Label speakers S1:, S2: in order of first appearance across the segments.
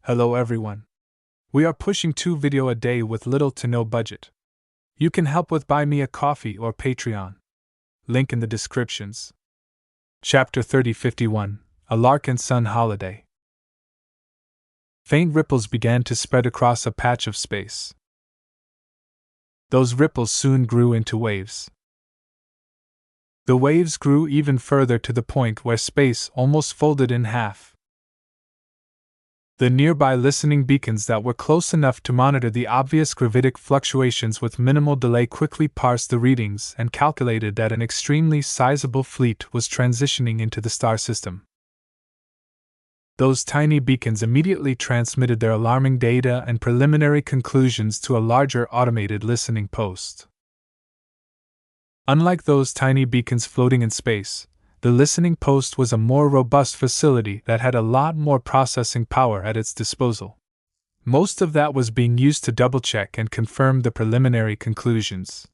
S1: Hello everyone. We are pushing 2 videos a day with little to no budget. You can help with Buy Me a Coffee or Patreon. Link in the descriptions. Chapter 3051, A Larkinson Holiday. Faint ripples began to spread across a patch of space. Those ripples soon grew into waves. The waves grew even further to the point where space almost folded in half. The nearby listening beacons that were close enough to monitor the obvious gravitic fluctuations with minimal delay quickly parsed the readings and calculated that an extremely sizable fleet was transitioning into the star system. Those tiny beacons immediately transmitted their alarming data and preliminary conclusions to a larger automated listening post. Unlike those tiny beacons floating in space, the listening post was a more robust facility that had a lot more processing power at its disposal. Most of that was being used to double-check and confirm the preliminary conclusions.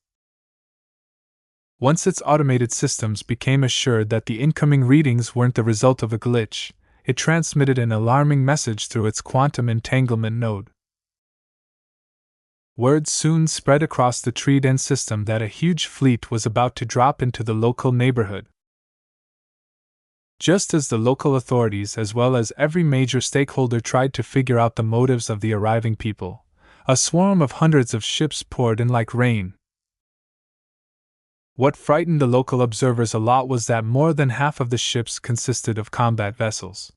S1: Once its automated systems became assured that the incoming readings weren't the result of a glitch, it transmitted an alarming message through its quantum entanglement node. Word soon spread across the treed-end system that a huge fleet was about to drop into the local neighborhood. Just as the local authorities as well as every major stakeholder tried to figure out the motives of the arriving people, a swarm of hundreds of ships poured in like rain. What frightened the local observers a lot was that more than half of the ships consisted of combat vessels.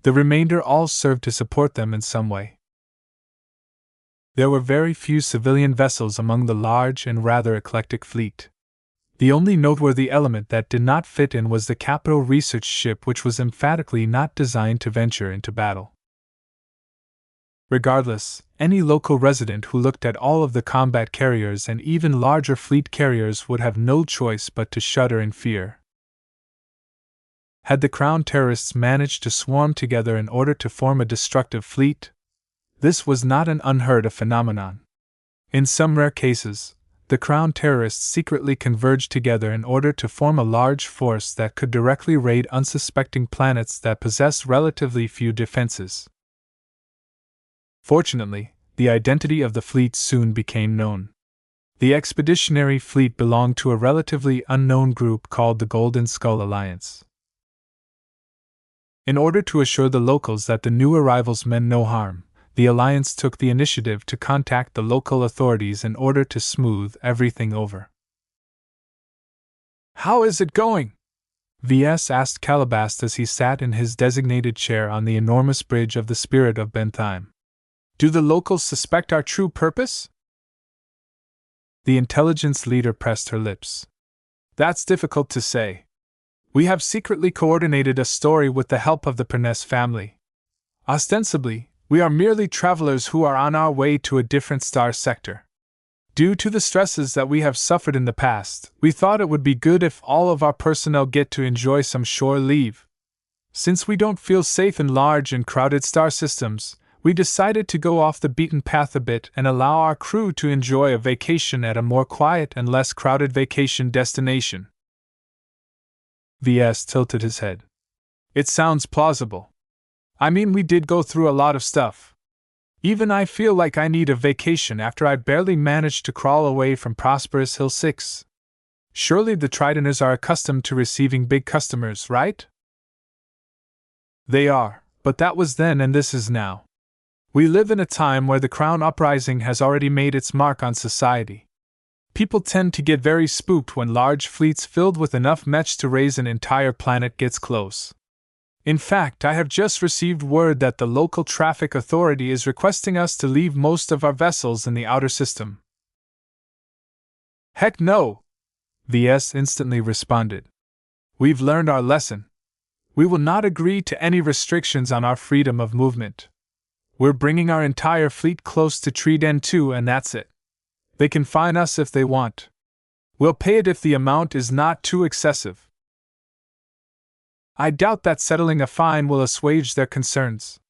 S1: The remainder all served to support them in some way. There were very few civilian vessels among the large and rather eclectic fleet. The only noteworthy element that did not fit in was the capital research ship, which was emphatically not designed to venture into battle. Regardless, any local resident who looked at all of the combat carriers and even larger fleet carriers would have no choice but to shudder in fear. Had the Crown terrorists managed to swarm together in order to form a destructive fleet? This was not an unheard-of phenomenon. In some rare cases, the Crown terrorists secretly converged together in order to form a large force that could directly raid unsuspecting planets that possess relatively few defenses. Fortunately, the identity of the fleet soon became known. The expeditionary fleet belonged to a relatively unknown group called the Golden Skull Alliance. In order to assure the locals that the new arrivals meant no harm, the Alliance took the initiative to contact the local authorities in order to smooth everything over. "How is it going?" Ves asked Calabast as he sat in his designated chair on the enormous bridge of the Spirit of Bentheim. "Do the locals suspect our true purpose?" The intelligence leader pressed her lips. "That's difficult to say. We have secretly coordinated a story with the help of the Pernes family. Ostensibly, we are merely travelers who are on our way to a different star sector. Due to the stresses that we have suffered in the past, we thought it would be good if all of our personnel get to enjoy some shore leave. Since we don't feel safe in large and crowded star systems, we decided to go off the beaten path a bit and allow our crew to enjoy a vacation at a more quiet and less crowded vacation destination." Ves tilted his head. "It sounds plausible. I mean, we did go through a lot of stuff. Even I feel like I need a vacation after I barely managed to crawl away from Prosperous Hill 6. Surely the Tridenters are accustomed to receiving big customers, right?" "They are, but that was then and this is now. We live in a time where the Crown uprising has already made its mark on society. People tend to get very spooked when large fleets filled with enough mech to raise an entire planet gets close. In fact, I have just received word that the local traffic authority is requesting us to leave most of our vessels in the outer system." "Heck no!" Ves instantly responded. "We've learned our lesson. We will not agree to any restrictions on our freedom of movement. We're bringing our entire fleet close to Treed 2 and that's it. They can fine us if they want. We'll pay it if the amount is not too excessive. I doubt that settling a fine will assuage their concerns.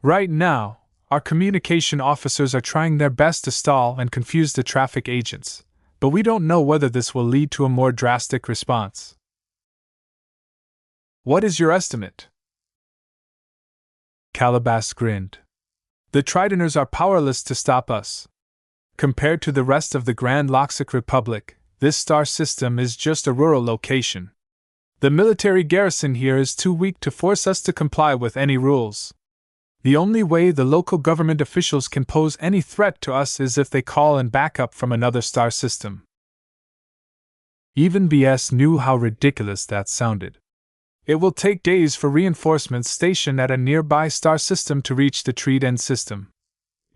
S1: Right now, our communication officers are trying their best to stall and confuse the traffic agents, but we don't know whether this will lead to a more drastic response." "What is your estimate?" Calabas grinned. The Tridenters are powerless to stop us. Compared to the rest of the Grand Loxic Republic, this star system is just a rural location. The military garrison here is too weak to force us to comply with any rules. The only way the local government officials can pose any threat to us is if they call in backup from another star system. Even VS knew how ridiculous that sounded. It will take days for reinforcements stationed at a nearby star system to reach the Trident system.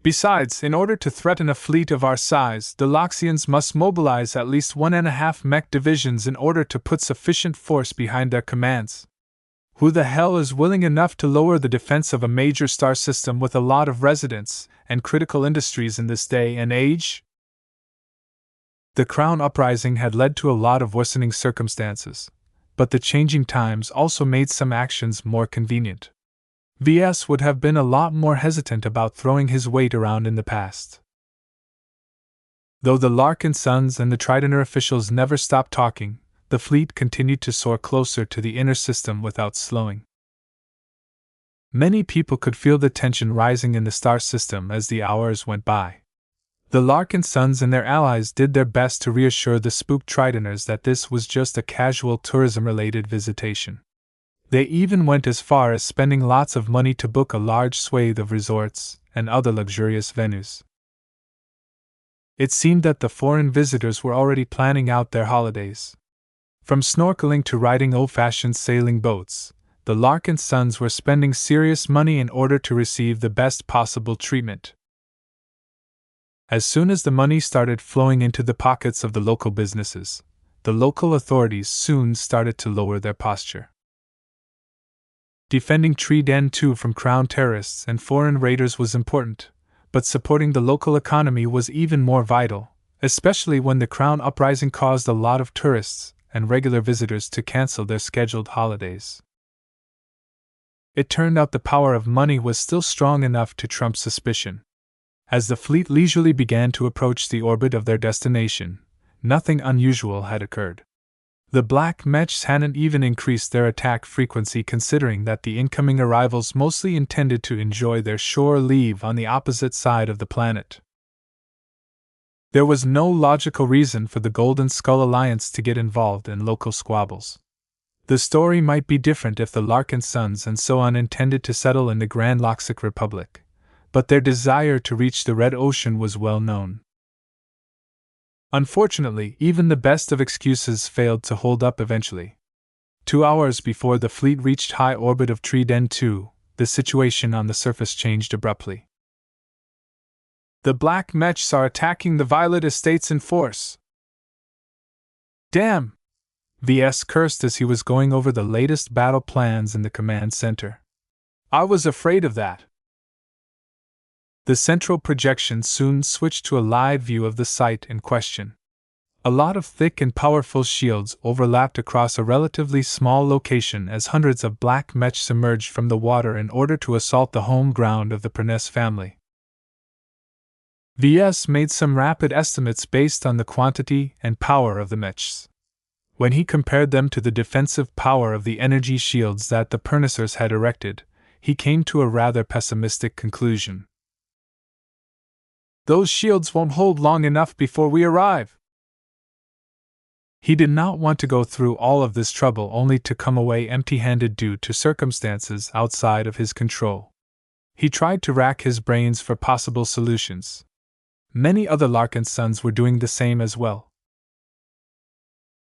S1: Besides, in order to threaten a fleet of our size, the Loxians must mobilize at least 1.5 mech divisions in order to put sufficient force behind their commands. Who the hell is willing enough to lower the defense of a major star system with a lot of residents and critical industries in this day and age? The Crown uprising had led to a lot of worsening circumstances, but the changing times also made some actions more convenient. VS would have been a lot more hesitant about throwing his weight around in the past. Though the Larkinsons and the Tridenter officials never stopped talking, the fleet continued to soar closer to the inner system without slowing. Many people could feel the tension rising in the star system as the hours went by. The Larkinsons and their allies did their best to reassure the spooked Tridenters that this was just a casual tourism-related visitation. They even went as far as spending lots of money to book a large swathe of resorts and other luxurious venues. It seemed that the foreign visitors were already planning out their holidays. From snorkeling to riding old-fashioned sailing boats, the Larkinsons were spending serious money in order to receive the best possible treatment. As soon as the money started flowing into the pockets of the local businesses, the local authorities soon started to lower their posture. Defending Trident II from Crown terrorists and foreign raiders was important, but supporting the local economy was even more vital, especially when the Crown uprising caused a lot of tourists and regular visitors to cancel their scheduled holidays. It turned out the power of money was still strong enough to trump suspicion. As the fleet leisurely began to approach the orbit of their destination, nothing unusual had occurred. The Black Mechs hadn't even increased their attack frequency, considering that the incoming arrivals mostly intended to enjoy their shore leave on the opposite side of the planet. There was no logical reason for the Golden Skull Alliance to get involved in local squabbles. The story might be different if the Larkinsons and so on intended to settle in the Grand Loxic Republic, but their desire to reach the Red Ocean was well known. Unfortunately, even the best of excuses failed to hold up eventually. 2 hours before the fleet reached high orbit of Trident II, the situation on the surface changed abruptly. The Black Mechs are attacking the Violet Estates in force. Damn! VS cursed as he was going over the latest battle plans in the command center. I was afraid of that. The central projection soon switched to a live view of the site in question. A lot of thick and powerful shields overlapped across a relatively small location as hundreds of Black Mechs emerged from the water in order to assault the home ground of the Perness family. VS made some rapid estimates based on the quantity and power of the Mechs. When he compared them to the defensive power of the energy shields that the Pernessers had erected, he came to a rather pessimistic conclusion. Those shields won't hold long enough before we arrive. He did not want to go through all of this trouble only to come away empty-handed due to circumstances outside of his control. He tried to rack his brains for possible solutions. Many other Larkinsons were doing the same as well.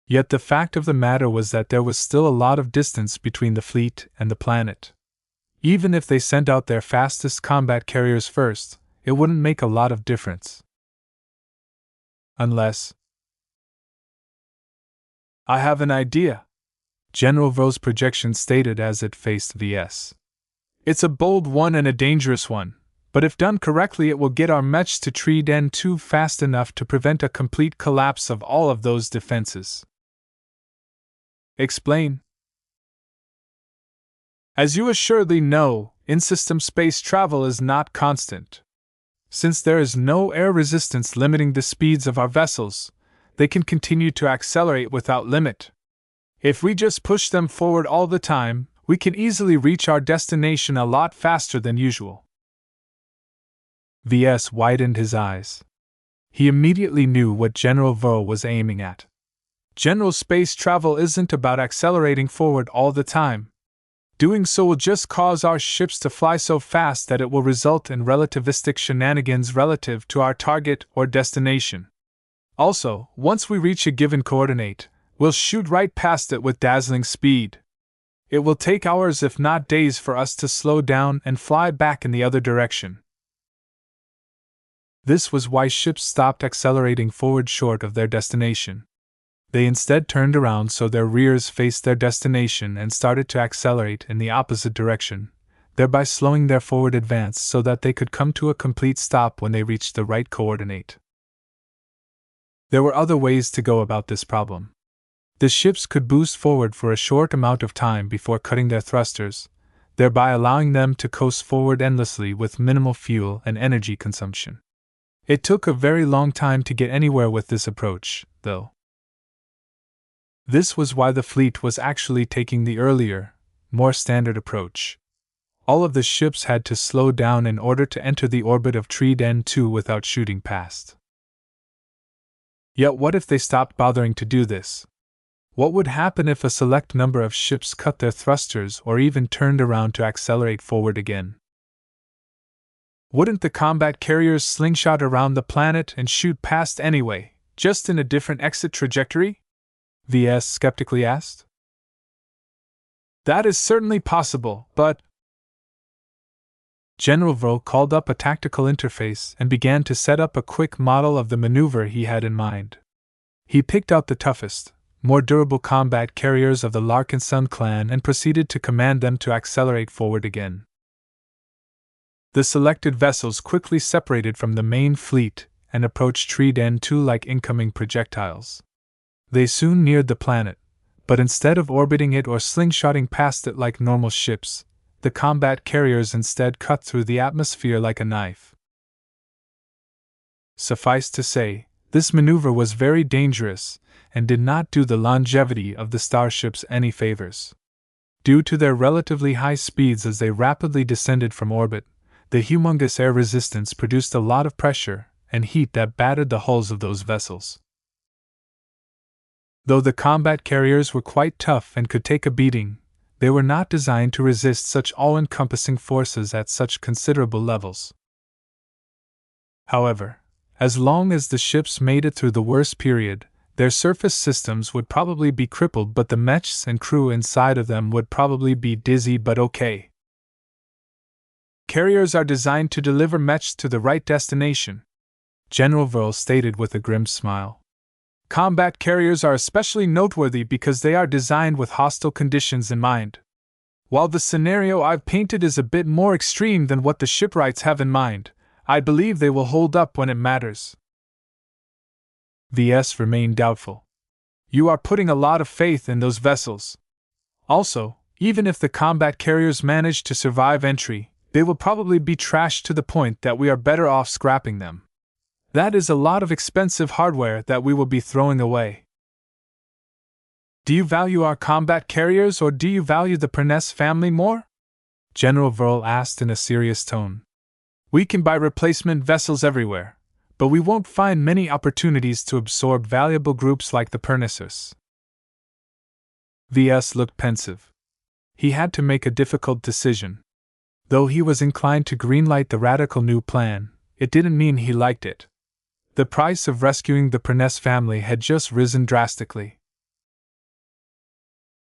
S1: Yet the fact of the matter was that there was still a lot of distance between the fleet and the planet. Even if they sent out their fastest combat carriers first, it wouldn't make a lot of difference. Unless... I have an idea, General Vo's projection stated as it faced VS. It's a bold one and a dangerous one, but if done correctly it will get our Mechs to Trident II fast enough to prevent a complete collapse of all of those defenses. Explain. As you assuredly know, in-system space travel is not constant. Since there is no air resistance limiting the speeds of our vessels, they can continue to accelerate without limit. If we just push them forward all the time, we can easily reach our destination a lot faster than usual. Ves widened his eyes. He immediately knew what General Vril was aiming at. General space travel isn't about accelerating forward all the time. Doing so will just cause our ships to fly so fast that it will result in relativistic shenanigans relative to our target or destination. Also, once we reach a given coordinate, we'll shoot right past it with dazzling speed. It will take hours if not days for us to slow down and fly back in the other direction. This was why ships stopped accelerating forward short of their destination. They instead turned around so their rears faced their destination and started to accelerate in the opposite direction, thereby slowing their forward advance so that they could come to a complete stop when they reached the right coordinate. There were other ways to go about this problem. The ships could boost forward for a short amount of time before cutting their thrusters, thereby allowing them to coast forward endlessly with minimal fuel and energy consumption. It took a very long time to get anywhere with this approach, though. This was why the fleet was actually taking the earlier, more standard approach. All of the ships had to slow down in order to enter the orbit of Trident 2 without shooting past. Yet what if they stopped bothering to do this? What would happen if a select number of ships cut their thrusters or even turned around to accelerate forward again? Wouldn't the combat carriers slingshot around the planet and shoot past anyway, just in a different exit trajectory? Ves skeptically asked. That is certainly possible, but... General Vril called up a tactical interface and began to set up a quick model of the maneuver he had in mind. He picked out the toughest, more durable combat carriers of the Larkinson clan and proceeded to command them to accelerate forward again. The selected vessels quickly separated from the main fleet and approached Trident 2 like incoming projectiles. They soon neared the planet, but instead of orbiting it or slingshotting past it like normal ships, the combat carriers instead cut through the atmosphere like a knife. Suffice to say, this maneuver was very dangerous and did not do the longevity of the starships any favors. Due to their relatively high speeds as they rapidly descended from orbit, the humongous air resistance produced a lot of pressure and heat that battered the hulls of those vessels. Though the combat carriers were quite tough and could take a beating, they were not designed to resist such all-encompassing forces at such considerable levels. However, as long as the ships made it through the worst period, their surface systems would probably be crippled, but the mechs and crew inside of them would probably be dizzy but okay. Carriers are designed to deliver mechs to the right destination, General Vril stated with a grim smile. Combat carriers are especially noteworthy because they are designed with hostile conditions in mind. While the scenario I've painted is a bit more extreme than what the shipwrights have in mind, I believe they will hold up when it matters. Ves remained doubtful. You are putting a lot of faith in those vessels. Also, even if the combat carriers manage to survive entry, they will probably be trashed to the point that we are better off scrapping them. That is a lot of expensive hardware that we will be throwing away. Do you value our combat carriers or do you value the Pernes family more? General Vril asked in a serious tone. We can buy replacement vessels everywhere, but we won't find many opportunities to absorb valuable groups like the Pernesers. Ves looked pensive. He had to make a difficult decision. Though he was inclined to greenlight the radical new plan, it didn't mean he liked it. The price of rescuing the Pernes family had just risen drastically.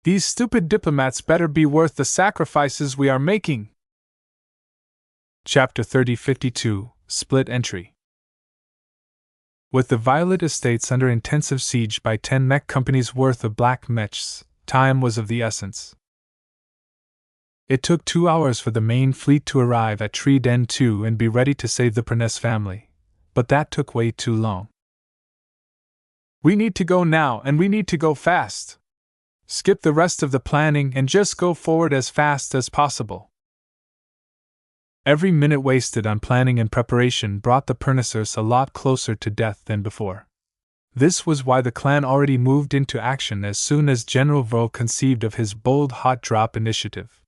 S1: These stupid diplomats better be worth the sacrifices we are making. Chapter 3052, Split Entry. With the Violet Estates under intensive siege by 10 mech companies worth of black mechs, time was of the essence. It took 2 hours for the main fleet to arrive at Trident 2 and be ready to save the Pernes family, but that took way too long. We need to go now and we need to go fast. Skip the rest of the planning and just go forward as fast as possible. Every minute wasted on planning and preparation brought the Pernesers a lot closer to death than before. This was why the clan already moved into action as soon as General Vril conceived of his bold hot drop initiative.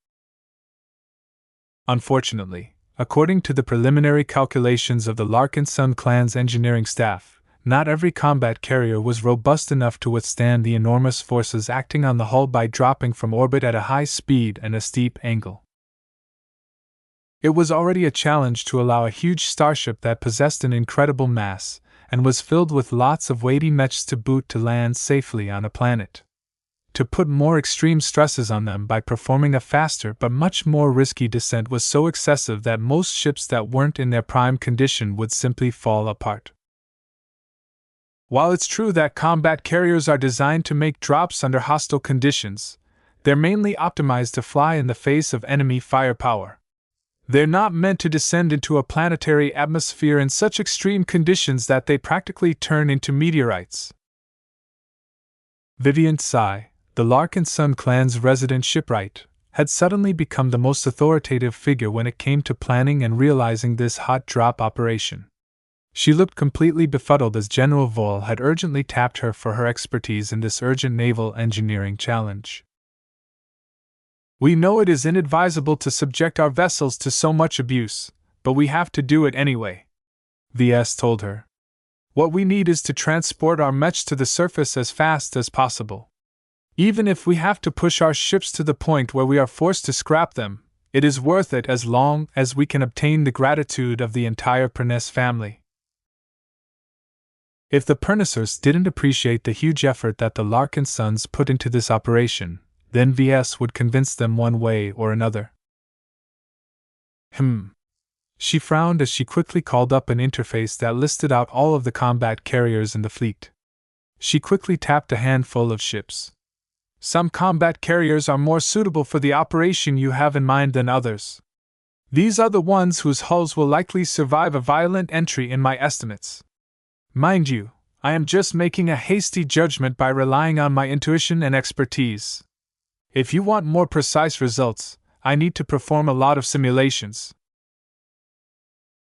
S1: Unfortunately, According to the preliminary calculations of the Larkinson clan's engineering staff, not every combat carrier was robust enough to withstand the enormous forces acting on the hull by dropping from orbit at a high speed and a steep angle. It was already a challenge to allow a huge starship that possessed an incredible mass, and was filled with lots of weighty mechs to boot, to land safely on a planet. To put more extreme stresses on them by performing a faster but much more risky descent was so excessive that most ships that weren't in their prime condition would simply fall apart. While it's true that combat carriers are designed to make drops under hostile conditions, they're mainly optimized to fly in the face of enemy firepower. They're not meant to descend into a planetary atmosphere in such extreme conditions that they practically turn into meteorites. Vivian Tsai, the Larkinson clan's resident shipwright, had suddenly become the most authoritative figure when it came to planning and realizing this hot drop operation. She looked completely befuddled as General Vol had urgently tapped her for her expertise in this urgent naval engineering challenge. "We know it is inadvisable to subject our vessels to so much abuse, but we have to do it anyway," Ves told her. "What we need is to transport our mechs to the surface as fast as possible. Even if we have to push our ships to the point where we are forced to scrap them, it is worth it as long as we can obtain the gratitude of the entire Pernes family." If the Pernesers didn't appreciate the huge effort that the Larkinsons put into this operation, then Ves would convince them one way or another. She frowned as she quickly called up an interface that listed out all of the combat carriers in the fleet. She quickly tapped a handful of ships. "Some combat carriers are more suitable for the operation you have in mind than others. These are the ones whose hulls will likely survive a violent entry in my estimates. Mind you, I am just making a hasty judgment by relying on my intuition and expertise. If you want more precise results, I need to perform a lot of simulations."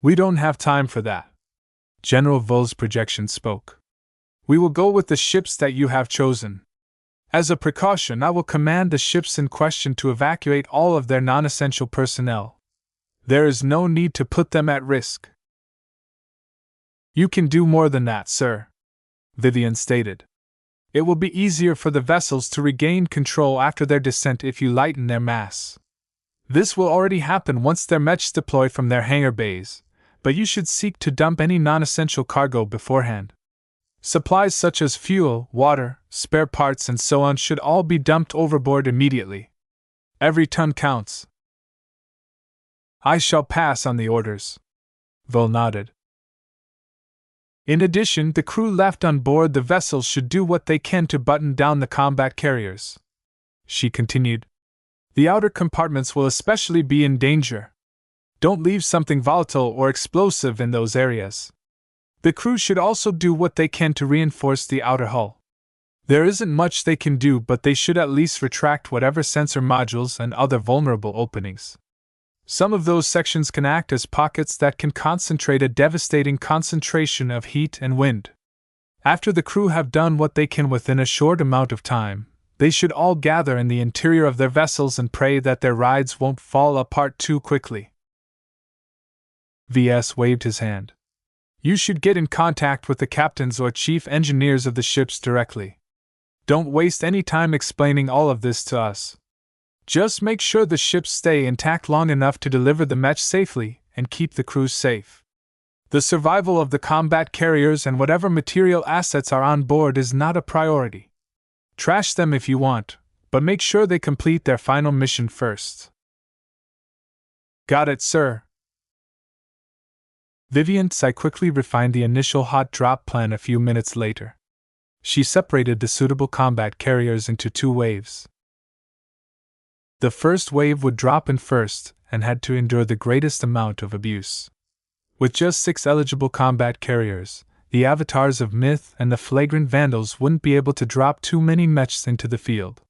S1: "We don't have time for that," General Vol's projection spoke. "We will go with the ships that you have chosen. As a precaution, I will command the ships in question to evacuate all of their non-essential personnel. There is no need to put them at risk." "You can do more than that, sir," Vivian stated. "It will be easier for the vessels to regain control after their descent if you lighten their mass. This will already happen once their mechs deploy from their hangar bays, but you should seek to dump any non-essential cargo beforehand. Supplies such as fuel, water, spare parts, and so on should all be dumped overboard immediately. Every ton counts." "I shall pass on the orders," Vol nodded. "In addition, the crew left on board the vessels should do what they can to button down the combat carriers," she continued. "The outer compartments will especially be in danger. Don't leave something volatile or explosive in those areas. The crew should also do what they can to reinforce the outer hull. There isn't much they can do, but they should at least retract whatever sensor modules and other vulnerable openings. Some of those sections can act as pockets that can concentrate a devastating concentration of heat and wind. After the crew have done what they can within a short amount of time, they should all gather in the interior of their vessels and pray that their rides won't fall apart too quickly." Ves waved his hand. "You should get in contact with the captains or chief engineers of the ships directly. Don't waste any time explaining all of this to us. Just make sure the ships stay intact long enough to deliver the mech safely and keep the crews safe. The survival of the combat carriers and whatever material assets are on board is not a priority. Trash them if you want, but make sure they complete their final mission first." "Got it, sir." Vivian Tsai quickly refined the initial hot drop plan a few minutes later. She separated the suitable combat carriers into two waves. The first wave would drop in first and had to endure the greatest amount of abuse. With just 6 eligible combat carriers, the avatars of myth and the flagrant vandals wouldn't be able to drop too many mechs into the field.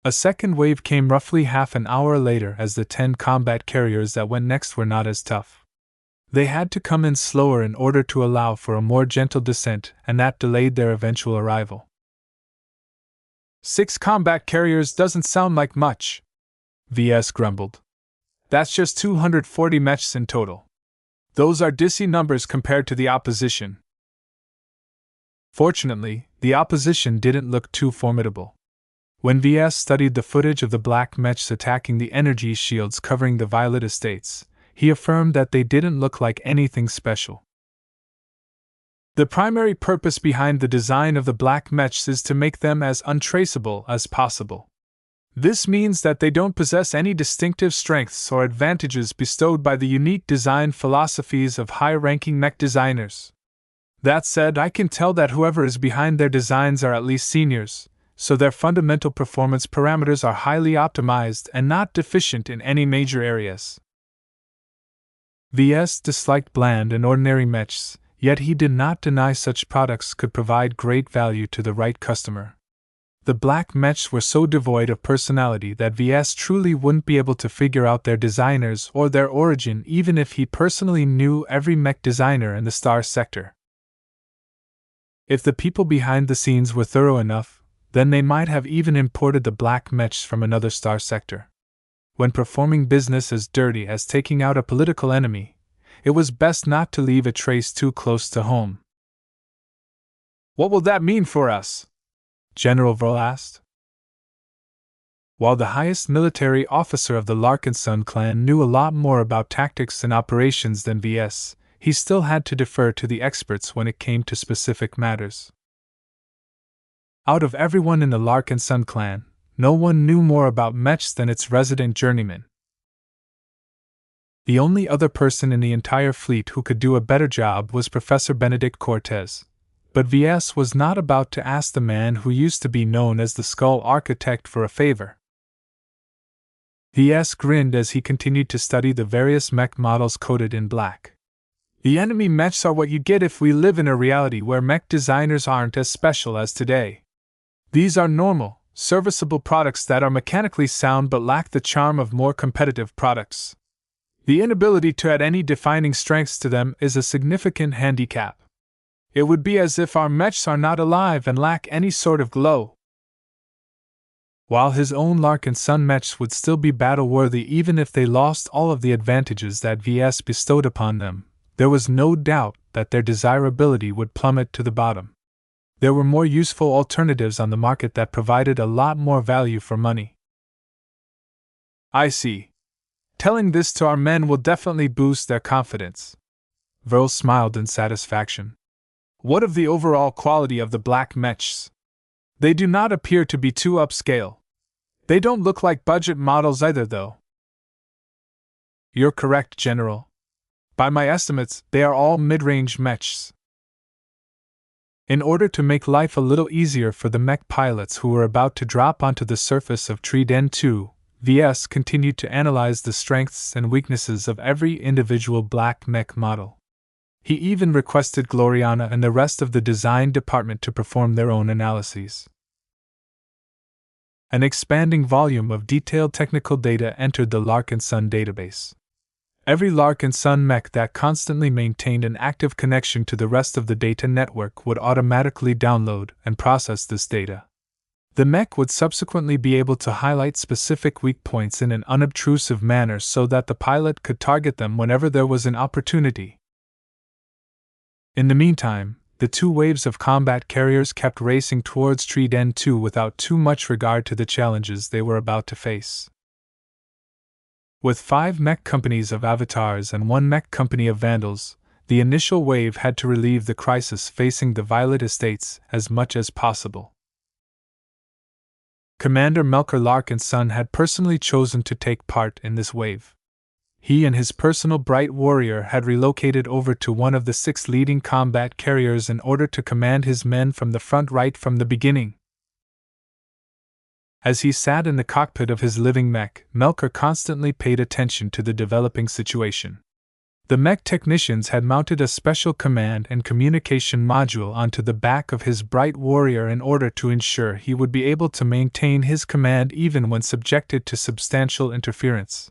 S1: A second wave came roughly half an hour later, as the 10 combat carriers that went next were not as tough. They had to come in slower in order to allow for a more gentle descent, and that delayed their eventual arrival. 6 combat carriers doesn't sound like much, Ves grumbled. That's just 240 mechs in total. Those are dizzy numbers compared to the opposition. Fortunately, the opposition didn't look too formidable. When Ves studied the footage of the black mechs attacking the energy shields covering the Violet Estates, he affirmed that they didn't look like anything special. The primary purpose behind the design of the black mechs is to make them as untraceable as possible. This means that they don't possess any distinctive strengths or advantages bestowed by the unique design philosophies of high-ranking mech designers. That said, I can tell that whoever is behind their designs are at least seniors, so their fundamental performance parameters are highly optimized and not deficient in any major areas. Ves disliked bland and ordinary mechs, yet he did not deny such products could provide great value to the right customer. The black mechs were so devoid of personality that Ves truly wouldn't be able to figure out their designers or their origin even if he personally knew every mech designer in the star sector. If the people behind the scenes were thorough enough, then they might have even imported the black mechs from another star sector. When performing business as dirty as taking out a political enemy, it was best not to leave a trace too close to home. What will that mean for us? General Vril asked. While the highest military officer of the Larkinson clan knew a lot more about tactics and operations than Ves, he still had to defer to the experts when it came to specific matters. Out of everyone in the Larkinson clan, no one knew more about mechs than its resident journeyman. The only other person in the entire fleet who could do a better job was Professor Benedict Cortez, but Ves was not about to ask the man who used to be known as the Skull Architect for a favor. Ves grinned as he continued to study the various mech models coated in black. The enemy mechs are what you get if we live in a reality where mech designers aren't as special as today. These are normal, serviceable products that are mechanically sound but lack the charm of more competitive products. The inability to add any defining strengths to them is a significant handicap. It would be as if our mechs are not alive and lack any sort of glow. While his own Larkinson mechs would still be battle-worthy even if they lost all of the advantages that Ves bestowed upon them, there was no doubt that their desirability would plummet to the bottom. There were more useful alternatives on the market that provided a lot more value for money. I see. Telling this to our men will definitely boost their confidence. Vril smiled in satisfaction. What of the overall quality of the black mechs? They do not appear to be too upscale. They don't look like budget models either, though. You're correct, General. By my estimates, they are all mid-range mechs. In order to make life a little easier for the mech pilots who were about to drop onto the surface of Treden 2, Ves continued to analyze the strengths and weaknesses of every individual black mech model. He even requested Gloriana and the rest of the design department to perform their own analyses. An expanding volume of detailed technical data entered the Larkinson database. Every Larkinson mech that constantly maintained an active connection to the rest of the data network would automatically download and process this data. The mech would subsequently be able to highlight specific weak points in an unobtrusive manner so that the pilot could target them whenever there was an opportunity. In the meantime, the two waves of combat carriers kept racing towards Treden 2 without too much regard to the challenges they were about to face. With 5 mech companies of avatars and 1 mech company of vandals, the initial wave had to relieve the crisis facing the Violet Estates as much as possible. Commander Melker Larkinson had personally chosen to take part in this wave. He and his personal Bright Warrior had relocated over to one of the 6 leading combat carriers in order to command his men from the front right from the beginning. As he sat in the cockpit of his living mech, Melker constantly paid attention to the developing situation. The mech technicians had mounted a special command and communication module onto the back of his Bright Warrior in order to ensure he would be able to maintain his command even when subjected to substantial interference.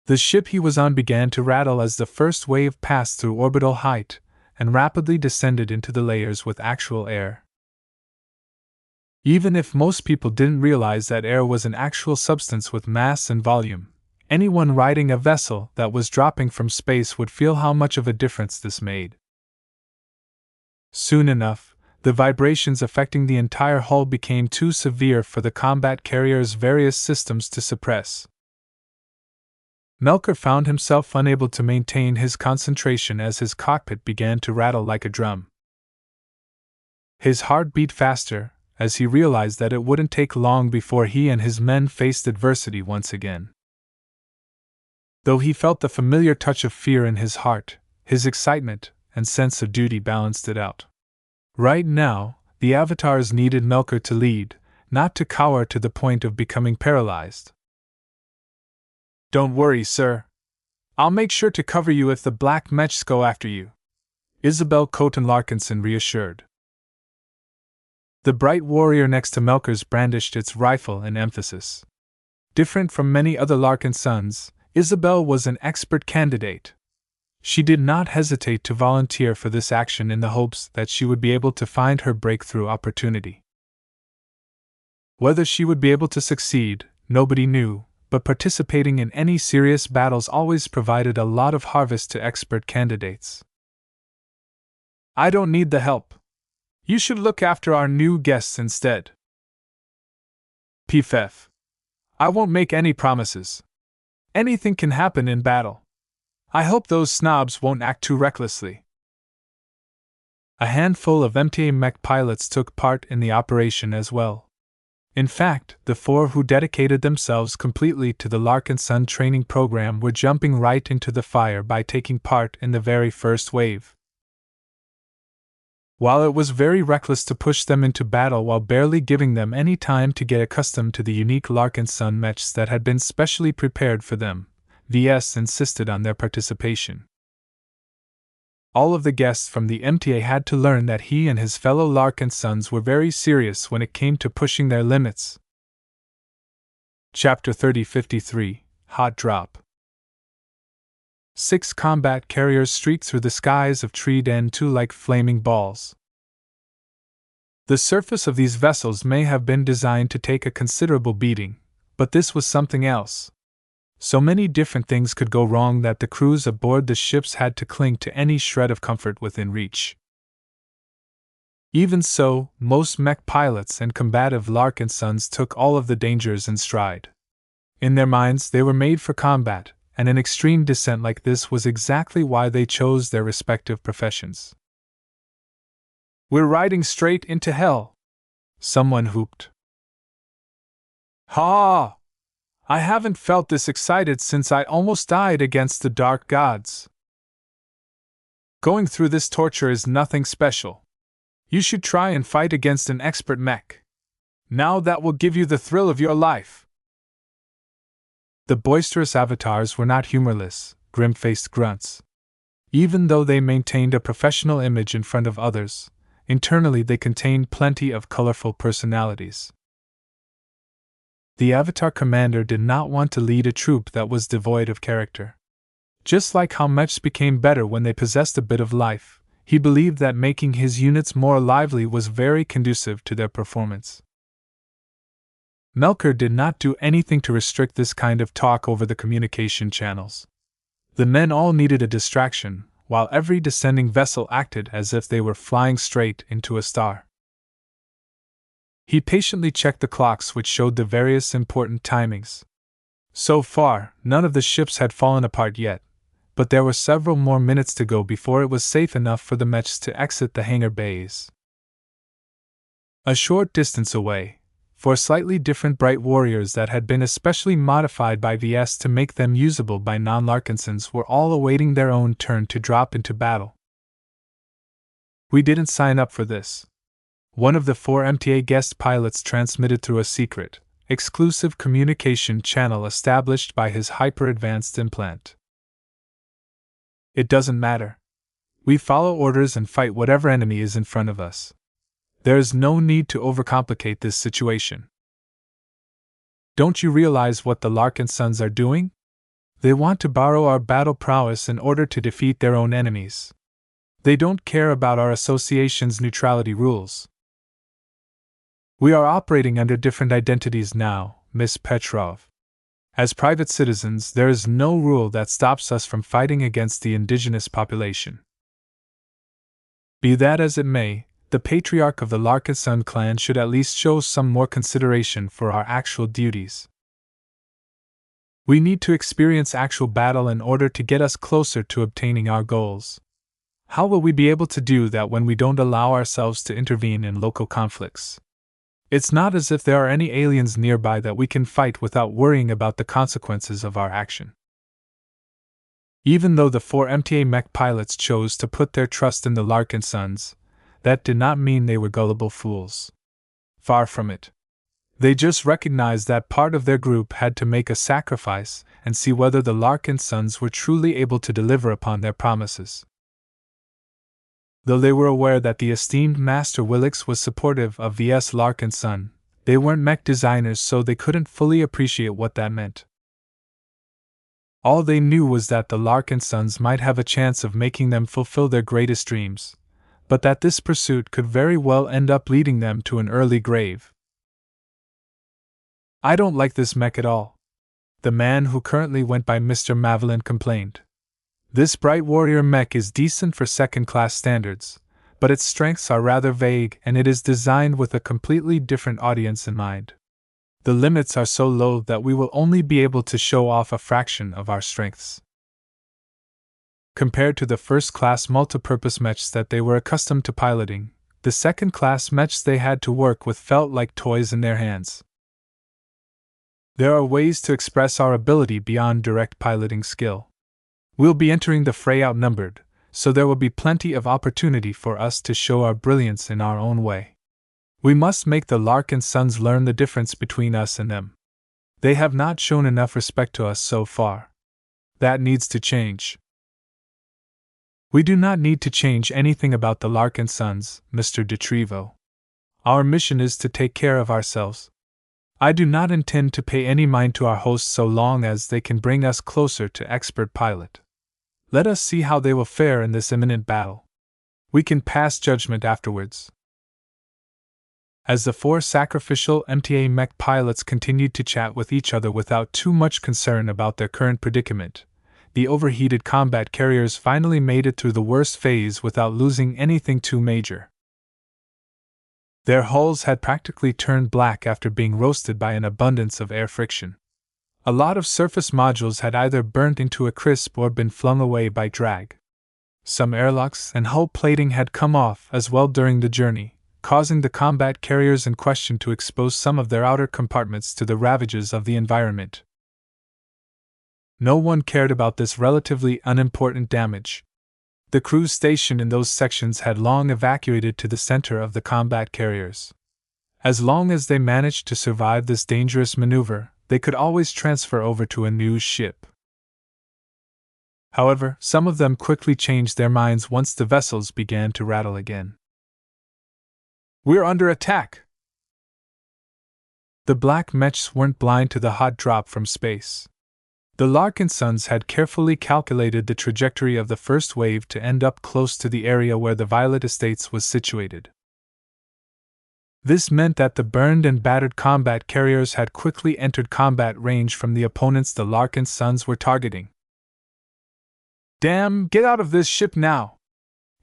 S1: The ship he was on began to rattle as the first wave passed through orbital height and rapidly descended into the layers with actual air. Even if most people didn't realize that air was an actual substance with mass and volume, Anyone riding a vessel that was dropping from space would feel how much of a difference this made. Soon enough, the vibrations affecting the entire hull became too severe for the combat carrier's various systems to suppress. Melker found himself unable to maintain his concentration as his cockpit began to rattle like a drum. His heart beat faster, as he realized that it wouldn't take long before he and his men faced adversity once again. Though he felt the familiar touch of fear in his heart, his excitement and sense of duty balanced it out. Right now, the avatars needed Melker to lead, not to cower to the point of becoming paralyzed. "Don't worry, sir. I'll make sure to cover you if the black mechs go after you," Isabel Coton Larkinson reassured. The bright warrior next to Melker's brandished its rifle in emphasis. Different from many other Larkinsons, Isabel was an expert candidate. She did not hesitate to volunteer for this action in the hopes that she would be able to find her breakthrough opportunity. Whether she would be able to succeed, nobody knew, but participating in any serious battles always provided a lot of harvest to expert candidates. "I don't need the help. You should look after our new guests instead." "Pff. I won't make any promises. Anything can happen in battle. I hope those snobs won't act too recklessly." A handful of MTA mech pilots took part in the operation as well. In fact, the 4 who dedicated themselves completely to the Larkinson training program were jumping right into the fire by taking part in the very first wave. While it was very reckless to push them into battle while barely giving them any time to get accustomed to the unique Larkinson mechs that had been specially prepared for them, Ves insisted on their participation. All of the guests from the MTA had to learn that he and his fellow Larkinsons were very serious when it came to pushing their limits. Chapter 3053, Hot Drop. 6 combat carriers streaked through the skies of Treed N2 like flaming balls. The surface of these vessels may have been designed to take a considerable beating, but this was something else. So many different things could go wrong that the crews aboard the ships had to cling to any shred of comfort within reach. Even so, most mech pilots and combative Larkinsons took all of the dangers in stride. In their minds, they were made for combat, and an extreme descent like this was exactly why they chose their respective professions. "We're riding straight into hell," someone whooped. "Ha! I haven't felt this excited since I almost died against the dark gods. Going through this torture is nothing special. You should try and fight against an expert mech. Now that will give you the thrill of your life." The boisterous avatars were not humorless, grim-faced grunts. Even though they maintained a professional image in front of others, internally they contained plenty of colorful personalities. The Avatar commander did not want to lead a troop that was devoid of character. Just like how mechs became better when they possessed a bit of life, he believed that making his units more lively was very conducive to their performance. Melker did not do anything to restrict this kind of talk over the communication channels. The men all needed a distraction, while every descending vessel acted as if they were flying straight into a star. He patiently checked the clocks which showed the various important timings. So far, none of the ships had fallen apart yet, but there were several more minutes to go before it was safe enough for the mechs to exit the hangar bays. A short distance away, 4 slightly different bright warriors that had been especially modified by VS to make them usable by non-Larkinsons were all awaiting their own turn to drop into battle. "We didn't sign up for this," one of the 4 MTA guest pilots transmitted through a secret, exclusive communication channel established by his hyper-advanced implant. "It doesn't matter. We follow orders and fight whatever enemy is in front of us. There is no need to overcomplicate this situation. Don't you realize what the Larkinsons are doing? They want to borrow our battle prowess in order to defeat their own enemies. They don't care about our association's neutrality rules. We are operating under different identities now, Miss Petrov. As private citizens, there is no rule that stops us from fighting against the indigenous population. Be that as it may, the patriarch of the Larkinson clan should at least show some more consideration for our actual duties. We need to experience actual battle in order to get us closer to obtaining our goals. How will we be able to do that when we don't allow ourselves to intervene in local conflicts? It's not as if there are any aliens nearby that we can fight without worrying about the consequences of our action. Even though the 4 MTA mech pilots chose to put their trust in the Larkinsons, that did not mean they were gullible fools. Far from it. They just recognized that part of their group had to make a sacrifice and see whether the Larkinsons were truly able to deliver upon their promises. Though they were aware that the esteemed Master Willix was supportive of Ves Larkinson, they weren't mech designers, so they couldn't fully appreciate what that meant. All they knew was that the Larkinsons might have a chance of making them fulfill their greatest dreams, but that this pursuit could very well end up leading them to an early grave. "I don't like this mech at all," the man who currently went by Mr. Mavelin complained. "This bright warrior mech is decent for second-class standards, but its strengths are rather vague and it is designed with a completely different audience in mind. The limits are so low that we will only be able to show off a fraction of our strengths. Compared to the first-class multipurpose mechs that they were accustomed to piloting, the second-class mechs they had to work with felt like toys in their hands. There are ways to express our ability beyond direct piloting skill. We'll be entering the fray outnumbered, so there will be plenty of opportunity for us to show our brilliance in our own way. We must make the Larkinsons learn the difference between us and them. They have not shown enough respect to us so far. That needs to change." "We do not need to change anything about the Larkinsons, Mr. de Trevo. Our mission is to take care of ourselves. I do not intend to pay any mind to our hosts so long as they can bring us closer to expert pilot. Let us see how they will fare in this imminent battle. We can pass judgment afterwards." As the 4 sacrificial MTA mech pilots continued to chat with each other without too much concern about their current predicament, the overheated combat carriers finally made it through the worst phase without losing anything too major. Their hulls had practically turned black after being roasted by an abundance of air friction. A lot of surface modules had either burnt into a crisp or been flung away by drag. Some airlocks and hull plating had come off as well during the journey, causing the combat carriers in question to expose some of their outer compartments to the ravages of the environment. No one cared about this relatively unimportant damage. The crews stationed in those sections had long evacuated to the center of the combat carriers. As long as they managed to survive this dangerous maneuver, they could always transfer over to a new ship. However, some of them quickly changed their minds once the vessels began to rattle again. "We're under attack!" The black mechs weren't blind to the hot drop from space. The Larkinsons had carefully calculated the trajectory of the first wave to end up close to the area where the Violet Estates was situated. This meant that the burned and battered combat carriers had quickly entered combat range from the opponents the Larkinsons were targeting. "Damn, get out of this ship now!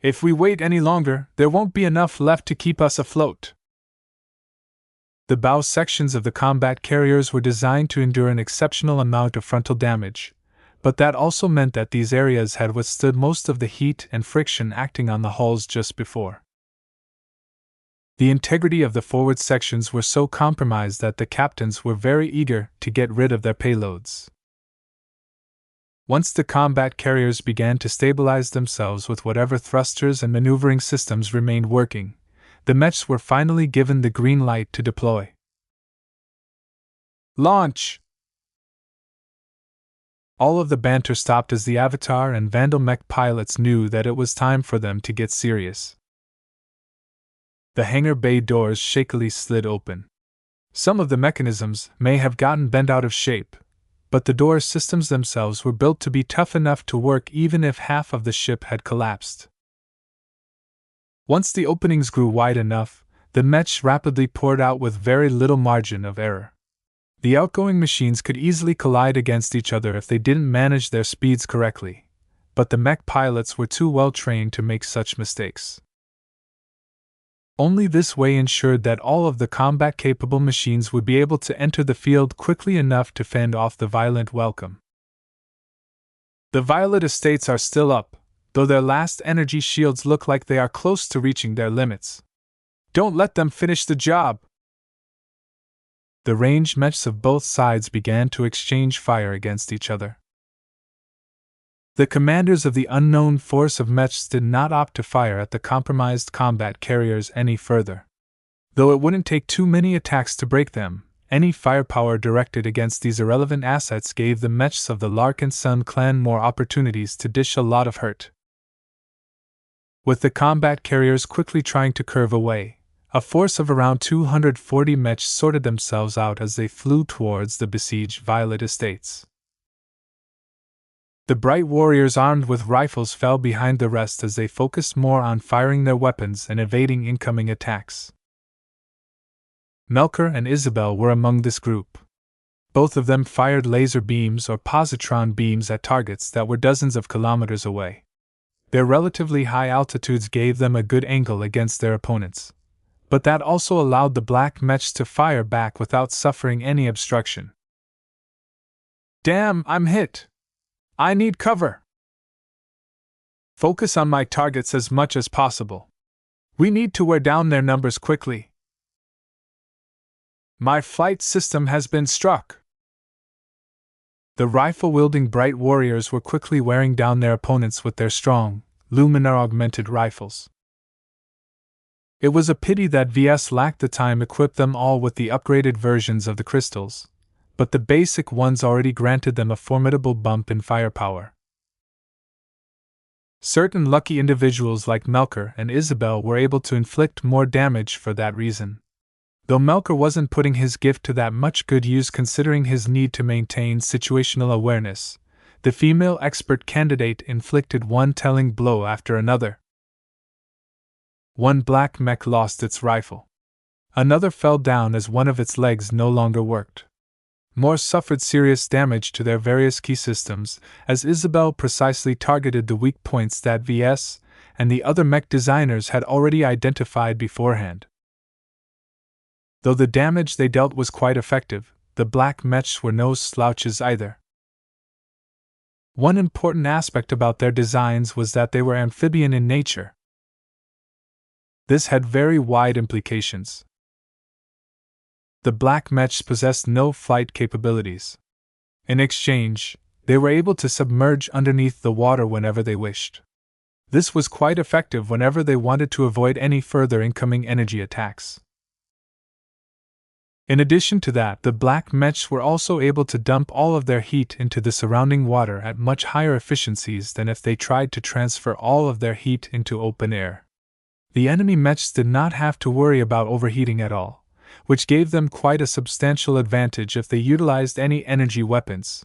S1: If we wait any longer, there won't be enough left to keep us afloat." The bow sections of the combat carriers were designed to endure an exceptional amount of frontal damage, but that also meant that these areas had withstood most of the heat and friction acting on the hulls just before. The integrity of the forward sections were so compromised that the captains were very eager to get rid of their payloads. Once the combat carriers began to stabilize themselves with whatever thrusters and maneuvering systems remained working, the mechs were finally given the green light to deploy. "Launch!" All of the banter stopped as the Avatar and Vandal mech pilots knew that it was time for them to get serious. The hangar bay doors shakily slid open. Some of the mechanisms may have gotten bent out of shape, but the door systems themselves were built to be tough enough to work even if half of the ship had collapsed. Once the openings grew wide enough, the mechs rapidly poured out with very little margin of error. The outgoing machines could easily collide against each other if they didn't manage their speeds correctly, but the mech pilots were too well trained to make such mistakes. Only this way ensured that all of the combat-capable machines would be able to enter the field quickly enough to fend off the violent welcome. The Violet Estates are still up, though their last energy shields look like they are close to reaching their limits. Don't let them finish the job! The ranged mechs of both sides began to exchange fire against each other. The commanders of the unknown force of mechs did not opt to fire at the compromised combat carriers any further. Though it wouldn't take too many attacks to break them, any firepower directed against these irrelevant assets gave the mechs of the Larkinson clan more opportunities to dish a lot of hurt. With the combat carriers quickly trying to curve away, a force of around 240 mechs sorted themselves out as they flew towards the besieged Violet Estates. The bright warriors armed with rifles fell behind the rest as they focused more on firing their weapons and evading incoming attacks. Melker and Isabel were among this group. Both of them fired laser beams or positron beams at targets that were dozens of kilometers away. Their relatively high altitudes gave them a good angle against their opponents, but that also allowed the black mechs to fire back without suffering any obstruction. Damn, I'm hit! I need cover! Focus on my targets as much as possible. We need to wear down their numbers quickly. My flight system has been struck. The rifle-wielding bright warriors were quickly wearing down their opponents with their strong, luminar-augmented rifles. It was a pity that Ves lacked the time to equip them all with the upgraded versions of the crystals, but the basic ones already granted them a formidable bump in firepower. Certain lucky individuals like Melker and Isabel were able to inflict more damage for that reason. Though Melker wasn't putting his gift to that much good use considering his need to maintain situational awareness, the female expert candidate inflicted one telling blow after another. One black mech lost its rifle. Another fell down as one of its legs no longer worked. More suffered serious damage to their various key systems, as Isabel precisely targeted the weak points that Ves and the other mech designers had already identified beforehand. Though the damage they dealt was quite effective, the black mechs were no slouches either. One important aspect about their designs was that they were amphibian in nature. This had very wide implications. The black mechs possessed no flight capabilities. In exchange, they were able to submerge underneath the water whenever they wished. This was quite effective whenever they wanted to avoid any further incoming energy attacks. In addition to that, the black mechs were also able to dump all of their heat into the surrounding water at much higher efficiencies than if they tried to transfer all of their heat into open air. The enemy mechs did not have to worry about overheating at all, which gave them quite a substantial advantage if they utilized any energy weapons.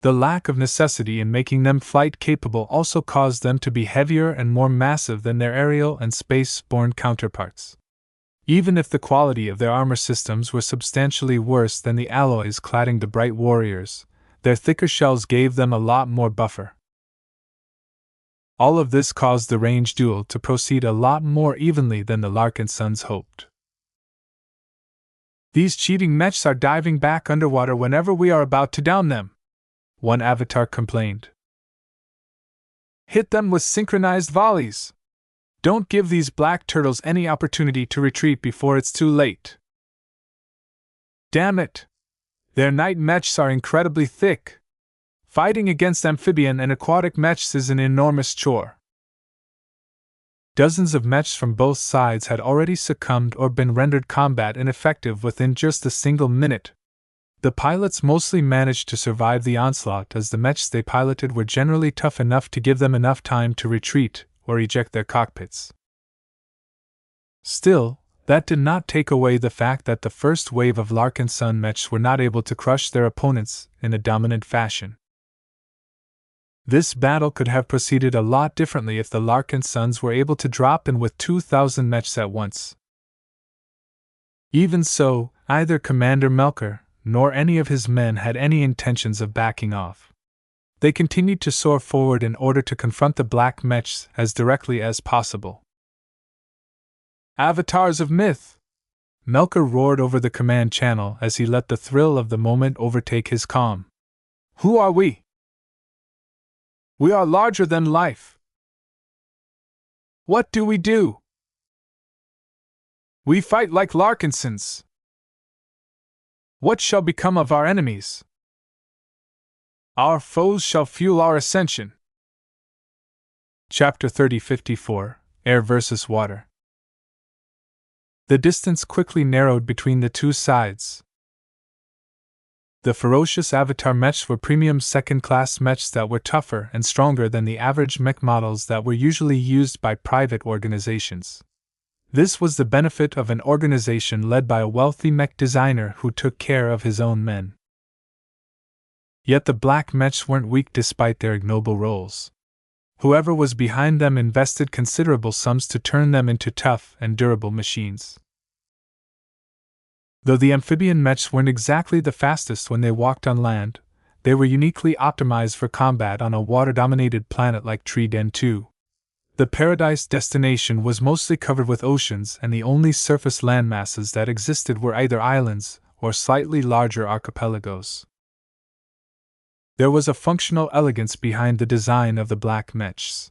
S1: The lack of necessity in making them flight-capable also caused them to be heavier and more massive than their aerial and space-borne counterparts. Even if the quality of their armor systems were substantially worse than the alloys cladding the bright warriors, their thicker shells gave them a lot more buffer. All of this caused the range duel to proceed a lot more evenly than the Larkinsons hoped. These cheating mechs are diving back underwater whenever we are about to down them, one avatar complained. Hit them with synchronized volleys. Don't give these black turtles any opportunity to retreat before it's too late. Damn it! Their night mechs are incredibly thick. Fighting against amphibian and aquatic mechs is an enormous chore. Dozens of mechs from both sides had already succumbed or been rendered combat ineffective within just a single minute. The pilots mostly managed to survive the onslaught as the mechs they piloted were generally tough enough to give them enough time to retreat or eject their cockpits. Still, that did not take away the fact that the first wave of Larkinson mechs were not able to crush their opponents in a dominant fashion. This battle could have proceeded a lot differently if the Larkinsons were able to drop in with 2,000 mechs at once. Even so, Neither Commander Melker nor any of his men had any intentions of backing off. They continued to soar forward in order to confront the black mechs as directly as possible. Avatars of myth! Melker roared over the command channel as he let the thrill of the moment overtake his calm. Who are we? We are larger than life. What do we do? We fight like Larkinsons. What shall become of our enemies? Our foes shall fuel our ascension. Chapter 3054, Air vs. Water. The distance quickly narrowed between the two sides. The ferocious Avatar mechs were premium second-class mechs that were tougher and stronger than the average mech models that were usually used by private organizations. This was the benefit of an organization led by a wealthy mech designer who took care of his own men. Yet the black mechs weren't weak despite their ignoble roles. Whoever was behind them invested considerable sums to turn them into tough and durable machines. Though the amphibian mechs weren't exactly the fastest when they walked on land, they were uniquely optimized for combat on a water-dominated planet like Tree-Den 2. The paradise destination was mostly covered with oceans, and the only surface landmasses that existed were either islands or slightly larger archipelagos. There was a functional elegance behind the design of the black mechs.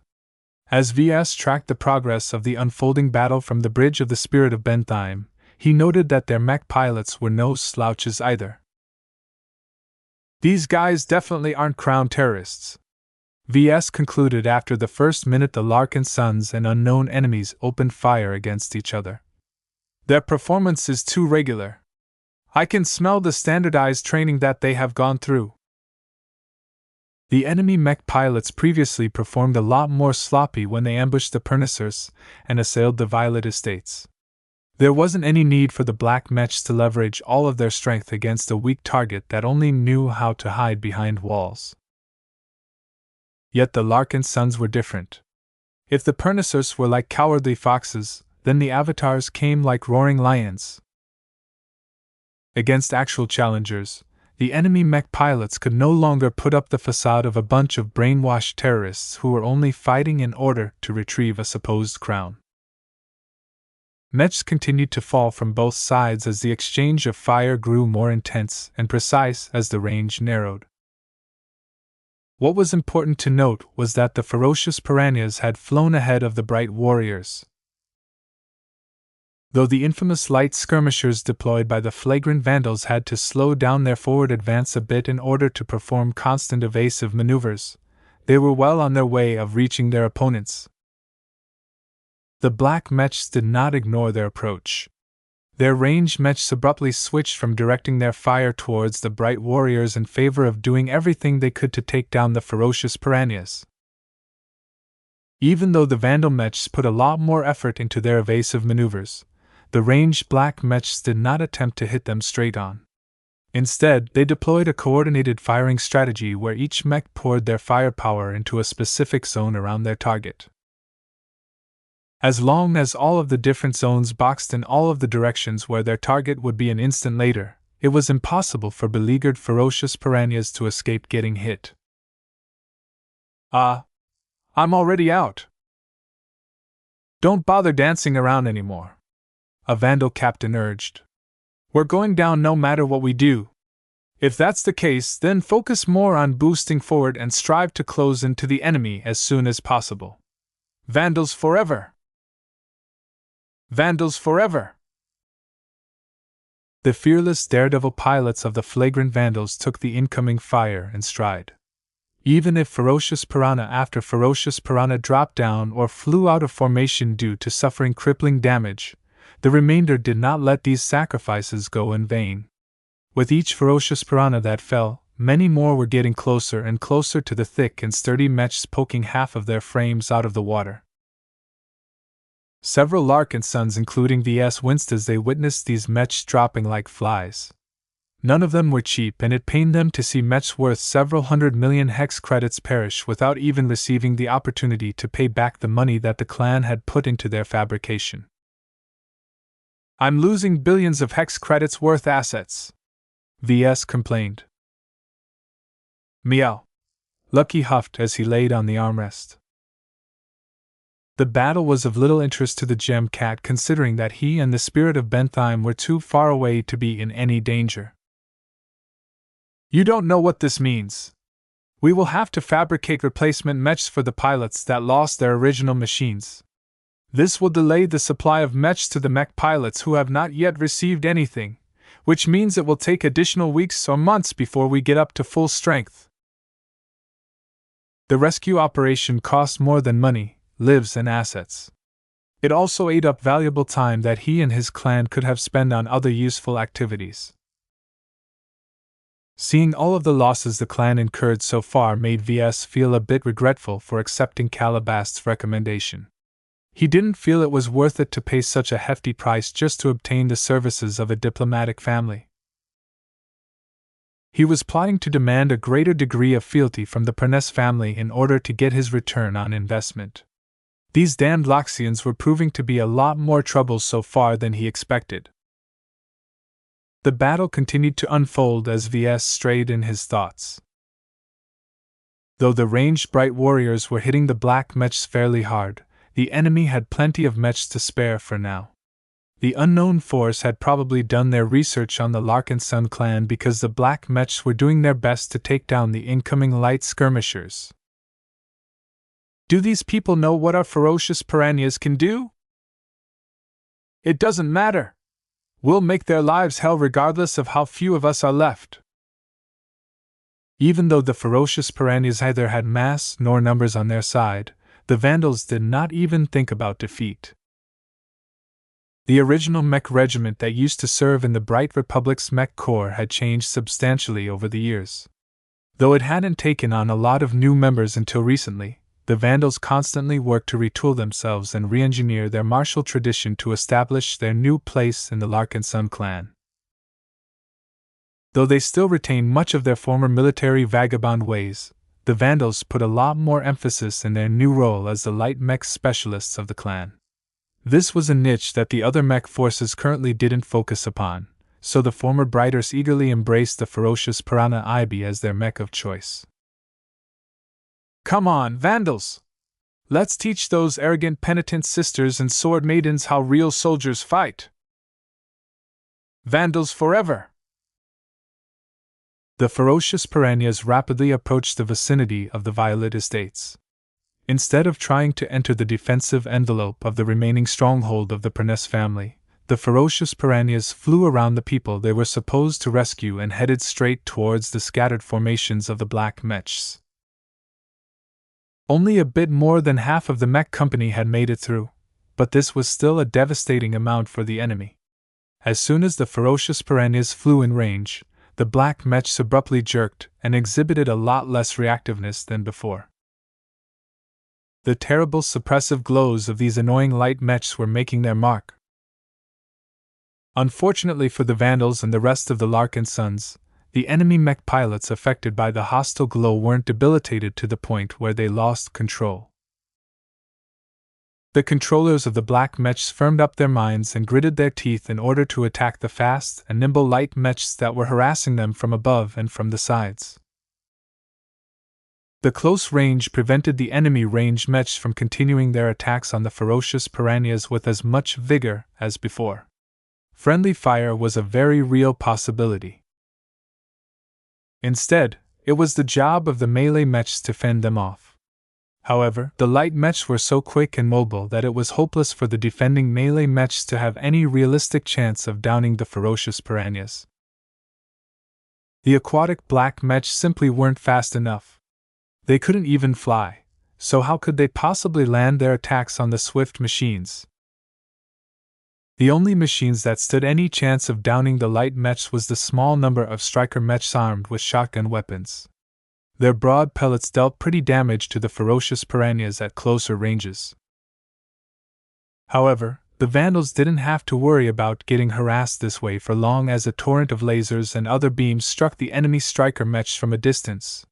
S1: As Ves tracked the progress of the unfolding battle from the bridge of the Spirit of Bentheim, he noted that their mech pilots were no slouches either. These guys definitely aren't crown terrorists. Ves concluded after the first minute the Larkinsons and unknown enemies opened fire against each other. Their performance is too regular. I can smell the standardized training that they have gone through. The enemy mech pilots previously performed a lot more sloppy when they ambushed the Pernicers and assailed the Violet Estates. There wasn't any need for the black mechs to leverage all of their strength against a weak target that only knew how to hide behind walls. Yet the Larkinsons were different. If the Pernicers were like cowardly foxes, then the Avatars came like roaring lions. Against actual challengers, the enemy mech pilots could no longer put up the facade of a bunch of brainwashed terrorists who were only fighting in order to retrieve a supposed crown. Mechs continued to fall from both sides as the exchange of fire grew more intense and precise as the range narrowed. What was important to note was that the ferocious piranhas had flown ahead of the bright warriors. Though the infamous light skirmishers deployed by the flagrant vandals had to slow down their forward advance a bit in order to perform constant evasive maneuvers, they were well on their way of reaching their opponents. The black mechs did not ignore their approach. Their ranged mechs abruptly switched from directing their fire towards the bright warriors in favor of doing everything they could to take down the ferocious piranhas. Even though the vandal mechs put a lot more effort into their evasive maneuvers, the ranged black mechs did not attempt to hit them straight on. Instead, they deployed a coordinated firing strategy where each mech poured their firepower into a specific zone around their target. As long as all of the different zones boxed in all of the directions where their target would be an instant later, it was impossible for beleaguered ferocious piranhas to escape getting hit. I'm already out. Don't bother dancing around anymore, a vandal captain urged. We're going down no matter what we do. If that's the case, then focus more on boosting forward and strive to close into the enemy as soon as possible. Vandals forever! Vandals forever! The fearless daredevil pilots of the flagrant vandals took the incoming fire in stride. Even if ferocious piranha after ferocious piranha dropped down or flew out of formation due to suffering crippling damage, the remainder did not let these sacrifices go in vain. With each ferocious piranha that fell, many more were getting closer and closer to the thick and sturdy mechs, poking half of their frames out of the water. Several Larkinsons, including Ves, winced as they witnessed these mechs dropping like flies. None of them were cheap, and it pained them to see mechs worth several 100 million hex credits perish without even receiving the opportunity to pay back the money that the clan had put into their fabrication. I'm losing billions of hex credits worth assets, Ves complained. Meow. Lucky huffed as he laid on the armrest. The battle was of little interest to the gem cat considering that he and the spirit of Bentheim were too far away to be in any danger. You don't know what this means. We will have to fabricate replacement mechs for the pilots that lost their original machines. This will delay the supply of mechs to the mech pilots who have not yet received anything, which means it will take additional weeks or months before we get up to full strength. The rescue operation cost more than money, lives, and assets. It also ate up valuable time that he and his clan could have spent on other useful activities. Seeing all of the losses the clan incurred so far made Ves feel a bit regretful for accepting Calabast's recommendation. He didn't feel it was worth it to pay such a hefty price just to obtain the services of a diplomatic family. He was plotting to demand a greater degree of fealty from the Pernes family in order to get his return on investment. These damned Loxians were proving to be a lot more trouble so far than he expected. The battle continued to unfold as Ves strayed in his thoughts. Though the ranged bright warriors were hitting the black mechs fairly hard, the enemy had plenty of mechs to spare for now. The unknown force had probably done their research on the Larkinson clan because the black mechs were doing their best to take down the incoming light skirmishers. Do these people know what our ferocious piranhas can do? It doesn't matter. We'll make their lives hell regardless of how few of us are left. Even though the ferocious piranhas neither had mass nor numbers on their side, the Vandals did not even think about defeat. The original mech regiment that used to serve in the Bright Republic's mech corps had changed substantially over the years. Though it hadn't taken on a lot of new members until recently, the Vandals constantly worked to retool themselves and re-engineer their martial tradition to establish their new place in the Larkinson clan. Though they still retained much of their former military vagabond ways, the Vandals put a lot more emphasis in their new role as the light mech specialists of the clan. This was a niche that the other mech forces currently didn't focus upon, so the former Brighters eagerly embraced the ferocious Piranha IB as their mech of choice. Come on, Vandals! Let's teach those arrogant penitent sisters and sword maidens how real soldiers fight! Vandals forever! The ferocious piranhas rapidly approached the vicinity of the Violet Estates. Instead of trying to enter the defensive envelope of the remaining stronghold of the Pernes family, the ferocious piranhas flew around the people they were supposed to rescue and headed straight towards the scattered formations of the black mechs. Only a bit more than half of the mech company had made it through, but this was still a devastating amount for the enemy. As soon as the ferocious piranhas flew in range, the black mechs abruptly jerked and exhibited a lot less reactiveness than before. The terrible suppressive glows of these annoying light mechs were making their mark. Unfortunately for the Vandals and the rest of the Larkinsons, the enemy mech pilots affected by the hostile glow weren't debilitated to the point where they lost control. The controllers of the black mechs firmed up their minds and gritted their teeth in order to attack the fast and nimble light mechs that were harassing them from above and from the sides. The close range prevented the enemy ranged mechs from continuing their attacks on the ferocious piranhas with as much vigor as before. Friendly fire was a very real possibility. Instead, it was the job of the melee mechs to fend them off. However, the light mechs were so quick and mobile that it was hopeless for the defending melee mechs to have any realistic chance of downing the ferocious piranhas. The aquatic black mechs simply weren't fast enough. They couldn't even fly, so how could they possibly land their attacks on the swift machines? The only machines that stood any chance of downing the light mechs was the small number of striker mechs armed with shotgun weapons. Their broad pellets dealt pretty damage to the ferocious piranhas at closer ranges. However, the Vandals didn't have to worry about getting harassed this way for long as a torrent of lasers and other beams struck the enemy striker mechs from a distance.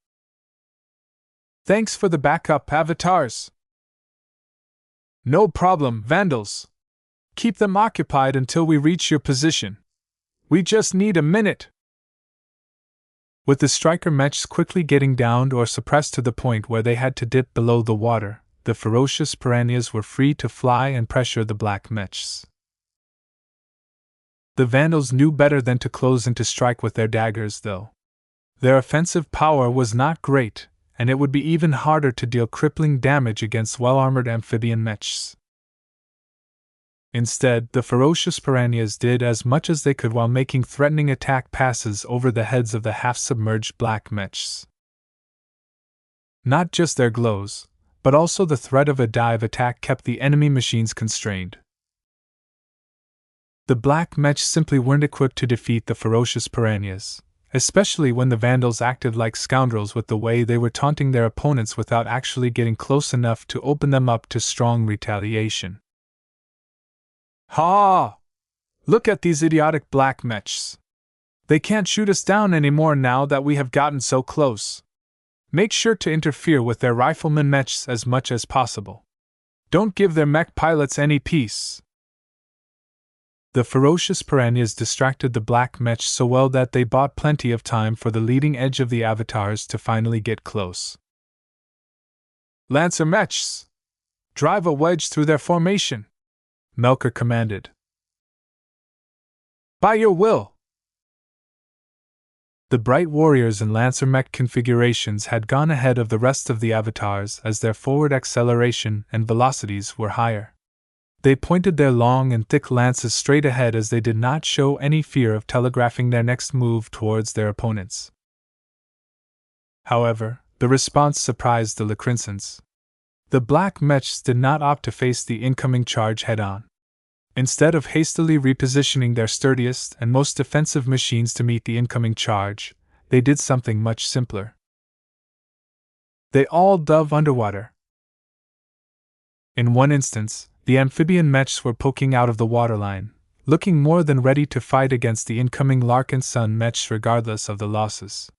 S1: Thanks for the backup, avatars! No problem, Vandals! Keep them occupied until we reach your position. We just need a minute. With the striker mechs quickly getting downed or suppressed to the point where they had to dip below the water, the ferocious piranhas were free to fly and pressure the black mechs. The Vandals knew better than to close in to strike with their daggers, though. Their offensive power was not great, and it would be even harder to deal crippling damage against well-armored amphibian mechs. Instead, the ferocious piranhas did as much as they could while making threatening attack passes over the heads of the half-submerged black mechs. Not just their glows, but also the threat of a dive attack kept the enemy machines constrained. The black mechs simply weren't equipped to defeat the ferocious piranhas, especially when the Vandals acted like scoundrels with the way they were taunting their opponents without actually getting close enough to open them up to strong retaliation. Ha! Look at these idiotic black mechs. They can't shoot us down anymore now that we have gotten so close. Make sure to interfere with their rifleman mechs as much as possible. Don't give their mech pilots any peace. The ferocious piranhas distracted the black mechs so well that they bought plenty of time for the leading edge of the avatars to finally get close. Lancer mechs! Drive a wedge through their formation! Melker commanded. By your will! The Bright Warriors and Lancer mech configurations had gone ahead of the rest of the avatars as their forward acceleration and velocities were higher. They pointed their long and thick lances straight ahead as they did not show any fear of telegraphing their next move towards their opponents. However, the response surprised the Larkinsons. The black mechs did not opt to face the incoming charge head-on. Instead of hastily repositioning their sturdiest and most defensive machines to meet the incoming charge, they did something much simpler. They all dove underwater. In one instance, the amphibian mechs were poking out of the waterline, looking more than ready to fight against the incoming Larkinson mechs regardless of the losses.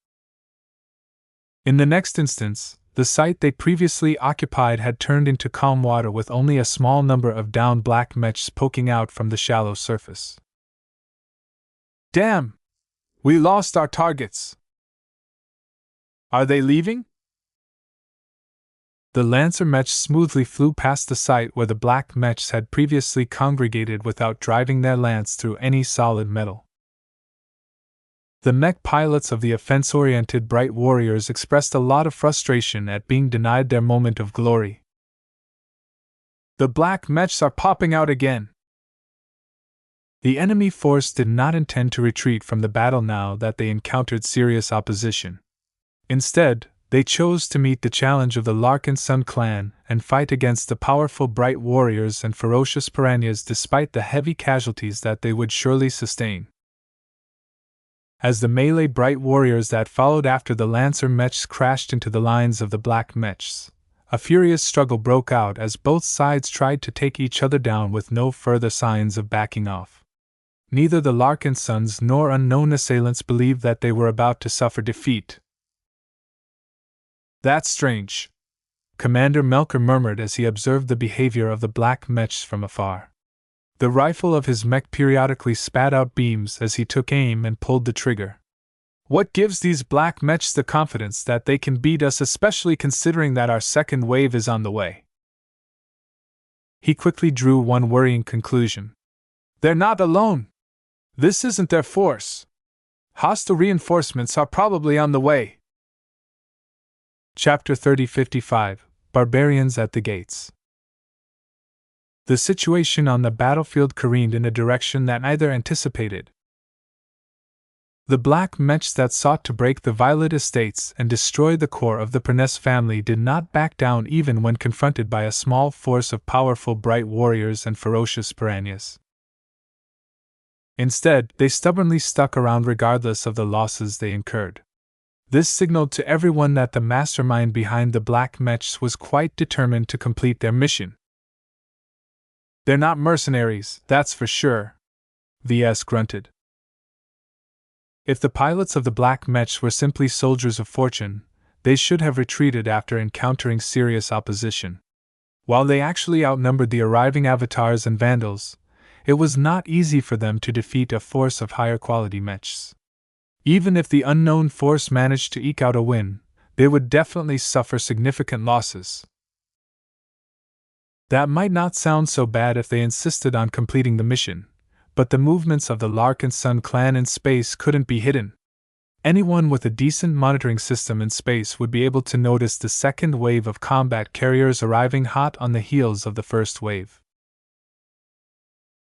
S1: In the next instance, the site they previously occupied had turned into calm water with only a small number of downed black mechs poking out from the shallow surface. Damn! We lost our targets! Are they leaving? The Lancer mechs smoothly flew past the site where the black mechs had previously congregated without driving their lance through any solid metal. The mech pilots of the offense-oriented Bright Warriors expressed a lot of frustration at being denied their moment of glory. The black mechs are popping out again! The enemy force did not intend to retreat from the battle now that they encountered serious opposition. Instead, they chose to meet the challenge of the Larkinson clan and fight against the powerful Bright Warriors and ferocious piranhas despite the heavy casualties that they would surely sustain. As the melee Bright Warriors that followed after the Lancer mechs crashed into the lines of the black mechs, a furious struggle broke out as both sides tried to take each other down with no further signs of backing off. Neither the Larkinsons nor unknown assailants believed that they were about to suffer defeat. That's strange, Commander Melker murmured as he observed the behavior of the black mechs from afar. The rifle of his mech periodically spat out beams as he took aim and pulled the trigger. What gives these black mechs the confidence that they can beat us, especially considering that our second wave is on the way? He quickly drew one worrying conclusion. They're not alone! This isn't their force. Hostile reinforcements are probably on the way. Chapter 3055 Barbarians at the Gates. The situation on the battlefield careened in a direction that neither anticipated. The black mechs that sought to break the Violet Estates and destroy the core of the Perness family did not back down even when confronted by a small force of powerful Bright Warriors and ferocious piranhas. Instead, they stubbornly stuck around regardless of the losses they incurred. This signaled to everyone that the mastermind behind the black mechs was quite determined to complete their mission. They're not mercenaries, that's for sure, Ves grunted. If the pilots of the black mechs were simply soldiers of fortune, they should have retreated after encountering serious opposition. While they actually outnumbered the arriving avatars and vandals, it was not easy for them to defeat a force of higher quality mechs. Even if the unknown force managed to eke out a win, they would definitely suffer significant losses. That might not sound so bad if they insisted on completing the mission, but the movements of the Larkinson clan in space couldn't be hidden. Anyone with a decent monitoring system in space would be able to notice the second wave of combat carriers arriving hot on the heels of the first wave.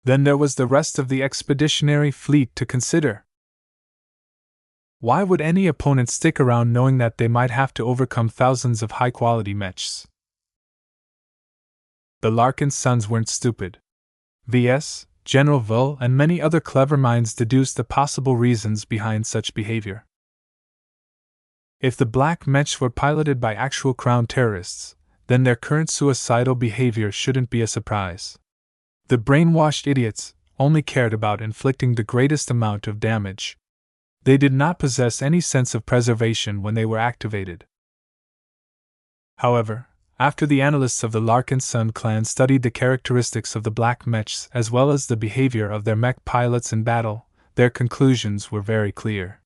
S1: Then there was the rest of the expeditionary fleet to consider. Why would any opponent stick around knowing that they might have to overcome thousands of high-quality mechs? The Larkinsons weren't stupid. Ves, General Vull, and many other clever minds deduced the possible reasons behind such behavior. If the black mechs were piloted by actual crown terrorists, then their current suicidal behavior shouldn't be a surprise. The brainwashed idiots only cared about inflicting the greatest amount of damage. They did not possess any sense of preservation when they were activated. However, after the analysts of the Larkinson clan studied the characteristics of the black mechs as well as the behavior of their mech pilots in battle, their conclusions were very clear.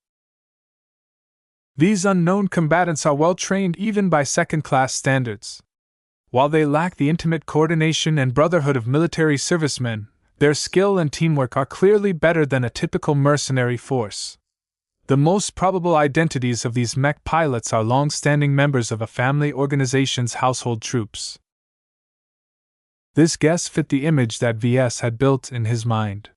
S1: These unknown combatants are well trained even by second-class standards. While they lack the intimate coordination and brotherhood of military servicemen, their skill and teamwork are clearly better than a typical mercenary force. The most probable identities of these mech pilots are long-standing members of a family organization's household troops. This guess fit the image that Ves had built in his mind.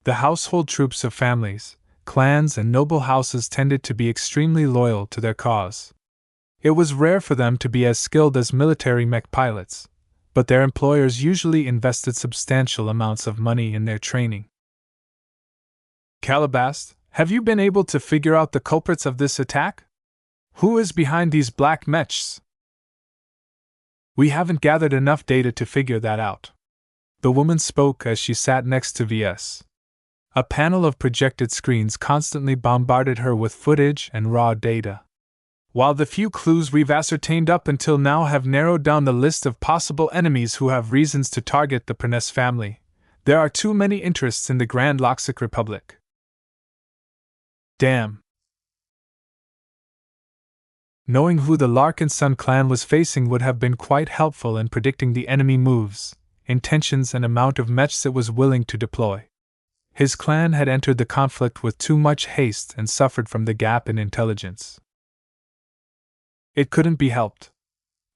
S1: The household troops of families, clans, and noble houses tended to be extremely loyal to their cause. It was rare for them to be as skilled as military mech pilots, but their employers usually invested substantial amounts of money in their training. Calabast, have you been able to figure out the culprits of this attack? Who is behind these black mechs? We haven't gathered enough data to figure that out. The woman spoke as she sat next to Ves. A panel of projected screens constantly bombarded her with footage and raw data. While the few clues we've ascertained up until now have narrowed down the list of possible enemies who have reasons to target the Perness family, there are too many interests in the Grand Loxic Republic. Damn. Knowing who the Larkinson clan was facing would have been quite helpful in predicting the enemy moves, intentions, and amount of mechs it was willing to deploy. His clan had entered the conflict with too much haste and suffered from the gap in intelligence. It couldn't be helped.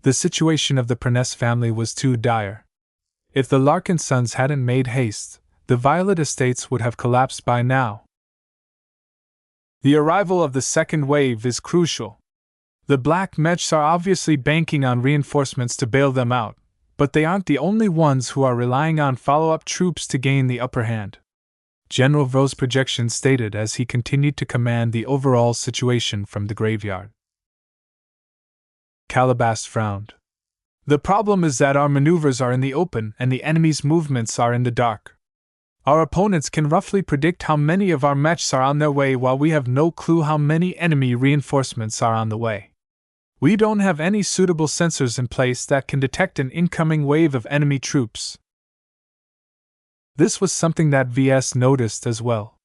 S1: The situation of the Perness family was too dire. If the Larkinsons hadn't made haste, the Violet Estates would have collapsed by now. The arrival of the second wave is crucial. The black mechs are obviously banking on reinforcements to bail them out, but they aren't the only ones who are relying on follow-up troops to gain the upper hand. General Vull's projection stated as he continued to command the overall situation from the graveyard. Calabast frowned. The problem is that our maneuvers are in the open and the enemy's movements are in the dark. Our opponents can roughly predict how many of our mechs are on their way while we have no clue how many enemy reinforcements are on the way. We don't have any suitable sensors in place that can detect an incoming wave of enemy troops. This was something that Ves noticed as well.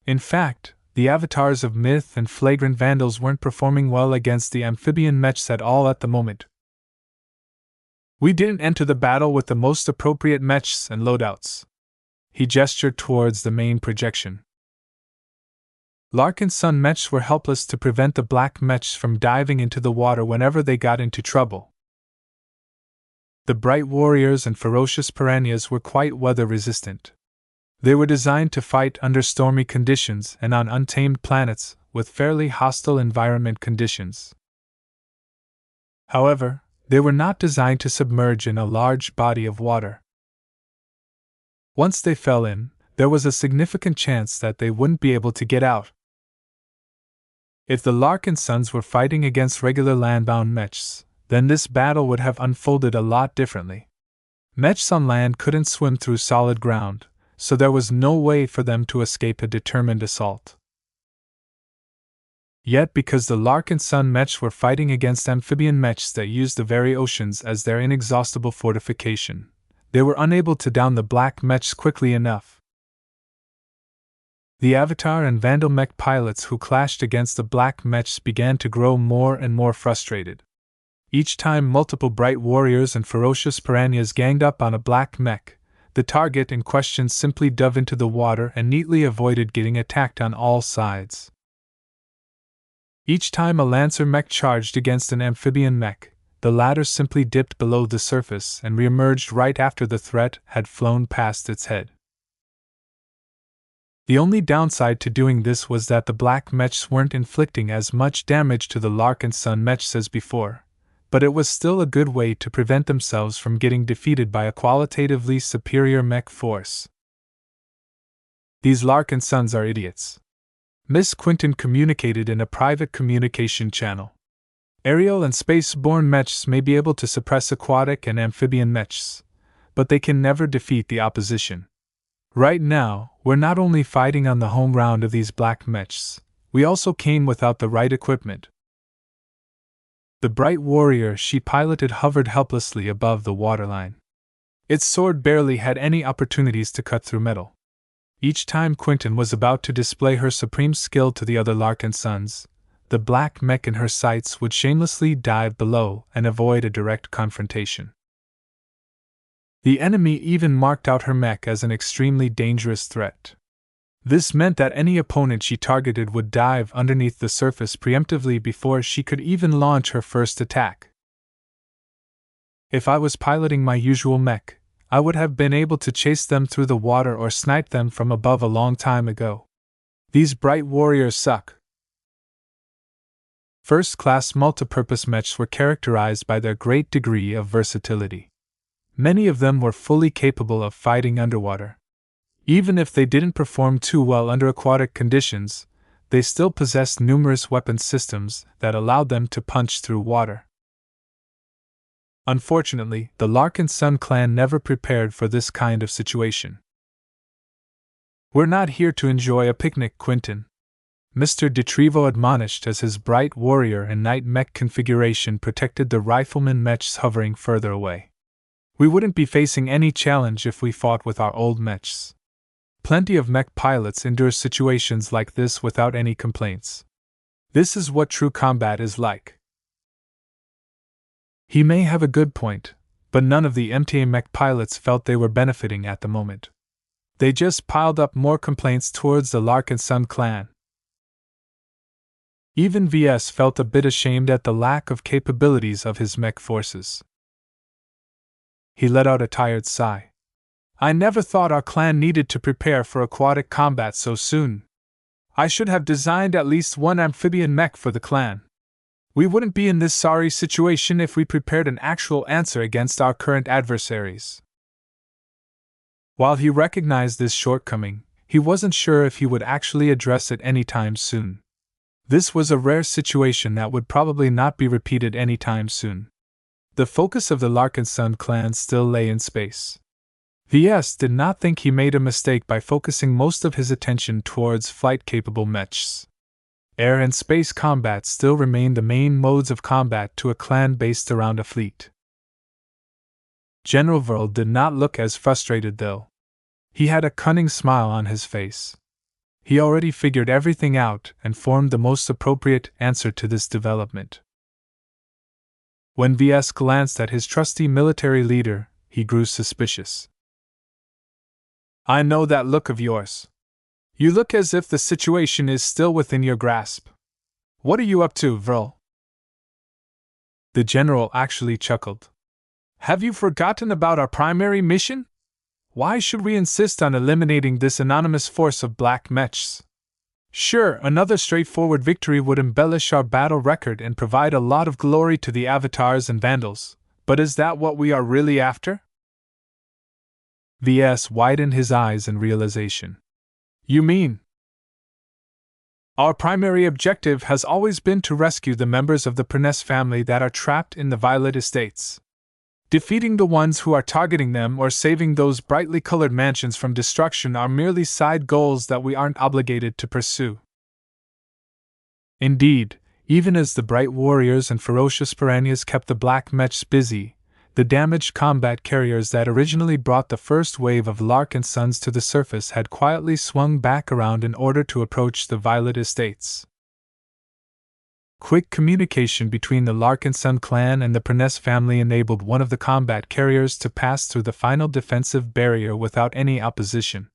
S1: In fact, the avatars of Myth and Flagrant Vandals weren't performing well against the amphibian mechs at all at the moment. We didn't enter the battle with the most appropriate mechs and loadouts. He gestured towards the main projection. Larkinson mechs were helpless to prevent the black mechs from diving into the water whenever they got into trouble. The bright warriors and ferocious piranhas were quite weather-resistant. They were designed to fight under stormy conditions and on untamed planets with fairly hostile environment conditions. However, they were not designed to submerge in a large body of water. Once they fell in, there was a significant chance that they wouldn't be able to get out. If the Larkinsons were fighting against regular land-bound mechs, then this battle would have unfolded a lot differently. Mechs on land couldn't swim through solid ground, so there was no way for them to escape a determined assault. Yet because the Larkinson mechs were fighting against amphibian mechs that used the very oceans as their inexhaustible fortification, They were unable to down the black mechs quickly enough. The Avatar and Vandal mech pilots who clashed against the black mechs began to grow more and more frustrated. Each time multiple bright warriors and ferocious piranhas ganged up on a black mech, the target in question simply dove into the water and neatly avoided getting attacked on all sides. Each time a Lancer mech charged against an amphibian mech, the latter simply dipped below the surface and reemerged right after the threat had flown past its head. The only downside to doing this was that the black mechs weren't inflicting as much damage to the Larkinson mechs as before, but it was still a good way to prevent themselves from getting defeated by a qualitatively superior mech force. These Larkinsons are idiots. Miss Quinton communicated in a private communication channel. Aerial and space-borne mechs may be able to suppress aquatic and amphibian mechs, but they can never defeat the opposition. Right now, we're not only fighting on the home round of these black mechs, we also came without the right equipment. The bright warrior she piloted hovered helplessly above the waterline. Its sword barely had any opportunities to cut through metal. Each time Quinton was about to display her supreme skill to the other Larkinsons, the black mech in her sights would shamelessly dive below and avoid a direct confrontation. The enemy even marked out her mech as an extremely dangerous threat. This meant that any opponent she targeted would dive underneath the surface preemptively before she could even launch her first attack. If I was piloting my usual mech, I would have been able to chase them through the water or snipe them from above a long time ago. These bright warriors suck. First-class multipurpose mechs were characterized by their great degree of versatility. Many of them were fully capable of fighting underwater. Even if they didn't perform too well under aquatic conditions, they still possessed numerous weapon systems that allowed them to punch through water. Unfortunately, the Larkinson clan never prepared for this kind of situation. "We're not here to enjoy a picnic, Quinton," Mr. DeTrevo admonished as his bright warrior and knight mech configuration protected the rifleman mechs hovering further away. "We wouldn't be facing any challenge if we fought with our old mechs. Plenty of mech pilots endure situations like this without any complaints. This is what true combat is like." He may have a good point, but none of the MTA mech pilots felt they were benefiting at the moment. They just piled up more complaints towards the Larkinson clan. Even VS felt a bit ashamed at the lack of capabilities of his mech forces. He let out a tired sigh. "I never thought our clan needed to prepare for aquatic combat so soon. I should have designed at least one amphibian mech for the clan. We wouldn't be in this sorry situation if we prepared an actual answer against our current adversaries." While he recognized this shortcoming, he wasn't sure if he would actually address it anytime soon. This was a rare situation that would probably not be repeated anytime soon. The focus of the Larkinson clan still lay in space. VS did not think he made a mistake by focusing most of his attention towards flight-capable mechs. Air and space combat still remained the main modes of combat to a clan based around a fleet. General Verl did not look as frustrated though. He had a cunning smile on his face. He already figured everything out and formed the most appropriate answer to this development. When VS glanced at his trusty military leader, he grew suspicious. "I know that look of yours. You look as if the situation is still within your grasp. What are you up to, Verl?" The general actually chuckled. "Have you forgotten about our primary mission? Why should we insist on eliminating this anonymous force of black mechs? Sure, another straightforward victory would embellish our battle record and provide a lot of glory to the Avatars and Vandals, but is that what we are really after?" VS widened his eyes in realization. "You mean?" "Our primary objective has always been to rescue the members of the Perness family that are trapped in the Violet Estates. Defeating the ones who are targeting them or saving those brightly colored mansions from destruction are merely side goals that we aren't obligated to pursue." Indeed, even as the bright warriors and ferocious piranhas kept the black mechs busy, The damaged combat carriers that originally brought the first wave of Larkinsons to the surface had quietly swung back around in order to approach the Violet Estates. Quick communication between the Larkinson clan and the Perness family enabled one of the combat carriers to pass through the final defensive barrier without any opposition,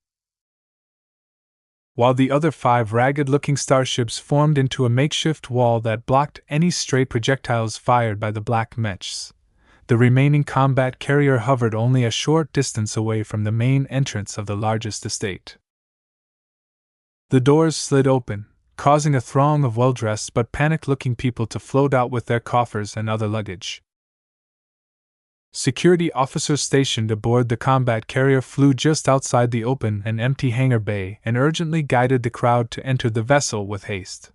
S1: while the other 5 ragged-looking starships formed into a makeshift wall that blocked any stray projectiles fired by the black mechs. The remaining combat carrier hovered only a short distance away from the main entrance of the largest estate. The doors slid open, causing a throng of well-dressed but panicked-looking people to float out with their coffers and other luggage. Security officers stationed aboard the combat carrier flew just outside the open and empty hangar bay and urgently guided the crowd to enter the vessel with haste.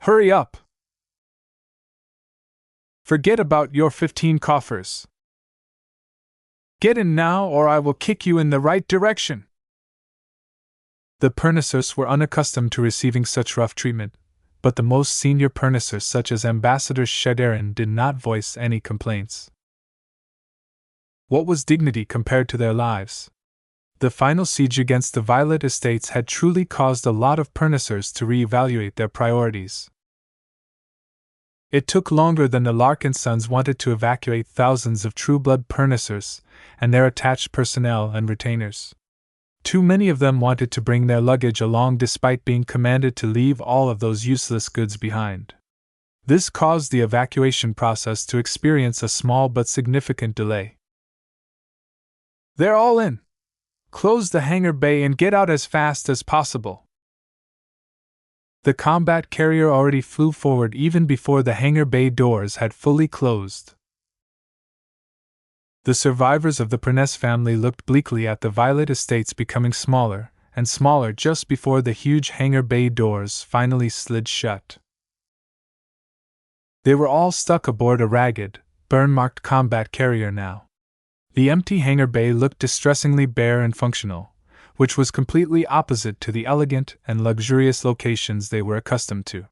S1: "Hurry up! Forget about your 15 coffers. Get in now or I will kick you in the right direction." The Pernissers were unaccustomed to receiving such rough treatment, but the most senior Pernissers, such as Ambassador Shadarin, did not voice any complaints. What was dignity compared to their lives? The final siege against the Violet Estates had truly caused a lot of Pernissers to reevaluate their priorities. It took longer than the Larkinsons wanted to evacuate thousands of true-blood Pernissers and their attached personnel and retainers. Too many of them wanted to bring their luggage along despite being commanded to leave all of those useless goods behind. This caused the evacuation process to experience a small but significant delay. "They're all in. Close the hangar bay and get out as fast as possible." The combat carrier already flew forward even before the hangar bay doors had fully closed. The survivors of the Perness family looked bleakly at the Violet Estates becoming smaller and smaller just before the huge hangar bay doors finally slid shut. They were all stuck aboard a ragged, burn-marked combat carrier now. The empty hangar bay looked distressingly bare and functional, which was completely opposite to the elegant and luxurious locations they were accustomed to.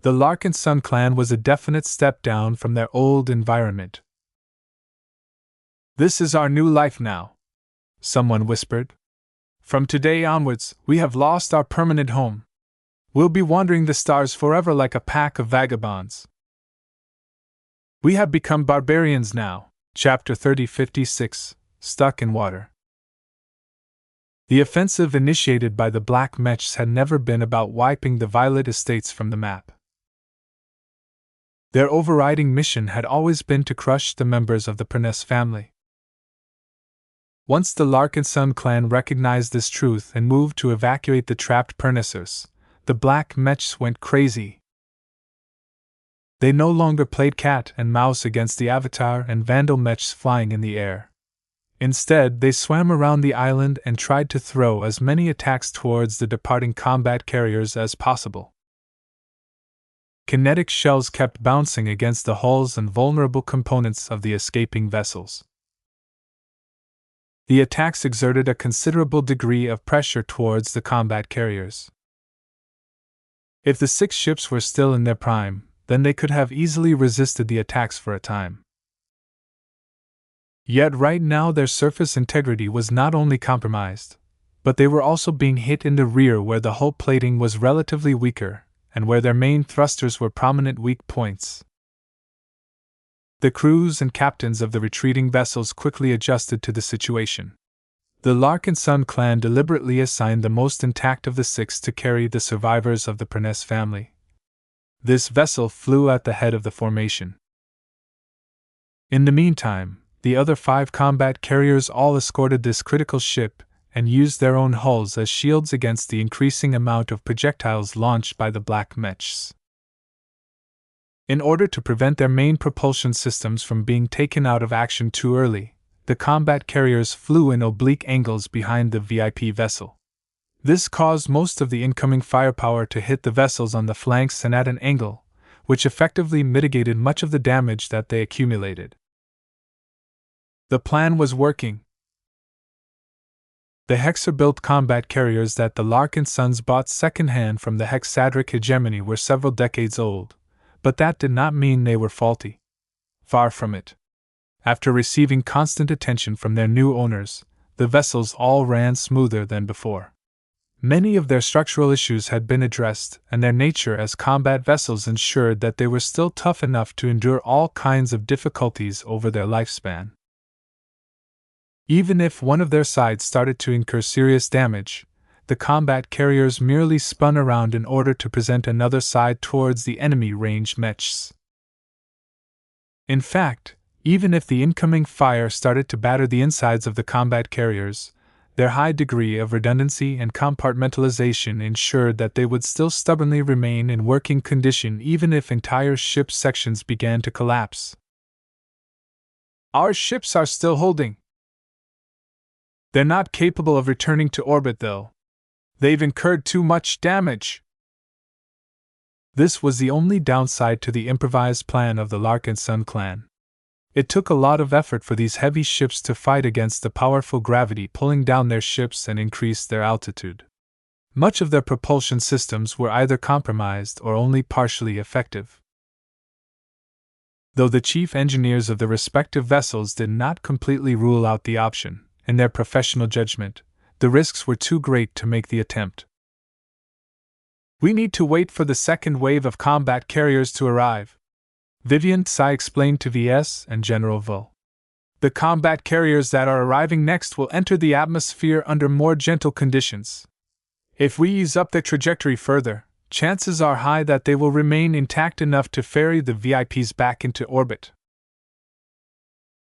S1: The Larkinson clan was a definite step down from their old environment. "This is our new life now," someone whispered. "From today onwards, we have lost our permanent home. We'll be wandering the stars forever like a pack of vagabonds. We have become barbarians now." Chapter 3056, Stuck in Water. The offensive initiated by the Black Mechs had never been about wiping the Violet Estates from the map. Their overriding mission had always been to crush the members of the Perness family. Once the Larkinson clan recognized this truth and moved to evacuate the trapped Pernissers, the Black Mechs went crazy. They no longer played cat and mouse against the Avatar and Vandal Mechs flying in the air. Instead, they swam around the island and tried to throw as many attacks towards the departing combat carriers as possible. Kinetic shells kept bouncing against the hulls and vulnerable components of the escaping vessels. The attacks exerted a considerable degree of pressure towards the combat carriers. If the 6 ships were still in their prime, then they could have easily resisted the attacks for a time. Yet right now their surface integrity was not only compromised, but they were also being hit in the rear where the hull plating was relatively weaker, and where their main thrusters were prominent weak points. The crews and captains of the retreating vessels quickly adjusted to the situation. The Larkinson clan deliberately assigned the most intact of the 6 to carry the survivors of the Perness family. This vessel flew at the head of the formation. In the meantime, the other 5 combat carriers all escorted this critical ship and used their own hulls as shields against the increasing amount of projectiles launched by the Black Mechs. In order to prevent their main propulsion systems from being taken out of action too early, the combat carriers flew in oblique angles behind the VIP vessel. This caused most of the incoming firepower to hit the vessels on the flanks and at an angle, which effectively mitigated much of the damage that they accumulated. The plan was working. The Hexer-built combat carriers that the Larkinsons bought second-hand from the Hexadric hegemony were several decades old, but that did not mean they were faulty. Far from it. After receiving constant attention from their new owners, the vessels all ran smoother than before. Many of their structural issues had been addressed, and their nature as combat vessels ensured that they were still tough enough to endure all kinds of difficulties over their lifespan. Even if one of their sides started to incur serious damage, the combat carriers merely spun around in order to present another side towards the enemy ranged mechs. In fact, even if the incoming fire started to batter the insides of the combat carriers, their high degree of redundancy and compartmentalization ensured that they would still stubbornly remain in working condition even if entire ship sections began to collapse. Our ships are still holding. They're not capable of returning to orbit, though. They've incurred too much damage. This was the only downside to the improvised plan of the Larkinson clan. It took a lot of effort for these heavy ships to fight against the powerful gravity pulling down their ships and increase their altitude. Much of their propulsion systems were either compromised or only partially effective. Though the chief engineers of the respective vessels did not completely rule out the option, in their professional judgment, the risks were too great to make the attempt. We need to wait for the second wave of combat carriers to arrive, Vivian Tsai explained to Ves and General Vull. The combat carriers that are arriving next will enter the atmosphere under more gentle conditions. If we ease up their trajectory further, chances are high that they will remain intact enough to ferry the VIPs back into orbit.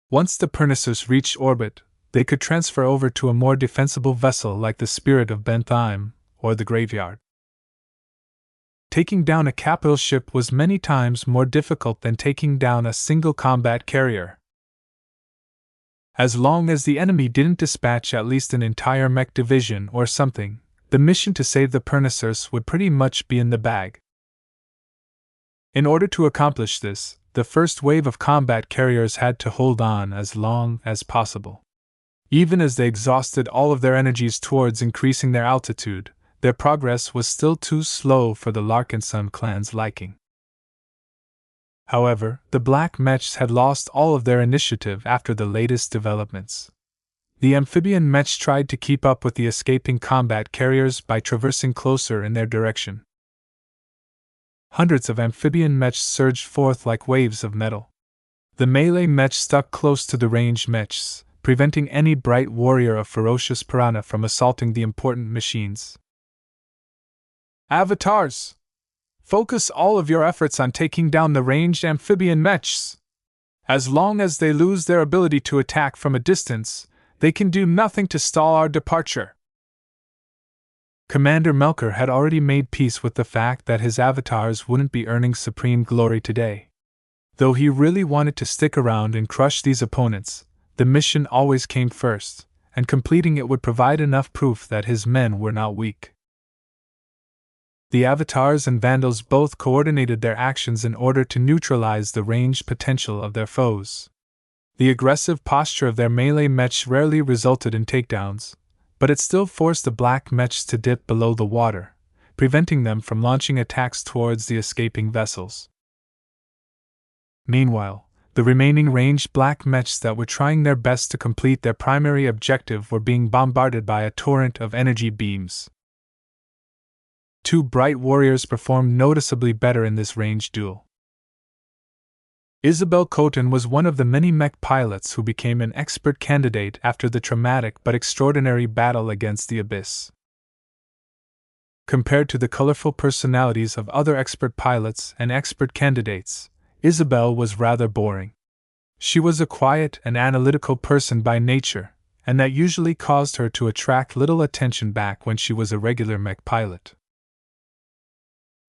S1: Once the Pernisus reached orbit, they could transfer over to a more defensible vessel like the Spirit of Bentham or the Graveyard. Taking down a capital ship was many times more difficult than taking down a single combat carrier. As long as the enemy didn't dispatch at least an entire mech division or something, the mission to save the Pernisus would pretty much be in the bag. In order to accomplish this, the first wave of combat carriers had to hold on as long as possible. Even as they exhausted all of their energies towards increasing their altitude, their progress was still too slow for the Larkinson clan's liking. However, the Black Mechs had lost all of their initiative after the latest developments. The amphibian mechs tried to keep up with the escaping combat carriers by traversing closer in their direction. Hundreds of amphibian mechs surged forth like waves of metal. The melee mech stuck close to the ranged mechs, preventing any bright warrior of ferocious piranha from assaulting the important machines. Avatars! Focus all of your efforts on taking down the ranged amphibian mechs. As long as they lose their ability to attack from a distance, they can do nothing to stall our departure. Commander Melker had already made peace with the fact that his avatars wouldn't be earning supreme glory today. Though he really wanted to stick around and crush these opponents, the mission always came first, and completing it would provide enough proof that his men were not weak. The Avatars and Vandals both coordinated their actions in order to neutralize the ranged potential of their foes. The aggressive posture of their melee mechs rarely resulted in takedowns, but it still forced the Black Mechs to dip below the water, preventing them from launching attacks towards the escaping vessels. Meanwhile, the remaining ranged Black Mechs that were trying their best to complete their primary objective were being bombarded by a torrent of energy beams. Two bright warriors performed noticeably better in this ranged duel. Isabel Coton was one of the many mech pilots who became an expert candidate after the traumatic but extraordinary battle against the Abyss. Compared to the colorful personalities of other expert pilots and expert candidates, Isabel was rather boring. She was a quiet and analytical person by nature, and that usually caused her to attract little attention back when she was a regular mech pilot.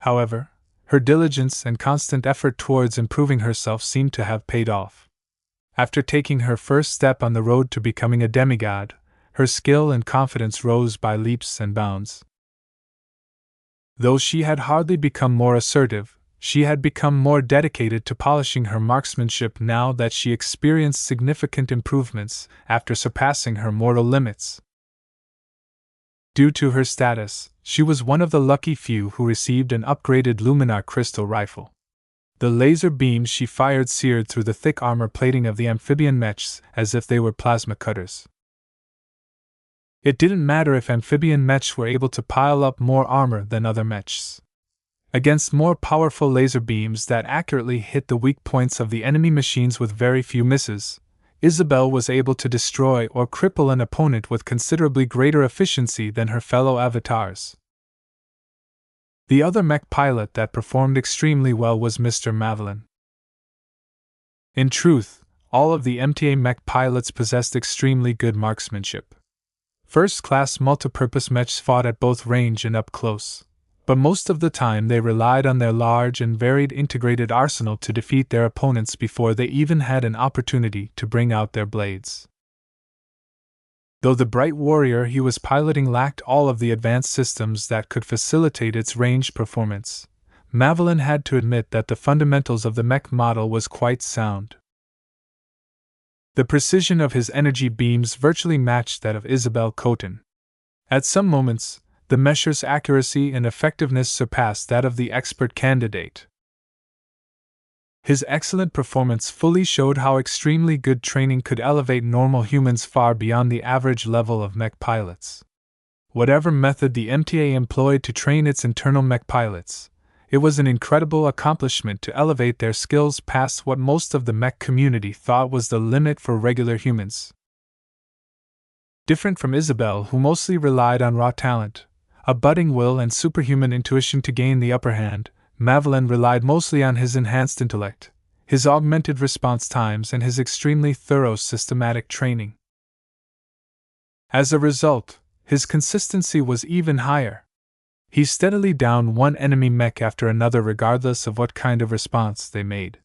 S1: However, her diligence and constant effort towards improving herself seemed to have paid off. After taking her first step on the road to becoming a demigod, her skill and confidence rose by leaps and bounds. Though she had hardly become more assertive, she had become more dedicated to polishing her marksmanship now that she experienced significant improvements after surpassing her mortal limits. Due to her status, she was one of the lucky few who received an upgraded Luminar crystal rifle. The laser beams she fired seared through the thick armor plating of the amphibian mechs as if they were plasma cutters. It didn't matter if amphibian mechs were able to pile up more armor than other mechs. Against more powerful laser beams that accurately hit the weak points of the enemy machines with very few misses, Isabel was able to destroy or cripple an opponent with considerably greater efficiency than her fellow avatars. The other mech pilot that performed extremely well was Mr. Mavelin. In truth, all of the MTA mech pilots possessed extremely good marksmanship. First-class multipurpose mechs fought at both range and up close, but most of the time they relied on their large and varied integrated arsenal to defeat their opponents before they even had an opportunity to bring out their blades. Though the bright warrior he was piloting lacked all of the advanced systems that could facilitate its range performance, Mavelin had to admit that the fundamentals of the mech model was quite sound. The precision of his energy beams virtually matched that of Isabel Coton. At some moments, the mesher's accuracy and effectiveness surpassed that of the expert candidate. His excellent performance fully showed how extremely good training could elevate normal humans far beyond the average level of mech pilots. Whatever method the MTA employed to train its internal mech pilots, it was an incredible accomplishment to elevate their skills past what most of the mech community thought was the limit for regular humans. Different from Isabel, who mostly relied on raw talent, a budding will and superhuman intuition to gain the upper hand, Mavelin relied mostly on his enhanced intellect, his augmented response times, and his extremely thorough systematic training. As a result, his consistency was even higher. He steadily downed one enemy mech after another regardless of what kind of response they made.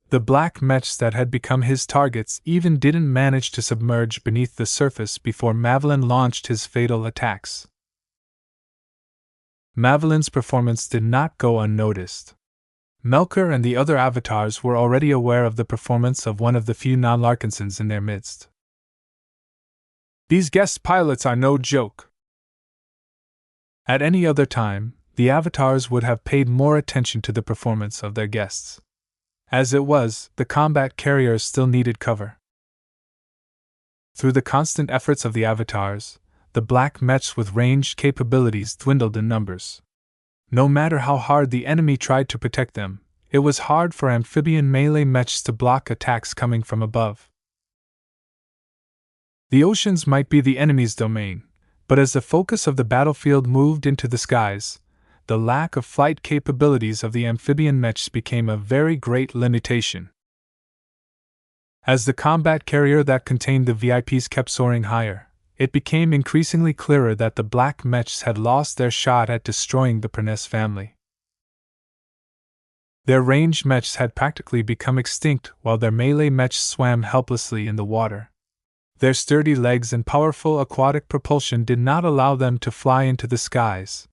S1: The black mechs that had become his targets even didn't manage to submerge beneath the surface before Mavelin launched his fatal attacks. Mavelin's performance did not go unnoticed. Melker and the other avatars were already aware of the performance of one of the few non-Larkinsons in their midst. These guest pilots are no joke. At any other time, the avatars would have paid more attention to the performance of their guests. As it was, the combat carriers still needed cover. Through the constant efforts of the avatars, the black mechs with ranged capabilities dwindled in numbers. No matter how hard the enemy tried to protect them, it was hard for amphibian melee mechs to block attacks coming from above. The oceans might be the enemy's domain, but as the focus of the battlefield moved into the skies, the lack of flight capabilities of the amphibian mechs became a very great limitation. As the combat carrier that contained the VIPs kept soaring higher, it became increasingly clearer that the black mechs had lost their shot at destroying the Perness family. Their ranged mechs had practically become extinct while their melee mechs swam helplessly in the water. Their sturdy legs and powerful aquatic propulsion did not allow them to fly into the skies.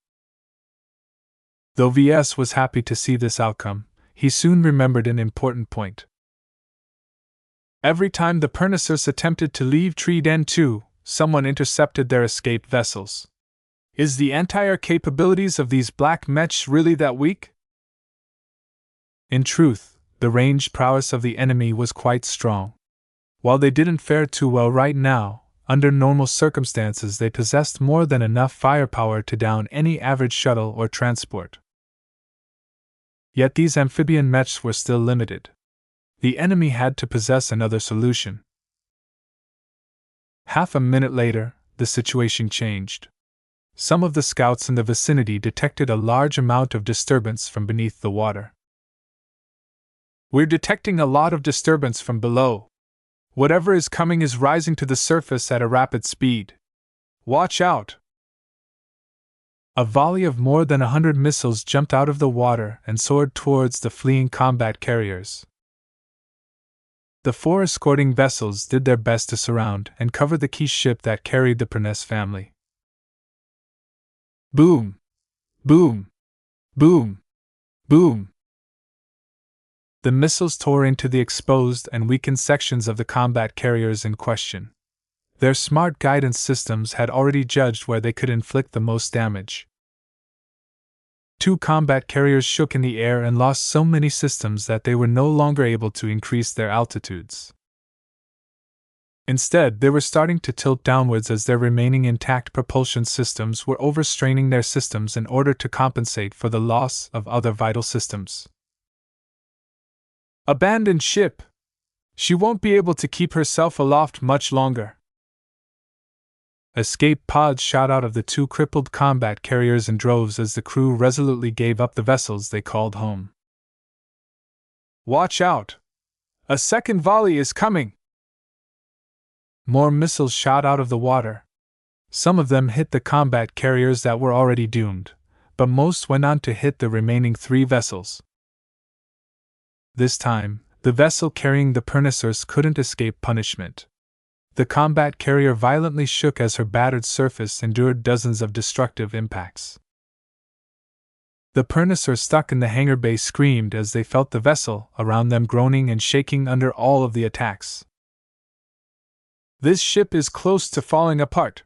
S1: Though VS was happy to see this outcome, he soon remembered an important point. Every time the Pernessers attempted to leave Treden 2, someone intercepted their escaped vessels. Is the anti-air capabilities of these black mechs really that weak? In truth, the ranged prowess of the enemy was quite strong. While they didn't fare too well right now, under normal circumstances they possessed more than enough firepower to down any average shuttle or transport. Yet these amphibian mechs were still limited. The enemy had to possess another solution. Half a minute later, the situation changed. Some of the scouts in the vicinity detected a large amount of disturbance from beneath the water. We're detecting a lot of disturbance from below. Whatever is coming is rising to the surface at a rapid speed. Watch out! A volley of more than 100 missiles jumped out of the water and soared towards the fleeing combat carriers. The 4 escorting vessels did their best to surround and cover the key ship that carried the Perness family. Boom! Boom! Boom! Boom! The missiles tore into the exposed and weakened sections of the combat carriers in question. Their smart guidance systems had already judged where they could inflict the most damage. 2 combat carriers shook in the air and lost so many systems that they were no longer able to increase their altitudes. Instead, they were starting to tilt downwards as their remaining intact propulsion systems were overstraining their systems in order to compensate for the loss of other vital systems. Abandoned ship! She won't be able to keep herself aloft much longer. Escape pods shot out of the 2 crippled combat carriers in droves as the crew resolutely gave up the vessels they called home. Watch out! A second volley is coming! More missiles shot out of the water. Some of them hit the combat carriers that were already doomed, but most went on to hit the remaining 3 vessels. This time, the vessel carrying the Pernisaurs couldn't escape punishment. The combat carrier violently shook as her battered surface endured dozens of destructive impacts. The Pernisaurs stuck in the hangar bay screamed as they felt the vessel around them groaning and shaking under all of the attacks. This ship is close to falling apart.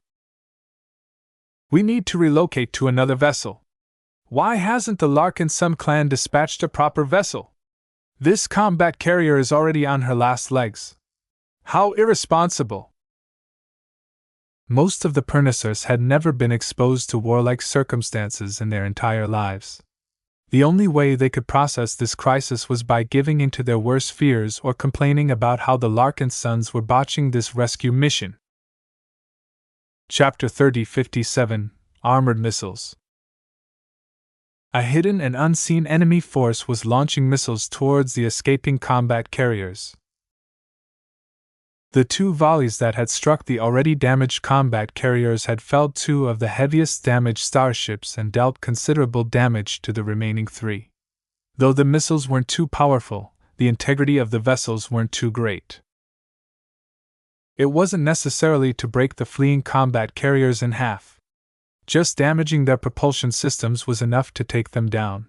S1: We need to relocate to another vessel. Why hasn't the Larkinson clan dispatched a proper vessel? This combat carrier is already on her last legs. How irresponsible! Most of the Pernisaurs had never been exposed to warlike circumstances in their entire lives. The only way they could process this crisis was by giving in to their worst fears or complaining about how the Larkinsons were botching this rescue mission. Chapter 3057 Armored Missiles. A hidden and unseen enemy force was launching missiles towards the escaping combat carriers. The 2 volleys that had struck the already damaged combat carriers had felled 2 of the heaviest damaged starships and dealt considerable damage to the remaining 3. Though the missiles weren't too powerful, the integrity of the vessels weren't too great. It wasn't necessarily to break the fleeing combat carriers in half. Just damaging their propulsion systems was enough to take them down.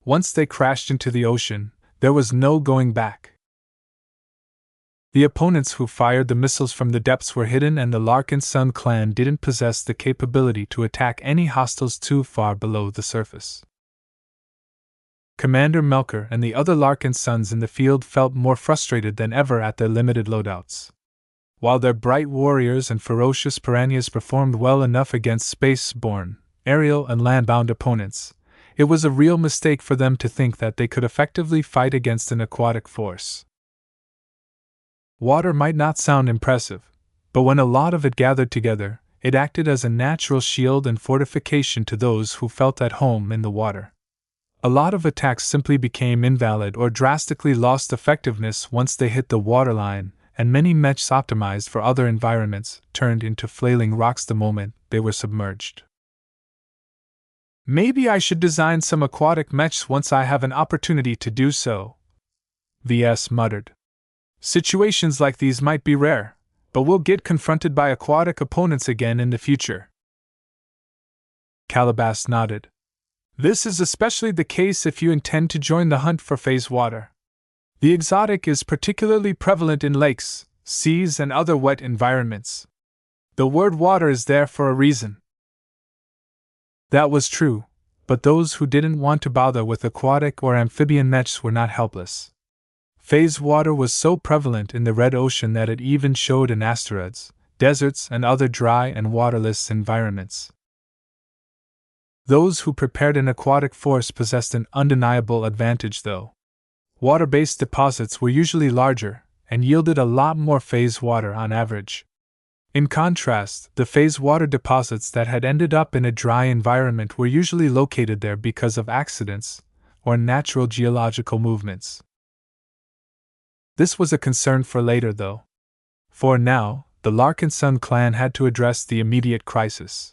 S1: Once they crashed into the ocean, there was no going back. The opponents who fired the missiles from the depths were hidden, and the Larkinson clan didn't possess the capability to attack any hostiles too far below the surface. Commander Melker and the other Larkinsons in the field felt more frustrated than ever at their limited loadouts. While their bright warriors and ferocious piranhas performed well enough against space-borne, aerial and land-bound opponents, it was a real mistake for them to think that they could effectively fight against an aquatic force. Water might not sound impressive, but when a lot of it gathered together, it acted as a natural shield and fortification to those who felt at home in the water. A lot of attacks simply became invalid or drastically lost effectiveness once they hit the waterline, and many mechs optimized for other environments turned into flailing rocks the moment they were submerged. Maybe I should design some aquatic mechs once I have an opportunity to do so, Ves muttered. Situations like these might be rare, but we'll get confronted by aquatic opponents again in the future. Calabas nodded. This is especially the case if you intend to join the hunt for phase water. The exotic is particularly prevalent in lakes, seas, and other wet environments. The word water is there for a reason. That was true, but those who didn't want to bother with aquatic or amphibian mechs were not helpless. Phase water was so prevalent in the Red Ocean that it even showed in asteroids, deserts, and other dry and waterless environments. Those who prepared an aquatic force possessed an undeniable advantage, though. Water-based deposits were usually larger and yielded a lot more phase water on average. In contrast, the phase water deposits that had ended up in a dry environment were usually located there because of accidents or natural geological movements. This was a concern for later, though. For now, the Larkinson clan had to address the immediate crisis.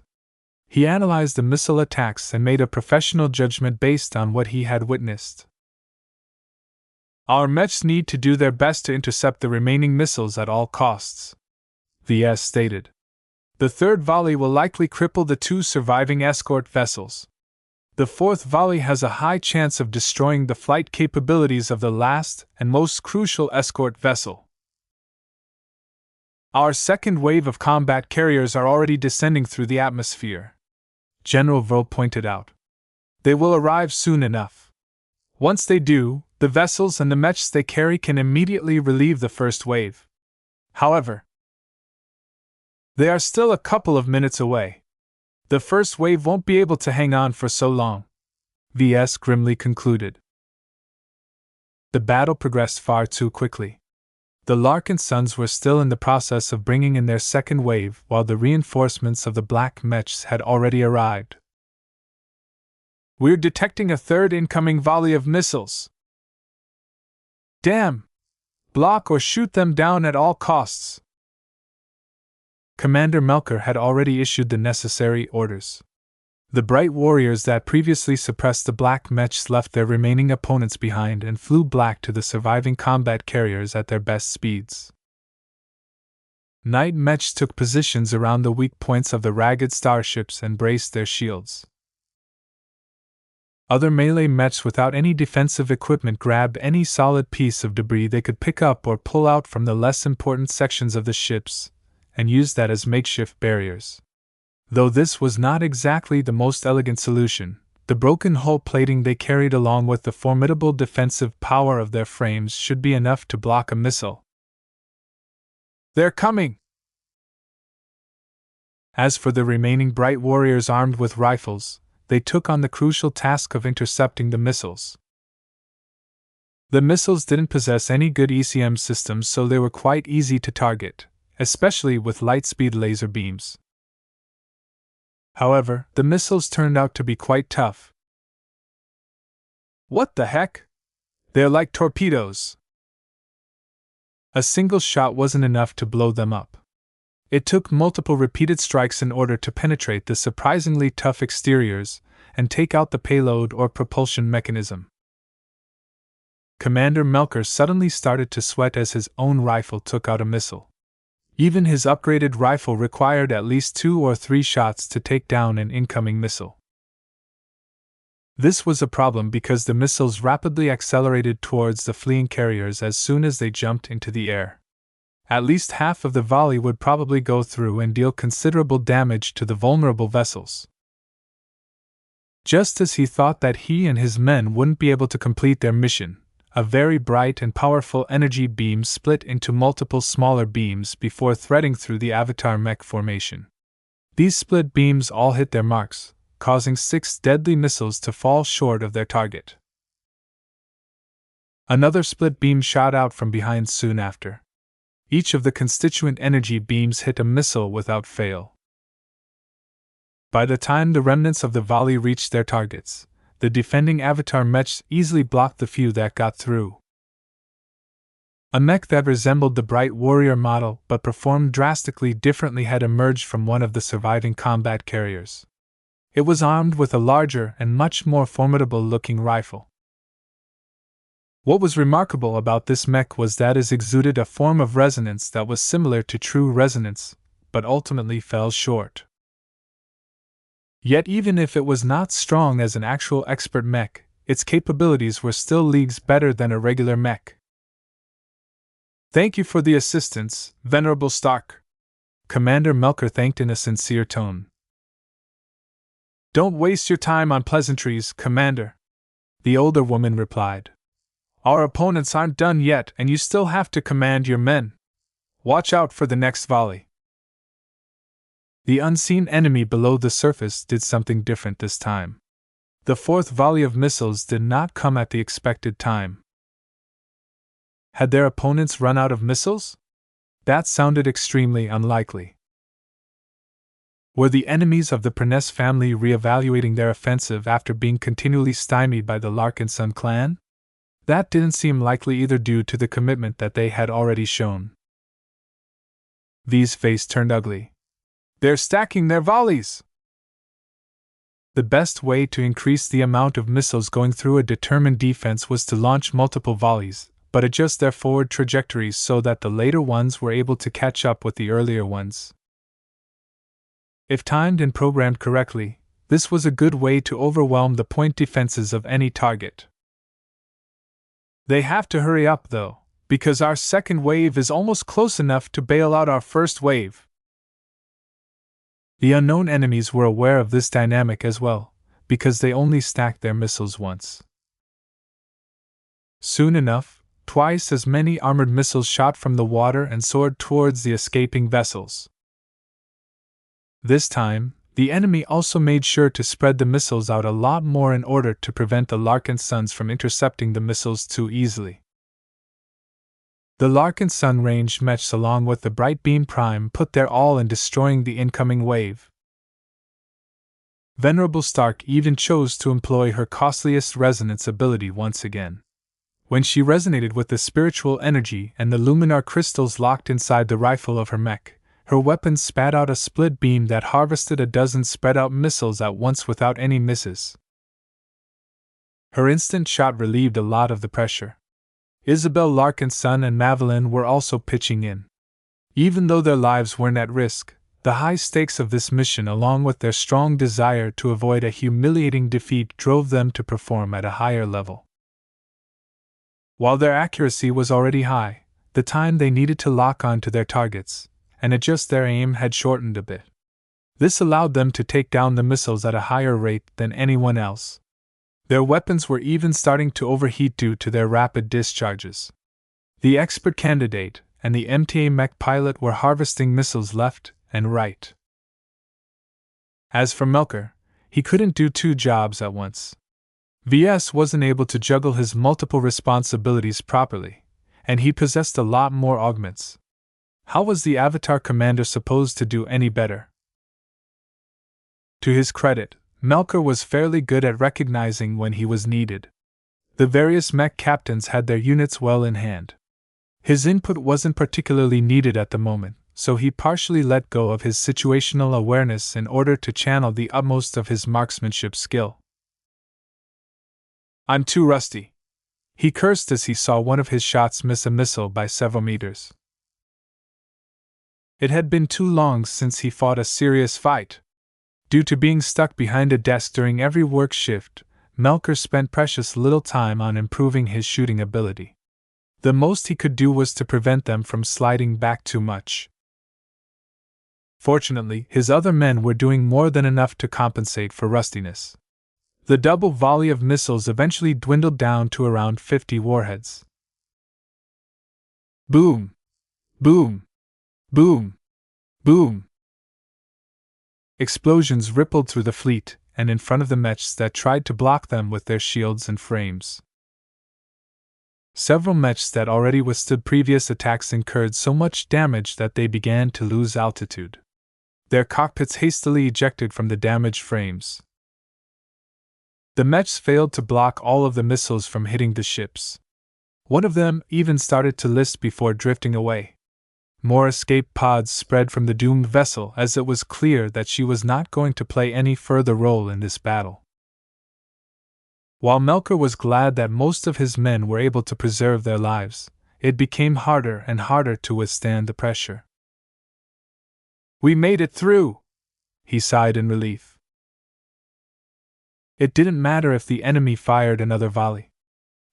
S1: He analyzed the missile attacks and made a professional judgment based on what he had witnessed. Our mechs need to do their best to intercept the remaining missiles at all costs, Ves stated. The 3rd volley will likely cripple the 2 surviving escort vessels. The 4th volley has a high chance of destroying the flight capabilities of the last and most crucial escort vessel. Our 2nd wave of combat carriers are already descending through the atmosphere, General Vo pointed out. They will arrive soon enough. Once they do, the vessels and the mechs they carry can immediately relieve the first wave. However, they are still a couple of minutes away. The first wave won't be able to hang on for so long, Ves grimly concluded. The battle progressed far too quickly. The Larkinsons were still in the process of bringing in their second wave while the reinforcements of the black mechs had already arrived. We're detecting a third incoming volley of missiles. Damn! Block or shoot them down at all costs. Commander Melker had already issued the necessary orders. The bright warriors that previously suppressed the black mechs left their remaining opponents behind and flew black to the surviving combat carriers at their best speeds. Night mechs took positions around the weak points of the ragged starships and braced their shields. Other melee mechs without any defensive equipment grabbed any solid piece of debris they could pick up or pull out from the less important sections of the ships, and used that as makeshift barriers. Though this was not exactly the most elegant solution, the broken hull plating they carried along with the formidable defensive power of their frames should be enough to block a missile. They're coming! As for the remaining bright warriors armed with rifles, they took on the crucial task of intercepting the missiles. The missiles didn't possess any good ECM systems, so they were quite easy to target, especially with light-speed laser beams. However, the missiles turned out to be quite tough. What the heck? They're like torpedoes. A single shot wasn't enough to blow them up. It took multiple repeated strikes in order to penetrate the surprisingly tough exteriors and take out the payload or propulsion mechanism. Commander Melker suddenly started to sweat as his own rifle took out a missile. Even his upgraded rifle required at least 2 or 3 shots to take down an incoming missile. This was a problem because the missiles rapidly accelerated towards the fleeing carriers as soon as they jumped into the air. At least half of the volley would probably go through and deal considerable damage to the vulnerable vessels. Just as he thought that he and his men wouldn't be able to complete their mission, a very bright and powerful energy beam split into multiple smaller beams before threading through the Avatar mech formation. These split beams all hit their marks, causing 6 deadly missiles to fall short of their target. Another split beam shot out from behind soon after. Each of the constituent energy beams hit a missile without fail. By the time the remnants of the volley reached their targets, the defending Avatar mechs easily blocked the few that got through. A mech that resembled the bright warrior model but performed drastically differently had emerged from one of the surviving combat carriers. It was armed with a larger and much more formidable-looking rifle. What was remarkable about this mech was that it exuded a form of resonance that was similar to true resonance, but ultimately fell short. Yet even if it was not strong as an actual expert mech, its capabilities were still leagues better than a regular mech. Thank you for the assistance, Venerable Stark, Commander Melker thanked in a sincere tone. Don't waste your time on pleasantries, Commander, the older woman replied. Our opponents aren't done yet and you still have to command your men. Watch out for the next volley. The unseen enemy below the surface did something different this time. The 4th volley of missiles did not come at the expected time. Had their opponents run out of missiles? That sounded extremely unlikely. Were the enemies of the Pruness family re-evaluating their offensive after being continually stymied by the Larkinson clan? That didn't seem likely either due to the commitment that they had already shown. V's face turned ugly. They're stacking their volleys! The best way to increase the amount of missiles going through a determined defense was to launch multiple volleys, but adjust their forward trajectories so that the later ones were able to catch up with the earlier ones. If timed and programmed correctly, this was a good way to overwhelm the point defenses of any target. They have to hurry up, though, because our second wave is almost close enough to bail out our first wave. The unknown enemies were aware of this dynamic as well. because they only stacked their missiles once. Soon enough, twice as many armored missiles shot from the water and soared towards the escaping vessels. This time, the enemy also made sure to spread the missiles out a lot more in order to prevent the Larkinsons from intercepting the missiles too easily. The Larkinson ranged mechs along with the Bright Beam Prime put their all in destroying the incoming wave. Venerable Stark even chose to employ her costliest resonance ability once again. When she resonated with the spiritual energy and the luminar crystals locked inside the rifle of her mech, her weapon spat out a split beam that harvested a dozen spread-out missiles at once without any misses. Her instant shot relieved a lot of the pressure. Isabel Larkinson and Madeline were also pitching in. Even though their lives weren't at risk, the high stakes of this mission along with their strong desire to avoid a humiliating defeat drove them to perform at a higher level. While their accuracy was already high, the time they needed to lock on to their targets and adjust their aim had shortened a bit. This allowed them to take down the missiles at a higher rate than anyone else. Their weapons were even starting to overheat due to their rapid discharges. The expert candidate and the MTA mech pilot were harvesting missiles left and right. As for Melker, he couldn't do two jobs at once. VS wasn't able to juggle his multiple responsibilities properly, and he possessed a lot more augments. How was the Avatar commander supposed to do any better? To his credit, Melker was fairly good at recognizing when he was needed. The various mech captains had their units well in hand. His input wasn't particularly needed at the moment, so he partially let go of his situational awareness in order to channel the utmost of his marksmanship skill. "I'm too rusty," he cursed as he saw one of his shots miss a missile by several meters. It had been too long since he fought a serious fight. Due to being stuck behind a desk during every work shift, Melker spent precious little time on improving his shooting ability. The most he could do was to prevent them from sliding back too much. Fortunately, his other men were doing more than enough to compensate for rustiness. The double volley of missiles eventually dwindled down to around 50 warheads. Boom! Boom! Boom! Boom! Explosions rippled through the fleet and in front of the mechs that tried to block them with their shields and frames. Several mechs that already withstood previous attacks incurred so much damage that they began to lose altitude. Their cockpits hastily ejected from the damaged frames. The mechs failed to block all of the missiles from hitting the ships. One of them even started to list before drifting away. More escape pods spread from the doomed vessel as it was clear that she was not going to play any further role in this battle. While Melker was glad that most of his men were able to preserve their lives, it became harder and harder to withstand the pressure. "We made it through!" he sighed in relief. It didn't matter if the enemy fired another volley.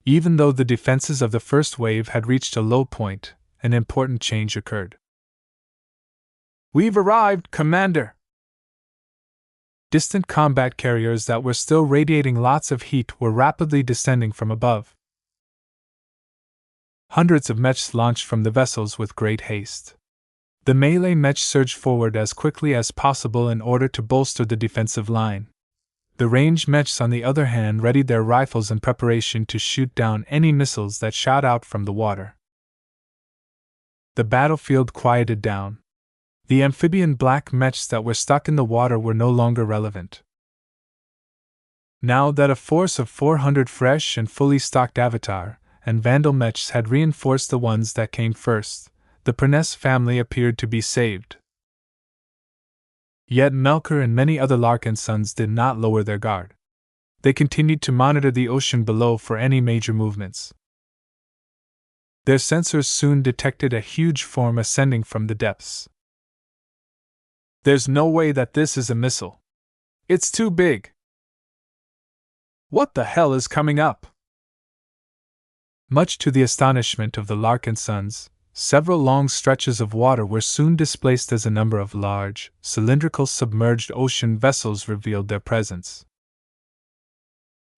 S1: Even though the defenses of the first wave had reached a low point, an important change occurred. "We've arrived, Commander!" Distant combat carriers that were still radiating lots of heat were rapidly descending from above. Hundreds of mechs launched from the vessels with great haste. The melee mech surged forward as quickly as possible in order to bolster the defensive line. The ranged mechs, on the other hand, readied their rifles in preparation to shoot down any missiles that shot out from the water. The battlefield quieted down. The amphibian black mechs that were stuck in the water were no longer relevant. Now that a force of 400 fresh and fully stocked Avatar and Vandal mechs had reinforced the ones that came first, the Perness family appeared to be saved. Yet Melker and many other Larkinsons did not lower their guard. They continued to monitor the ocean below for any major movements. Their sensors soon detected a huge form ascending from the depths. "There's no way that this is a missile. It's too big. What the hell is coming up?" Much to the astonishment of the Larkinsons, several long stretches of water were soon displaced as a number of large, cylindrical submerged ocean vessels revealed their presence.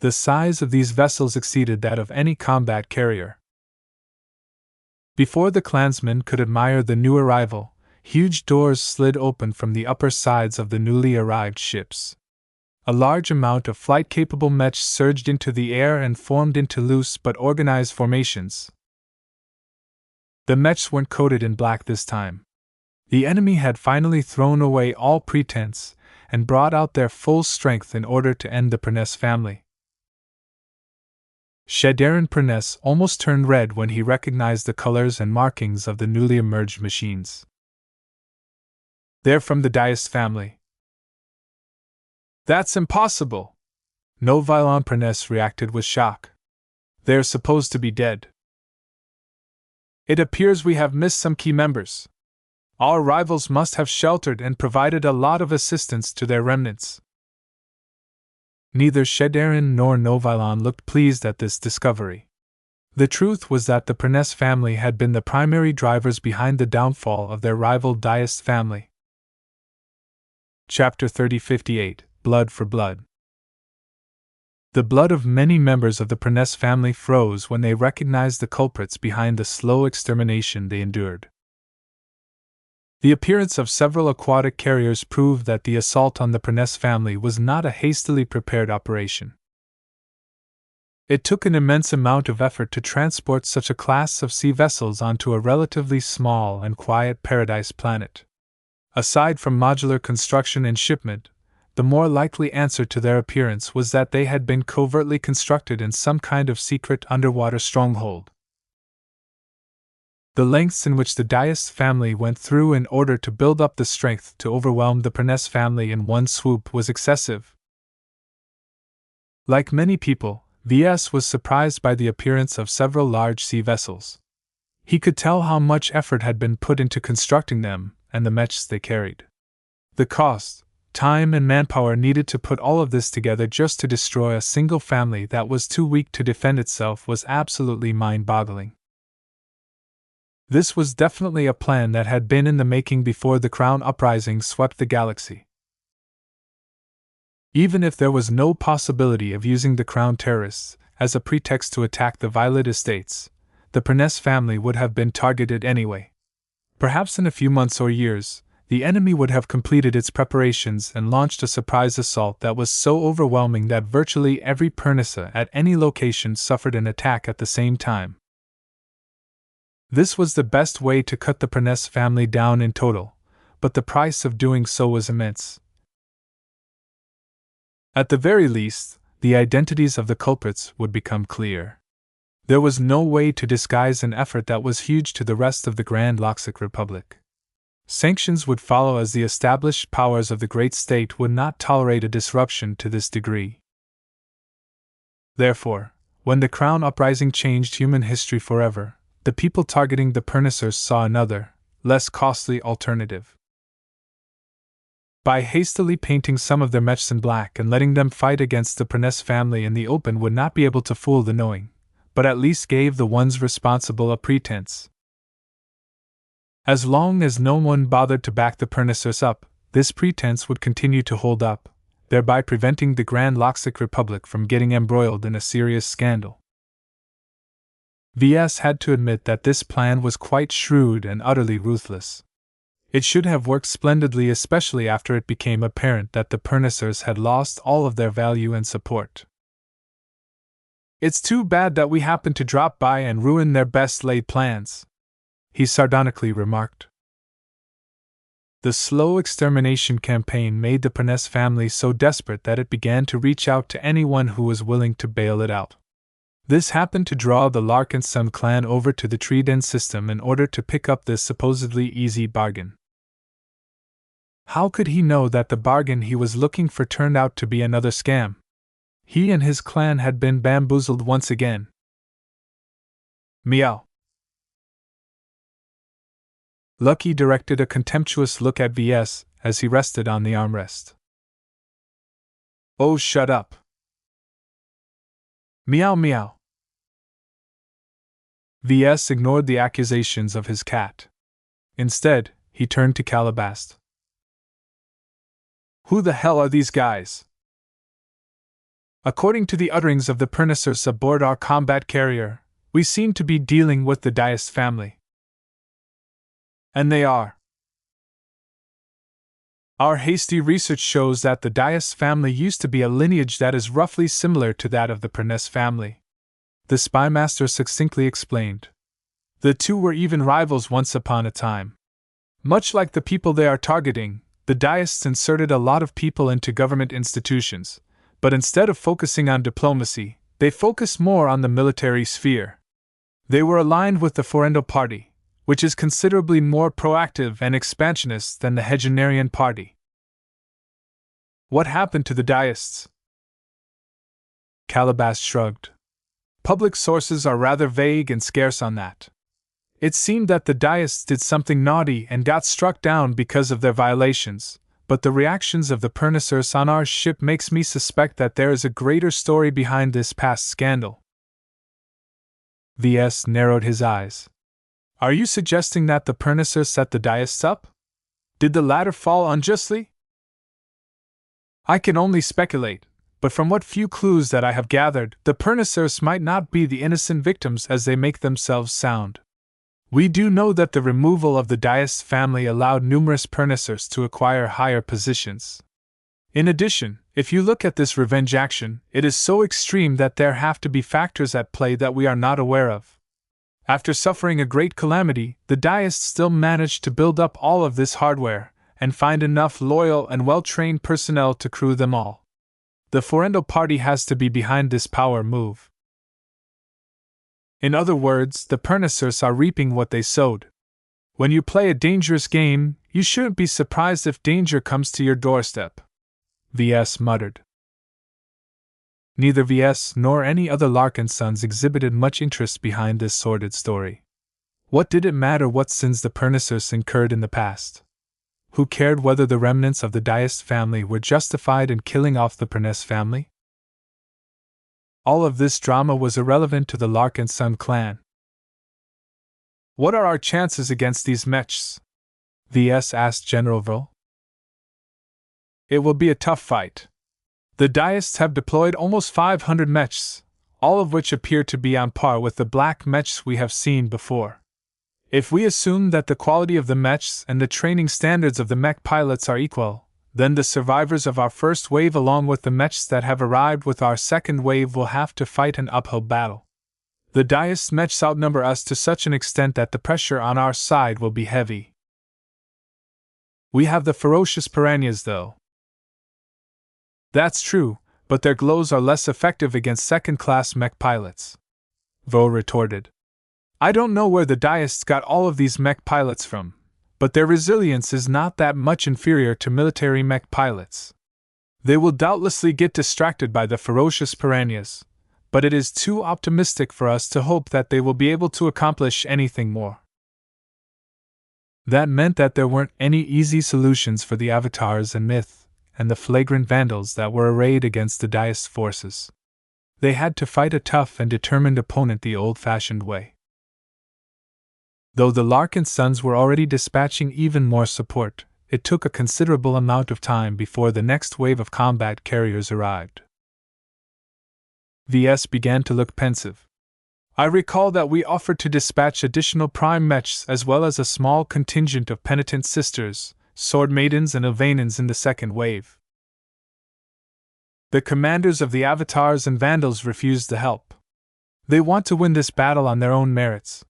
S1: The size of these vessels exceeded that of any combat carrier. Before the clansmen could admire the new arrival, huge doors slid open from the upper sides of the newly arrived ships. A large amount of flight-capable mechs surged into the air and formed into loose but organized formations. The mechs weren't coated in black this time. The enemy had finally thrown away all pretense and brought out their full strength in order to end the Perness family. Shadarin Perness almost turned red when he recognized the colors and markings of the newly emerged machines. "They're from the Diest family." "That's impossible!" Novilon Perness reacted with shock. "They're supposed to be dead." "It appears we have missed some key members. Our rivals must have sheltered and provided a lot of assistance to their remnants." Neither Shadarin nor Novilon looked pleased at this discovery. The truth was that the Perness family had been the primary drivers behind the downfall of their rival Diest family. Chapter 3058 Blood for Blood. The blood of many members of the Perness family froze when they recognized the culprits behind the slow extermination they endured. The appearance of several aquatic carriers proved that the assault on the Perness family was not a hastily prepared operation. It took an immense amount of effort to transport such a class of sea vessels onto a relatively small and quiet paradise planet. Aside from modular construction and shipment, the more likely answer to their appearance was that they had been covertly constructed in some kind of secret underwater stronghold. The lengths in which the Diest family went through in order to build up the strength to overwhelm the Perness family in one swoop was excessive. Like many people, Ves was surprised by the appearance of several large sea vessels. He could tell how much effort had been put into constructing them and the mechs they carried. The cost, time, and manpower needed to put all of this together just to destroy a single family that was too weak to defend itself was absolutely mind-boggling. This was definitely a plan that had been in the making before the Crown Uprising swept the galaxy. Even if there was no possibility of using the Crown terrorists as a pretext to attack the Violet Estates, the Perness family would have been targeted anyway. Perhaps in a few months or years, the enemy would have completed its preparations and launched a surprise assault that was so overwhelming that virtually every Pernessa at any location suffered an attack at the same time. This was the best way to cut the Perness family down in total, but the price of doing so was immense. At the very least, the identities of the culprits would become clear. There was no way to disguise an effort that was huge to the rest of the Grand Loxic Republic. Sanctions would follow, as the established powers of the great state would not tolerate a disruption to this degree. Therefore, when the Crown Uprising changed human history forever, the people targeting the Pernessers saw another, less costly alternative. By hastily painting some of their mechs in black and letting them fight against the Perness family in the open would not be able to fool the knowing, but at least gave the ones responsible a pretense. As long as no one bothered to back the Pernessers up, this pretense would continue to hold up, thereby preventing the Grand Loxic Republic from getting embroiled in a serious scandal. Ves had to admit that this plan was quite shrewd and utterly ruthless. It should have worked splendidly, especially after it became apparent that the Pernessers had lost all of their value and support. "It's too bad that we happened to drop by and ruin their best-laid plans," he sardonically remarked. The slow extermination campaign made the Perness family so desperate that it began to reach out to anyone who was willing to bail it out. This happened to draw the Larkinson clan over to the Trident system in order to pick up this supposedly easy bargain. How could he know that the bargain he was looking for turned out to be another scam? He and his clan had been bamboozled once again. Meow. Lucky directed a contemptuous look at Ves as he rested on the armrest. "Oh, shut up." Meow meow. Ves ignored the accusations of his cat. Instead, he turned to Calabast. "Who the hell are these guys?" According to the utterings of the Pernicers aboard our combat carrier, we seem to be dealing with the Diest family. And they are. Our hasty research shows that the Diest family used to be a lineage that is roughly similar to that of the Pernes family. The spymaster succinctly explained. The two were even rivals once upon a time. Much like the people they are targeting, the Diests inserted a lot of people into government institutions, but instead of focusing on diplomacy, they focused more on the military sphere. They were aligned with the Forendo Party, which is considerably more proactive and expansionist than the Hegenarian Party. What happened to the Diests? Calabas shrugged. Public sources are rather vague and scarce on that. It seemed that the Diests did something naughty and got struck down because of their violations, but the reactions of the Pernicers on our ship makes me suspect that there is a greater story behind this past scandal. Ves narrowed his eyes. Are you suggesting that the Pernicers set the Diests up? Did the latter fall unjustly? I can only speculate, but from what few clues that I have gathered, the Pernicers might not be the innocent victims as they make themselves sound. We do know that the removal of the Diest family allowed numerous Pernicers to acquire higher positions. In addition, if you look at this revenge action, it is so extreme that there have to be factors at play that we are not aware of. After suffering a great calamity, the Diest still managed to build up all of this hardware, and find enough loyal and well-trained personnel to crew them all. The Forendo Party has to be behind this power move. In other words, the Pernicers are reaping what they sowed. When you play a dangerous game, you shouldn't be surprised if danger comes to your doorstep. Ves muttered. Neither Ves nor any other Larkinsons exhibited much interest behind this sordid story. What did it matter what sins the Pernicers incurred in the past? Who cared whether the remnants of the Diest family were justified in killing off the Pernes family? All of this drama was irrelevant to the Larkinson clan. What are our chances against these Mechs? Ves asked General Vril. It will be a tough fight. The Diests have deployed almost 500 Mechs, all of which appear to be on par with the black Mechs we have seen before. If we assume that the quality of the Mechs and the training standards of the mech pilots are equal, then the survivors of our first wave along with the Mechs that have arrived with our second wave will have to fight an uphill battle. The Diest Mechs outnumber us to such an extent that the pressure on our side will be heavy. We have the ferocious piranhas though. That's true, but their glows are less effective against second-class mech pilots. Vril retorted. I don't know where the Diests got all of these mech pilots from, but their resilience is not that much inferior to military mech pilots. They will doubtlessly get distracted by the ferocious piranhas, but it is too optimistic for us to hope that they will be able to accomplish anything more. That meant that there weren't any easy solutions for the avatars and myth, and the flagrant vandals that were arrayed against the Diest forces. They had to fight a tough and determined opponent the old-fashioned way. Though the Larkinsons were already dispatching even more support, it took a considerable amount of time before the next wave of combat carriers arrived. Ves began to look pensive. I recall that we offered to dispatch additional prime Mechs as well as a small contingent of penitent sisters, sword maidens and Ilvanans in the second wave. The commanders of the avatars and vandals refused the help. They want to win this battle on their own merits.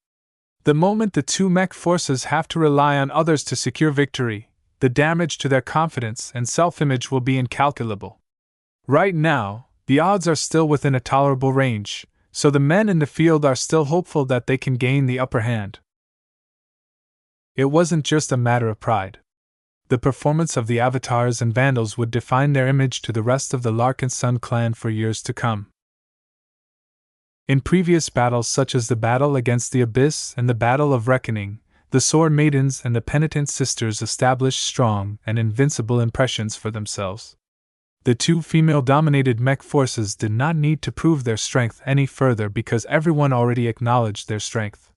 S1: The moment the two mech forces have to rely on others to secure victory, the damage to their confidence and self-image will be incalculable. Right now, the odds are still within a tolerable range, so the men in the field are still hopeful that they can gain the upper hand. It wasn't just a matter of pride. The performance of the avatars and vandals would define their image to the rest of the Larkinson clan for years to come. In previous battles such as the battle against the Abyss and the Battle of Reckoning, the Sword Maidens and the Penitent Sisters established strong and invincible impressions for themselves. The two female-dominated mech forces did not need to prove their strength any further because everyone already acknowledged their strength.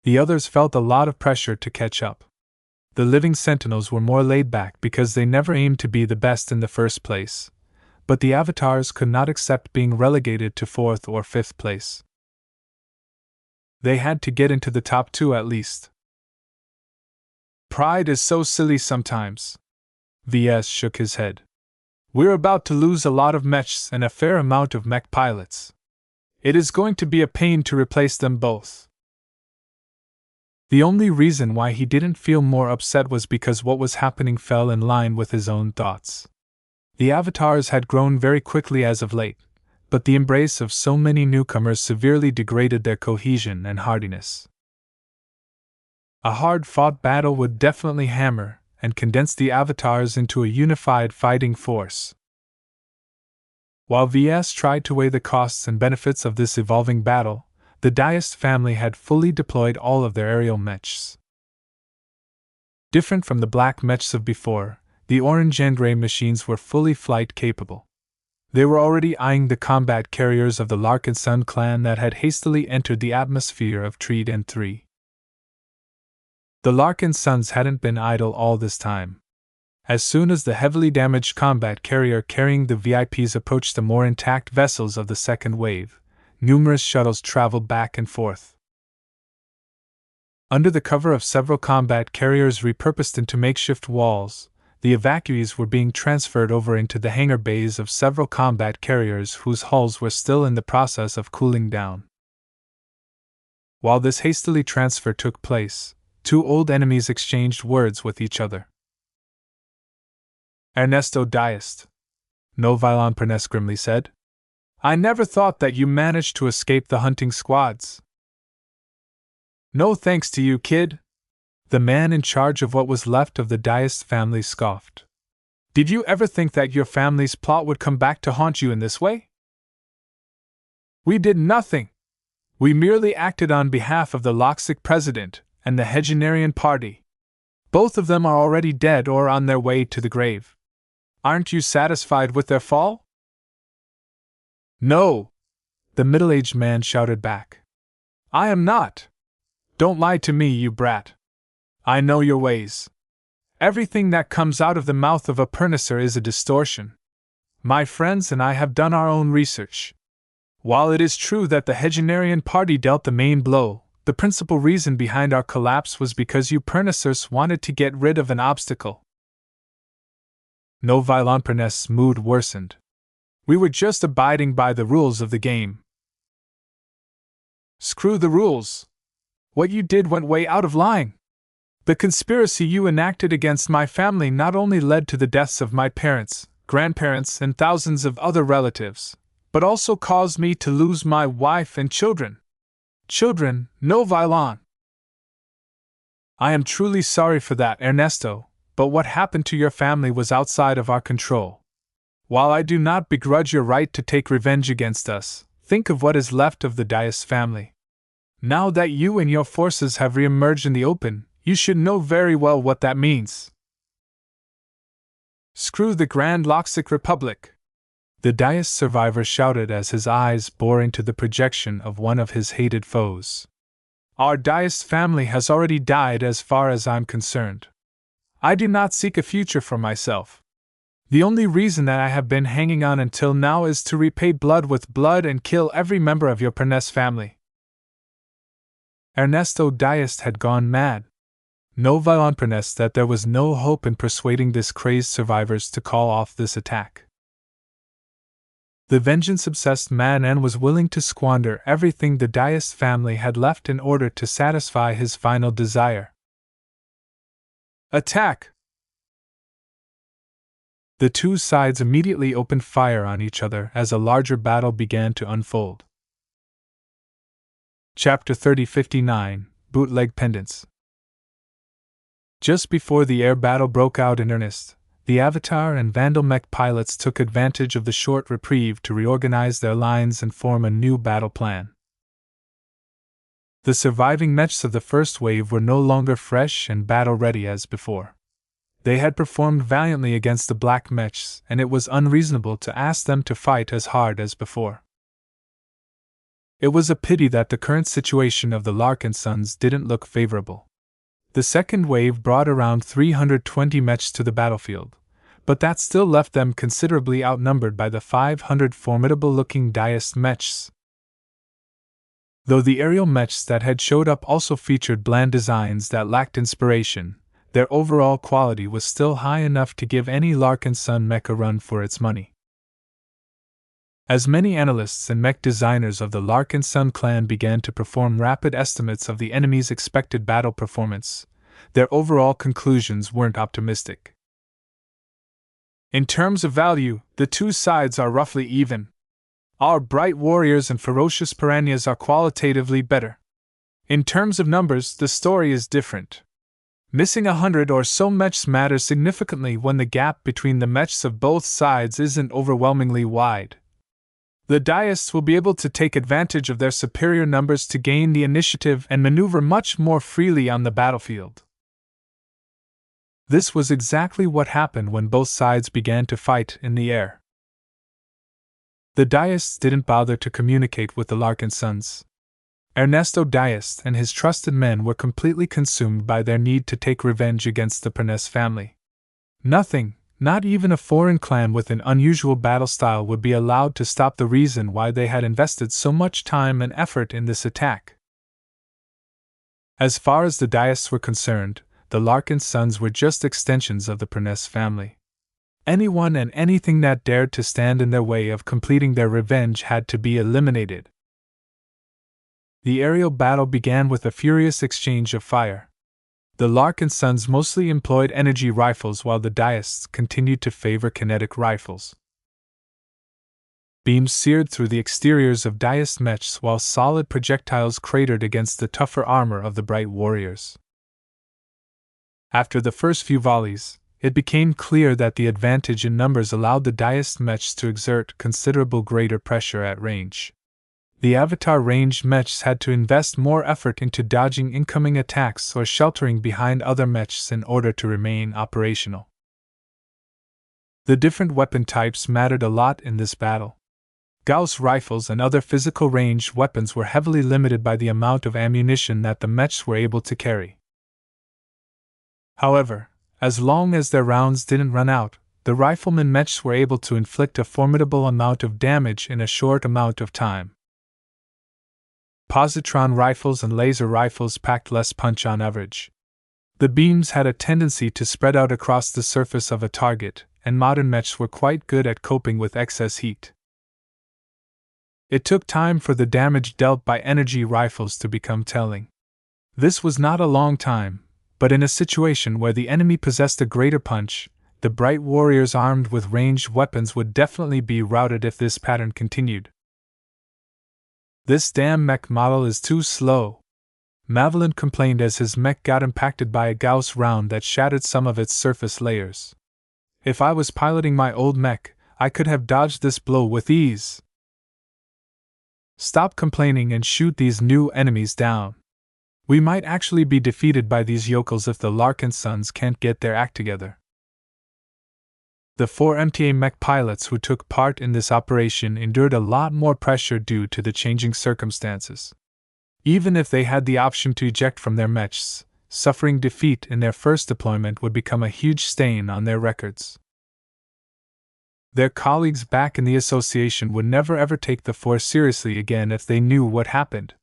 S1: The others felt a lot of pressure to catch up. The living sentinels were more laid back because they never aimed to be the best in the first place, but the avatars could not accept being relegated to 4th or 5th place. They had to get into the top 2 at least. Pride is so silly sometimes. Ves shook his head. We're about to lose a lot of mechs and a fair amount of mech pilots. It is going to be a pain to replace them both. The only reason why he didn't feel more upset was because what was happening fell in line with his own thoughts. The avatars had grown very quickly as of late, but the embrace of so many newcomers severely degraded their cohesion and hardiness. A hard-fought battle would definitely hammer and condense the avatars into a unified fighting force. While Ves tried to weigh the costs and benefits of this evolving battle, the Diest family had fully deployed all of their aerial mechs. Different from the black mechs of before, the orange and gray machines were fully flight-capable. They were already eyeing the combat carriers of the Larkinson clan that had hastily entered the atmosphere of Treed and 3. The Larkinsons hadn't been idle all this time. As soon as the heavily damaged combat carrier carrying the VIPs approached the more intact vessels of the second wave, numerous shuttles traveled back and forth. Under the cover of several combat carriers repurposed into makeshift walls, the evacuees were being transferred over into the hangar bays of several combat carriers whose hulls were still in the process of cooling down. While this hastily transfer took place, 2 old enemies exchanged words with each other. Ernesto Diest, Novilon Pernes grimly said. I never thought that you managed to escape the hunting squads. No thanks to you, kid. The man in charge of what was left of the Diest family scoffed. Did you ever think that your family's plot would come back to haunt you in this way? We did nothing. We merely acted on behalf of the Loxic president and the Hegenarian party. Both of them are already dead or on their way to the grave. Aren't you satisfied with their fall? No, the middle-aged man shouted back. I am not. Don't lie to me, you brat. I know your ways. Everything that comes out of the mouth of a pernicer is a distortion. My friends and I have done our own research. While it is true that the Hegenarian party dealt the main blow, the principal reason behind our collapse was because you pernicers wanted to get rid of an obstacle. Novilon Pernes' mood worsened. We were just abiding by the rules of the game. Screw the rules. What you did went way out of line. The conspiracy you enacted against my family not only led to the deaths of my parents, grandparents, and thousands of other relatives, but also caused me to lose my wife and children. Children, Novilon. I am truly sorry for that, Ernesto, but what happened to your family was outside of our control. While I do not begrudge your right to take revenge against us, think of what is left of the Diest family. Now that you and your forces have re-emerged in the open, you should know very well what that means. Screw the Grand Loxic Republic! The Diest survivor shouted as his eyes bore into the projection of one of his hated foes. Our Diest family has already died as far as I'm concerned. I do not seek a future for myself. The only reason that I have been hanging on until now is to repay blood with blood and kill every member of your Pernes family. Ernesto Diest had gone mad. Novilon Pernes that there was no hope in persuading this crazed survivors to call off this attack. The vengeance-obsessed man was willing to squander everything the Diest family had left in order to satisfy his final desire. Attack! The 2 sides immediately opened fire on each other as a larger battle began to unfold. Chapter 3059, Bootleg Pendants. Just before the air battle broke out in earnest, the Avatar and Vandal mech pilots took advantage of the short reprieve to reorganize their lines and form a new battle plan. The surviving mechs of the first wave were no longer fresh and battle-ready as before. They had performed valiantly against the black mechs, and it was unreasonable to ask them to fight as hard as before. It was a pity that the current situation of the Larkinsons didn't look favorable. The second wave brought around 320 mechs to the battlefield, but that still left them considerably outnumbered by the 500 formidable-looking Deist mechs. Though the aerial mechs that had showed up also featured bland designs that lacked inspiration, their overall quality was still high enough to give any Larkinson mech a run for its money. As many analysts and mech designers of the Larkinson clan began to perform rapid estimates of the enemy's expected battle performance, their overall conclusions weren't optimistic. In terms of value, the two sides are roughly even. Our bright warriors and ferocious piranhas are qualitatively better. In terms of numbers, the story is different. Missing 100 or so mechs matters significantly when the gap between the mechs of both sides isn't overwhelmingly wide. The Deists will be able to take advantage of their superior numbers to gain the initiative and maneuver much more freely on the battlefield. This was exactly what happened when both sides began to fight in the air. The Deists didn't bother to communicate with the Larkinsons. Ernesto Deist and his trusted men were completely consumed by their need to take revenge against the Pernes family. Nothing, not even a foreign clan with an unusual battle style, would be allowed to stop the reason why they had invested so much time and effort in this attack. As far as the Deists were concerned, the Larkinsons were just extensions of the Pernes family. Anyone and anything that dared to stand in their way of completing their revenge had to be eliminated. The aerial battle began with a furious exchange of fire. The Larkinsons mostly employed energy rifles while the Deists continued to favor kinetic rifles. Beams seared through the exteriors of Deist mechs while solid projectiles cratered against the tougher armor of the bright warriors. After the first few volleys, it became clear that the advantage in numbers allowed the Deist mechs to exert considerable greater pressure at range. The Avatar ranged mechs had to invest more effort into dodging incoming attacks or sheltering behind other mechs in order to remain operational. The different weapon types mattered a lot in this battle. Gauss rifles and other physical ranged weapons were heavily limited by the amount of ammunition that the mechs were able to carry. However, as long as their rounds didn't run out, the riflemen mechs were able to inflict a formidable amount of damage in a short amount of time. Positron rifles and laser rifles packed less punch on average. The beams had a tendency to spread out across the surface of a target, and modern mechs were quite good at coping with excess heat. It took time for the damage dealt by energy rifles to become telling. This was not a long time, but in a situation where the enemy possessed a greater punch, the bright warriors armed with ranged weapons would definitely be routed if this pattern continued. "This damn mech model is too slow," Mavelin complained as his mech got impacted by a Gauss round that shattered some of its surface layers. "If I was piloting my old mech, I could have dodged this blow with ease." "Stop complaining and shoot these new enemies down. We might actually be defeated by these yokels if the Larkinsons can't get their act together." The 4 MTA mech pilots who took part in this operation endured a lot more pressure due to the changing circumstances. Even if they had the option to eject from their mechs, suffering defeat in their first deployment would become a huge stain on their records. Their colleagues back in the association would never ever take the force seriously again if they knew what happened.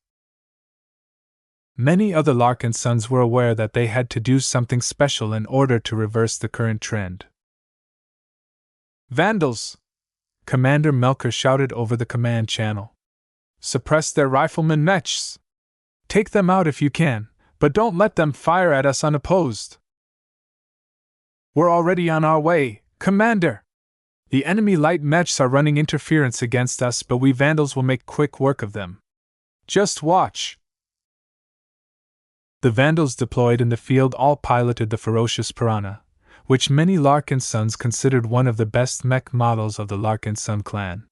S1: Many other Larkinsons were aware that they had to do something special in order to reverse the current trend. "Vandals!" Commander Melker shouted over the command channel. "Suppress their riflemen mechs! Take them out if you can, but don't let them fire at us unopposed." "We're already on our way, Commander! The enemy light mechs are running interference against us, but we Vandals will make quick work of them. Just watch!" The Vandals deployed in the field all piloted the ferocious Piranha, which many Larkinsons considered one of the best mech models of the Larkinson clan.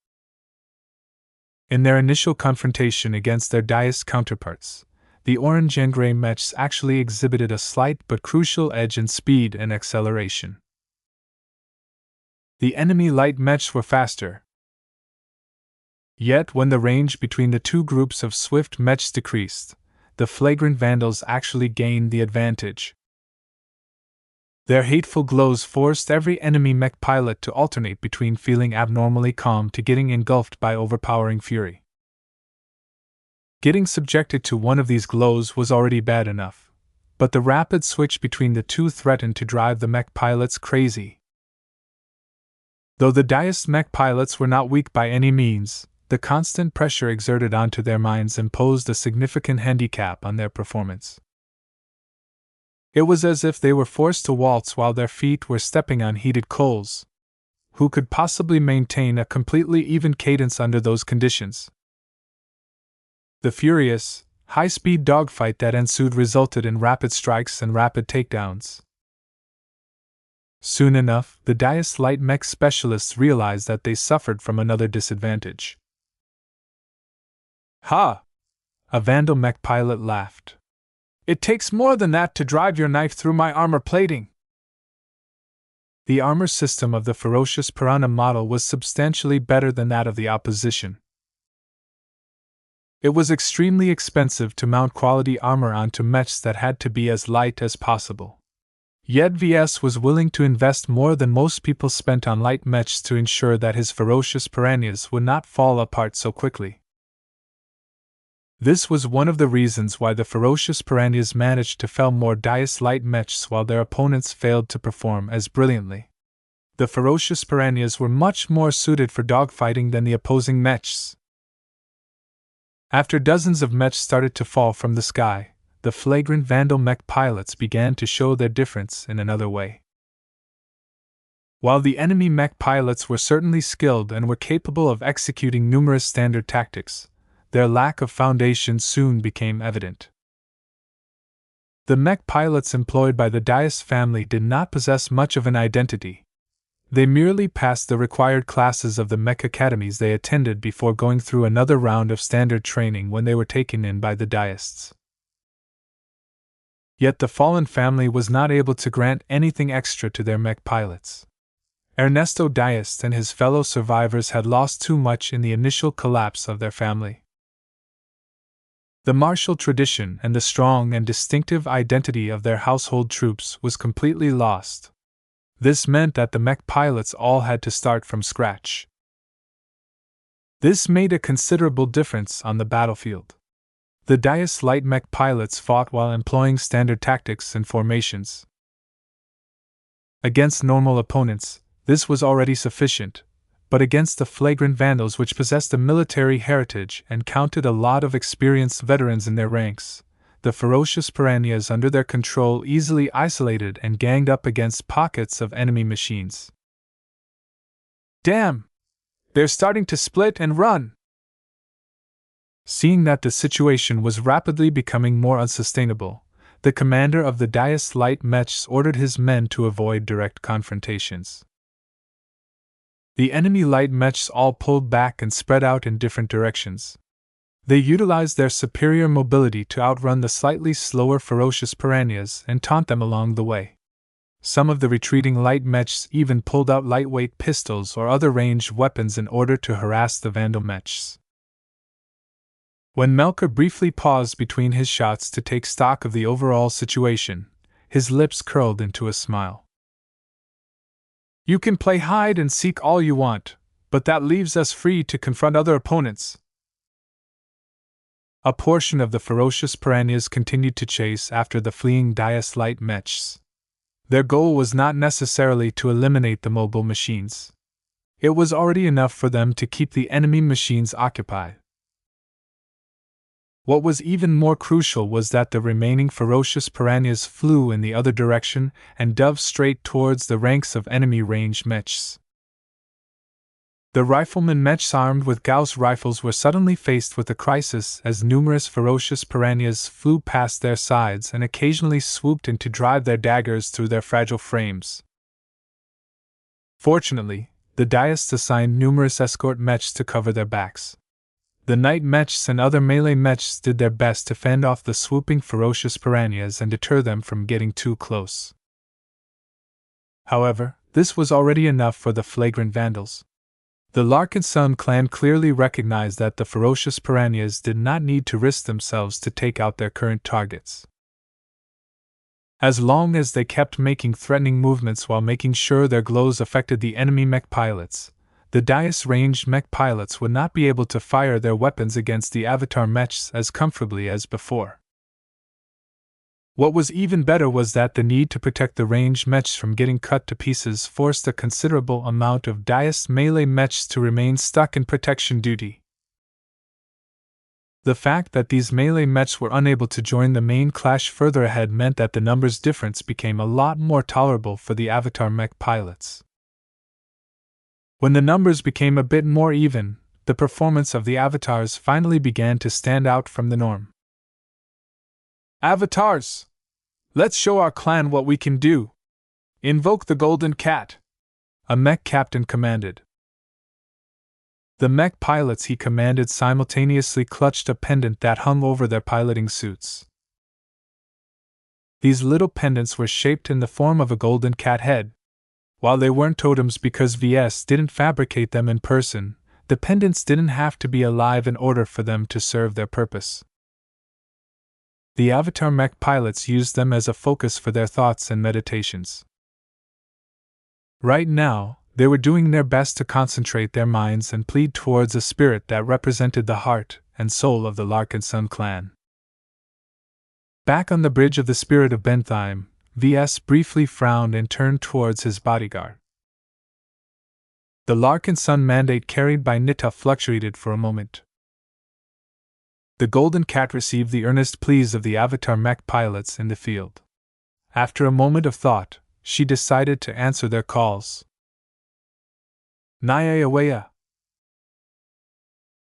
S1: In their initial confrontation against their Deist counterparts, the orange and gray mechs actually exhibited a slight but crucial edge in speed and acceleration. The enemy light mechs were faster. Yet when the range between the two groups of swift mechs decreased, the flagrant Vandals actually gained the advantage. Their hateful glows forced every enemy mech pilot to alternate between feeling abnormally calm to getting engulfed by overpowering fury. Getting subjected to one of these glows was already bad enough, but the rapid switch between the two threatened to drive the mech pilots crazy. Though the Deist mech pilots were not weak by any means, the constant pressure exerted onto their minds imposed a significant handicap on their performance. It was as if they were forced to waltz while their feet were stepping on heated coals. Who could possibly maintain a completely even cadence under those conditions? The furious, high-speed dogfight that ensued resulted in rapid strikes and rapid takedowns. Soon enough, the Deist light mech specialists realized that they suffered from another disadvantage. Ha! A Vandal mech pilot laughed. It takes more than that to drive your knife through my armor plating. The armor system of the ferocious Piranha model was substantially better than that of the opposition. It was extremely expensive to mount quality armor onto mechs that had to be as light as possible. Yet Ves was willing to invest more than most people spent on light mechs to ensure that his ferocious piranhas would not fall apart so quickly. This was one of the reasons why the ferocious piranhas managed to fell more Deist light mechs while their opponents failed to perform as brilliantly. The ferocious piranhas were much more suited for dogfighting than the opposing mechs. After dozens of mechs started to fall from the sky, the flagrant Vandal mech pilots began to show their difference in another way. While the enemy mech pilots were certainly skilled and were capable of executing numerous standard tactics, their lack of foundation soon became evident. The mech pilots employed by the Deist family did not possess much of an identity. They merely passed the required classes of the mech academies they attended before going through another round of standard training when they were taken in by the Deists. Yet the fallen family was not able to grant anything extra to their mech pilots. Ernesto Deist and his fellow survivors had lost too much in the initial collapse of their family. The martial tradition and the strong and distinctive identity of their household troops was completely lost. This meant that the mech pilots all had to start from scratch. This made a considerable difference on the battlefield. The Deist light mech pilots fought while employing standard tactics and formations. Against normal opponents, this was already sufficient, but against the flagrant Vandals, which possessed a military heritage and counted a lot of experienced veterans in their ranks, the ferocious piranhas under their control easily isolated and ganged up against pockets of enemy machines. Damn! They're starting to split and run! Seeing that the situation was rapidly becoming more unsustainable, the commander of the Deist light mechs ordered his men to avoid direct confrontations. The enemy light mechs all pulled back and spread out in different directions. They utilized their superior mobility to outrun the slightly slower ferocious piranhas and taunt them along the way. Some of the retreating light mechs even pulled out lightweight pistols or other ranged weapons in order to harass the Vandal mechs. When Melker briefly paused between his shots to take stock of the overall situation, his lips curled into a smile. You can play hide and seek all you want, but that leaves us free to confront other opponents. A portion of the ferocious piranhas continued to chase after the fleeing Deist light mechs. Their goal was not necessarily to eliminate the mobile machines. It was already enough for them to keep the enemy machines occupied. What was even more crucial was that the remaining ferocious piranhas flew in the other direction and dove straight towards the ranks of enemy ranged mechs. The riflemen mechs armed with Gauss rifles were suddenly faced with a crisis as numerous ferocious piranhas flew past their sides and occasionally swooped in to drive their daggers through their fragile frames. Fortunately, the Deists assigned numerous escort mechs to cover their backs. The night mechs and other melee mechs did their best to fend off the swooping ferocious piranhas and deter them from getting too close. However, this was already enough for the flagrant Vandals. The Larkinson clan clearly recognized that the ferocious piranhas did not need to risk themselves to take out their current targets. As long as they kept making threatening movements while making sure their glows affected the enemy mech pilots, the Dias-ranged mech pilots would not be able to fire their weapons against the avatar mechs as comfortably as before. What was even better was that the need to protect the ranged mechs from getting cut to pieces forced a considerable amount of Dias melee mechs to remain stuck in protection duty. The fact that these melee mechs were unable to join the main clash further ahead meant that the numbers difference became a lot more tolerable for the avatar mech pilots. When the numbers became a bit more even, the performance of the avatars finally began to stand out from the norm. Avatars! Let's show our clan what we can do! Invoke the Golden Cat! A mech captain commanded. The mech pilots he commanded simultaneously clutched a pendant that hung over their piloting suits. These little pendants were shaped in the form of a golden cat head. While they weren't totems because VS didn't fabricate them in person, the pendants didn't have to be alive in order for them to serve their purpose. The avatar mech pilots used them as a focus for their thoughts and meditations. Right now, they were doing their best to concentrate their minds and plead towards a spirit that represented the heart and soul of the Larkinson clan. Back on the bridge of the spirit of Bentheim, VS briefly frowned and turned towards his bodyguard. The Larkinson mandate carried by Nita fluctuated for a moment. The Golden Cat received the earnest pleas of the avatar mech pilots in the field. After a moment of thought, she decided to answer their calls. Naya Awaya.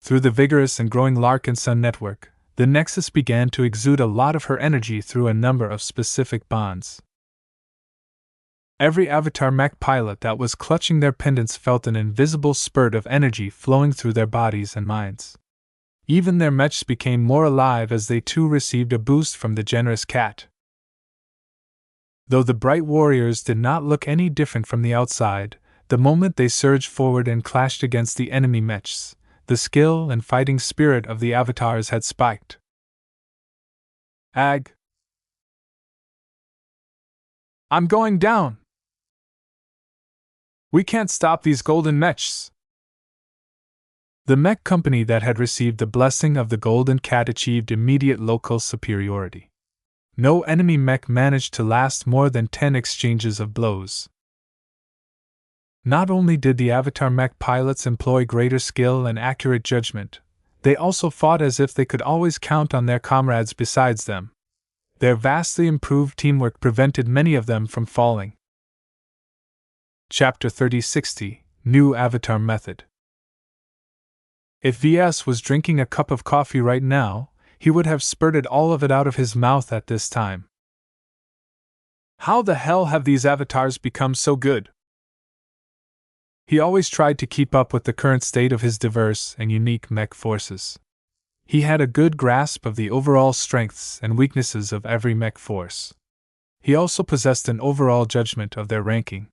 S1: Through the vigorous and growing Larkinson network, the Nexus began to exude a lot of her energy through a number of specific bonds. Every avatar mech pilot that was clutching their pendants felt an invisible spurt of energy flowing through their bodies and minds. Even their mechs became more alive as they too received a boost from the generous cat. Though the bright warriors did not look any different from the outside, the moment they surged forward and clashed against the enemy mechs, the skill and fighting spirit of the avatars had spiked. Ag! I'm going down! We can't stop these golden mechs! The mech company that had received the blessing of the Golden Cat achieved immediate local superiority. No enemy mech managed to last more than 10 exchanges of blows. Not only did the avatar mech pilots employ greater skill and accurate judgment, they also fought as if they could always count on their comrades besides them. Their vastly improved teamwork prevented many of them from falling. Chapter 3060 New Avatar Method. If VS was drinking a cup of coffee right now, he would have spurted all of it out of his mouth at this time. How the hell have these avatars become so good? He always tried to keep up with the current state of his diverse and unique mech forces. He had a good grasp of the overall strengths and weaknesses of every mech force. He also possessed an overall judgment of their ranking.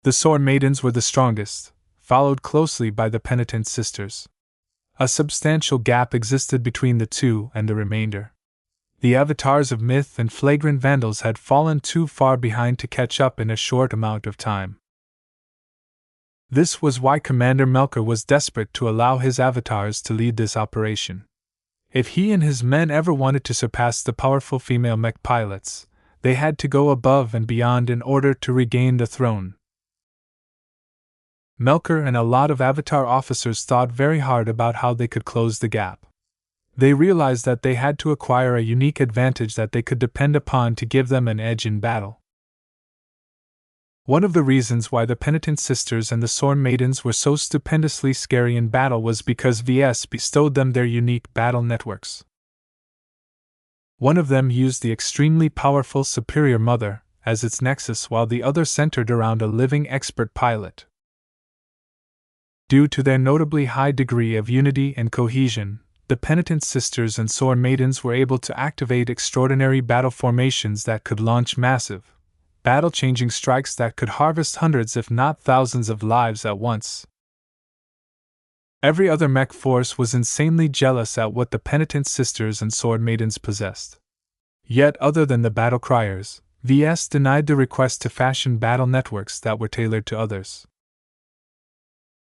S1: The Sword Maidens were the strongest, followed closely by the Penitent Sisters. A substantial gap existed between the two and the remainder. The avatars of Myth and Flagrant Vandals had fallen too far behind to catch up in a short amount of time. This was why Commander Melker was desperate to allow his avatars to lead this operation. If he and his men ever wanted to surpass the powerful female mech pilots, they had to go above and beyond in order to regain the throne. Melker and a lot of Avatar officers thought very hard about how they could close the gap. They realized that they had to acquire a unique advantage that they could depend upon to give them an edge in battle. One of the reasons why the Penitent Sisters and the Sword Maidens were so stupendously scary in battle was because VS bestowed them their unique battle networks. One of them used the extremely powerful Superior Mother as its nexus, while the other centered around a living expert pilot. Due to their notably high degree of unity and cohesion, the Penitent Sisters and Sword Maidens were able to activate extraordinary battle formations that could launch massive, battle-changing strikes that could harvest hundreds if not thousands of lives at once. Every other mech force was insanely jealous at what the Penitent Sisters and Sword Maidens possessed. Yet, other than the battle criers, Ves denied the request to fashion battle networks that were tailored to others.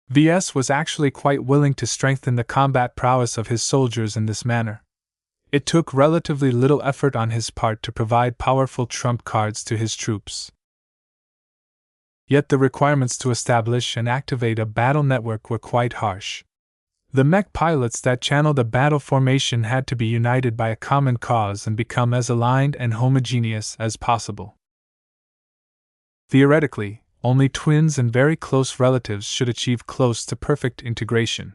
S1: Ves was actually quite willing to strengthen the combat prowess of his soldiers in this manner. It took relatively little effort on his part to provide powerful trump cards to his troops. Yet the requirements to establish and activate a battle network were quite harsh. The mech pilots that channeled a battle formation had to be united by a common cause and become as aligned and homogeneous as possible. Theoretically, only twins and very close relatives should achieve close to perfect integration.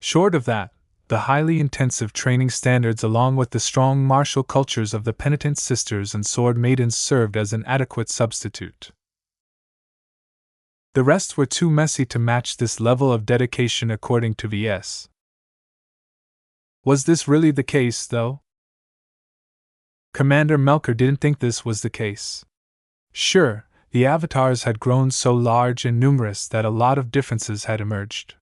S1: Short of that, the highly intensive training standards along with the strong martial cultures of the penitent sisters and sword maidens served as an adequate substitute. The rest were too messy to match this level of dedication according to Ves. Was this really the case, though? Commander Melker didn't think this was the case. Sure, the avatars had grown so large and numerous that a lot of differences had emerged.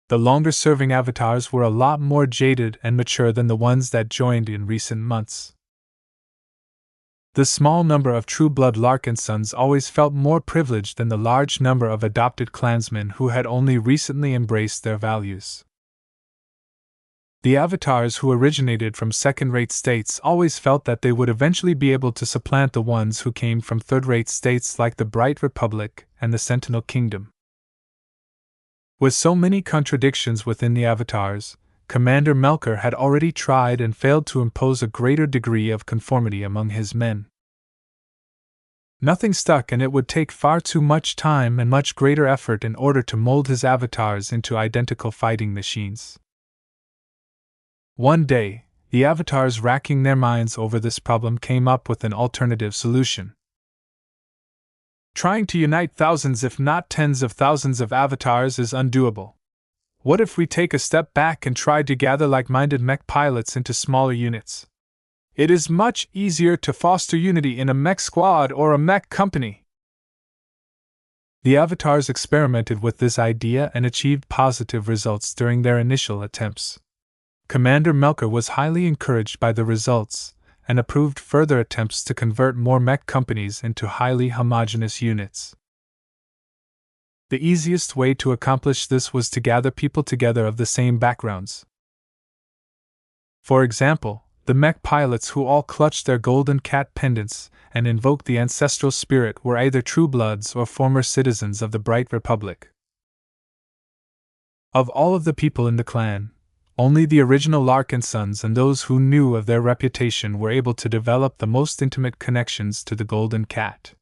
S1: The longer-serving avatars were a lot more jaded and mature than the ones that joined in recent months. The small number of true-blood Larkinsons always felt more privileged than the large number of adopted clansmen who had only recently embraced their values. The avatars who originated from second-rate states always felt that they would eventually be able to supplant the ones who came from third-rate states like the Bright Republic and the Sentinel Kingdom. With so many contradictions within the avatars, Commander Melker had already tried and failed to impose a greater degree of conformity among his men. Nothing stuck, and it would take far too much time and much greater effort in order to mold his avatars into identical fighting machines. One day, the avatars racking their minds over this problem came up with an alternative solution. Trying to unite thousands if not tens of thousands of avatars is undoable. What if we take a step back and try to gather like-minded mech pilots into smaller units? It is much easier to foster unity in a mech squad or a mech company. The avatars experimented with this idea and achieved positive results during their initial attempts. Commander Melker was highly encouraged by the results and approved further attempts to convert more mech companies into highly homogeneous units. The easiest way to accomplish this was to gather people together of the same backgrounds. For example, the mech pilots who all clutched their golden cat pendants and invoked the ancestral spirit were either true bloods or former citizens of the Bright Republic. Of all of the people in the clan, only the original Larkinsons and those who knew of their reputation were able to develop the most intimate connections to the golden cat.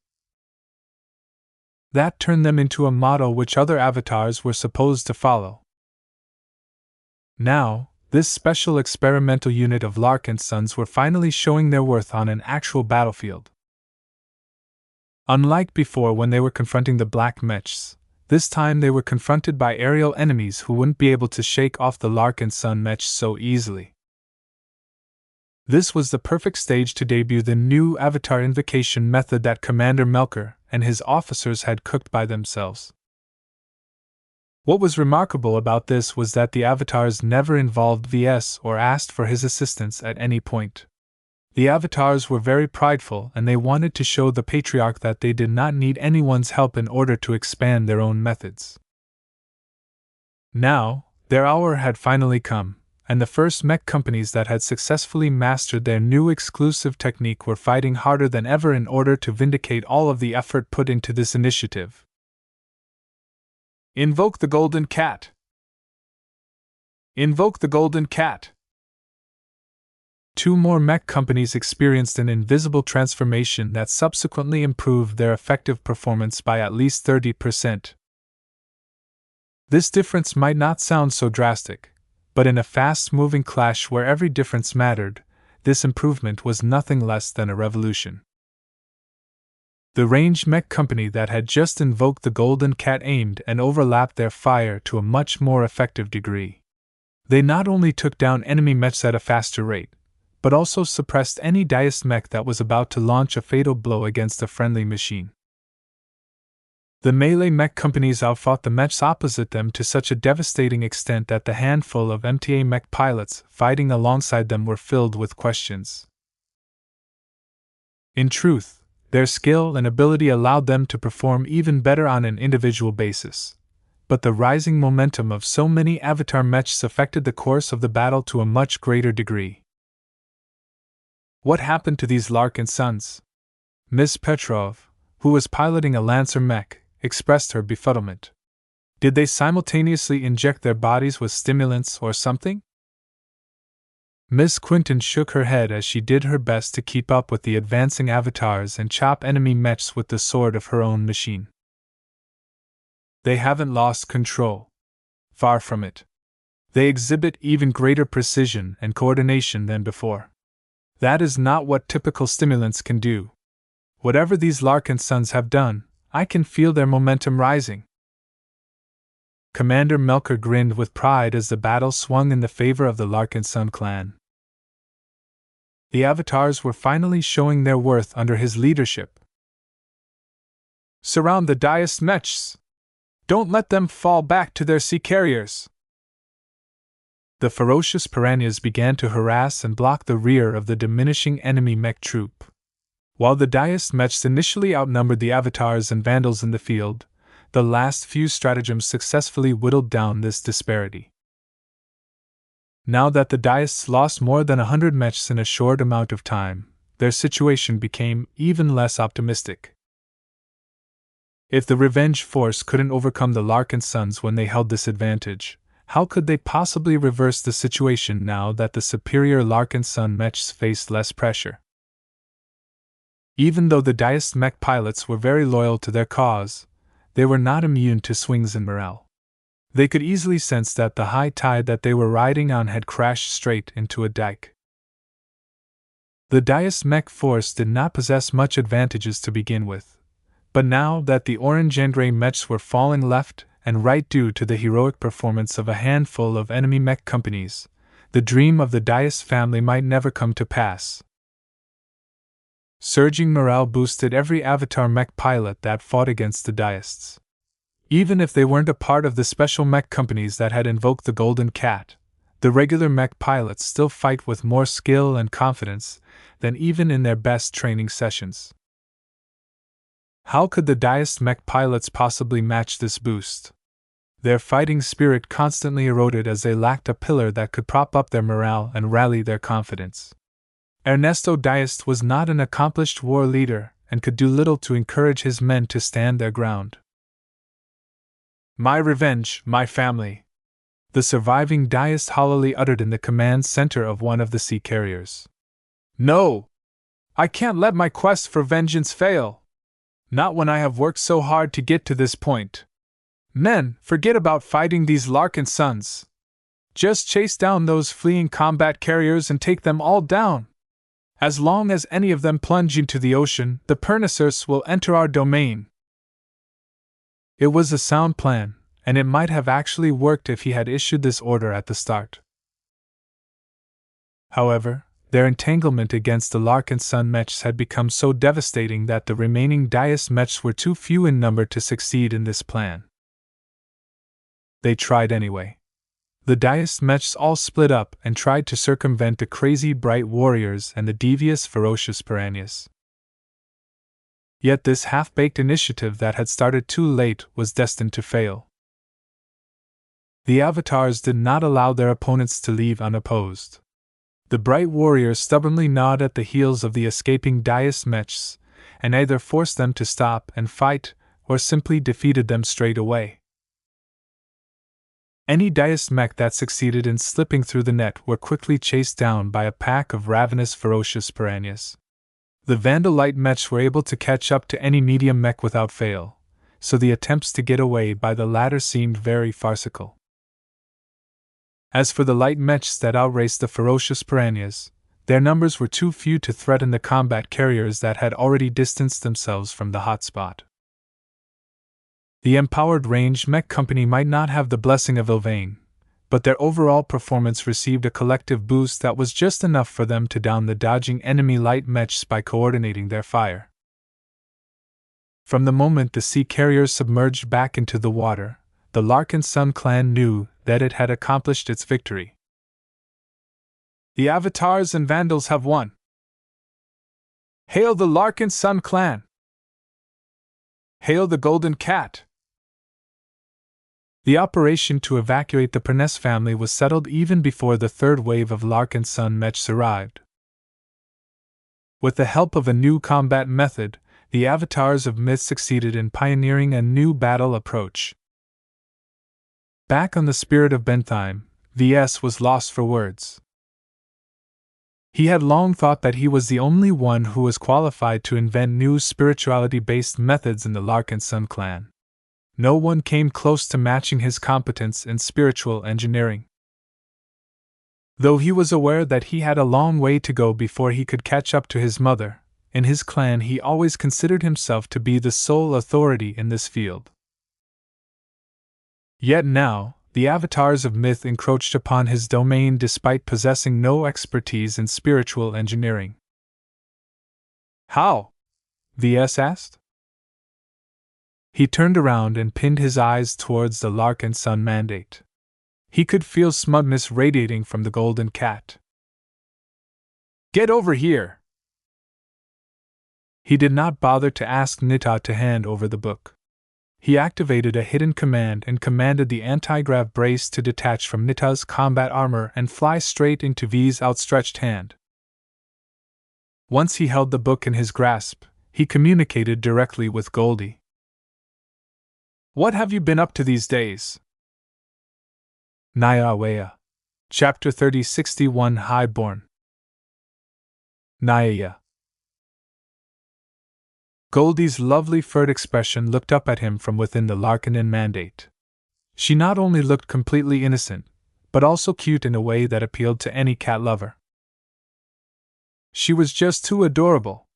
S1: That turned them into a model which other avatars were supposed to follow. Now, this special experimental unit of Larkinsons were finally showing their worth on an actual battlefield. Unlike before when they were confronting the Black Mechs, this time they were confronted by aerial enemies who wouldn't be able to shake off the Larkinson Mech so easily. This was the perfect stage to debut the new avatar invocation method that Commander Melker and his officers had cooked by themselves. What was remarkable about this was that the avatars never involved Ves or asked for his assistance at any point. The avatars were very prideful and they wanted to show the patriarch that they did not need anyone's help in order to expand their own methods. Now, their hour had finally come, and the first mech companies that had successfully mastered their new exclusive technique were fighting harder than ever in order to vindicate all of the effort put into this initiative. Invoke the Golden Cat! Invoke the Golden Cat! 2 more mech companies experienced an invisible transformation that subsequently improved their effective performance by at least 30%. This difference might not sound so drastic, but in a fast-moving clash where every difference mattered, this improvement was nothing less than a revolution. The ranged mech company that had just invoked the Golden Cat aimed and overlapped their fire to a much more effective degree. They not only took down enemy mechs at a faster rate, but also suppressed any deist mech that was about to launch a fatal blow against a friendly machine. The melee mech companies outfought the mechs opposite them to such a devastating extent that the handful of MTA mech pilots fighting alongside them were filled with questions. In truth, their skill and ability allowed them to perform even better on an individual basis, but the rising momentum of so many avatar mechs affected the course of the battle to a much greater degree. What happened to these Larkinsons? Miss Petrov, who was piloting a Lancer mech, expressed her befuddlement. Did they simultaneously inject their bodies with stimulants or something? Miss Quinton shook her head as she did her best to keep up with the advancing avatars and chop enemy mechs with the sword of her own machine. They haven't lost control. Far from it. They exhibit even greater precision and coordination than before. That is not what typical stimulants can do. Whatever these Larkinsons have done, I can feel their momentum rising. Commander Melker grinned with pride as the battle swung in the favor of the Larkinson clan. The avatars were finally showing their worth under his leadership. Surround the Dias mechs! Don't let them fall back to their sea carriers! The ferocious piranhas began to harass and block the rear of the diminishing enemy mech troop. While the Dias mechs initially outnumbered the avatars and vandals in the field, the last few stratagems successfully whittled down this disparity. Now that the Dias lost more than 100 mechs in a short amount of time, their situation became even less optimistic. If the Revenge Force couldn't overcome the Larkinsons when they held this advantage, how could they possibly reverse the situation now that the superior Larkinson mechs faced less pressure? Even though the Dias mech pilots were very loyal to their cause, they were not immune to swings in morale. They could easily sense that the high tide that they were riding on had crashed straight into a dike. The Dias mech force did not possess much advantages to begin with, but now that the orange and gray mechs were falling left and right due to the heroic performance of a handful of enemy mech companies, the dream of the Dias family might never come to pass. Surging morale boosted every avatar mech pilot that fought against the Diasts. Even if they weren't a part of the special mech companies that had invoked the Golden Cat, the regular mech pilots still fight with more skill and confidence than even in their best training sessions. How could the Diast mech pilots possibly match this boost? Their fighting spirit constantly eroded as they lacked a pillar that could prop up their morale and rally their confidence. Ernesto Diast was not an accomplished war leader and could do little to encourage his men to stand their ground. My revenge, my family, the surviving Diast hollowly uttered in the command center of one of the sea carriers. No! I can't let my quest for vengeance fail. Not when I have worked so hard to get to this point. Men, forget about fighting these Larkinsons. Just chase down those fleeing combat carriers and take them all down. As long as any of them plunge into the ocean, the Pernicers will enter our domain. It was a sound plan, and it might have actually worked if he had issued this order at the start. However, their entanglement against the Larkinson mechs had become so devastating that the remaining Dias mechs were too few in number to succeed in this plan. They tried anyway. The Dias mechs all split up and tried to circumvent the crazy bright warriors and the devious ferocious piranhas. Yet this half-baked initiative that had started too late was destined to fail. The avatars did not allow their opponents to leave unopposed. The bright warriors stubbornly gnawed at the heels of the escaping Dias mechs, and either forced them to stop and fight, or simply defeated them straight away. Any Dias mech that succeeded in slipping through the net were quickly chased down by a pack of ravenous ferocious piranhas. The Vandalite mechs were able to catch up to any medium mech without fail, so the attempts to get away by the latter seemed very farcical. As for the light mechs that outraced the ferocious piranhas, their numbers were too few to threaten the combat carriers that had already distanced themselves from the hotspot. The empowered ranged mech company might not have the blessing of Ilvain, but their overall performance received a collective boost that was just enough for them to down the dodging enemy light mechs by coordinating their fire. From the moment the sea carriers submerged back into the water, the Larkinson clan knew that it had accomplished its victory. The Avatars and Vandals have won! Hail the Larkinson clan! Hail the Golden Cat! The operation to evacuate the Perness family was settled even before the third wave of Larkinson mechs arrived. With the help of a new combat method, the Avatars of Myth succeeded in pioneering a new battle approach. Back on the Spirit of Bentheim, Ves was lost for words. He had long thought that he was the only one who was qualified to invent new spirituality-based methods in the Larkinson clan. No one came close to matching his competence in spiritual engineering. Though he was aware that he had a long way to go before he could catch up to his mother, in his clan he always considered himself to be the sole authority in this field. Yet now, the Avatars of Myth encroached upon his domain despite possessing no expertise in spiritual engineering. How? Ves asked. He turned around and pinned his eyes towards the Larkinson mandate. He could feel smugness radiating from the Golden Cat. Get over here! He did not bother to ask Nita to hand over the book. He activated a hidden command and commanded the anti-grav brace to detach from Nita's combat armor and fly straight into V's outstretched hand. Once he held the book in his grasp, he communicated directly with Goldie. What have you been up to these days? Naya Awea. Chapter 3061 Highborn. Naya. Goldie's lovely furred expression looked up at him from within the Larkinen mandate. She not only looked completely innocent, but also cute in a way that appealed to any cat lover. She was just too adorable.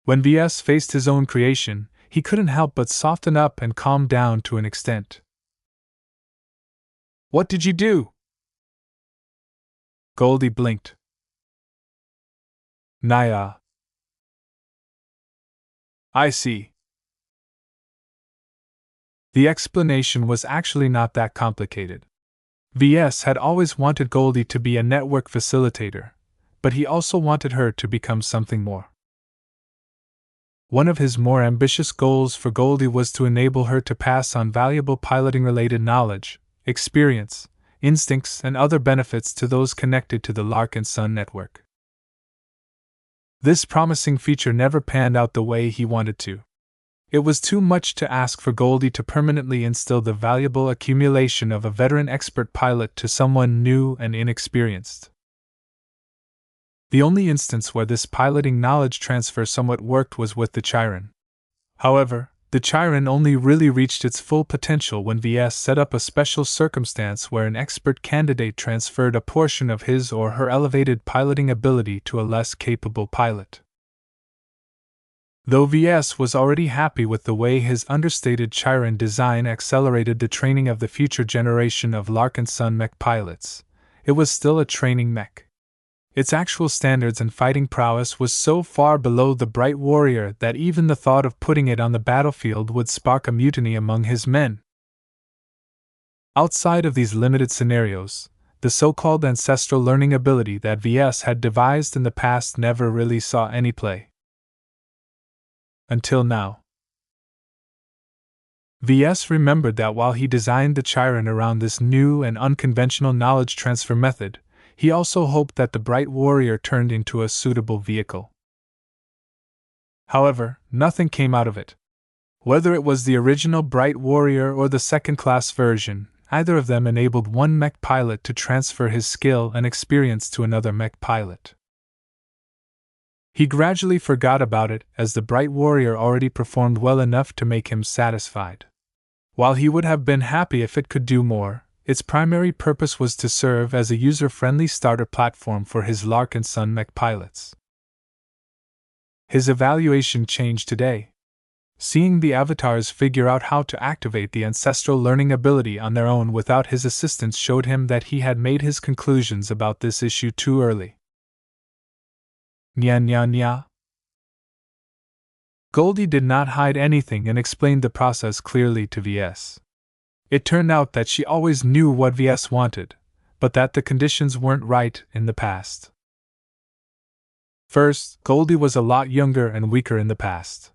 S1: When Ves faced his own creation, he couldn't help but soften up and calm down to an extent. What did you do? Goldie blinked. Naya. I see. The explanation was actually not that complicated. Ves had always wanted Goldie to be a network facilitator, but he also wanted her to become something more. One of his more ambitious goals for Goldie was to enable her to pass on valuable piloting-related knowledge, experience, instincts, and other benefits to those connected to the Larkinson network. This promising feature never panned out the way he wanted to. It was too much to ask for Goldie to permanently instill the valuable accumulation of a veteran expert pilot to someone new and inexperienced. The only instance where this piloting knowledge transfer somewhat worked was with the Chiron. However, the Chiron only really reached its full potential when Ves set up a special circumstance where an expert candidate transferred a portion of his or her elevated piloting ability to a less capable pilot. Though Ves was already happy with the way his understated Chiron design accelerated the training of the future generation of Larkinson mech pilots, it was still a training mech. Its actual standards and fighting prowess was so far below the Bright Warrior that even the thought of putting it on the battlefield would spark a mutiny among his men. Outside of these limited scenarios, the so-called ancestral learning ability that Ves had devised in the past never really saw any play. Until now. Ves remembered that while he designed the Chiron around this new and unconventional knowledge transfer method, he also hoped that the Bright Warrior turned into a suitable vehicle. However, nothing came out of it. Whether it was the original Bright Warrior or the second-class version, either of them enabled one mech pilot to transfer his skill and experience to another mech pilot. He gradually forgot about it as the Bright Warrior already performed well enough to make him satisfied. While he would have been happy if it could do more, its primary purpose was to serve as a user-friendly starter platform for his Larkinson mech pilots. His evaluation changed today. Seeing the avatars figure out how to activate the ancestral learning ability on their own without his assistance showed him that he had made his conclusions about this issue too early. Nya nya nya. Goldie did not hide anything and explained the process clearly to Ves. It turned out that she always knew what Ves wanted, but that the conditions weren't right in the past. First, Goldie was a lot younger and weaker in the past.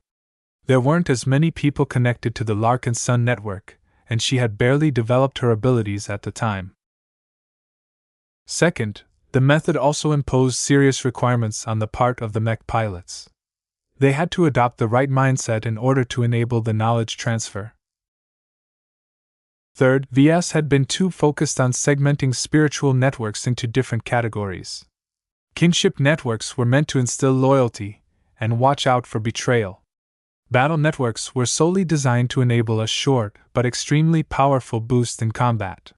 S1: There weren't as many people connected to the Larkinson network, and she had barely developed her abilities at the time. Second, the method also imposed serious requirements on the part of the mech pilots. They had to adopt the right mindset in order to enable the knowledge transfer. Third, Ves had been too focused on segmenting spiritual networks into different categories. Kinship networks were meant to instill loyalty and watch out for betrayal. Battle networks were solely designed to enable a short but extremely powerful boost in combat.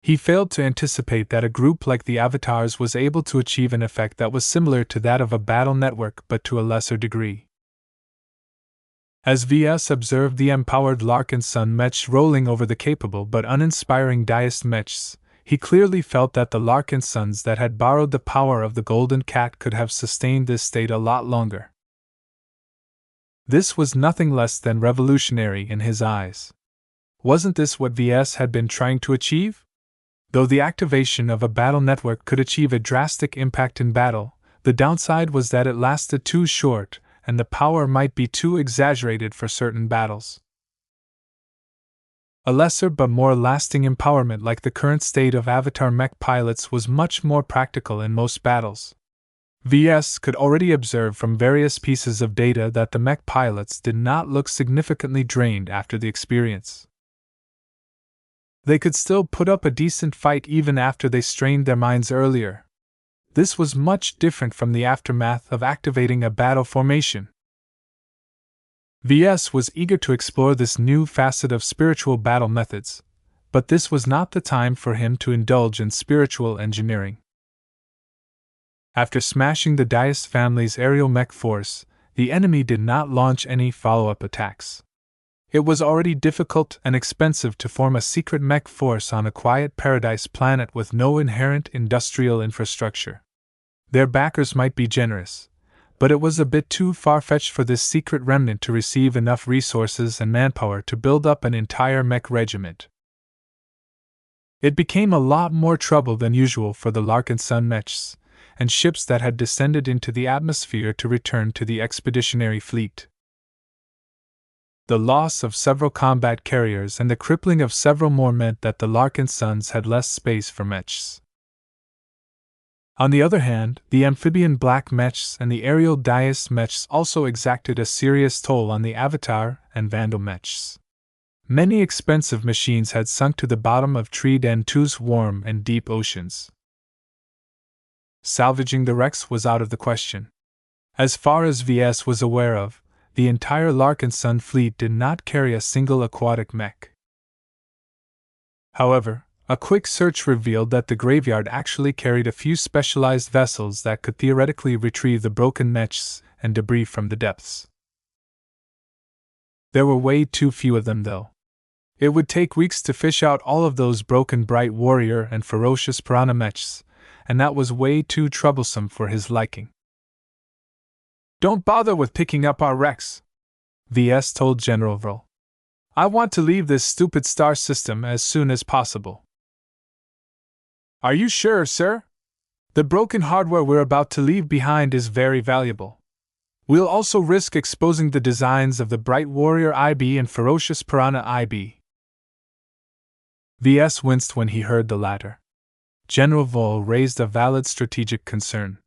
S1: He failed to anticipate that a group like the Avatars was able to achieve an effect that was similar to that of a battle network but to a lesser degree. As Ves observed the empowered Larkinson mechs rolling over the capable but uninspiring Deist mechs, he clearly felt that the Larkinsons that had borrowed the power of the Golden Cat could have sustained this state a lot longer. This was nothing less than revolutionary in his eyes. Wasn't this what Ves had been trying to achieve? Though the activation of a battle network could achieve a drastic impact in battle, the downside was that it lasted too short, and the power might be too exaggerated for certain battles. A lesser but more lasting empowerment like the current state of Avatar mech pilots was much more practical in most battles. Ves could already observe from various pieces of data that the mech pilots did not look significantly drained after the experience. They could still put up a decent fight even after they strained their minds earlier. This was much different from the aftermath of activating a battle formation. Ves was eager to explore this new facet of spiritual battle methods, but this was not the time for him to indulge in spiritual engineering. After smashing the Deist family's aerial mech force, the enemy did not launch any follow-up attacks. It was already difficult and expensive to form a secret mech force on a quiet paradise planet with no inherent industrial infrastructure. Their backers might be generous, but it was a bit too far-fetched for this secret remnant to receive enough resources and manpower to build up an entire mech regiment. It became a lot more trouble than usual for the Larkinson mechs, and ships that had descended into the atmosphere to return to the expeditionary fleet. The loss of several combat carriers and the crippling of several more meant that the Larkinsons had less space for mechs. On the other hand, the amphibian black mechs and the aerial Deist mechs also exacted a serious toll on the Avatar and Vandal mechs. Many expensive machines had sunk to the bottom of Treed and Two's warm and deep oceans. Salvaging the wrecks was out of the question. As far as Ves was aware of, the entire Larkinson fleet did not carry a single aquatic mech. However, a quick search revealed that the graveyard actually carried a few specialized vessels that could theoretically retrieve the broken mechs and debris from the depths. There were way too few of them, though. It would take weeks to fish out all of those broken Bright Warrior and Ferocious Piranha mechs, and that was way too troublesome for his liking. "Don't bother with picking up our wrecks," Ves told General Vril. "I want to leave this stupid star system as soon as possible." "Are you sure, sir? The broken hardware we're about to leave behind is very valuable. We'll also risk exposing the designs of the Bright Warrior IB and Ferocious Piranha IB." Ves winced when he heard the latter. General Vril raised a valid strategic concern.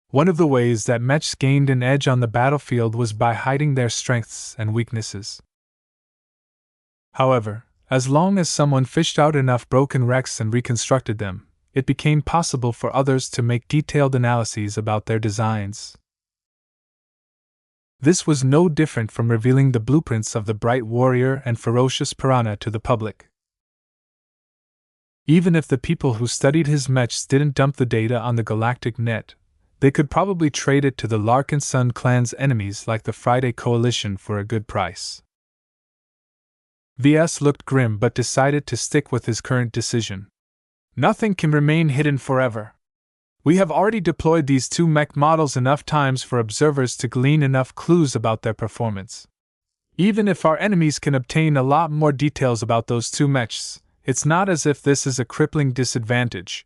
S1: One of the ways that mechs gained an edge on the battlefield was by hiding their strengths and weaknesses. However, as long as someone fished out enough broken wrecks and reconstructed them, it became possible for others to make detailed analyses about their designs. This was no different from revealing the blueprints of the Bright Warrior and Ferocious Piranha to the public. Even if the people who studied his mechs didn't dump the data on the galactic net, they could probably trade it to the Larkinson clan's enemies like the Friday Coalition for a good price. Ves looked grim but decided to stick with his current decision. "Nothing can remain hidden forever. We have already deployed these two mech models enough times for observers to glean enough clues about their performance. Even if our enemies can obtain a lot more details about those two mechs, it's not as if this is a crippling disadvantage.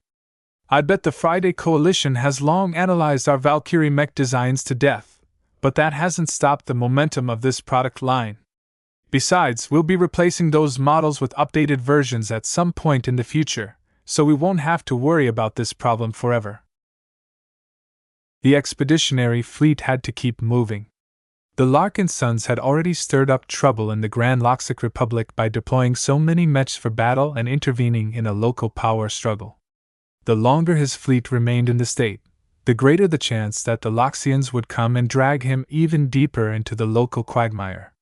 S1: I bet the Friday Coalition has long analyzed our Valkyrie mech designs to death, but that hasn't stopped the momentum of this product line. Besides, we'll be replacing those models with updated versions at some point in the future, so we won't have to worry about this problem forever. The expeditionary fleet had to keep moving. The Larkinsons had already stirred up trouble in the Grand Loxic Republic by deploying so many mechs for battle and intervening in a local power struggle. The longer his fleet remained in the state, the greater the chance that the Loxians would come and drag him even deeper into the local quagmire.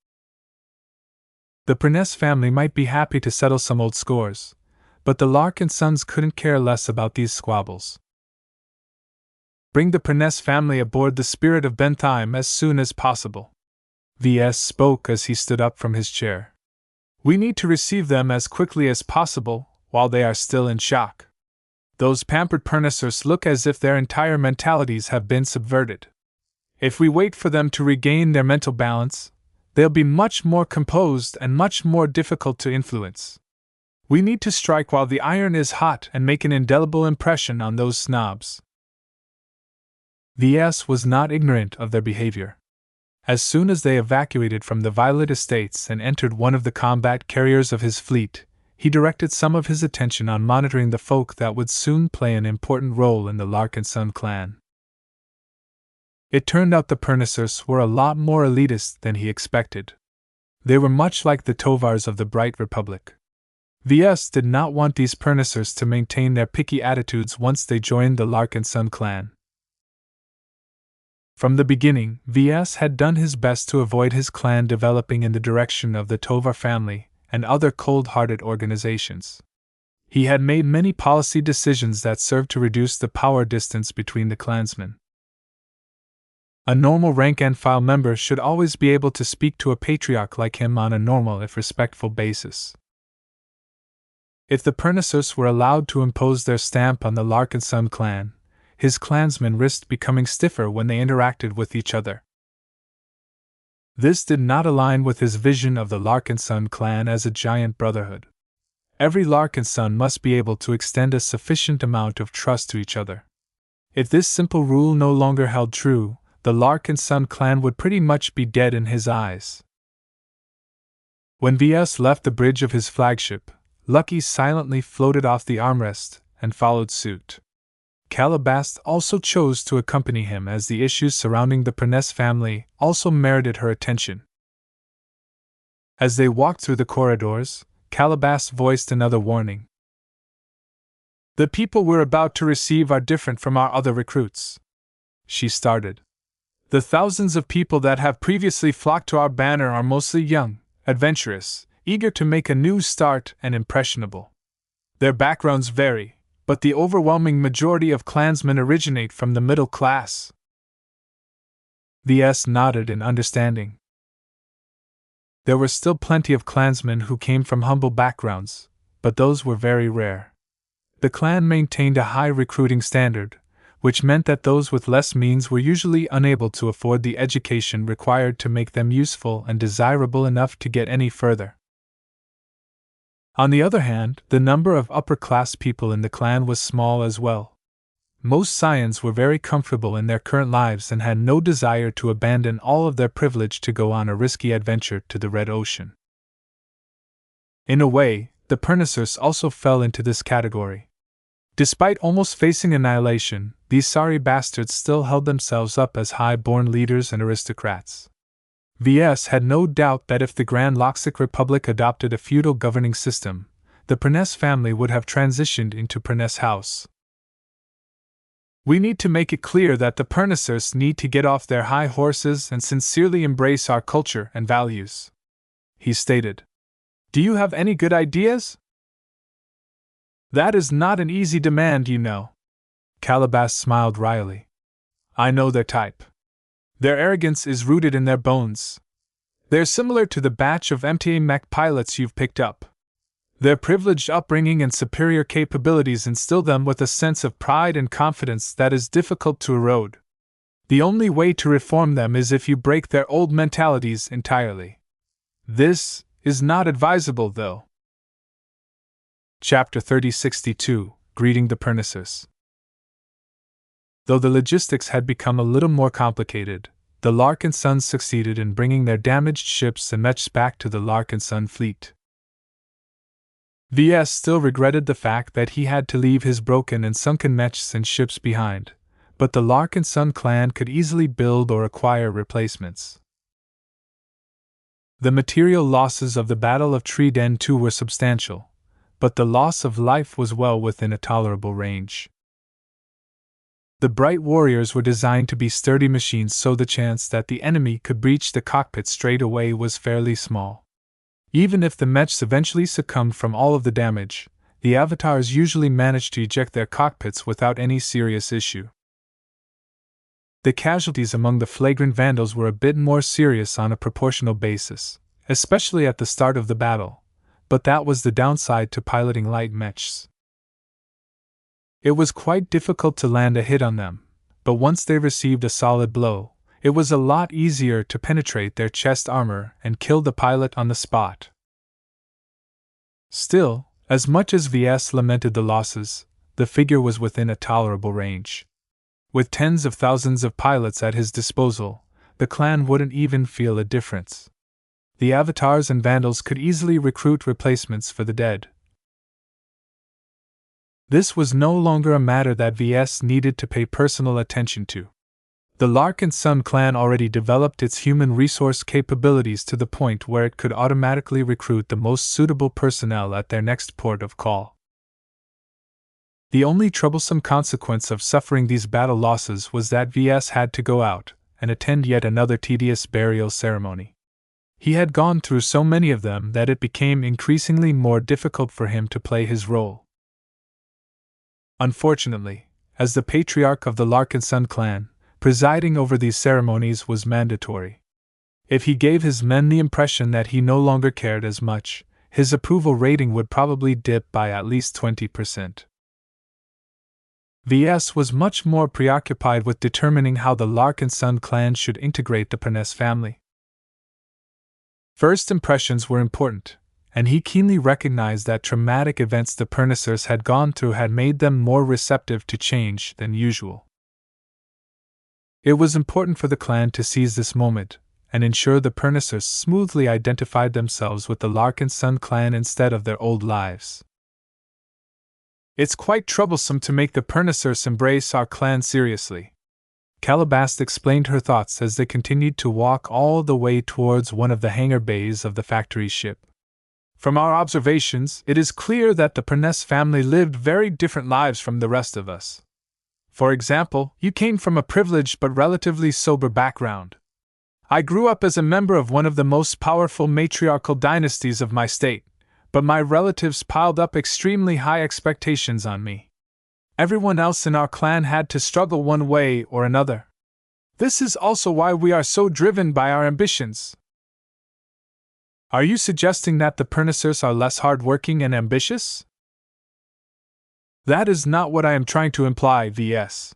S1: The Perness family might be happy to settle some old scores, but the Larkinsons couldn't care less about these squabbles. Bring the Perness family aboard the Spirit of Bentheim as soon as possible. Ves spoke as he stood up from his chair. We need to receive them as quickly as possible, while they are still in shock. Those pampered Pernessers look as if their entire mentalities have been subverted. If we wait for them to regain their mental balance, they'll be much more composed and much more difficult to influence. We need to strike while the iron is hot and make an indelible impression on those snobs. Ves was not ignorant of their behavior. As soon as they evacuated from the Violet Estates and entered one of the combat carriers of his fleet, he directed some of his attention on monitoring the folk that would soon play an important role in the Larkinson clan. It turned out the Pernessers were a lot more elitist than he expected. They were much like the Tovars of the Bright Republic. Ves did not want these Pernessers to maintain their picky attitudes once they joined the Larkinson clan. From the beginning, Ves had done his best to avoid his clan developing in the direction of the Tovar family and other cold-hearted organizations. He had made many policy decisions that served to reduce the power distance between the clansmen. A normal rank-and-file member should always be able to speak to a patriarch like him on a normal if respectful basis. If the Pernessers were allowed to impose their stamp on the Larkinson clan, his clansmen risked becoming stiffer when they interacted with each other. This did not align with his vision of the Larkinson clan as a giant brotherhood. Every Larkinson must be able to extend a sufficient amount of trust to each other. If this simple rule no longer held true, the Larkinson clan would pretty much be dead in his eyes. When Ves left the bridge of his flagship, Lucky silently floated off the armrest and followed suit. Calabast also chose to accompany him as the issues surrounding the Perness family also merited her attention. As they walked through the corridors, Calabast voiced another warning. The people we're about to receive are different from our other recruits. She started. The thousands of people that have previously flocked to our banner are mostly young, adventurous, eager to make a new start and impressionable. Their backgrounds vary, but the overwhelming majority of clansmen originate from the middle class. Ves nodded in understanding. There were still plenty of clansmen who came from humble backgrounds, but those were very rare. The clan maintained a high recruiting standard, which meant that those with less means were usually unable to afford the education required to make them useful and desirable enough to get any further. On the other hand, the number of upper-class people in the clan was small as well. Most scions were very comfortable in their current lives and had no desire to abandon all of their privilege to go on a risky adventure to the Red Ocean. In a way, the Pernessers also fell into this category. Despite almost facing annihilation, these sorry bastards still held themselves up as high-born leaders and aristocrats. Ves had no doubt that if the Grand Loxic Republic adopted a feudal governing system, the Perness family would have transitioned into Perness House. We need to make it clear that the Pernessers need to get off their high horses and sincerely embrace our culture and values, he stated. Do you have any good ideas? That is not an easy demand, you know. Calabast smiled wryly. I know their type. Their arrogance is rooted in their bones. They're similar to the batch of empty mech pilots you've picked up. Their privileged upbringing and superior capabilities instill them with a sense of pride and confidence that is difficult to erode. The only way to reform them is if you break their old mentalities entirely. This is not advisable, though. Chapter 3062, Greeting the Pernicers. Though the logistics had become a little more complicated, the Larkinsons succeeded in bringing their damaged ships and mechs back to the Larkinson fleet. Ves still regretted the fact that he had to leave his broken and sunken mechs and ships behind, but the Larkinson clan could easily build or acquire replacements. The material losses of the Battle of Tree Den too were substantial, but the loss of life was well within a tolerable range. The bright warriors were designed to be sturdy machines, so the chance that the enemy could breach the cockpit straight away was fairly small. Even if the mechs eventually succumbed from all of the damage, the avatars usually managed to eject their cockpits without any serious issue. The casualties among the flagrant vandals were a bit more serious on a proportional basis, especially at the start of the battle, but that was the downside to piloting light mechs. It was quite difficult to land a hit on them, but once they received a solid blow, it was a lot easier to penetrate their chest armor and kill the pilot on the spot. Still, as much as Ves lamented the losses, the figure was within a tolerable range. With tens of thousands of pilots at his disposal, the clan wouldn't even feel a difference. The avatars and vandals could easily recruit replacements for the dead. This was no longer a matter that Ves needed to pay personal attention to. The Larkinson clan already developed its human resource capabilities to the point where it could automatically recruit the most suitable personnel at their next port of call. The only troublesome consequence of suffering these battle losses was that Ves had to go out and attend yet another tedious burial ceremony. He had gone through so many of them that it became increasingly more difficult for him to play his role. Unfortunately, as the patriarch of the Larkinson clan, presiding over these ceremonies was mandatory. If he gave his men the impression that he no longer cared as much, his approval rating would probably dip by at least 20%. Ves was much more preoccupied with determining how the Larkinson clan should integrate the Pernes family. First impressions were important, and he keenly recognized that traumatic events the Pernicers had gone through had made them more receptive to change than usual. It was important for the clan to seize this moment and ensure the Pernicers smoothly identified themselves with the Larkinson clan instead of their old lives. It's quite troublesome to make the Pernicers embrace our clan seriously. Calabast explained her thoughts as they continued to walk all the way towards one of the hangar bays of the factory ship. From our observations, it is clear that the Pernes family lived very different lives from the rest of us. For example, you came from a privileged but relatively sober background. I grew up as a member of one of the most powerful matriarchal dynasties of my state, but my relatives piled up extremely high expectations on me. Everyone else in our clan had to struggle one way or another. This is also why we are so driven by our ambitions. Are you suggesting that the Pernicers are less hardworking and ambitious? That is not what I am trying to imply, Ves.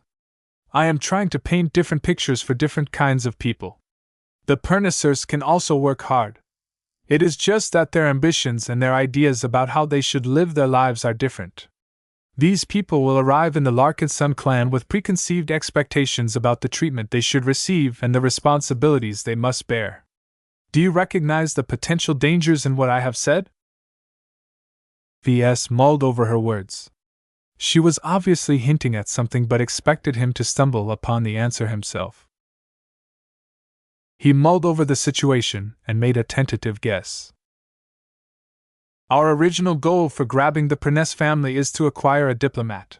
S1: I am trying to paint different pictures for different kinds of people. The Pernicers can also work hard. It is just that their ambitions and their ideas about how they should live their lives are different. These people will arrive in the Larkinson clan with preconceived expectations about the treatment they should receive and the responsibilities they must bear. Do you recognize the potential dangers in what I have said? Ves mulled over her words. She was obviously hinting at something but expected him to stumble upon the answer himself. He mulled over the situation and made a tentative guess. Our original goal for grabbing the Pernes family is to acquire a diplomat.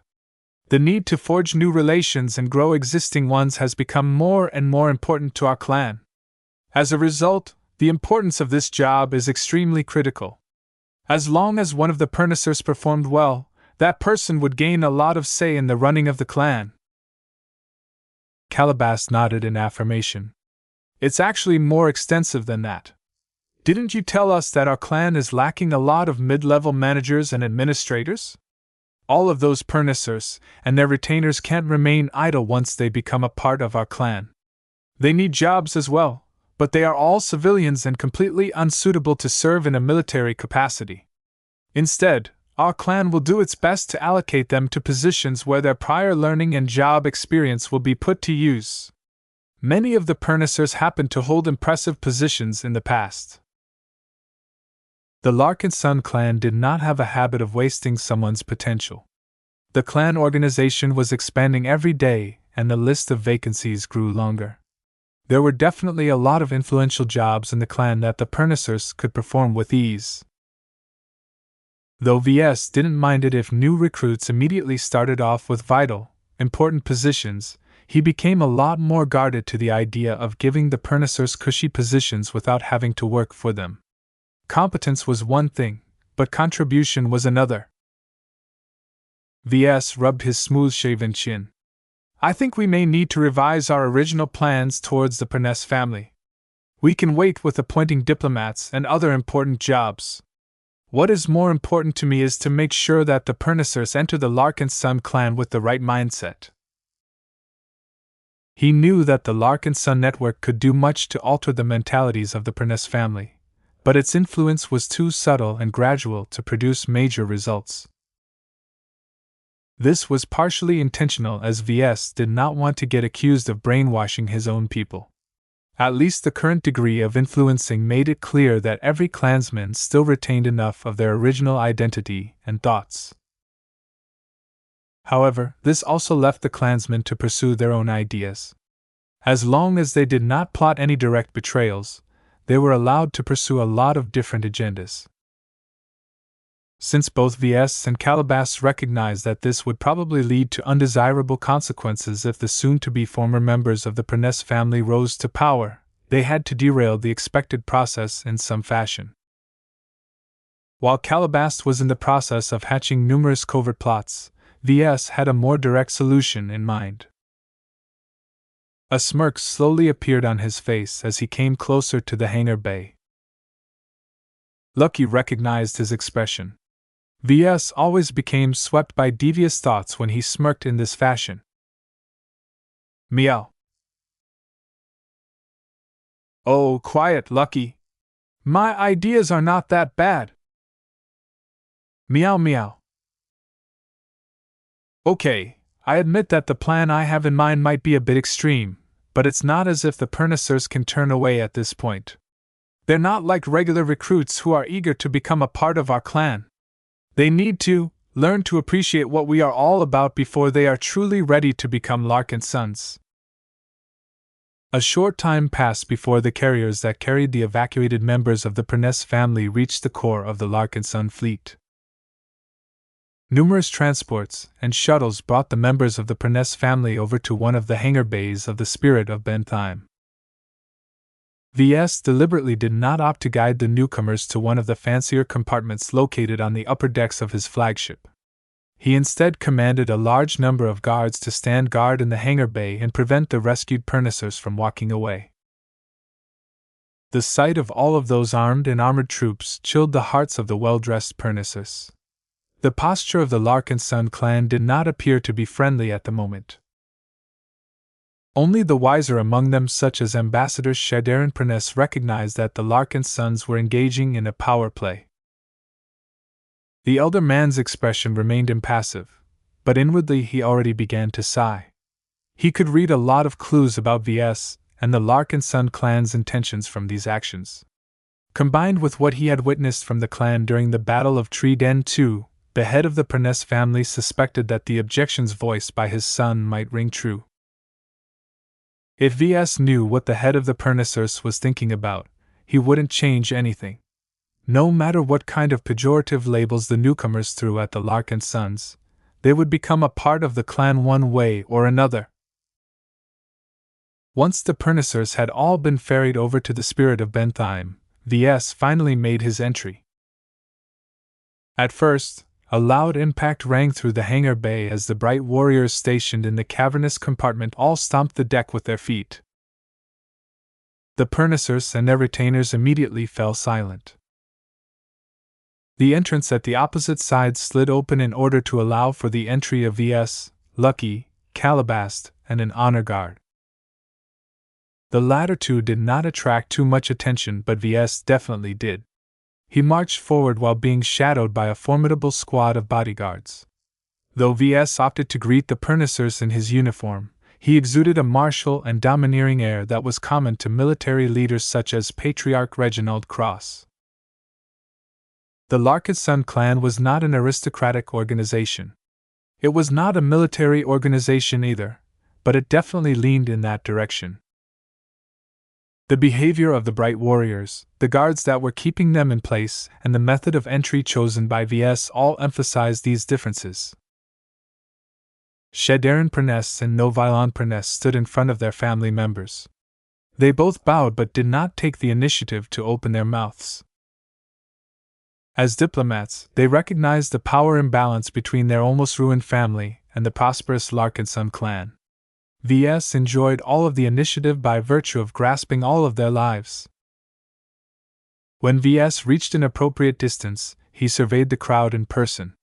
S1: The need to forge new relations and grow existing ones has become more and more important to our clan. As a result, the importance of this job is extremely critical. As long as one of the Pernicers performed well, that person would gain a lot of say in the running of the clan. Calabast nodded in affirmation. It's actually more extensive than that. Didn't you tell us that our clan is lacking a lot of mid-level managers and administrators? All of those pernissers and their retainers can't remain idle once they become a part of our clan. They need jobs as well, but they are all civilians and completely unsuitable to serve in a military capacity. Instead, our clan will do its best to allocate them to positions where their prior learning and job experience will be put to use. Many of the pernissers happen to hold impressive positions in the past. The Larkinson clan did not have a habit of wasting someone's potential. The clan organization was expanding every day, and the list of vacancies grew longer. There were definitely a lot of influential jobs in the clan that the pernissers could perform with ease. Though Ves didn't mind it if new recruits immediately started off with vital, important positions, he became a lot more guarded to the idea of giving the pernissers cushy positions without having to work for them. Competence was one thing, but contribution was another. Ves rubbed his smooth-shaven chin. I think we may need to revise our original plans towards the Perness family. We can wait with appointing diplomats and other important jobs. What is more important to me is to make sure that the pernissers enter the Larkinson clan with the right mindset. He knew that the Larkinson network could do much to alter the mentalities of the Perness family, but its influence was too subtle and gradual to produce major results. This was partially intentional, as Ves did not want to get accused of brainwashing his own people. At least the current degree of influencing made it clear that every clansman still retained enough of their original identity and thoughts. However, this also left the clansmen to pursue their own ideas. As long as they did not plot any direct betrayals, they were allowed to pursue a lot of different agendas. Since both Ves and Calabas recognized that this would probably lead to undesirable consequences if the soon-to-be former members of the Perness family rose to power, they had to derail the expected process in some fashion. While Calabas was in the process of hatching numerous covert plots, Ves had a more direct solution in mind. A smirk slowly appeared on his face as he came closer to the hangar bay. Lucky recognized his expression. Ves always became swept by devious thoughts when he smirked in this fashion. Meow. Oh, quiet, Lucky. My ideas are not that bad. Meow meow. Okay, I admit that the plan I have in mind might be a bit extreme, but it's not as if the pernissers can turn away at this point. They're not like regular recruits who are eager to become a part of our clan. They need to learn to appreciate what we are all about before they are truly ready to become Larkinsons. A short time passed before the carriers that carried the evacuated members of the Perness family reached the core of the Larkinson fleet. Numerous transports and shuttles brought the members of the Perness family over to one of the hangar bays of the Spirit of Bentheim. Ves deliberately did not opt to guide the newcomers to one of the fancier compartments located on the upper decks of his flagship. He instead commanded a large number of guards to stand guard in the hangar bay and prevent the rescued pernissers from walking away. The sight of all of those armed and armored troops chilled the hearts of the well-dressed pernissers. The posture of the Larkinson clan did not appear to be friendly at the moment. Only the wiser among them, such as Ambassador Shadarin Perness, recognized that the Larkinsons were engaging in a power play. The elder man's expression remained impassive, but inwardly he already began to sigh. He could read a lot of clues about Ves and the Larkinson clan's intentions from these actions. Combined with what he had witnessed from the clan during the Battle of Tree Den II, the head of the Perness family suspected that the objections voiced by his son might ring true. If Ves knew what the head of the pernissers was thinking about, he wouldn't change anything. No matter what kind of pejorative labels the newcomers threw at the Larkinsons, they would become a part of the clan one way or another. Once the pernissers had all been ferried over to the Spirit of Bentheim, Ves finally made his entry. At first, a loud impact rang through the hangar bay as the bright warriors stationed in the cavernous compartment all stomped the deck with their feet. The Perniciers and their retainers immediately fell silent. The entrance at the opposite side slid open in order to allow for the entry of Ves, Lucky, Calabast, and an honor guard. The latter two did not attract too much attention, but Ves definitely did. He marched forward while being shadowed by a formidable squad of bodyguards. Though Ves opted to greet the Perniciers in his uniform, he exuded a martial and domineering air that was common to military leaders such as Patriarch Reginald Cross. The Larkinson clan was not an aristocratic organization. It was not a military organization either, but it definitely leaned in that direction. The behavior of the bright warriors, the guards that were keeping them in place, and the method of entry chosen by Ves all emphasized these differences. Shadarin Perness and Novilon Perness stood in front of their family members. They both bowed but did not take the initiative to open their mouths. As diplomats, they recognized the power imbalance between their almost ruined family and the prosperous Larkinson clan. Ves enjoyed all of the initiative by virtue of grasping all of their lives. When Ves reached an appropriate distance, he surveyed the crowd in person.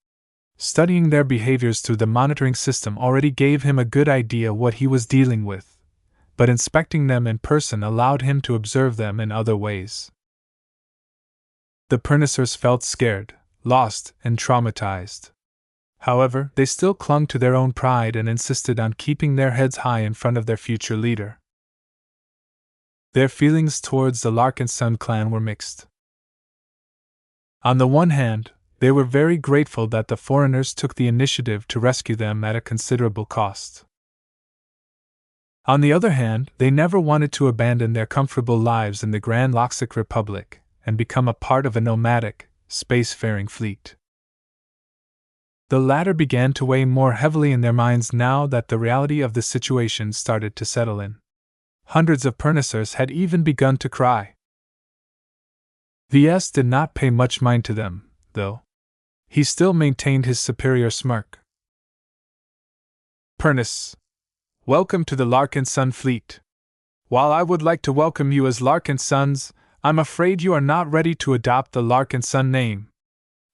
S1: Studying their behaviors through the monitoring system already gave him a good idea what he was dealing with, but inspecting them in person allowed him to observe them in other ways. The Perniciers felt scared, lost, and traumatized. However, they still clung to their own pride and insisted on keeping their heads high in front of their future leader. Their feelings towards the Larkinson clan were mixed. On the one hand, they were very grateful that the foreigners took the initiative to rescue them at a considerable cost. On the other hand, they never wanted to abandon their comfortable lives in the Grand Loxic Republic and become a part of a nomadic, spacefaring fleet. The latter began to weigh more heavily in their minds now that the reality of the situation started to settle in. Hundreds of Perniciers had even begun to cry. Ves did not pay much mind to them, though. He still maintained his superior smirk. Pernice, welcome to the Larkinson fleet. While I would like to welcome you as Larkinsons, I'm afraid you are not ready to adopt the Larkinson name.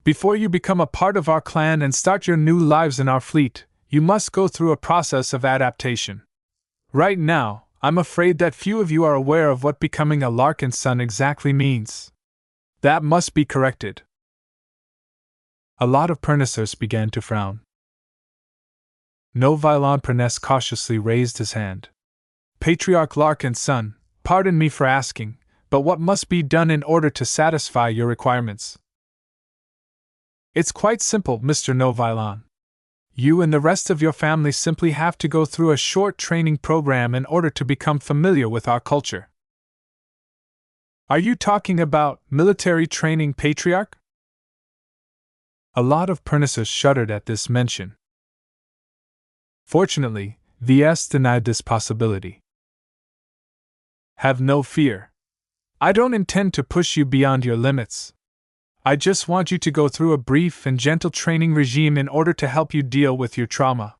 S1: Before you become a part of our clan and start your new lives in our fleet, you must go through a process of adaptation. Right now, I'm afraid that few of you are aware of what becoming a Larkinson exactly means. That must be corrected. A lot of Perniciers began to frown. Novilon Perness cautiously raised his hand. Patriarch Larkinson, pardon me for asking, but what must be done in order to satisfy your requirements? It's quite simple, Mr. Novilon. You and the rest of your family simply have to go through a short training program in order to become familiar with our culture. Are you talking about military training, Patriarch? A lot of Perniciers shuddered at this mention. Fortunately, Ves denied this possibility. Have no fear. I don't intend to push you beyond your limits. I just want you to go through a brief and gentle training regime in order to help you deal with your trauma.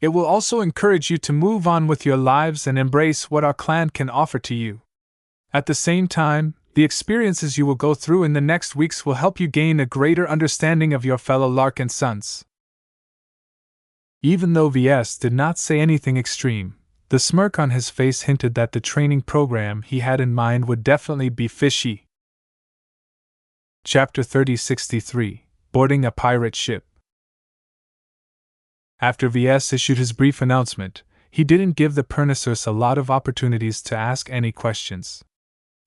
S1: It will also encourage you to move on with your lives and embrace what our clan can offer to you. At the same time, the experiences you will go through in the next weeks will help you gain a greater understanding of your fellow Larkinsons. Even though Ves did not say anything extreme, the smirk on his face hinted that the training program he had in mind would definitely be fishy. Chapter 3063 Boarding a Pirate Ship. After Ves issued his brief announcement, he didn't give the Perniciers a lot of opportunities to ask any questions.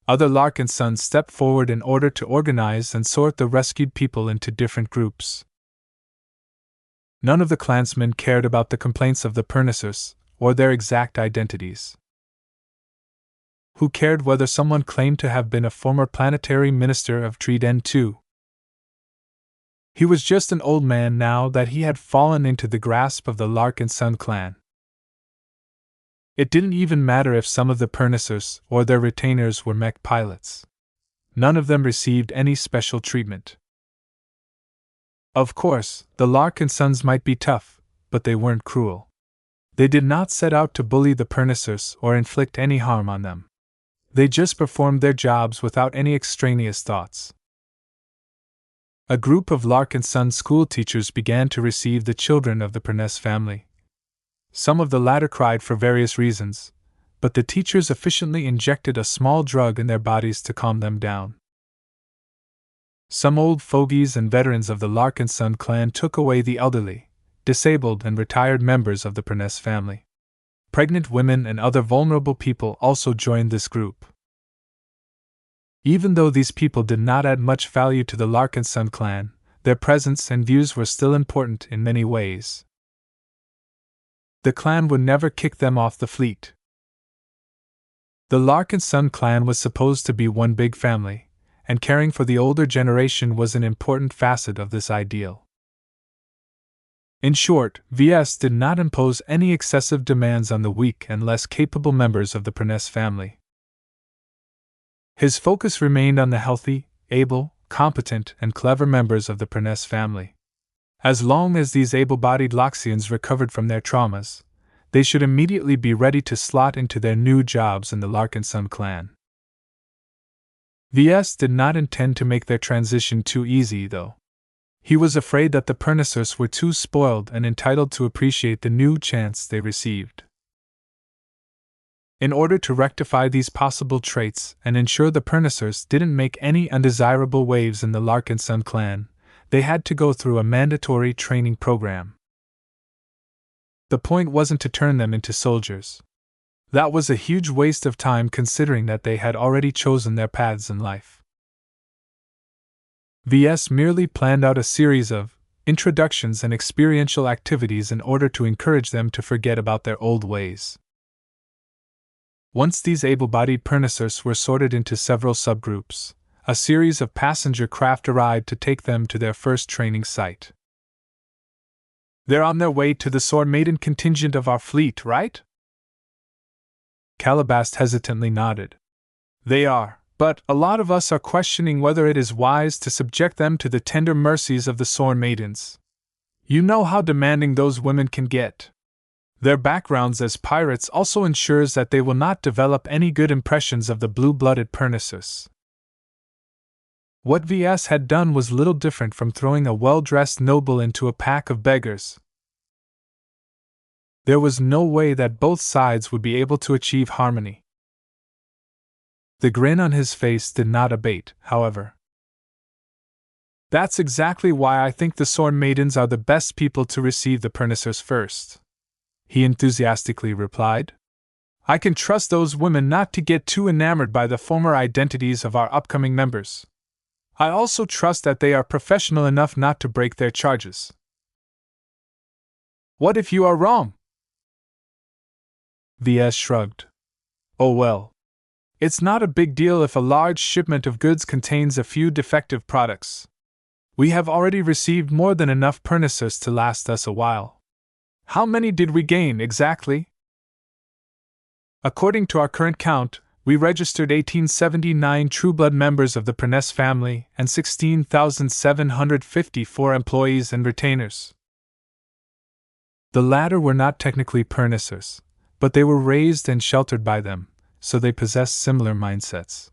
S1: Other Larkinsons stepped forward in order to organize and sort the rescued people into different groups. None of the clansmen cared about the complaints of the Perniciers or their exact identities. Who cared whether someone claimed to have been a former planetary minister of Treden II? He was just an old man now that he had fallen into the grasp of the Larkinson clan. It didn't even matter if some of the Perniciers or their retainers were mech pilots. None of them received any special treatment. Of course, the Larkinsons might be tough, but they weren't cruel. They did not set out to bully the Perniciers or inflict any harm on them. They just performed their jobs without any extraneous thoughts. A group of Larkinson school teachers began to receive the children of the Perness family. Some of the latter cried for various reasons, but the teachers efficiently injected a small drug in their bodies to calm them down. Some old fogies and veterans of the Larkinson clan took away the elderly, disabled, and retired members of the Perness family. Pregnant women and other vulnerable people also joined this group. Even though these people did not add much value to the Larkinson clan, their presence and views were still important in many ways. The clan would never kick them off the fleet. The Larkinson clan was supposed to be one big family, and caring for the older generation was an important facet of this ideal. In short, Ves did not impose any excessive demands on the weak and less capable members of the Perness family. His focus remained on the healthy, able, competent, and clever members of the Perness family. As long as these able-bodied Loxians recovered from their traumas, they should immediately be ready to slot into their new jobs in the Larkinson clan. Ves did not intend to make their transition too easy, though. He was afraid that the Pernessers were too spoiled and entitled to appreciate the new chance they received. In order to rectify these possible traits and ensure the Pernessers didn't make any undesirable waves in the Larkinson clan, they had to go through a mandatory training program. The point wasn't to turn them into soldiers. That was a huge waste of time considering that they had already chosen their paths in life. Ves merely planned out a series of introductions and experiential activities in order to encourage them to forget about their old ways. Once these able-bodied Pernessers were sorted into several subgroups, a series of passenger craft arrived to take them to their first training site. "They're on their way to the Sword Maiden contingent of our fleet, right?" Calabast hesitantly nodded. "They are, but a lot of us are questioning whether it is wise to subject them to the tender mercies of the Sword Maidens. You know how demanding those women can get. Their backgrounds as pirates also ensures that they will not develop any good impressions of the blue-blooded Pernessers." What Ves had done was little different from throwing a well-dressed noble into a pack of beggars. There was no way that both sides would be able to achieve harmony. The grin on his face did not abate, however. "That's exactly why I think the Sword Maidens are the best people to receive the Pernessers first," he enthusiastically replied. "I can trust those women not to get too enamored by the former identities of our upcoming members. I also trust that they are professional enough not to break their charges." "What if you are wrong?" Ves shrugged. "Oh well. It's not a big deal if a large shipment of goods contains a few defective products. We have already received more than enough Pernessers to last us a while. How many did we gain exactly?" "According to our current count, we registered 1879 Trueblood members of the Perness family and 16,754 employees and retainers." The latter were not technically Pernessers, but they were raised and sheltered by them, so they possessed similar mindsets.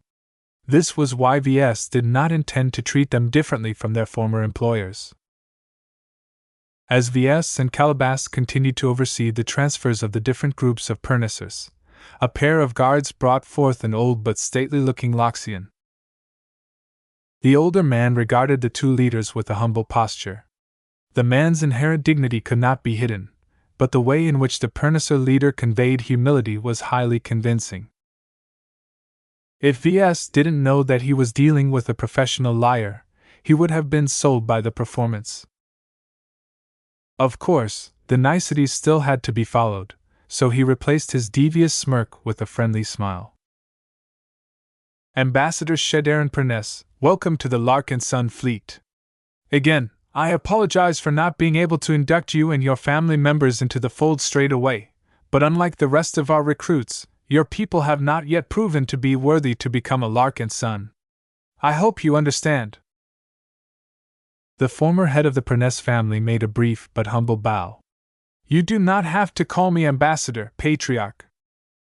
S1: This was why Ves did not intend to treat them differently from their former employers. As Ves and Calabast continued to oversee the transfers of the different groups of Pernessers, a pair of guards brought forth an old but stately-looking Loxian. The older man regarded the two leaders with a humble posture. The man's inherent dignity could not be hidden, but the way in which the Pernessor leader conveyed humility was highly convincing. If Ves didn't know that he was dealing with a professional liar, he would have been sold by the performance. Of course, the niceties still had to be followed, so he replaced his devious smirk with a friendly smile. "Ambassador Shedaren Perness, welcome to the Larkinson fleet. Again, I apologize for not being able to induct you and your family members into the fold straight away, but unlike the rest of our recruits, your people have not yet proven to be worthy to become a Larkinson. I hope you understand." The former head of the Perness family made a brief but humble bow. "You do not have to call me Ambassador, Patriarch.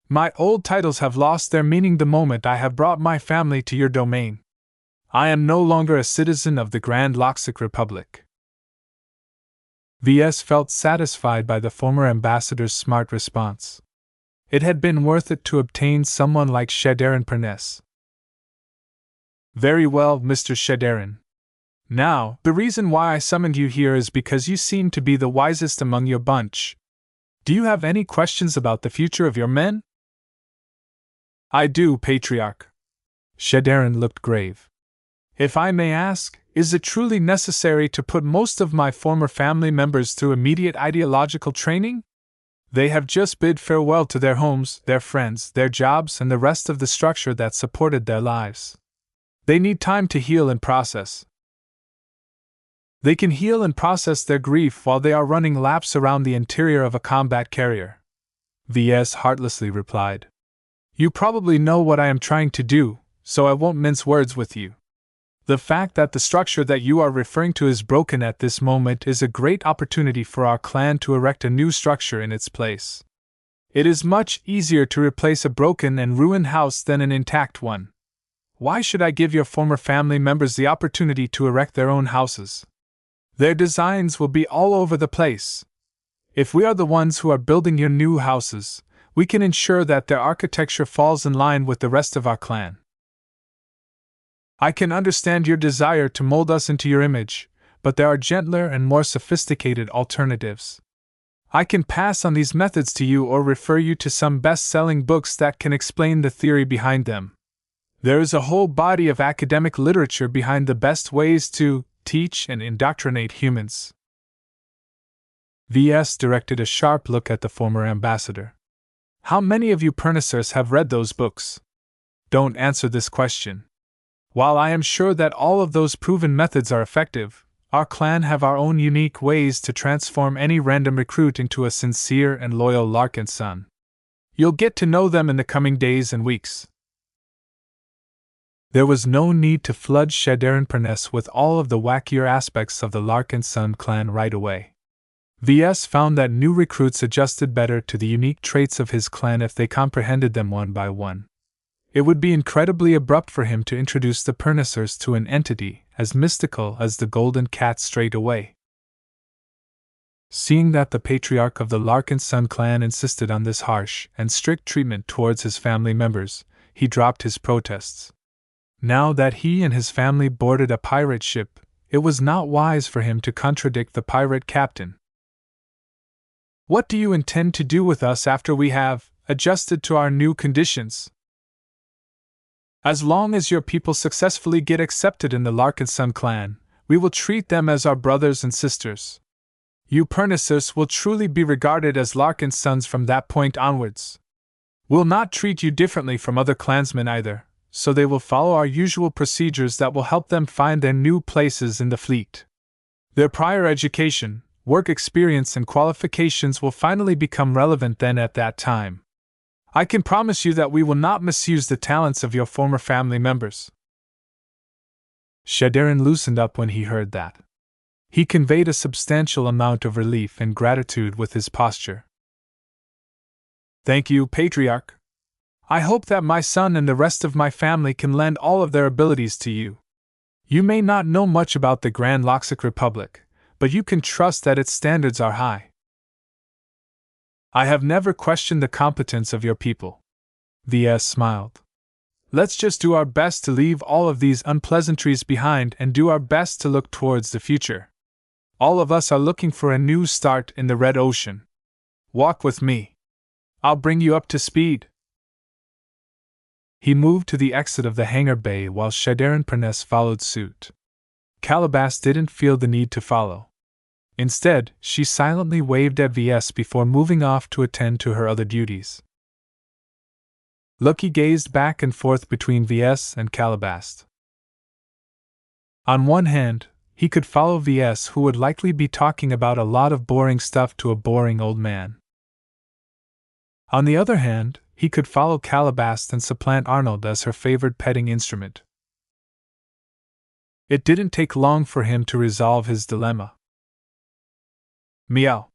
S1: My old titles have lost their meaning the moment I have brought my family to your domain. I am no longer a citizen of the Grand Loxic Republic. Ves felt satisfied by the former ambassador's smart response. It had been worth it to obtain someone like Shadarin Perness. Very well, Mr. Shadarin. Now, the reason why I summoned you here is because you seem to be the wisest among your bunch. Do you have any questions about the future of your men? I do, Patriarch. Shadarin looked grave. If I may ask, is it truly necessary to put most of my former family members through immediate ideological training? They have just bid farewell to their homes, their friends, their jobs, and the rest of the structure that supported their lives. They need time to heal and process. They can heal and process their grief while they are running laps around the interior of a combat carrier. Ves heartlessly replied. You probably know what I am trying to do, so I won't mince words with you. The fact that the structure that you are referring to is broken at this moment is a great opportunity for our clan to erect a new structure in its place. It is much easier to replace a broken and ruined house than an intact one. Why should I give your former family members the opportunity to erect their own houses? Their designs will be all over the place. If we are the ones who are building your new houses, we can ensure that their architecture falls in line with the rest of our clan. I can understand your desire to mold us into your image, but there are gentler and more sophisticated alternatives. I can pass on these methods to you or refer you to some best-selling books that can explain the theory behind them. There is a whole body of academic literature behind the best ways to teach and indoctrinate humans. Ves directed a sharp look at the former ambassador. How many of you Pernessers have read those books? Don't answer this question. While I am sure that all of those proven methods are effective, our clan have our own unique ways to transform any random recruit into a sincere and loyal Larkinson. You'll get to know them in the coming days and weeks. There was no need to flood Shadarin Perness with all of the wackier aspects of the Larkinson clan right away. Ves found that new recruits adjusted better to the unique traits of his clan if they comprehended them one by one. It would be incredibly abrupt for him to introduce the Pernessers to an entity as mystical as the Golden Cat straight away. Seeing that the patriarch of the Larkinson clan insisted on this harsh and strict treatment towards his family members, he dropped his protests. Now that he and his family boarded a pirate ship, it was not wise for him to contradict the pirate captain. What do you intend to do with us after we have adjusted to our new conditions? As long as your people successfully get accepted in the Larkinson clan, we will treat them as our brothers and sisters. You Pernessers will truly be regarded as Larkinsons from that point onwards. We'll not treat you differently from other clansmen either, so they will follow our usual procedures that will help them find their new places in the fleet. Their prior education, work experience, and qualifications will finally become relevant then at that time. I can promise you that we will not misuse the talents of your former family members. Shadarin loosened up when he heard that. He conveyed a substantial amount of relief and gratitude with his posture. Thank you, Patriarch. I hope that my son and the rest of my family can lend all of their abilities to you. You may not know much about the Grand Loxic Republic, but you can trust that its standards are high. I have never questioned the competence of your people. Ves smiled. Let's just do our best to leave all of these unpleasantries behind and do our best to look towards the future. All of us are looking for a new start in the Red Ocean. Walk with me. I'll bring you up to speed. He moved to the exit of the hangar bay while Shadarin Perness followed suit. Calabash didn't feel the need to follow. Instead, she silently waved at Ves before moving off to attend to her other duties. Lucky gazed back and forth between Ves and Calabash. On one hand, he could follow Ves, who would likely be talking about a lot of boring stuff to a boring old man. On the other hand, he could follow Calabash and supplant Arnold as her favored petting instrument. It didn't take long for him to resolve his dilemma. Meow.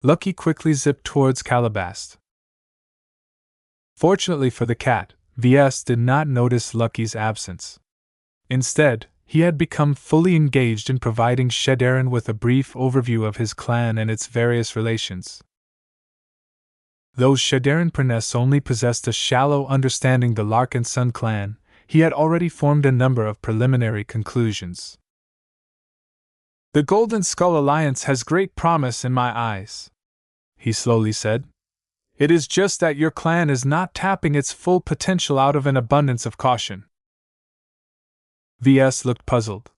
S1: Lucky quickly zipped towards Calabast. Fortunately for the cat, Ves did not notice Lucky's absence. Instead, he had become fully engaged in providing Shadarin with a brief overview of his clan and its various relations. Though Shadarin Perness only possessed a shallow understanding of the Larkinson clan, he had already formed a number of preliminary conclusions. "The Golden Skull Alliance has great promise in my eyes," he slowly said. "It is just that your clan is not tapping its full potential out of an abundance of caution." Ves looked puzzled.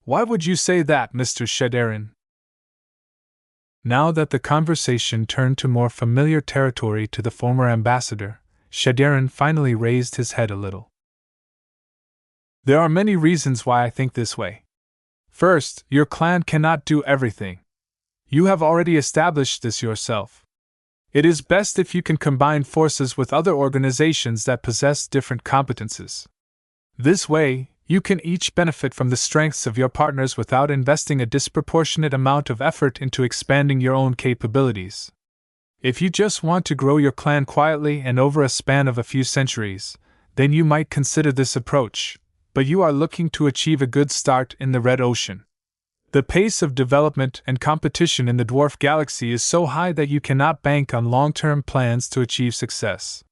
S1: "Why would you say that, Mr. Shadarin?" Now that the conversation turned to more familiar territory to the former ambassador, Shadarin finally raised his head a little. "There are many reasons why I think this way. First, your clan cannot do everything. You have already established this yourself. It is best if you can combine forces with other organizations that possess different competences. This way, you can each benefit from the strengths of your partners without investing a disproportionate amount of effort into expanding your own capabilities. If you just want to grow your clan quietly and over a span of a few centuries, then you might consider this approach, but you are looking to achieve a good start in the Red Ocean. The pace of development and competition in the dwarf galaxy is so high that you cannot bank on long-term plans to achieve success.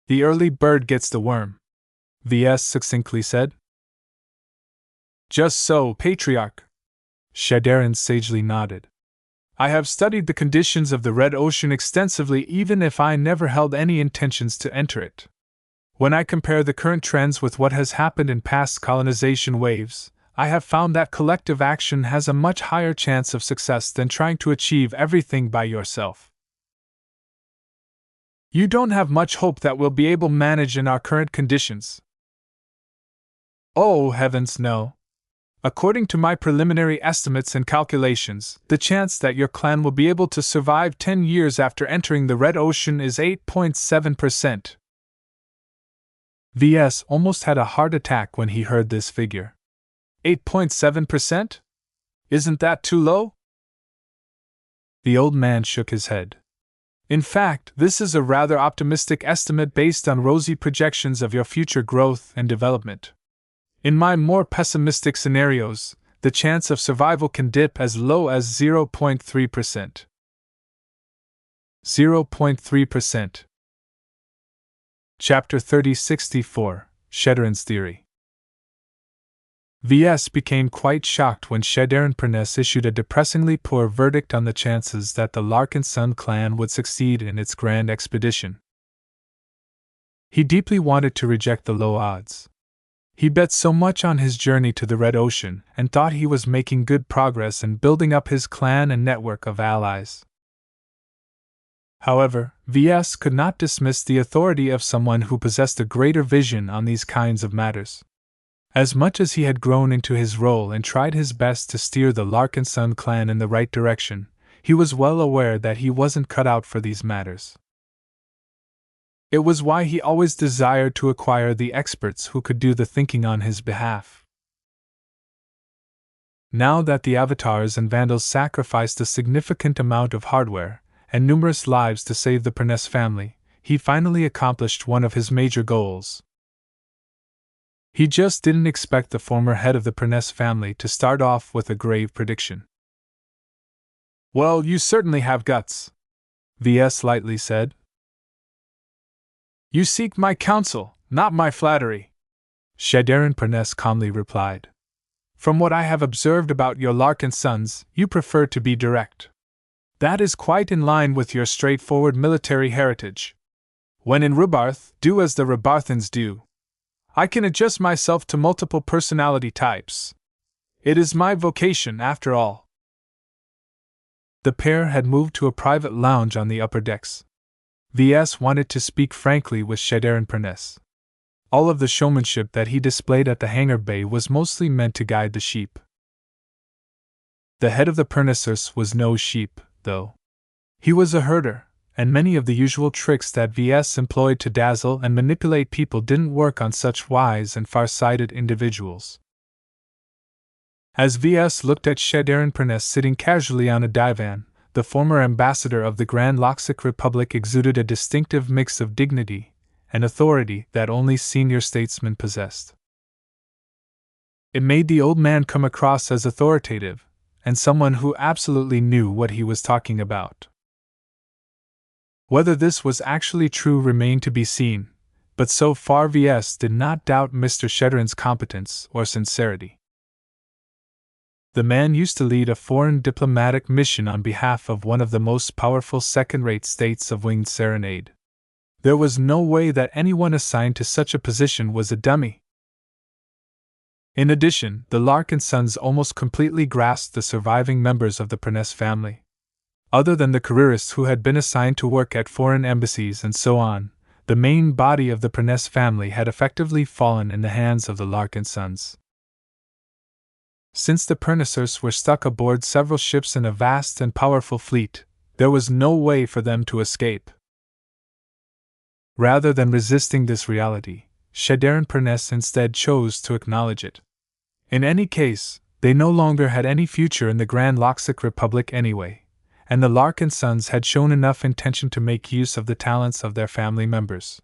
S1: The early bird gets the worm," Ves succinctly said. "Just so, Patriarch." Shadarin sagely nodded. "I have studied the conditions of the Red Ocean extensively, even if I never held any intentions to enter it. When I compare the current trends with what has happened in past colonization waves, I have found that collective action has a much higher chance of success than trying to achieve everything by yourself. You don't have much hope that we'll be able to manage in our current conditions." "Oh, heavens, no. According to my preliminary estimates and calculations, the chance that your clan will be able to survive 10 years after entering the Red Ocean is 8.7%. Ves almost had a heart attack when he heard this figure. 8.7%? Isn't that too low? The old man shook his head. "In fact, this is a rather optimistic estimate based on rosy projections of your future growth and development. In my more pessimistic scenarios, the chance of survival can dip as low as 0.3%. 0.3%. Chapter 3064, Shadarin's Theory. Ves became quite shocked when Shadarin Perness issued a depressingly poor verdict on the chances that the Larkinson clan would succeed in its grand expedition. He deeply wanted to reject the low odds. He bet so much on his journey to the Red Ocean and thought he was making good progress in building up his clan and network of allies. However, Ves could not dismiss the authority of someone who possessed a greater vision on these kinds of matters. As much as he had grown into his role and tried his best to steer the Larkinson clan in the right direction, he was well aware that he wasn't cut out for these matters. It was why he always desired to acquire the experts who could do the thinking on his behalf. Now that the Avatars and Vandals sacrificed a significant amount of hardware and numerous lives to save the Perness family, he finally accomplished one of his major goals. He just didn't expect the former head of the Perness family to start off with a grave prediction. "Well, you certainly have guts," Ves lightly said. "You seek my counsel, not my flattery," Shadarin Perness calmly replied. "From what I have observed about your Larkinsons, you prefer to be direct. That is quite in line with your straightforward military heritage. When in Rubarth, do as the Rubarthans do. I can adjust myself to multiple personality types. It is my vocation, after all." The pair had moved to a private lounge on the upper decks. Ves wanted to speak frankly with Shadarin Perness. All of the showmanship that he displayed at the hangar bay was mostly meant to guide the sheep. The head of the Pernessers was no sheep, though. He was a herder, and many of the usual tricks that Ves employed to dazzle and manipulate people didn't work on such wise and far-sighted individuals. As Ves looked at Shadarin Perness sitting casually on a divan, the former ambassador of the Grand Loxic Republic exuded a distinctive mix of dignity and authority that only senior statesmen possessed. It made the old man come across as authoritative, and someone who absolutely knew what he was talking about. Whether this was actually true remained to be seen, but so far Ves did not doubt Mr. Shederin's competence or sincerity. The man used to lead a foreign diplomatic mission on behalf of one of the most powerful second-rate states of winged serenade. There was no way that anyone assigned to such a position was a dummy. In addition, the Larkinsons almost completely grasped the surviving members of the Pruness family. Other than the careerists who had been assigned to work at foreign embassies and so on, the main body of the Pruness family had effectively fallen in the hands of the Larkinsons. Since the Pernissers were stuck aboard several ships in a vast and powerful fleet, there was no way for them to escape. Rather than resisting this reality, Shederin Pruness instead chose to acknowledge it. In any case, they no longer had any future in the Grand Loxic Republic anyway, and the Larkinsons had shown enough intention to make use of the talents of their family members.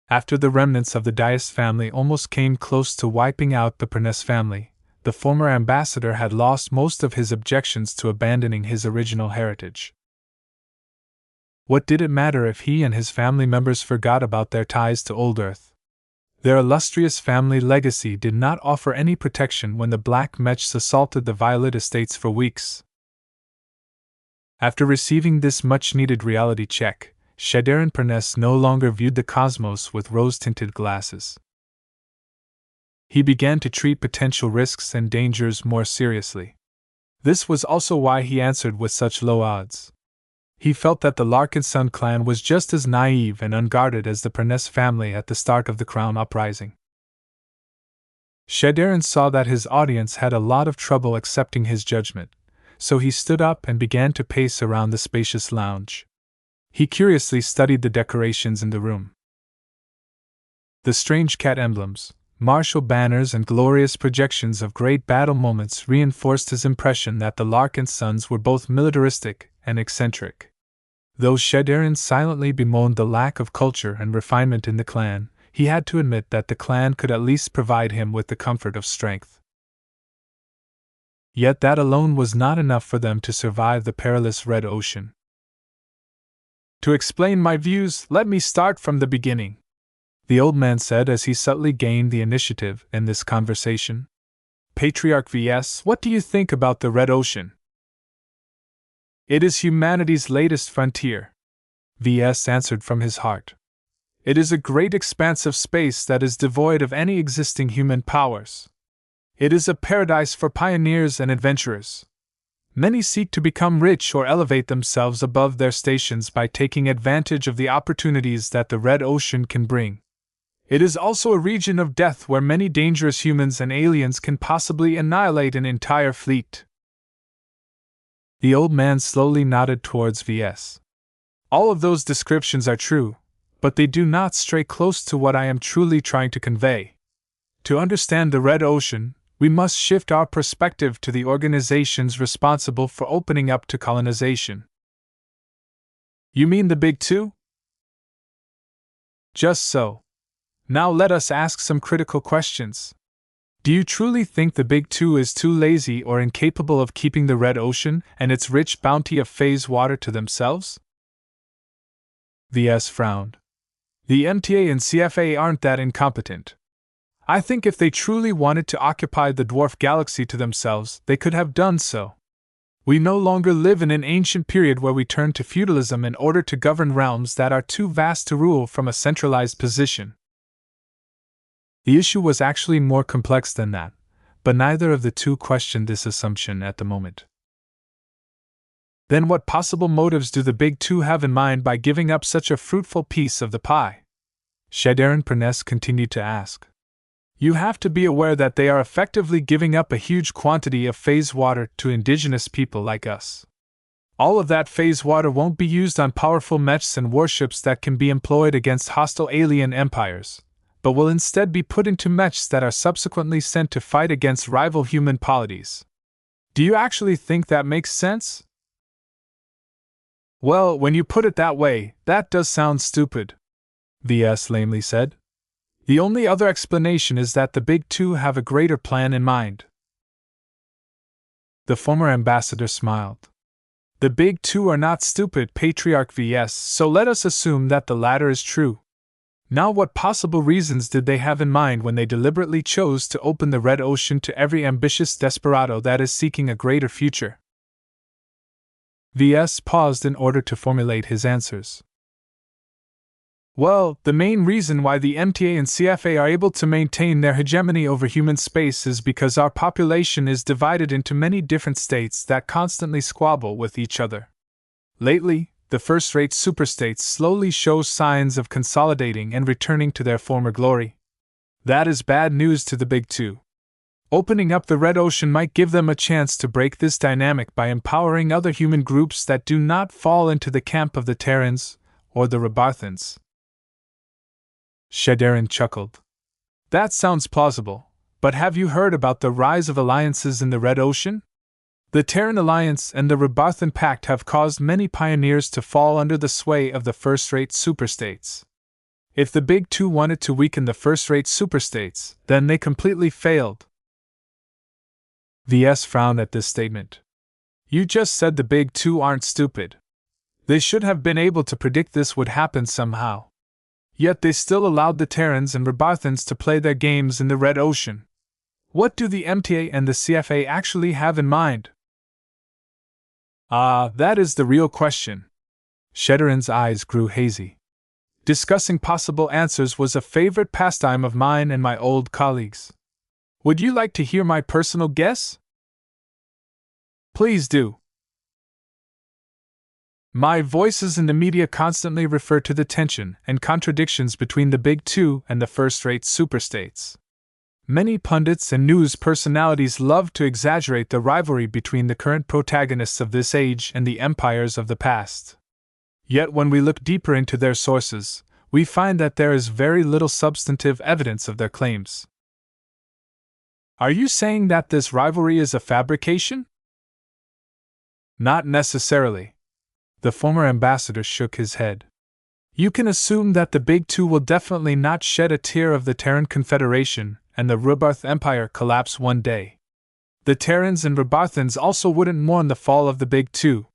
S1: After the remnants of the Dias family almost came close to wiping out the Pruness family, the former ambassador had lost most of his objections to abandoning his original heritage. What did it matter if he and his family members forgot about their ties to Old Earth? Their illustrious family legacy did not offer any protection when the Black Mechs assaulted the Violet Estates for weeks. After receiving this much-needed reality check, Shederin Pruness no longer viewed the cosmos with rose-tinted glasses. He began to treat potential risks and dangers more seriously. This was also why he answered with such low odds. He felt that the Larkinson clan was just as naive and unguarded as the Pruness family at the start of the Crown Uprising. Shederin saw that his audience had a lot of trouble accepting his judgment, so he stood up and began to pace around the spacious lounge. He curiously studied the decorations in the room. The strange cat emblems, martial banners, and glorious projections of great battle moments reinforced his impression that the Larkinsons were both militaristic and eccentric. Though Shederin silently bemoaned the lack of culture and refinement in the clan, he had to admit that the clan could at least provide him with the comfort of strength. Yet that alone was not enough for them to survive the perilous Red Ocean. To explain my views, let me start from the beginning, the old man said as he subtly gained the initiative in this conversation. Patriarch Ves, what do you think about the Red Ocean? It is humanity's latest frontier, Ves answered from his heart. It is a great expanse of space that is devoid of any existing human powers. It is a paradise for pioneers and adventurers. Many seek to become rich or elevate themselves above their stations by taking advantage of the opportunities that the Red Ocean can bring. It is also a region of death where many dangerous humans and aliens can possibly annihilate an entire fleet. The old man slowly nodded towards Ves. All of those descriptions are true, but they do not stray close to what I am truly trying to convey. To understand the Red Ocean, we must shift our perspective to the organizations responsible for opening up to colonization. You mean the Big Two? Just so. Now let us ask some critical questions. Do you truly think the Big Two is too lazy or incapable of keeping the Red Ocean and its rich bounty of phase water to themselves? Ves frowned. The MTA and CFA aren't that incompetent. I think if they truly wanted to occupy the dwarf galaxy to themselves, they could have done so. We no longer live in an ancient period where we turn to feudalism in order to govern realms that are too vast to rule from a centralized position. The issue was actually more complex than that, but neither of the two questioned this assumption at the moment. Then what possible motives do the Big Two have in mind by giving up such a fruitful piece of the pie? Shederin Pruness continued to ask. You have to be aware that they are effectively giving up a huge quantity of phase water to indigenous people like us. All of that phase water won't be used on powerful mechs and warships that can be employed against hostile alien empires, but will instead be put into mechs that are subsequently sent to fight against rival human polities. Do you actually think that makes sense? Well, when you put it that way, that does sound stupid, Ves lamely said. The only other explanation is that the Big Two have a greater plan in mind. The former ambassador smiled. The Big Two are not stupid, Patriarch Ves, so let us assume that the latter is true. Now, what possible reasons did they have in mind when they deliberately chose to open the Red Ocean to every ambitious desperado that is seeking a greater future? Ves paused in order to formulate his answers. Well, the main reason why the MTA and CFA are able to maintain their hegemony over human space is because our population is divided into many different states that constantly squabble with each other. Lately, the first-rate superstates slowly show signs of consolidating and returning to their former glory. That is bad news to the Big Two. Opening up the Red Ocean might give them a chance to break this dynamic by empowering other human groups that do not fall into the camp of the Terrans or the Rebarthans. Shadarin chuckled. That sounds plausible, but have you heard about the rise of alliances in the Red Ocean? The Terran Alliance and the Rebarthan Pact have caused many pioneers to fall under the sway of the first-rate superstates. If the Big Two wanted to weaken the first-rate superstates, then they completely failed. Ves frowned at this statement. You just said the Big Two aren't stupid. They should have been able to predict this would happen somehow. Yet they still allowed the Terrans and Rebarthans to play their games in the Red Ocean. What do the MTA and the CFA actually have in mind? That is the real question. Shadarin's eyes grew hazy. Discussing possible answers was a favorite pastime of mine and my old colleagues. Would you like to hear my personal guess? Please do. My voices in the media constantly refer to the tension and contradictions between the Big Two and the first-rate superstates. Many pundits and news personalities love to exaggerate the rivalry between the current protagonists of this age and the empires of the past. Yet when we look deeper into their sources, we find that there is very little substantive evidence of their claims. Are you saying that this rivalry is a fabrication? Not necessarily. The former ambassador shook his head. You can assume that the Big Two will definitely not shed a tear if the Terran Confederation and the Rebarth Empire collapse one day. The Terrans and Rebarthans also wouldn't mourn the fall of the Big Two.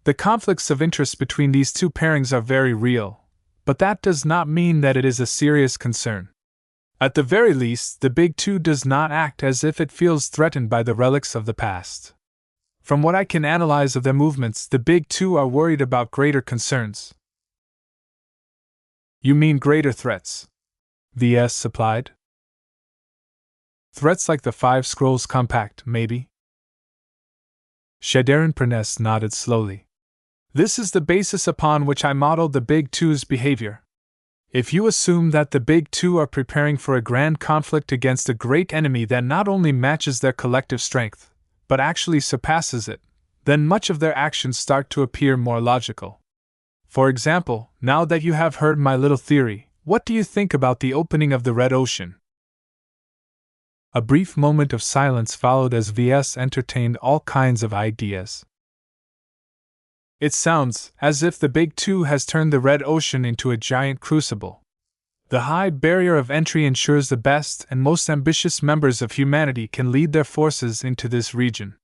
S1: The conflicts of interest between these two pairings are very real, but that does not mean that it is a serious concern. At the very least, the Big Two does not act as if it feels threatened by the relics of the past. From what I can analyze of their movements, the Big Two are worried about greater concerns. You mean greater threats? Ves supplied. Threats like the Five Scrolls Compact, maybe? Shadarin Pernes nodded slowly. This is the basis upon which I modeled the Big Two's behavior. If you assume that the Big Two are preparing for a grand conflict against a great enemy that not only matches their collective strength, but actually surpasses it, then much of their actions start to appear more logical. For example, now that you have heard my little theory, what do you think about the opening of the Red Ocean? A brief moment of silence followed as Ves entertained all kinds of ideas. It sounds as if the Big Two has turned the Red Ocean into a giant crucible. The high barrier of entry ensures the best and most ambitious members of humanity can lead their forces into this region.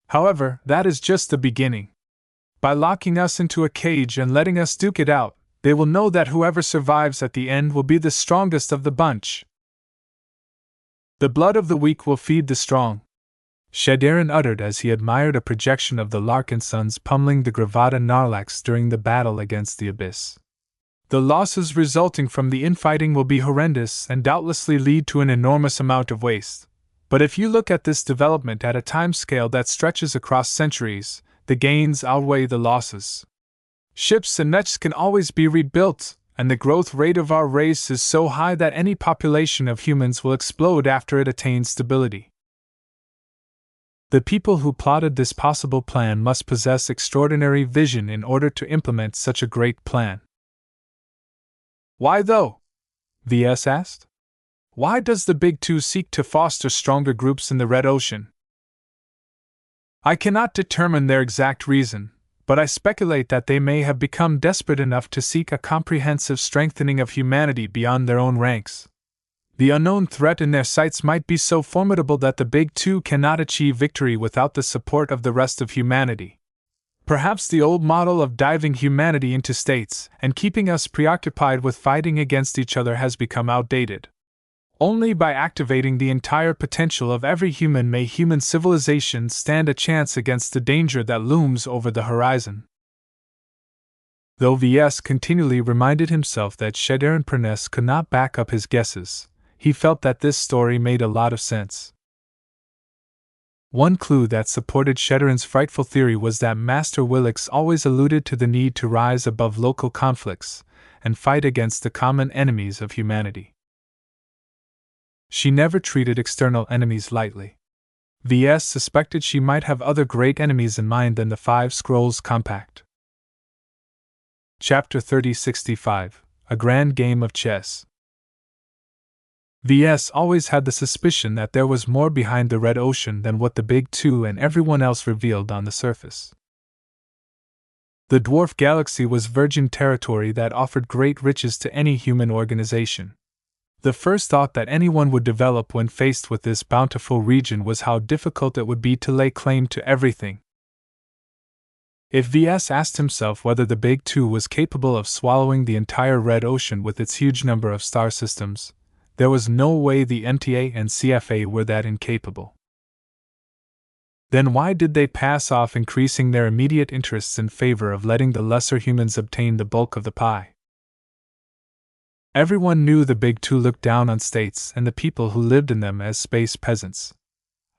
S1: However, that is just the beginning. By locking us into a cage and letting us duke it out, they will know that whoever survives at the end will be the strongest of the bunch. The blood of the weak will feed the strong, Shadarin uttered as he admired a projection of the Larkinsons pummeling the Gravada Narlax during the battle against the Abyss. The losses resulting from the infighting will be horrendous and doubtlessly lead to an enormous amount of waste. But if you look at this development at a timescale that stretches across centuries, the gains outweigh the losses. Ships and mechs can always be rebuilt, and the growth rate of our race is so high that any population of humans will explode after it attains stability. The people who plotted this possible plan must possess extraordinary vision in order to implement such a great plan. Why though? Ves asked. Why does the Big Two seek to foster stronger groups in the Red Ocean? I cannot determine their exact reason, but I speculate that they may have become desperate enough to seek a comprehensive strengthening of humanity beyond their own ranks. The unknown threat in their sights might be so formidable that the Big Two cannot achieve victory without the support of the rest of humanity. Perhaps the old model of diving humanity into states and keeping us preoccupied with fighting against each other has become outdated. Only by activating the entire potential of every human may human civilization stand a chance against the danger that looms over the horizon. Though Ves continually reminded himself that Shadarin Pernes could not back up his guesses, he felt that this story made a lot of sense. One clue that supported Shadarin's frightful theory was that Master Willix always alluded to the need to rise above local conflicts and fight against the common enemies of humanity. She never treated external enemies lightly. Ves suspected she might have other great enemies in mind than the Five Scrolls Compact. Chapter 3065 A Grand Game of Chess. Ves always had the suspicion that there was more behind the Red Ocean than what the Big Two and everyone else revealed on the surface. The dwarf galaxy was virgin territory that offered great riches to any human organization. The first thought that anyone would develop when faced with this bountiful region was how difficult it would be to lay claim to everything. If Ves asked himself whether the Big Two was capable of swallowing the entire Red Ocean with its huge number of star systems, there was no way the MTA and CFA were that incapable. Then why did they pass off increasing their immediate interests in favor of letting the lesser humans obtain the bulk of the pie? Everyone knew the Big Two looked down on states and the people who lived in them as space peasants.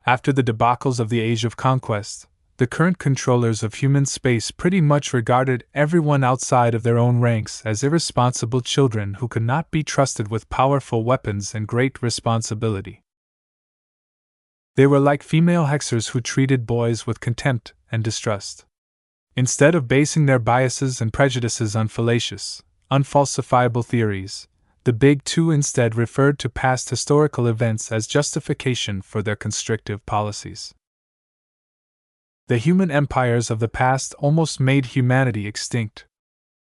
S1: After the debacles of the Age of Conquest, the current controllers of human space pretty much regarded everyone outside of their own ranks as irresponsible children who could not be trusted with powerful weapons and great responsibility. They were like female hexers who treated boys with contempt and distrust. Instead of basing their biases and prejudices on fallacious, unfalsifiable theories, the Big Two instead referred to past historical events as justification for their constrictive policies. The human empires of the past almost made humanity extinct.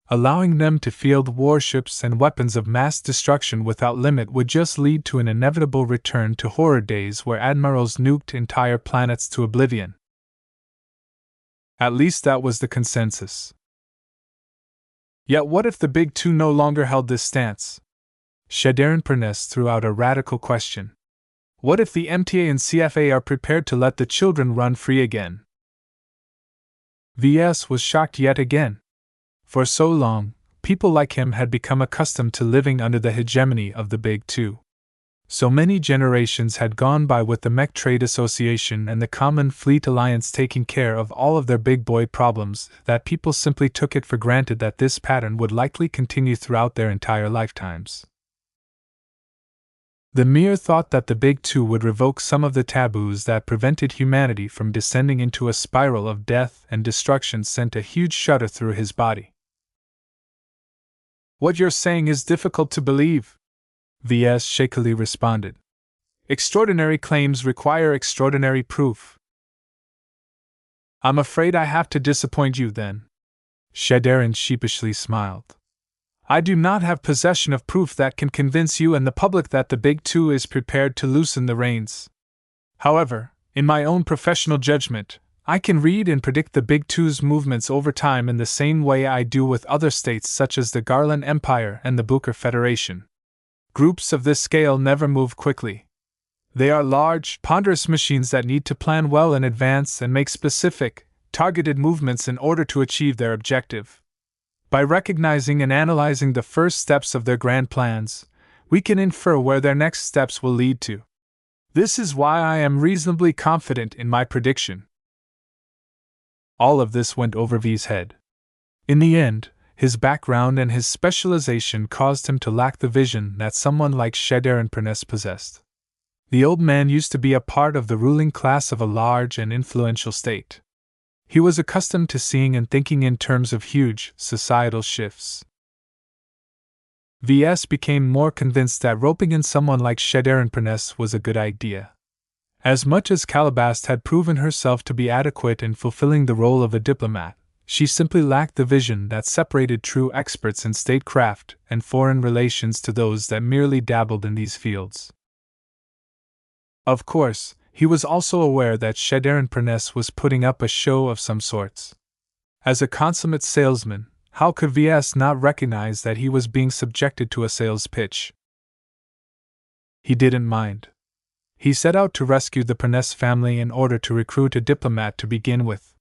S1: Allowing them to field warships and weapons of mass destruction without limit would just lead to an inevitable return to horror days where admirals nuked entire planets to oblivion. At least that was the consensus. Yet what if the Big Two no longer held this stance? Shadarin Pernes threw out a radical question. What if the MTA and CFA are prepared to let the children run free again? Ves was shocked yet again. For so long, people like him had become accustomed to living under the hegemony of the Big Two. So many generations had gone by with the Mech Trade Association and the Common Fleet Alliance taking care of all of their big boy problems that people simply took it for granted that this pattern would likely continue throughout their entire lifetimes. The mere thought that the Big Two would revoke some of the taboos that prevented humanity from descending into a spiral of death and destruction sent a huge shudder through his body. What you're saying is difficult to believe, Ves shakily responded. Extraordinary claims require extraordinary proof. I'm afraid I have to disappoint you then. Shadarin sheepishly smiled. I do not have possession of proof that can convince you and the public that the Big Two is prepared to loosen the reins. However, in my own professional judgment, I can read and predict the Big Two's movements over time in the same way I do with other states such as the Garland Empire and the Booker Federation. Groups of this scale never move quickly. They are large, ponderous machines that need to plan well in advance and make specific, targeted movements in order to achieve their objective. By recognizing and analyzing the first steps of their grand plans, we can infer where their next steps will lead to. This is why I am reasonably confident in my prediction. All of this went over V's head. In the end, his background and his specialization caused him to lack the vision that someone like Shadarin Pernes possessed. The old man used to be a part of the ruling class of a large and influential state. He was accustomed to seeing and thinking in terms of huge societal shifts. Ves became more convinced that roping in someone like Shadarin Pernes was a good idea. As much as Calabast had proven herself to be adequate in fulfilling the role of a diplomat, She simply lacked the vision that separated true experts in statecraft and foreign relations to those that merely dabbled in these fields. Of course, he was also aware that Shadarin Perness was putting up a show of some sorts. As a consummate salesman, how could Ves not recognize that he was being subjected to a sales pitch? He didn't mind. He set out to rescue the Perness family in order to recruit a diplomat to begin with.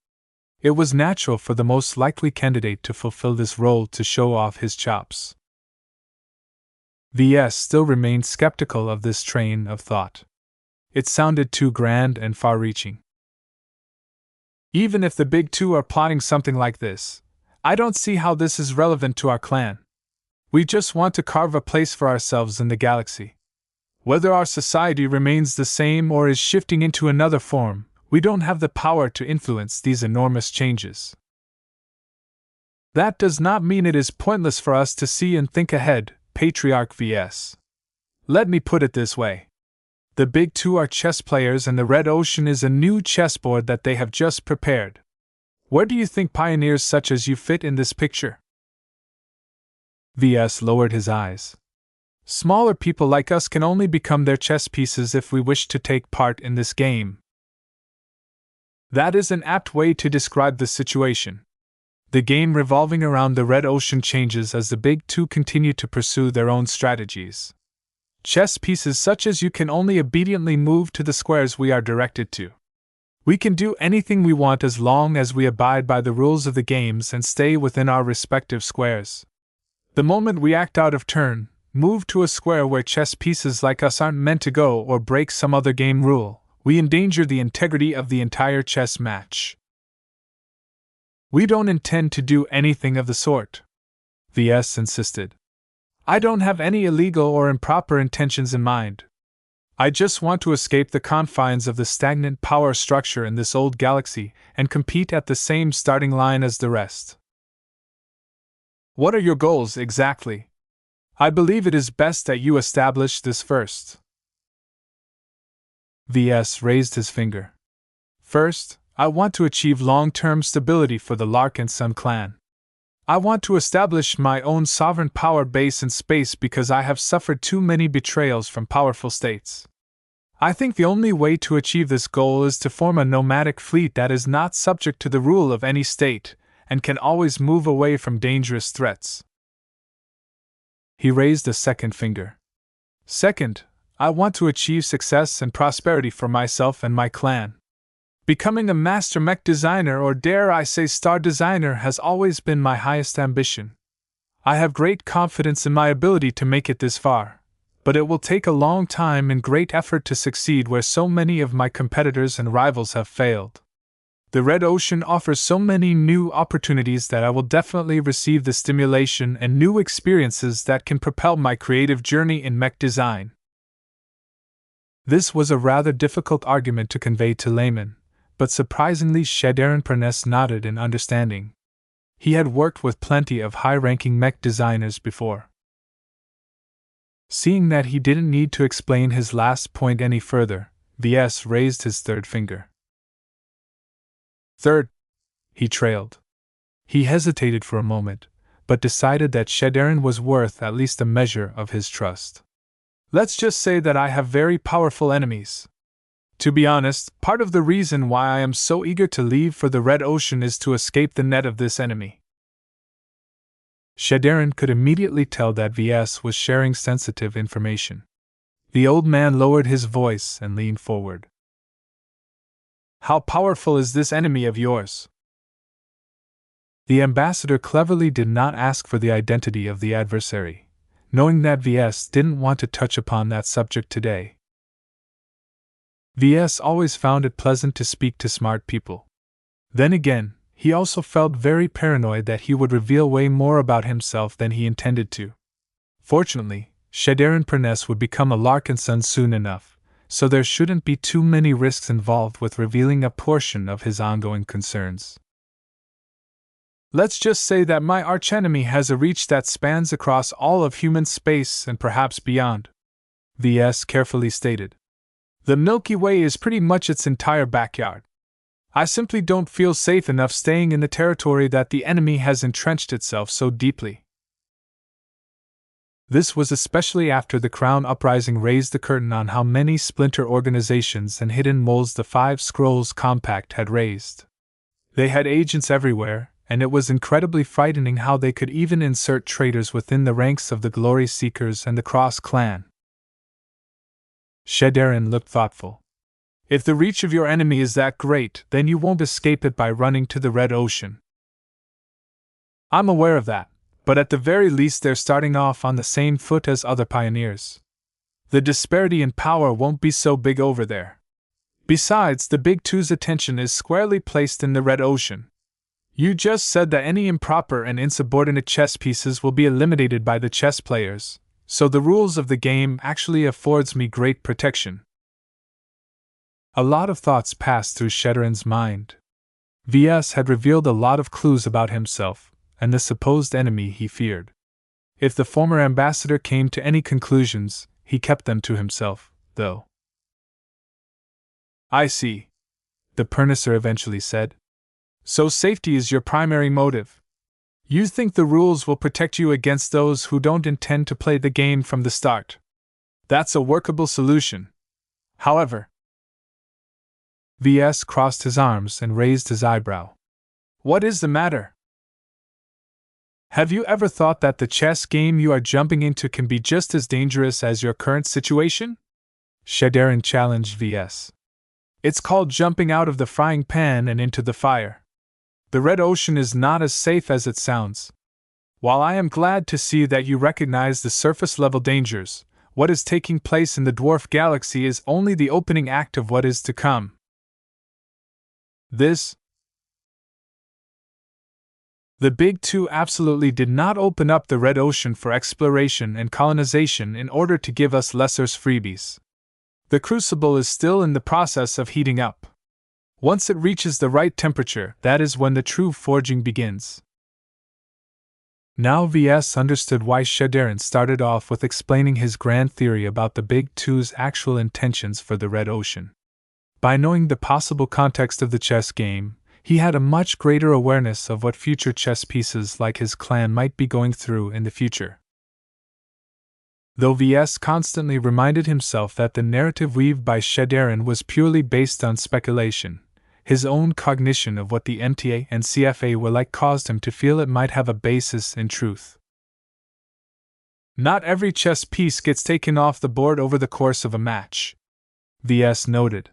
S1: It was natural for the most likely candidate to fulfill this role to show off his chops. Ves still remained skeptical of this train of thought. It sounded too grand and far-reaching. Even if the Big Two are plotting something like this, I don't see how this is relevant to our clan. We just want to carve a place for ourselves in the galaxy. Whether our society remains the same or is shifting into another form, we don't have the power to influence these enormous changes. That does not mean it is pointless for us to see and think ahead, Patriarch Ves. Let me put it this way. The Big Two are chess players and the Red Ocean is a new chessboard that they have just prepared. Where do you think pioneers such as you fit in this picture? Ves lowered his eyes. Smaller people like us can only become their chess pieces if we wish to take part in this game. That is an apt way to describe the situation. The game revolving around the Red Ocean changes as the Big Two continue to pursue their own strategies. Chess pieces such as you can only obediently move to the squares we are directed to. We can do anything we want as long as we abide by the rules of the games and stay within our respective squares. The moment we act out of turn, move to a square where chess pieces like us aren't meant to go or break some other game rule, we endanger the integrity of the entire chess match. We don't intend to do anything of the sort, Ves insisted. I don't have any illegal or improper intentions in mind. I just want to escape the confines of the stagnant power structure in this old galaxy and compete at the same starting line as the rest. What are your goals exactly? I believe it is best that you establish this first. Ves raised his finger. First, I want to achieve long-term stability for the Larkinson clan. I want to establish my own sovereign power base in space because I have suffered too many betrayals from powerful states. I think the only way to achieve this goal is to form a nomadic fleet that is not subject to the rule of any state and can always move away from dangerous threats. He raised a second finger. Second, I want to achieve success and prosperity for myself and my clan. Becoming a master mech designer, or dare I say star designer, has always been my highest ambition. I have great confidence in my ability to make it this far, but it will take a long time and great effort to succeed where so many of my competitors and rivals have failed. The Red Ocean offers so many new opportunities that I will definitely receive the stimulation and new experiences that can propel my creative journey in mech design. This was a rather difficult argument to convey to laymen, but surprisingly Shadarin Perness nodded in understanding. He had worked with plenty of high-ranking mech designers before. Seeing that he didn't need to explain his last point any further, Ves raised his third finger. Third, he trailed. He hesitated for a moment, but decided that Shadarin was worth at least a measure of his trust. Let's just say that I have very powerful enemies. To be honest, part of the reason why I am so eager to leave for the Red Ocean is to escape the net of this enemy. Shadarin could immediately tell that Ves was sharing sensitive information. The old man lowered his voice and leaned forward. How powerful is this enemy of yours? The ambassador cleverly did not ask for the identity of the adversary, knowing that Ves didn't want to touch upon that subject today. Ves always found it pleasant to speak to smart people. Then again, he also felt very paranoid that he would reveal way more about himself than he intended to. Fortunately, Shadarin Perness would become a Larkinson soon enough, so there shouldn't be too many risks involved with revealing a portion of his ongoing concerns. Let's just say that my archenemy has a reach that spans across all of human space and perhaps beyond, Ves carefully stated. The Milky Way is pretty much its entire backyard. I simply don't feel safe enough staying in the territory that the enemy has entrenched itself so deeply. This was especially after the Crown Uprising raised the curtain on how many splinter organizations and hidden moles the Five Scrolls Compact had raised. They had agents everywhere, and it was incredibly frightening how they could even insert traitors within the ranks of the Glory Seekers and the Cross Clan. Shadarin looked thoughtful. If the reach of your enemy is that great, then you won't escape it by running to the Red Ocean. I'm aware of that, but at the very least they're starting off on the same foot as other pioneers. The disparity in power won't be so big over there. Besides, the Big Two's attention is squarely placed in the Red Ocean. You just said that any improper and insubordinate chess pieces will be eliminated by the chess players, so the rules of the game actually affords me great protection. A lot of thoughts passed through Shadarin's mind. Ves had revealed a lot of clues about himself and the supposed enemy he feared. If the former ambassador came to any conclusions, he kept them to himself, though. I see, the Purnacer eventually said. So safety is your primary motive. You think the rules will protect you against those who don't intend to play the game from the start. That's a workable solution. However, Ves crossed his arms and raised his eyebrow. What is the matter? Have you ever thought that the chess game you are jumping into can be just as dangerous as your current situation? Shadarin challenged Ves. It's called jumping out of the frying pan and into the fire. The Red Ocean is not as safe as it sounds. While I am glad to see that you recognize the surface-level dangers, what is taking place in the Dwarf Galaxy is only the opening act of what is to come. The Big Two absolutely did not open up the Red Ocean for exploration and colonization in order to give us lessers freebies. The crucible is still in the process of heating up. Once it reaches the right temperature, that is when the true forging begins. Now Ves understood why Shadarin started off with explaining his grand theory about the Big Two's actual intentions for the Red Ocean. By knowing the possible context of the chess game, he had a much greater awareness of what future chess pieces like his clan might be going through in the future. Though Ves constantly reminded himself that the narrative weaved by Shadarin was purely based on speculation, his own cognition of what the MTA and CFA were like caused him to feel it might have a basis in truth. Not every chess piece gets taken off the board over the course of a match, Ves noted.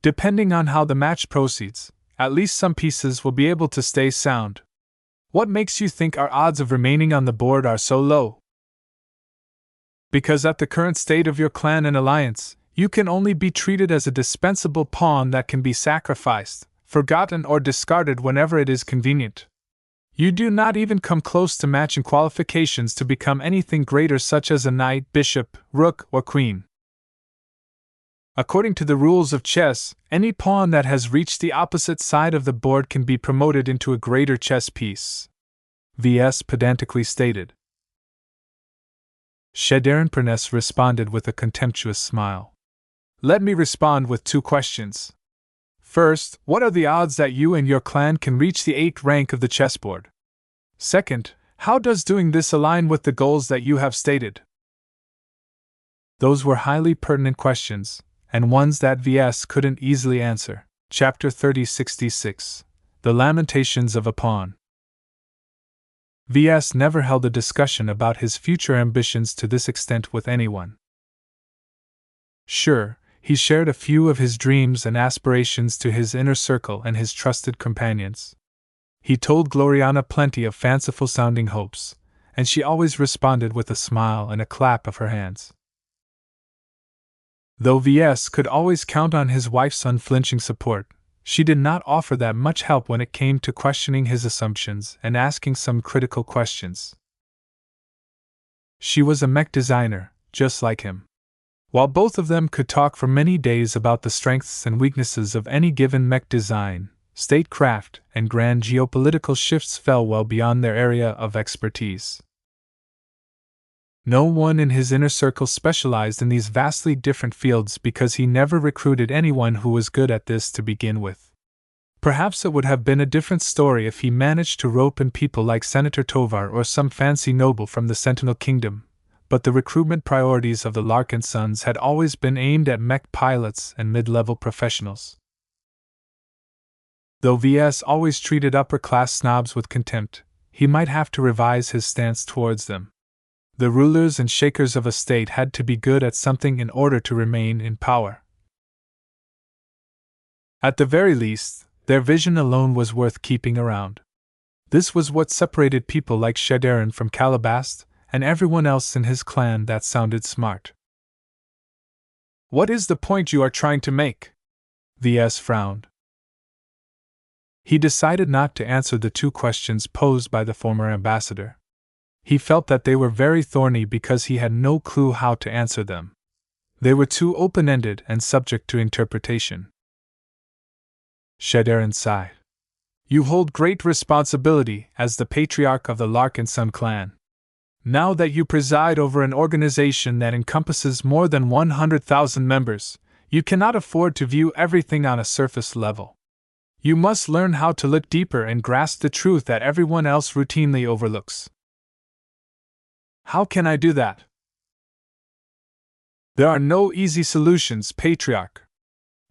S1: Depending on how the match proceeds, at least some pieces will be able to stay sound. What makes you think our odds of remaining on the board are so low? Because at the current state of your clan and alliance, you can only be treated as a dispensable pawn that can be sacrificed, forgotten, or discarded whenever it is convenient. You do not even come close to matching qualifications to become anything greater, such as a knight, bishop, rook, or queen. According to the rules of chess, any pawn that has reached the opposite side of the board can be promoted into a greater chess piece, Ves pedantically stated. Shadarin Purnacer responded with a contemptuous smile. Let me respond with 2 questions. First, what are the odds that you and your clan can reach the 8th rank of the chessboard? Second, how does doing this align with the goals that you have stated? Those were highly pertinent questions, and ones that Ves couldn't easily answer. Chapter 3066. The Lamentations of a Pawn. Ves never held a discussion about his future ambitions to this extent with anyone. Sure, he shared a few of his dreams and aspirations to his inner circle and his trusted companions. He told Gloriana plenty of fanciful-sounding hopes, and she always responded with a smile and a clap of her hands. Though Ves could always count on his wife's unflinching support, she did not offer that much help when it came to questioning his assumptions and asking some critical questions. She was a mech designer, just like him. While both of them could talk for many days about the strengths and weaknesses of any given mech design, statecraft and grand geopolitical shifts fell well beyond their area of expertise. No one in his inner circle specialized in these vastly different fields because he never recruited anyone who was good at this to begin with. Perhaps it would have been a different story if he managed to rope in people like Senator Tovar or some fancy noble from the Sentinel Kingdom, but the recruitment priorities of the Larkinsons had always been aimed at mech pilots and mid-level professionals. Though VS always treated upper-class snobs with contempt, he might have to revise his stance towards them. The rulers and shakers of a state had to be good at something in order to remain in power. At the very least, their vision alone was worth keeping around. This was what separated people like Shadarin from Calabast and everyone else in his clan that sounded smart. What is the point you are trying to make? VS frowned. He decided not to answer the two questions posed by the former ambassador. He felt that they were very thorny because he had no clue how to answer them. They were too open-ended and subject to interpretation. Shadarin sighed. You hold great responsibility as the patriarch of the Larkinson clan. Now that you preside over an organization that encompasses more than 100,000 members, you cannot afford to view everything on a surface level. You must learn how to look deeper and grasp the truth that everyone else routinely overlooks. How can I do that? There are no easy solutions, Patriarch.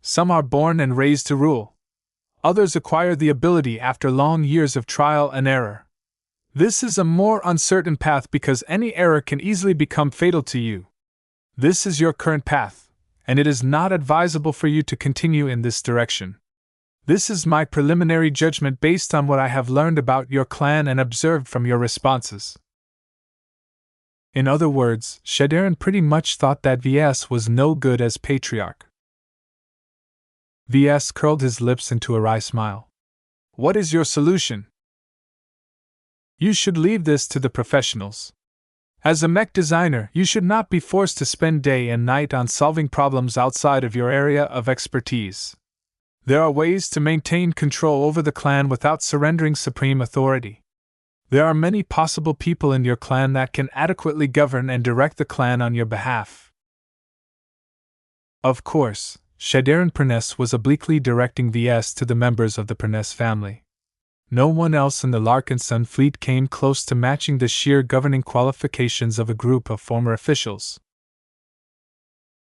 S1: Some are born and raised to rule. Others acquire the ability after long years of trial and error. This is a more uncertain path because any error can easily become fatal to you. This is your current path, and it is not advisable for you to continue in this direction. This is my preliminary judgment based on what I have learned about your clan and observed from your responses. In other words, Shadarin pretty much thought that VS was no good as patriarch. VS curled his lips into a wry smile. What is your solution? You should leave this to the professionals. As a mech designer, you should not be forced to spend day and night on solving problems outside of your area of expertise. There are ways to maintain control over the clan without surrendering supreme authority. There are many possible people in your clan that can adequately govern and direct the clan on your behalf. Of course, Shadarin Perness was obliquely directing VS to the members of the Perness family. No one else in the Larkinson fleet came close to matching the sheer governing qualifications of a group of former officials.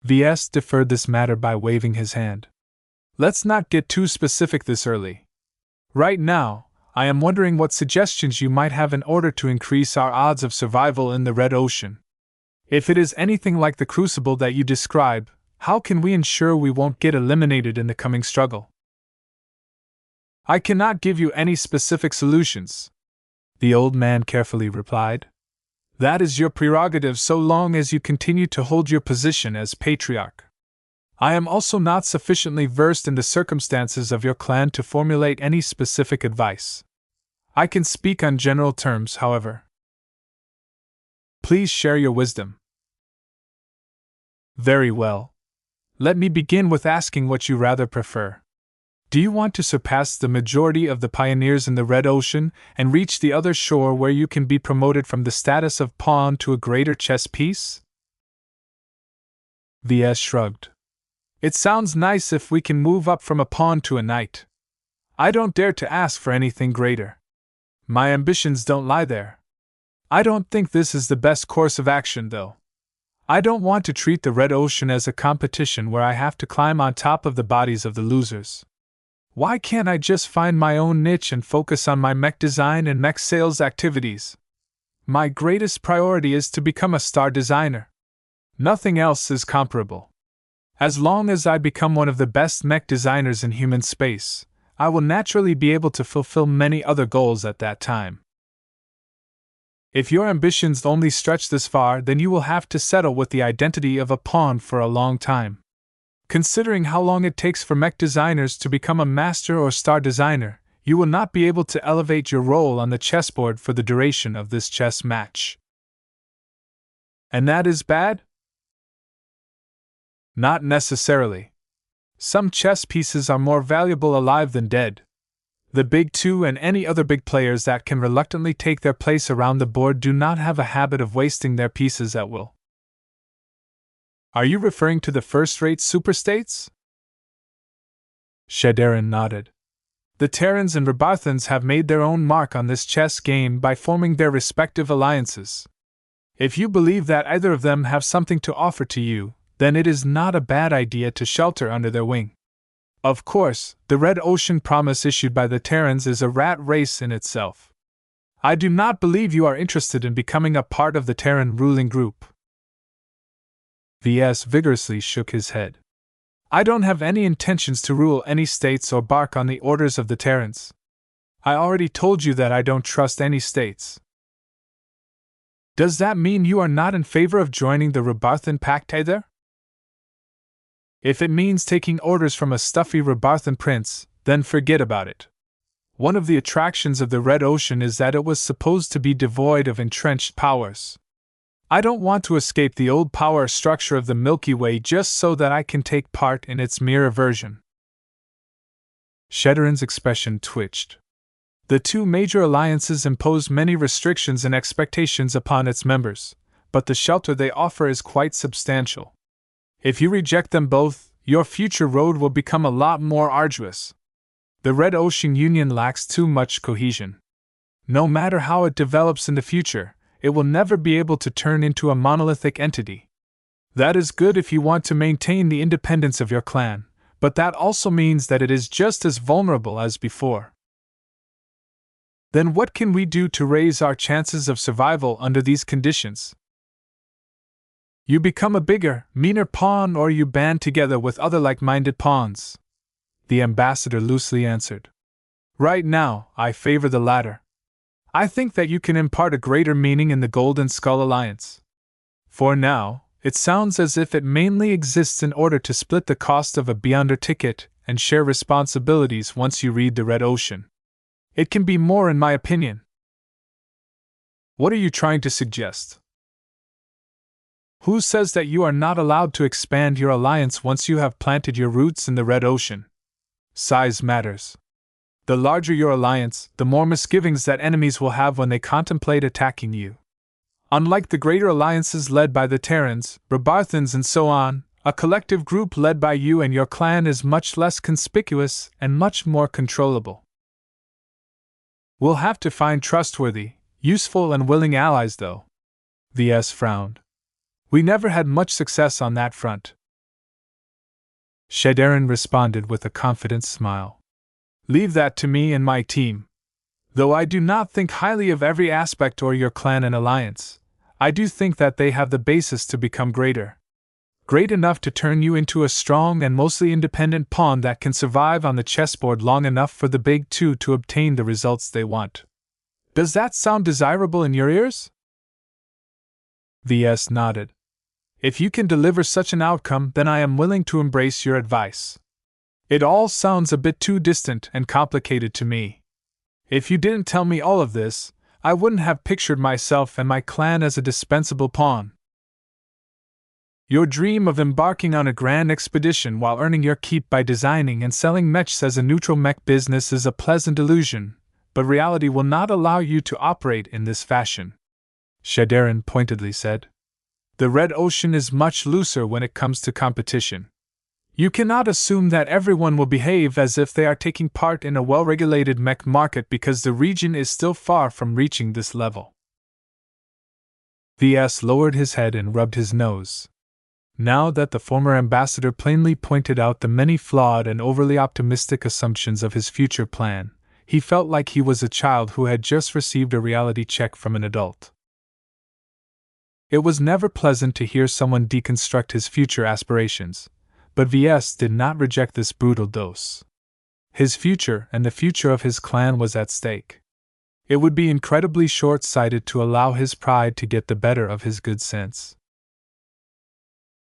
S1: VS deferred this matter by waving his hand. Let's not get too specific this early. Right now, I am wondering what suggestions you might have in order to increase our odds of survival in the Red Ocean. If it is anything like the crucible that you describe, how can we ensure we won't get eliminated in the coming struggle? I cannot give you any specific solutions, the old man carefully replied. That is your prerogative so long as you continue to hold your position as patriarch. I am also not sufficiently versed in the circumstances of your clan to formulate any specific advice. I can speak on general terms, however. Please share your wisdom. Very well. Let me begin with asking what you rather prefer. Do you want to surpass the majority of the pioneers in the Red Ocean and reach the other shore where you can be promoted from the status of pawn to a greater chess piece? VS shrugged. It sounds nice if we can move up from a pawn to a knight. I don't dare to ask for anything greater. My ambitions don't lie there. I don't think this is the best course of action, though. I don't want to treat the Red Ocean as a competition where I have to climb on top of the bodies of the losers. Why can't I just find my own niche and focus on my mech design and mech sales activities? My greatest priority is to become a star designer. Nothing else is comparable. As long as I become one of the best mech designers in human space, I will naturally be able to fulfill many other goals at that time. If your ambitions only stretch this far, then you will have to settle with the identity of a pawn for a long time. Considering how long it takes for mech designers to become a master or star designer, you will not be able to elevate your role on the chessboard for the duration of this chess match. And that is bad? Not necessarily. Some chess pieces are more valuable alive than dead. The big two and any other big players that can reluctantly take their place around the board do not have a habit of wasting their pieces at will. Are you referring to the first-rate superstates? Shadarin nodded. The Terrans and Rebarthans have made their own mark on this chess game by forming their respective alliances. If you believe that either of them have something to offer to you, then it is not a bad idea to shelter under their wing. Of course, the Red Ocean promise issued by the Terrans is a rat race in itself. I do not believe you are interested in becoming a part of the Terran ruling group. Ves vigorously shook his head. I don't have any intentions to rule any states or bark on the orders of the Terrans. I already told you that I don't trust any states. Does that mean you are not in favor of joining the Rebarthan Pact either? If it means taking orders from a stuffy Rebarthan prince, then forget about it. One of the attractions of the Red Ocean is that it was supposed to be devoid of entrenched powers. I don't want to escape the old power structure of the Milky Way just so that I can take part in its mirror version. Shederin's expression twitched. The two major alliances impose many restrictions and expectations upon its members, but the shelter they offer is quite substantial. If you reject them both, your future road will become a lot more arduous. The Red Ocean Union lacks too much cohesion. No matter how it develops in the future, it will never be able to turn into a monolithic entity. That is good if you want to maintain the independence of your clan, but that also means that it is just as vulnerable as before. Then what can we do to raise our chances of survival under these conditions? You become a bigger, meaner pawn, or you band together with other like-minded pawns, the ambassador loosely answered. Right now, I favor the latter. I think that you can impart a greater meaning in the Golden Skull Alliance. For now, it sounds as if it mainly exists in order to split the cost of a Beyonder ticket and share responsibilities once you read the Red Ocean. It can be more, in my opinion. What are you trying to suggest? Who says that you are not allowed to expand your alliance once you have planted your roots in the Red Ocean? Size matters. The larger your alliance, the more misgivings that enemies will have when they contemplate attacking you. Unlike the greater alliances led by the Terrans, Rebarthans, and so on, a collective group led by you and your clan is much less conspicuous and much more controllable. We'll have to find trustworthy, useful, and willing allies, though. Ves frowned. We never had much success on that front. Shederin responded with a confident smile. Leave that to me and my team. Though I do not think highly of every aspect or your clan and alliance, I do think that they have the basis to become greater. Great enough to turn you into a strong and mostly independent pawn that can survive on the chessboard long enough for the big two to obtain the results they want. Does that sound desirable in your ears? Ves nodded. If you can deliver such an outcome, then I am willing to embrace your advice. It all sounds a bit too distant and complicated to me. If you didn't tell me all of this, I wouldn't have pictured myself and my clan as a dispensable pawn. Your dream of embarking on a grand expedition while earning your keep by designing and selling mechs as a neutral mech business is a pleasant illusion, but reality will not allow you to operate in this fashion, Shederin pointedly said. The Red Ocean is much looser when it comes to competition. You cannot assume that everyone will behave as if they are taking part in a well-regulated mech market because the region is still far from reaching this level. Ves lowered his head and rubbed his nose. Now that the former ambassador plainly pointed out the many flawed and overly optimistic assumptions of his future plan, he felt like he was a child who had just received a reality check from an adult. It was never pleasant to hear someone deconstruct his future aspirations, but Ves did not reject this brutal dose. His future and the future of his clan was at stake. It would be incredibly short-sighted to allow his pride to get the better of his good sense.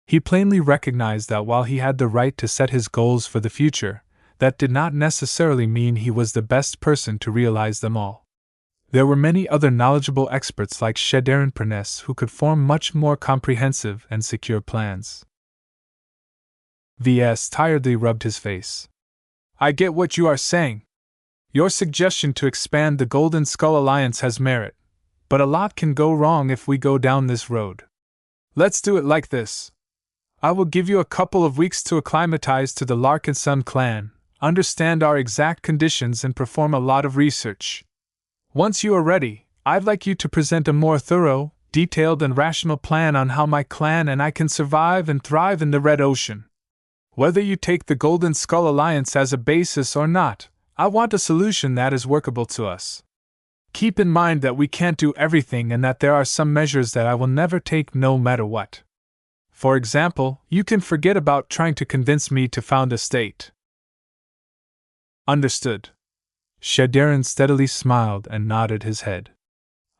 S1: He plainly recognized that while he had the right to set his goals for the future, that did not necessarily mean he was the best person to realize them all. There were many other knowledgeable experts like Shederin Pernes who could form much more comprehensive and secure plans. Ves tiredly rubbed his face. I get what you are saying. Your suggestion to expand the Golden Skull Alliance has merit, but a lot can go wrong if we go down this road. Let's do it like this. I will give you a couple of weeks to acclimatize to the Larkinson clan, understand our exact conditions, and perform a lot of research. Once you are ready, I'd like you to present a more thorough, detailed, and rational plan on how my clan and I can survive and thrive in the Red Ocean. Whether you take the Golden Skull Alliance as a basis or not, I want a solution that is workable to us. Keep in mind that we can't do everything and that there are some measures that I will never take no matter what. For example, you can forget about trying to convince me to found a state. Understood. Shadarin steadily smiled and nodded his head.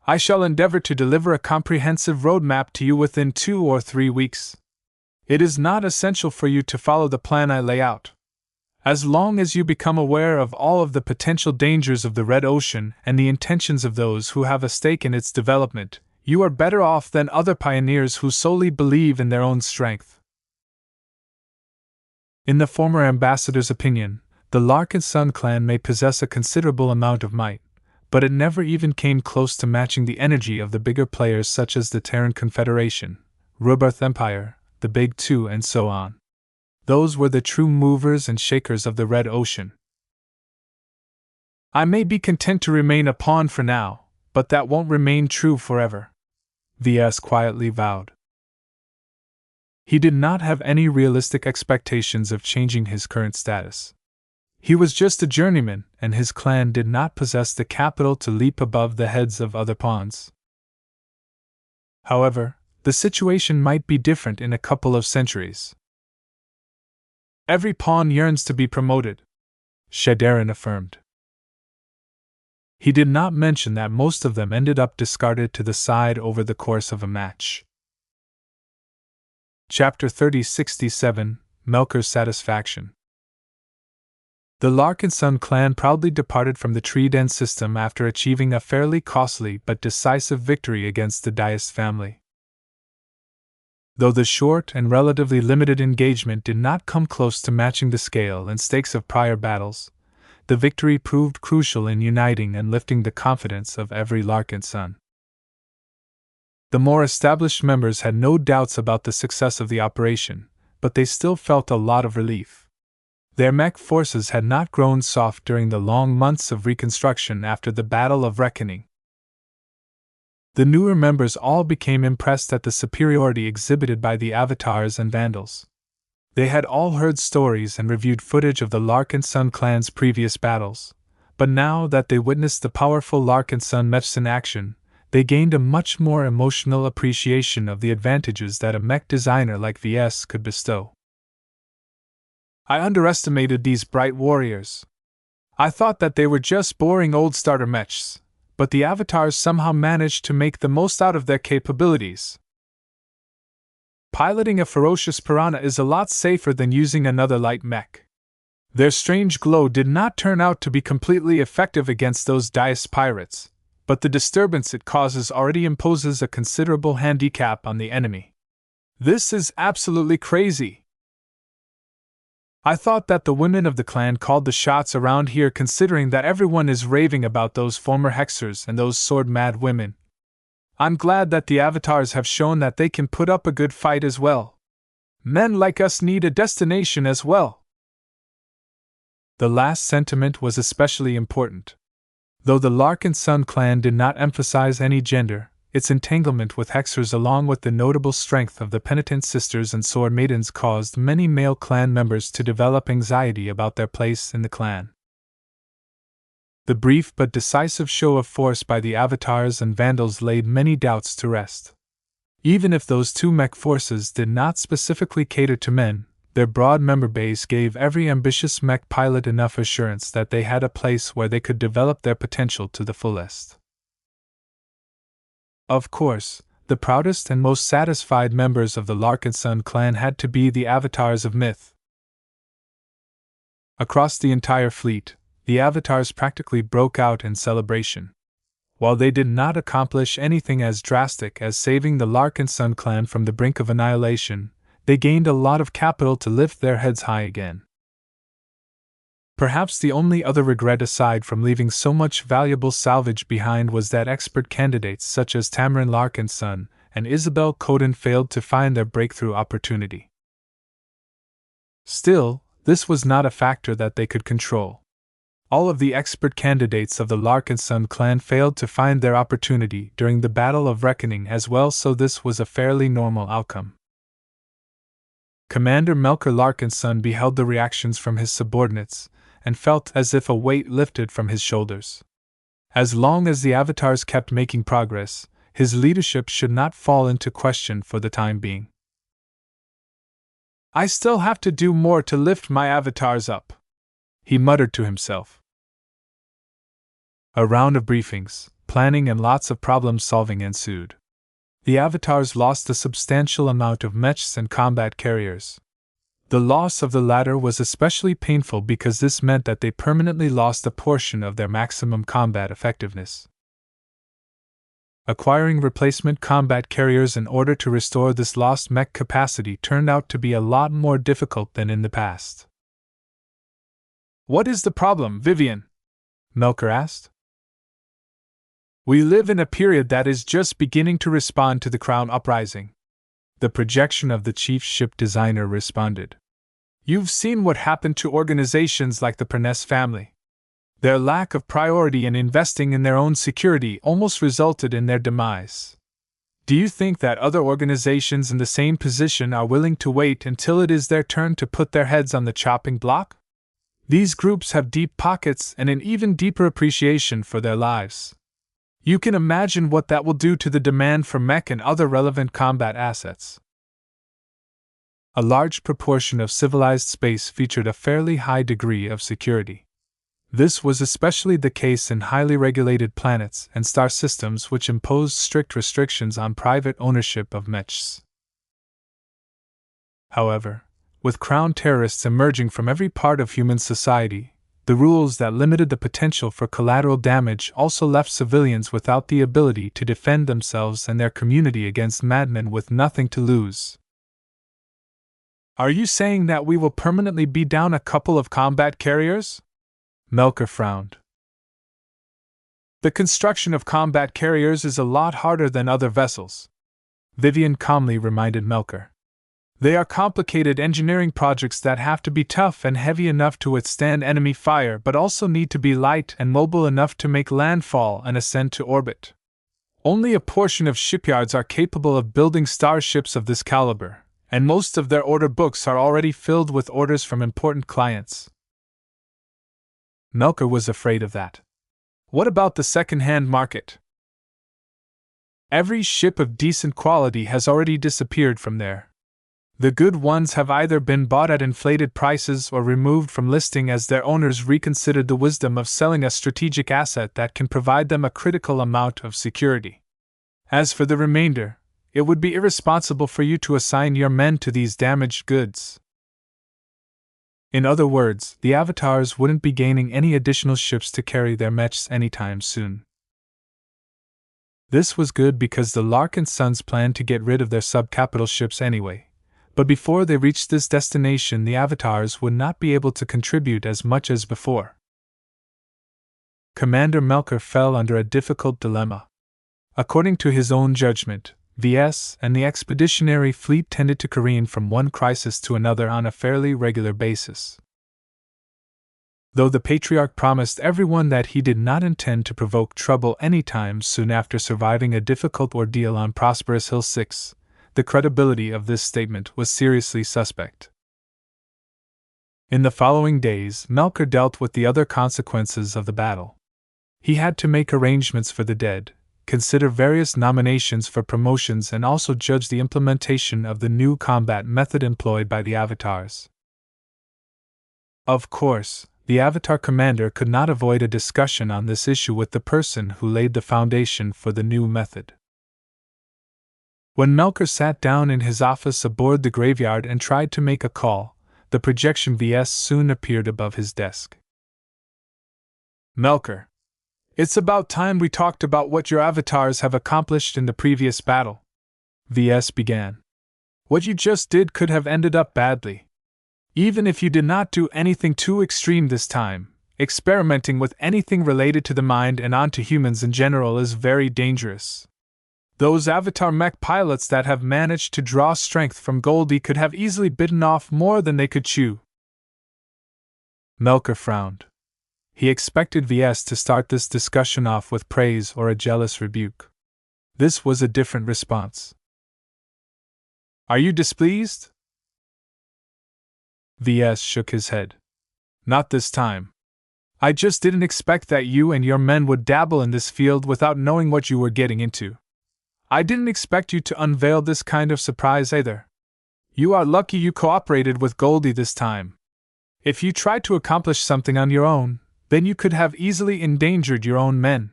S1: I shall endeavor to deliver a comprehensive roadmap to you within 2 or 3 weeks. It is not essential for you to follow the plan I lay out. As long as you become aware of all of the potential dangers of the Red Ocean and the intentions of those who have a stake in its development, you are better off than other pioneers who solely believe in their own strength. In the former ambassador's opinion, the Larkinson clan may possess a considerable amount of might, but it never even came close to matching the energy of the bigger players such as the Terran Confederation, Rubarth Empire, the Big Two, and so on. Those were the true movers and shakers of the Red Ocean. I may be content to remain a pawn for now, but that won't remain true forever, Ves quietly vowed. He did not have any realistic expectations of changing his current status. He was just a journeyman, and his clan did not possess the capital to leap above the heads of other pawns. However, the situation might be different in a couple of centuries. Every pawn yearns to be promoted, Shadarin affirmed. He did not mention that most of them ended up discarded to the side over the course of a match. Chapter 3067, Melker's Satisfaction. The Larkinson clan proudly departed from the Tree Den system after achieving a fairly costly but decisive victory against the Dias family. Though the short and relatively limited engagement did not come close to matching the scale and stakes of prior battles, the victory proved crucial in uniting and lifting the confidence of every Larkinson. The more established members had no doubts about the success of the operation, but they still felt a lot of relief. Their mech forces had not grown soft during the long months of reconstruction after the Battle of Reckoning. The newer members all became impressed at the superiority exhibited by the Avatars and Vandals. They had all heard stories and reviewed footage of the Larkinson clan's previous battles, but now that they witnessed the powerful Larkinson mechs in action, they gained a much more emotional appreciation of the advantages that a mech designer like Ves could bestow. I underestimated these bright warriors. I thought that they were just boring old starter mechs, but the Avatars somehow managed to make the most out of their capabilities. Piloting a ferocious piranha is a lot safer than using another light mech. Their strange glow did not turn out to be completely effective against those Dias pirates, but the disturbance it causes already imposes a considerable handicap on the enemy. This is absolutely crazy. I thought that the women of the clan called the shots around here, considering that everyone is raving about those former hexers and those sword-mad women. I'm glad that the Avatars have shown that they can put up a good fight as well. Men like us need a destination as well. The last sentiment was especially important. Though the Larkinson clan did not emphasize any gender, its entanglement with hexers along with the notable strength of the penitent sisters and sword maidens caused many male clan members to develop anxiety about their place in the clan. The brief but decisive show of force by the Avatars and Vandals laid many doubts to rest. Even if those two mech forces did not specifically cater to men, their broad member base gave every ambitious mech pilot enough assurance that they had a place where they could develop their potential to the fullest. Of course, the proudest and most satisfied members of the Larkinson clan had to be the Avatars of Myth. Across the entire fleet, the Avatars practically broke out in celebration. While they did not accomplish anything as drastic as saving the Larkinson clan from the brink of annihilation, they gained a lot of capital to lift their heads high again. Perhaps the only other regret aside from leaving so much valuable salvage behind was that expert candidates such as Tamarin Larkinson and Isabel Coden failed to find their breakthrough opportunity. Still, This was not a factor that they could control. All of the expert candidates of the Larkinson clan failed to find their opportunity during the Battle of Reckoning as well, so this was a fairly normal outcome. Commander Melker Larkinson beheld the reactions from his subordinates and felt as if a weight lifted from his shoulders. As long as the avatars kept making progress, his leadership should not fall into question for the time being. "I still have to do more to lift my avatars up," he muttered to himself. A round of briefings, planning, and lots of problem-solving ensued. The avatars lost a substantial amount of mechs and combat carriers. The loss of the latter was especially painful because this meant that they permanently lost a portion of their maximum combat effectiveness. Acquiring replacement combat carriers in order to restore this lost mech capacity turned out to be a lot more difficult than in the past. "What is the problem, Vivian?" Melker asked. "We live in a period that is just beginning to respond to the Crown Uprising," the projection of the chief ship designer responded. "You've seen what happened to organizations like the Perness family. Their lack of priority in investing in their own security almost resulted in their demise. Do you think that other organizations in the same position are willing to wait until it is their turn to put their heads on the chopping block? These groups have deep pockets and an even deeper appreciation for their lives. You can imagine what that will do to the demand for mech and other relevant combat assets." A large proportion of civilized space featured a fairly high degree of security. This was especially the case in highly regulated planets and star systems which imposed strict restrictions on private ownership of mechs. However, with crown terrorists emerging from every part of human society, the rules that limited the potential for collateral damage also left civilians without the ability to defend themselves and their community against madmen with nothing to lose. "Are you saying that we will permanently be down a couple of combat carriers?" Melker frowned. "The construction of combat carriers is a lot harder than other vessels," Vivian calmly reminded Melker. "They are complicated engineering projects that have to be tough and heavy enough to withstand enemy fire but also need to be light and mobile enough to make landfall and ascend to orbit. Only a portion of shipyards are capable of building starships of this caliber, and most of their order books are already filled with orders from important clients." Melker was afraid of that. What about the second-hand market? Every ship of decent quality has already disappeared from there. The good ones have either been bought at inflated prices or removed from listing as their owners reconsidered the wisdom of selling a strategic asset that can provide them a critical amount of security. As for the remainder, it would be irresponsible for you to assign your men to these damaged goods. In other words, the avatars wouldn't be gaining any additional ships to carry their mechs anytime soon. This was good because the Larkinsons planned to get rid of their sub-capital ships anyway, but before they reached this destination the avatars would not be able to contribute as much as before. Commander Melker fell under a difficult dilemma. According to his own judgment, Ves and the expeditionary fleet tended to careen from one crisis to another on a fairly regular basis. Though the Patriarch promised everyone that he did not intend to provoke trouble anytime soon after surviving a difficult ordeal on Prosperous Hill 6, the credibility of this statement was seriously suspect. In the following days, Melker dealt with the other consequences of the battle. He had to make arrangements for the dead, consider various nominations for promotions, and also judge the implementation of the new combat method employed by the avatars. Of course, the Avatar commander could not avoid a discussion on this issue with the person who laid the foundation for the new method. When Melker sat down in his office aboard the graveyard and tried to make a call, the projection VS soon appeared above his desk. "Melker, it's about time we talked about what your avatars have accomplished in the previous battle," VS began. "What you just did could have ended up badly. Even if you did not do anything too extreme this time, experimenting with anything related to the mind and onto humans in general is very dangerous. Those avatar mech pilots that have managed to draw strength from Goldie could have easily bitten off more than they could chew. Melker frowned. He expected Ves to start this discussion off with praise or a jealous rebuke. This was a different response. Are you displeased? Ves shook his head. Not this time. I just didn't expect that you and your men would dabble in this field without knowing what you were getting into. I didn't expect you to unveil this kind of surprise either. You are lucky you cooperated with Goldie this time. If you tried to accomplish something on your own, then you could have easily endangered your own men.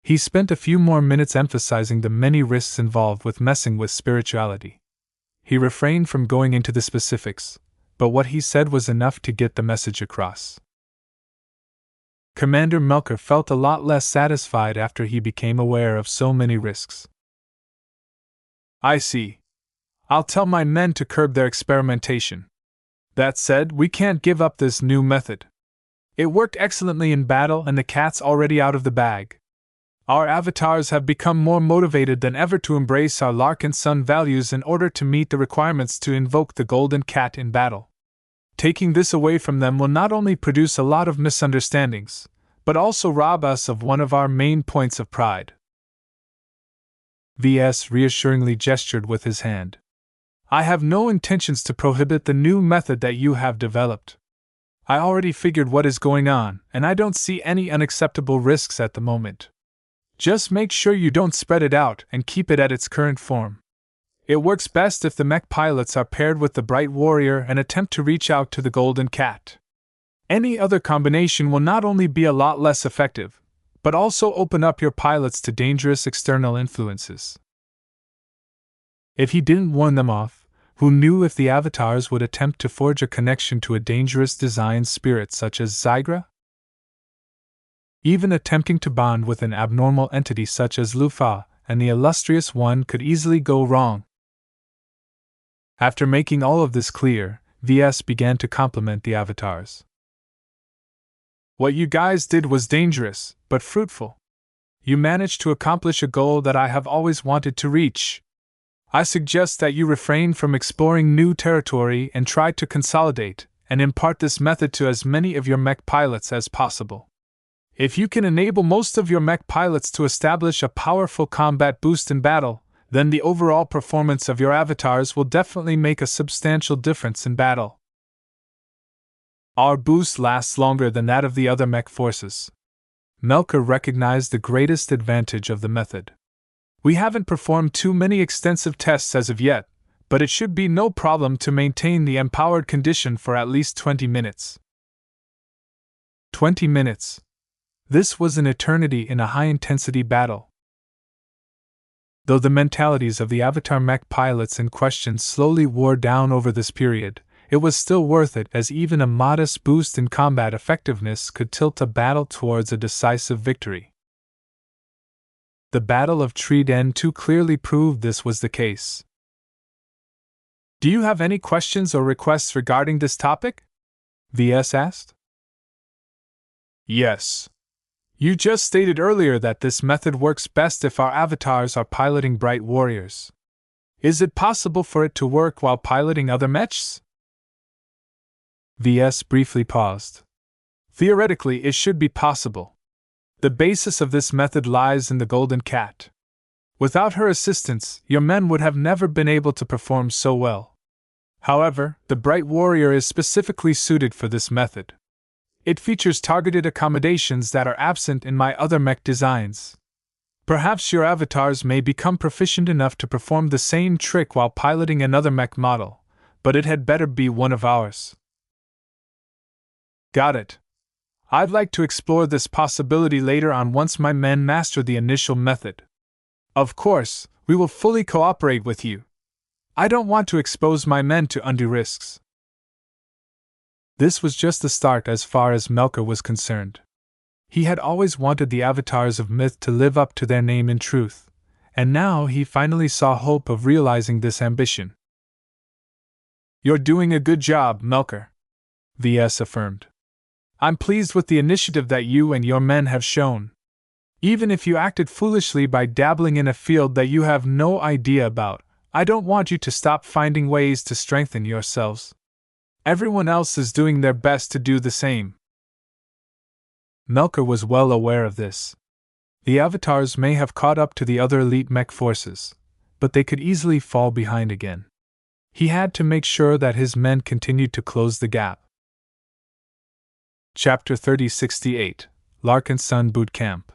S1: He spent a few more minutes emphasizing the many risks involved with messing with spirituality. He refrained from going into the specifics, but what he said was enough to get the message across. Commander Melker felt a lot less satisfied after he became aware of so many risks. I see. I'll tell my men to curb their experimentation. That said, we can't give up this new method. It worked excellently in battle and the cat's already out of the bag. Our avatars have become more motivated than ever to embrace our Larkinson values in order to meet the requirements to invoke the golden cat in battle. Taking this away from them will not only produce a lot of misunderstandings, but also rob us of one of our main points of pride. Ves reassuringly gestured with his hand. I have no intentions to prohibit the new method that you have developed. I already figured what is going on, and I don't see any unacceptable risks at the moment. Just make sure you don't spread it out and keep it at its current form. It works best if the mech pilots are paired with the bright warrior and attempt to reach out to the golden cat. Any other combination will not only be a lot less effective, but also open up your pilots to dangerous external influences. If he didn't warn them off, who knew if the avatars would attempt to forge a connection to a dangerous design spirit such as Zygra? Even attempting to bond with an abnormal entity such as Lufa and the illustrious one could easily go wrong. After making all of this clear, Ves began to compliment the avatars. What you guys did was dangerous, but fruitful. You managed to accomplish a goal that I have always wanted to reach. I suggest that you refrain from exploring new territory and try to consolidate and impart this method to as many of your mech pilots as possible. If you can enable most of your mech pilots to establish a powerful combat boost in battle, then the overall performance of your avatars will definitely make a substantial difference in battle. Our boost lasts longer than that of the other mech forces. Melker recognized the greatest advantage of the method. We haven't performed too many extensive tests as of yet, but it should be no problem to maintain the empowered condition for at least 20 minutes. 20 minutes. This was an eternity in a high-intensity battle. Though the mentalities of the Avatar mech pilots in question slowly wore down over this period, it was still worth it, as even a modest boost in combat effectiveness could tilt a battle towards a decisive victory. The Battle of Treeden 2 clearly proved this was the case. Do you have any questions or requests regarding this topic? Ves asked. Yes. You just stated earlier that this method works best if our avatars are piloting bright warriors. Is it possible for it to work while piloting other mechs? Ves briefly paused. Theoretically, it should be possible. The basis of this method lies in the golden cat. Without her assistance, your men would have never been able to perform so well. However, the bright warrior is specifically suited for this method. It features targeted accommodations that are absent in my other mech designs. Perhaps your avatars may become proficient enough to perform the same trick while piloting another mech model, but it had better be one of ours. Got it. I'd like to explore this possibility later on once my men master the initial method. Of course, we will fully cooperate with you. I don't want to expose my men to undue risks. This was just the start as far as Melker was concerned. He had always wanted the avatars of myth to live up to their name in truth, and now he finally saw hope of realizing this ambition. You're doing a good job, Melker, Ves affirmed. I'm pleased with the initiative that you and your men have shown. Even if you acted foolishly by dabbling in a field that you have no idea about, I don't want you to stop finding ways to strengthen yourselves. Everyone else is doing their best to do the same. Melker was well aware of this. The avatars may have caught up to the other elite mech forces, but they could easily fall behind again. He had to make sure that his men continued to close the gap. Chapter 3068, Larkinson Boot Camp.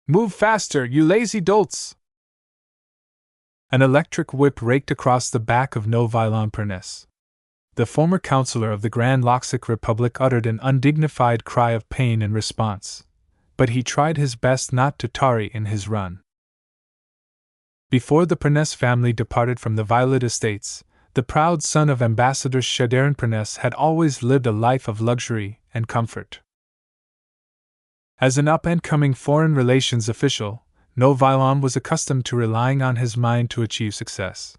S1: Move faster, you lazy dolts! An electric whip raked across the back of Novilon Pernes. The former counselor of the Grand Loxic Republic uttered an undignified cry of pain in response, but he tried his best not to tarry in his run. Before the Pernes family departed from the Violet Estates, the proud son of Ambassador Shadarin Pernes had always lived a life of luxury and comfort. As an up-and-coming foreign relations official, Novilon was accustomed to relying on his mind to achieve success.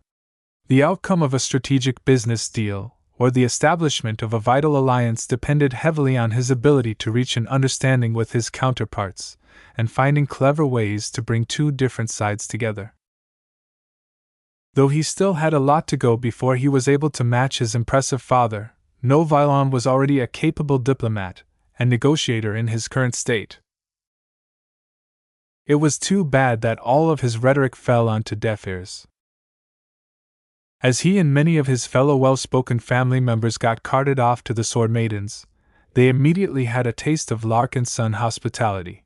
S1: The outcome of a strategic business deal, or the establishment of a vital alliance, depended heavily on his ability to reach an understanding with his counterparts, and finding clever ways to bring two different sides together. Though he still had a lot to go before he was able to match his impressive father, Novilon was already a capable diplomat and negotiator in his current state. It was too bad that all of his rhetoric fell onto deaf ears. As he and many of his fellow well-spoken family members got carted off to the Sword Maidens, they immediately had a taste of Larkinson hospitality.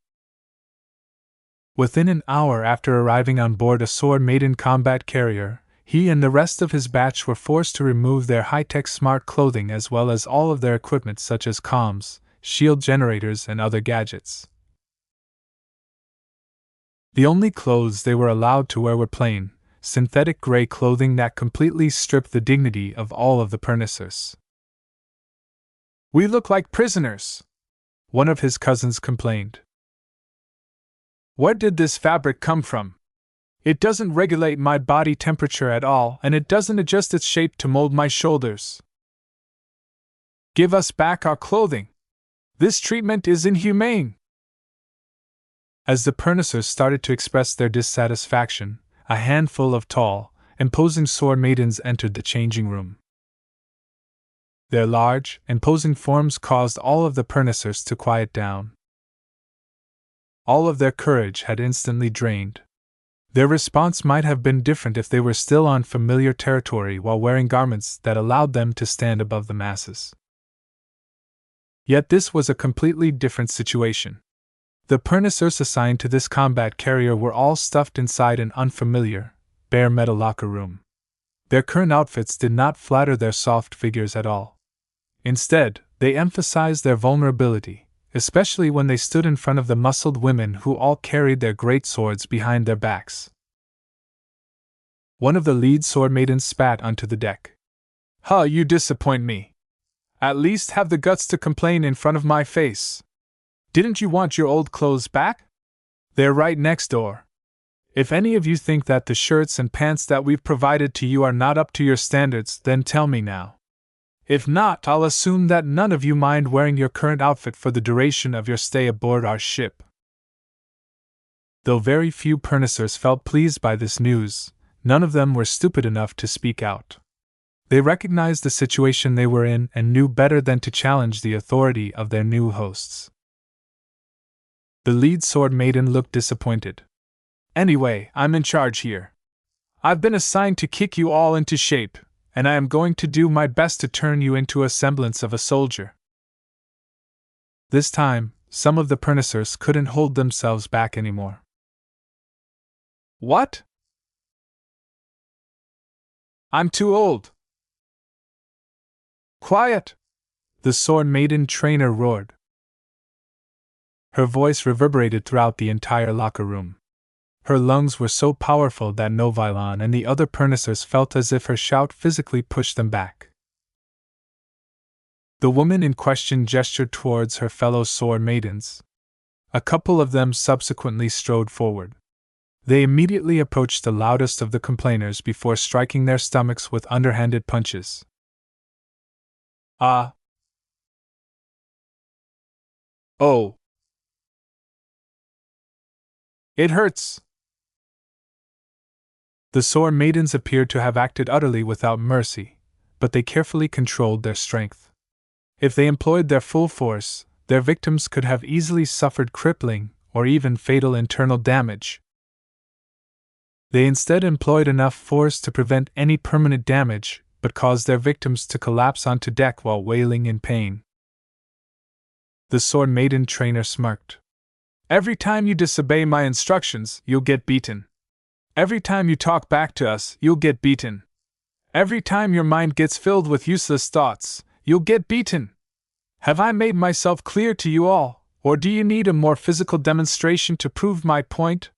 S1: Within an hour after arriving on board a Sword Maiden combat carrier, he and the rest of his batch were forced to remove their high-tech smart clothing as well as all of their equipment such as comms, shield generators, and other gadgets. The only clothes they were allowed to wear were plain, synthetic gray clothing that completely stripped the dignity of all of the Pernisers. "We look like prisoners," one of his cousins complained. "Where did this fabric come from? It doesn't regulate my body temperature at all, and it doesn't adjust its shape to mold my shoulders. Give us back our clothing. This treatment is inhumane." As the Pernisers started to express their dissatisfaction, a handful of tall, imposing sword maidens entered the changing room. Their large, imposing forms caused all of the Pernisers to quiet down. All of their courage had instantly drained. Their response might have been different if they were still on familiar territory while wearing garments that allowed them to stand above the masses. Yet this was a completely different situation. The Pernisers assigned to this combat carrier were all stuffed inside an unfamiliar, bare metal locker room. Their current outfits did not flatter their soft figures at all. Instead, they emphasized their vulnerability, especially when they stood in front of the muscled women who all carried their great swords behind their backs. One of the lead sword maidens spat onto the deck. "Huh, you disappoint me. At least have the guts to complain in front of my face. Didn't you want your old clothes back? They're right next door. If any of you think that the shirts and pants that we've provided to you are not up to your standards, then tell me now. If not, I'll assume that none of you mind wearing your current outfit for the duration of your stay aboard our ship." Though very few Pernisers felt pleased by this news, none of them were stupid enough to speak out. They recognized the situation they were in and knew better than to challenge the authority of their new hosts. The lead sword maiden looked disappointed. "Anyway, I'm in charge here. I've been assigned to kick you all into shape, and I am going to do my best to turn you into a semblance of a soldier." This time, some of the Pernisers couldn't hold themselves back anymore. "What? I'm too old." "Quiet!" the sword maiden trainer roared. Her voice reverberated throughout the entire locker room. Her lungs were so powerful that Novilon and the other Pernisers felt as if her shout physically pushed them back. The woman in question gestured towards her fellow sword maidens. A couple of them subsequently strode forward. They immediately approached the loudest of the complainers before striking their stomachs with underhanded punches. "Ah! Oh! It hurts!" The sword maidens appeared to have acted utterly without mercy, but they carefully controlled their strength. If they employed their full force, their victims could have easily suffered crippling or even fatal internal damage. They instead employed enough force to prevent any permanent damage, but caused their victims to collapse onto deck while wailing in pain. The Sword Maiden trainer smirked. "Every time you disobey my instructions, you'll get beaten. Every time you talk back to us, you'll get beaten. Every time your mind gets filled with useless thoughts, you'll get beaten. Have I made myself clear to you all, or do you need a more physical demonstration to prove my point?"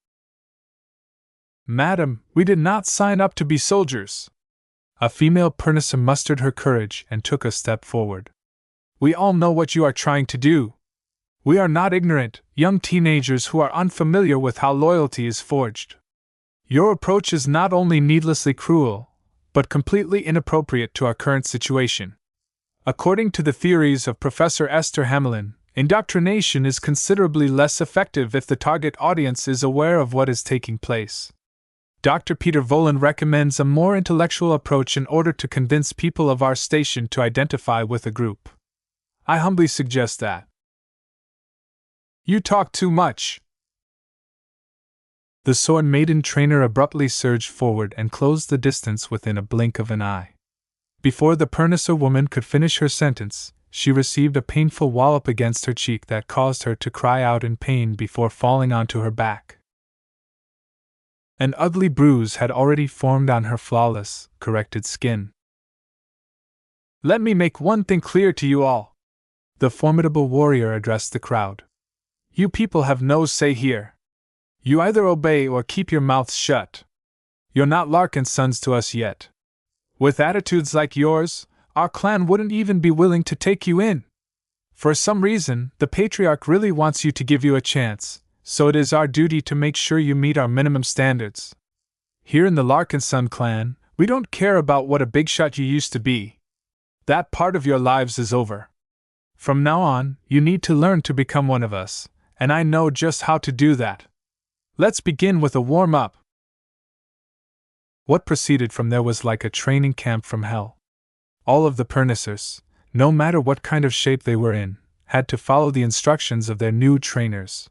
S1: "Madam, we did not sign up to be soldiers." A female Pernicer mustered her courage and took a step forward. "We all know what you are trying to do. We are not ignorant, young teenagers who are unfamiliar with how loyalty is forged. Your approach is not only needlessly cruel, but completely inappropriate to our current situation. According to the theories of Professor Esther Hamelin, indoctrination is considerably less effective if the target audience is aware of what is taking place. Dr. Peter Voland recommends a more intellectual approach in order to convince people of our station to identify with a group. I humbly suggest that." "You talk too much." The Sword Maiden trainer abruptly surged forward and closed the distance within a blink of an eye. Before the Pernicer woman could finish her sentence, she received a painful wallop against her cheek that caused her to cry out in pain before falling onto her back. An ugly bruise had already formed on her flawless, corrected skin. "Let me make one thing clear to you all," the formidable warrior addressed the crowd. "You people have no say here. You either obey or keep your mouths shut. You're not Larkinsons to us yet. With attitudes like yours, our clan wouldn't even be willing to take you in. For some reason, the Patriarch really wants you to give you a chance, so it is our duty to make sure you meet our minimum standards. Here in the Larkinson clan, we don't care about what a big shot you used to be. That part of your lives is over. From now on, you need to learn to become one of us, and I know just how to do that. Let's begin with a warm-up." What proceeded from there was like a training camp from hell. All of the Pernicers, no matter what kind of shape they were in, had to follow the instructions of their new trainers.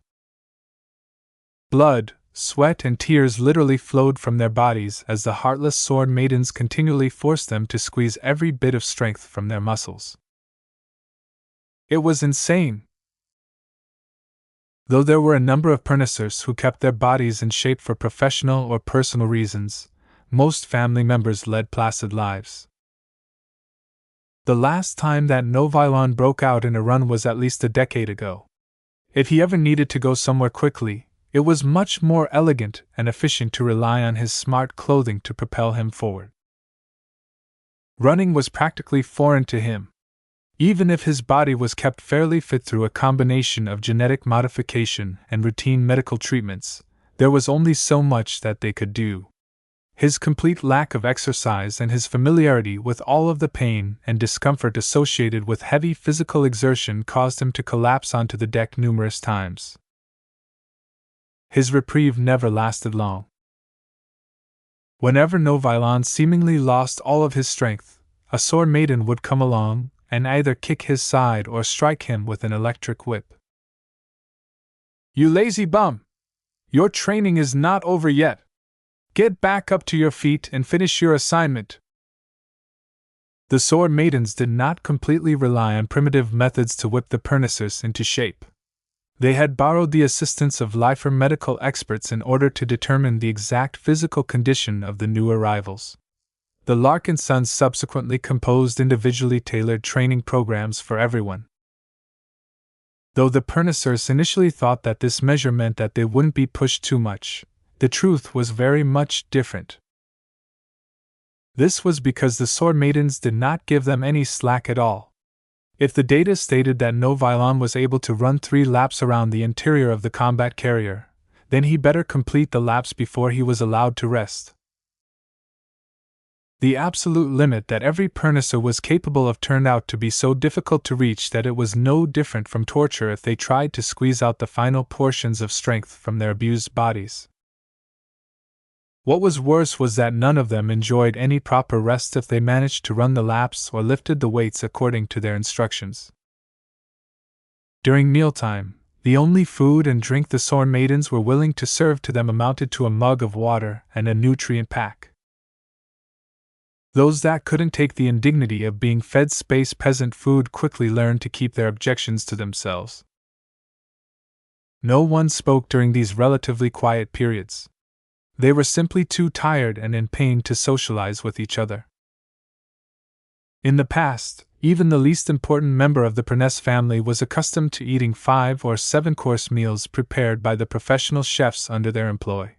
S1: Blood, sweat, and tears literally flowed from their bodies as the heartless Sword Maidens continually forced them to squeeze every bit of strength from their muscles. It was insane. Though there were a number of Pernicers who kept their bodies in shape for professional or personal reasons, most family members led placid lives. The last time that Novilon broke out in a run was at least a decade ago. If he ever needed to go somewhere quickly, it was much more elegant and efficient to rely on his smart clothing to propel him forward. Running was practically foreign to him. Even if his body was kept fairly fit through a combination of genetic modification and routine medical treatments, there was only so much that they could do. His complete lack of exercise and his familiarity with all of the pain and discomfort associated with heavy physical exertion caused him to collapse onto the deck numerous times. His reprieve never lasted long. Whenever Novilon seemingly lost all of his strength, a Sword Maiden would come along and either kick his side or strike him with an electric whip. "You lazy bum! Your training is not over yet. Get back up to your feet and finish your assignment." The Sword Maidens did not completely rely on primitive methods to whip the Pernicers into shape. They had borrowed the assistance of lifer medical experts in order to determine the exact physical condition of the new arrivals. The Larkinsons subsequently composed individually tailored training programs for everyone. Though the Pernicers initially thought that this measure meant that they wouldn't be pushed too much, the truth was very much different. This was because the Sword Maidens did not give them any slack at all. If the data stated that Novilon was able to run 3 laps around the interior of the combat carrier, then he better complete the laps before he was allowed to rest. The absolute limit that every Pernicer was capable of turned out to be so difficult to reach that it was no different from torture if they tried to squeeze out the final portions of strength from their abused bodies. What was worse was that none of them enjoyed any proper rest if they managed to run the laps or lifted the weights according to their instructions. During mealtime, the only food and drink the Sorn maidens were willing to serve to them amounted to a mug of water and a nutrient pack. Those that couldn't take the indignity of being fed space peasant food quickly learned to keep their objections to themselves. No one spoke during these relatively quiet periods. They were simply too tired and in pain to socialize with each other. In the past, even the least important member of the Perness family was accustomed to eating 5 or 7-course meals prepared by the professional chefs under their employ.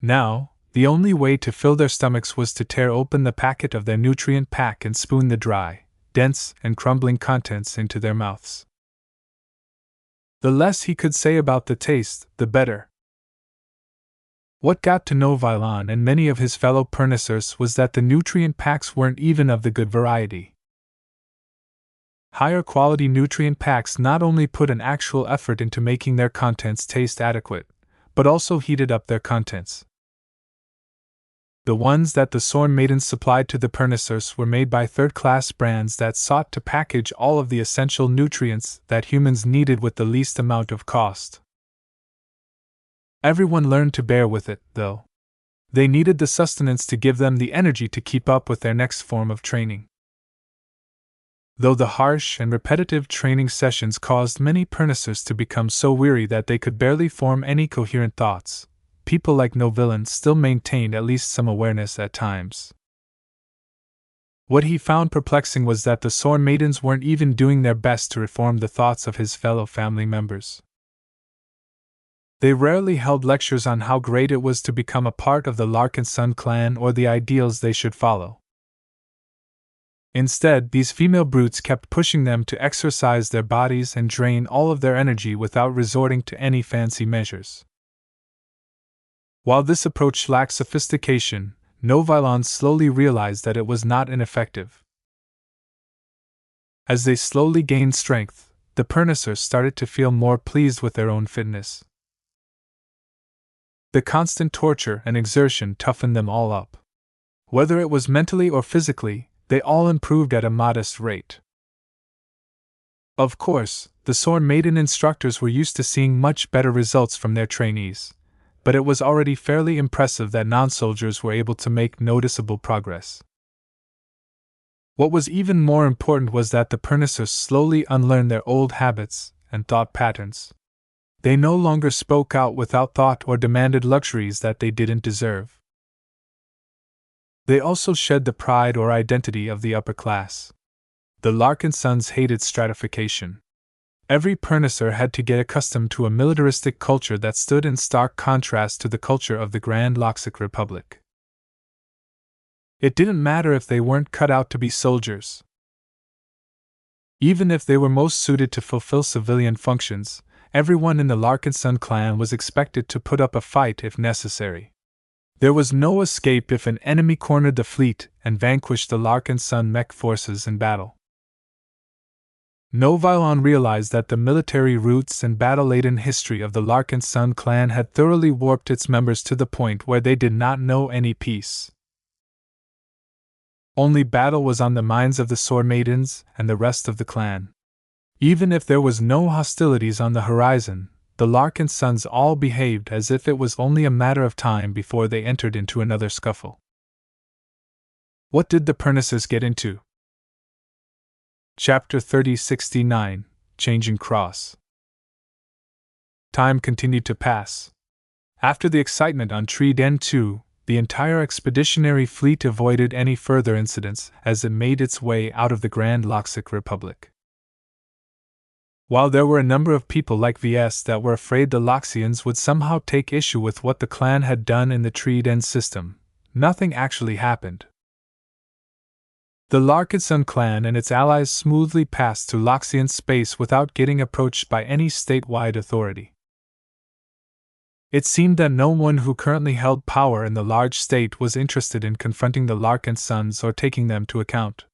S1: Now, the only way to fill their stomachs was to tear open the packet of their nutrient pack and spoon the dry, dense, and crumbling contents into their mouths. The less he could say about the taste, the better. What got to know Vylon and many of his fellow Pernessers was that the nutrient packs weren't even of the good variety. Higher quality nutrient packs not only put an actual effort into making their contents taste adequate, but also heated up their contents. The ones that the Sorn maidens supplied to the Pernessers were made by third-class brands that sought to package all of the essential nutrients that humans needed with the least amount of cost. Everyone learned to bear with it, though. They needed the sustenance to give them the energy to keep up with their next form of training. Though the harsh and repetitive training sessions caused many Pernessers to become so weary that they could barely form any coherent thoughts, people like Novillan still maintained at least some awareness at times. What he found perplexing was that the Sorn maidens weren't even doing their best to reform the thoughts of his fellow family members. They rarely held lectures on how great it was to become a part of the Larkinson clan or the ideals they should follow. Instead, these female brutes kept pushing them to exercise their bodies and drain all of their energy without resorting to any fancy measures. While this approach lacked sophistication, Novilon slowly realized that it was not ineffective. As they slowly gained strength, the Pernessers started to feel more pleased with their own fitness. The constant torture and exertion toughened them all up. Whether it was mentally or physically, they all improved at a modest rate. Of course, the Sorn maiden instructors were used to seeing much better results from their trainees, but it was already fairly impressive that non-soldiers were able to make noticeable progress. What was even more important was that the Pernessers slowly unlearned their old habits and thought patterns. They no longer spoke out without thought or demanded luxuries that they didn't deserve. They also shed the pride or identity of the upper class. The Larkinsons hated stratification. Every Pernessor had to get accustomed to a militaristic culture that stood in stark contrast to the culture of the Grand Loxic Republic. It didn't matter if they weren't cut out to be soldiers. Even if they were most suited to fulfill civilian functions, everyone in the Larkinson clan was expected to put up a fight if necessary. There was no escape if an enemy cornered the fleet and vanquished the Larkinson mech forces in battle. Novilon realized that the military roots and battle-laden history of the Larkinson clan had thoroughly warped its members to the point where they did not know any peace. Only battle was on the minds of the Sorn maidens and the rest of the clan. Even if there was no hostilities on the horizon, the Larkinsons all behaved as if it was only a matter of time before they entered into another scuffle. What did the Pernessers get into? Chapter 3069, Changing Cross. Time continued to pass. After the excitement on Tree Den 2, the entire expeditionary fleet avoided any further incidents as it made its way out of the Grand Loxic Republic. While there were a number of people like Ves that were afraid the Loxians would somehow take issue with what the clan had done in the Tree Den system, nothing actually happened. The Larkinson clan and its allies smoothly passed through Loxian space without getting approached by any statewide authority. It seemed that no one who currently held power in the large state was interested in confronting the Larkinsons or taking them to account.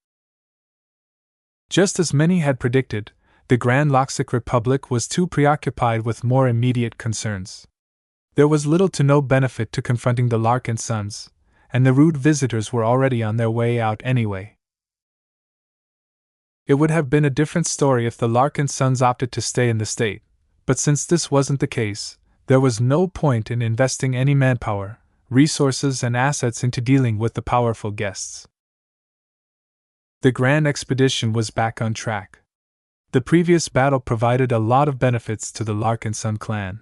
S1: Just as many had predicted, the Grand Loxic Republic was too preoccupied with more immediate concerns. There was little to no benefit to confronting the Larkinsons, and the rude visitors were already on their way out anyway. It would have been a different story if the Larkinsons opted to stay in the state, but since this wasn't the case, there was no point in investing any manpower, resources, and assets into dealing with the powerful guests. The grand expedition was back on track. The previous battle provided a lot of benefits to the Larkinson clan.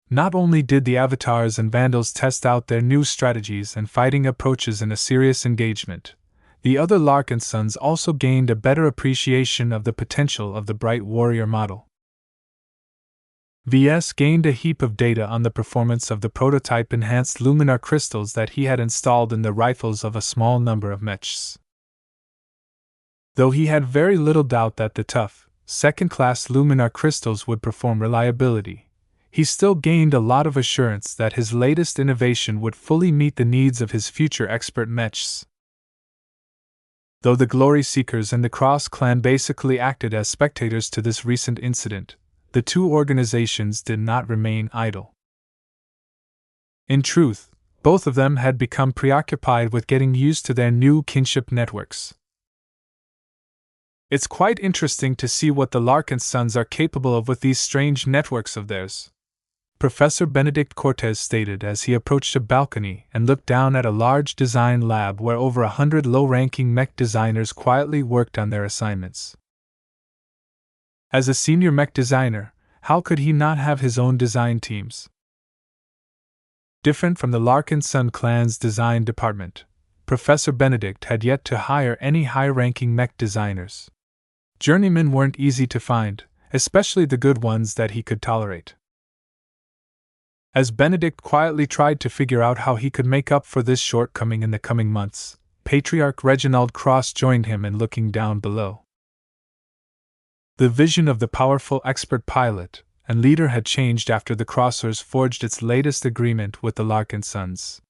S1: Not only did the Avatars and Vandals test out their new strategies and fighting approaches in a serious engagement, the other Larkinsons also gained a better appreciation of the potential of the Bright Warrior model. VS gained a heap of data on the performance of the prototype-enhanced luminar crystals that he had installed in the rifles of a small number of mechs. Though he had very little doubt that the tough, second-class luminar crystals would perform reliability, he still gained a lot of assurance that his latest innovation would fully meet the needs of his future expert mechs. Though the Glory Seekers and the Cross clan basically acted as spectators to this recent incident, the two organizations did not remain idle. In truth, both of them had become preoccupied with getting used to their new kinship networks. It's quite interesting to see what the Larkinsons are capable of with these strange networks of theirs, Professor Benedict Cortez stated as he approached a balcony and looked down at a large design lab where over 100 low-ranking mech designers quietly worked on their assignments. As a senior mech designer, how could he not have his own design teams? Different from the Larkinson clan's design department, Professor Benedict had yet to hire any high-ranking mech designers. Journeymen weren't easy to find, especially the good ones that he could tolerate. As Benedict quietly tried to figure out how he could make up for this shortcoming in the coming months, Patriarch Reginald Cross joined him in looking down below. The vision of the powerful expert pilot and leader had changed after the Crossers forged its latest agreement with the Larkinsons.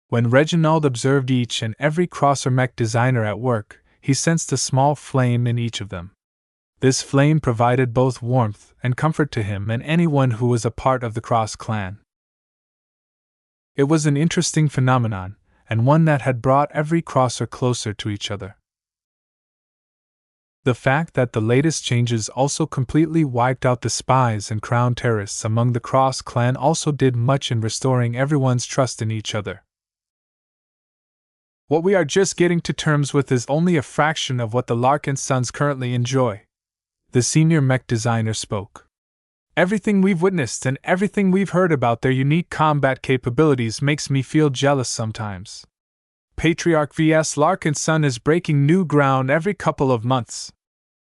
S1: When Reginald observed each and every Crosser mech designer at work, he sensed a small flame in each of them. This flame provided both warmth and comfort to him and anyone who was a part of the Cross clan. It was an interesting phenomenon, and one that had brought every Crosser closer to each other. The fact that the latest changes also completely wiped out the spies and crown terrorists among the Cross clan also did much in restoring everyone's trust in each other. What we are just getting to terms with is only a fraction of what the Larkinsons currently enjoy. The senior mech designer spoke. Everything we've witnessed and everything we've heard about their unique combat capabilities makes me feel jealous sometimes. Patriarch Ves Larkinson is breaking new ground every couple of months.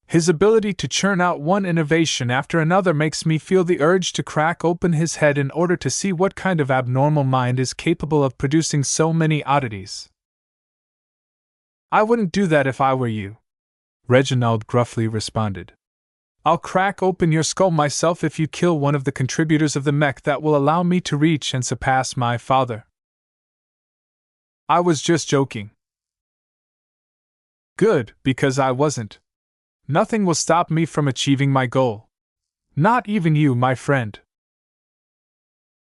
S1: His ability to churn out one innovation after another makes me feel the urge to crack open his head in order to see what kind of abnormal mind is capable of producing so many oddities. I wouldn't do that if I were you, Reginald gruffly responded. I'll crack open your skull myself if you kill one of the contributors of the mech that will allow me to reach and surpass my father. I was just joking. Good, because I wasn't. Nothing will stop me from achieving my goal. Not even you, my friend.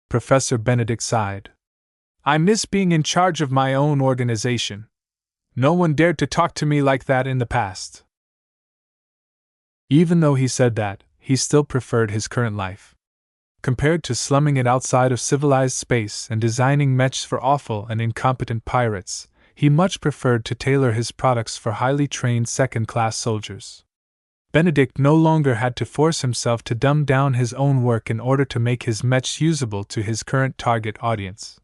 S1: Professor Benedict sighed. I miss being in charge of my own organization. No one dared to talk to me like that in the past. Even though he said that, he still preferred his current life. Compared to slumming it outside of civilized space and designing mechs for awful and incompetent pirates, he much preferred to tailor his products for highly trained second-class soldiers. Benedict no longer had to force himself to dumb down his own work in order to make his mechs usable to his current target audience.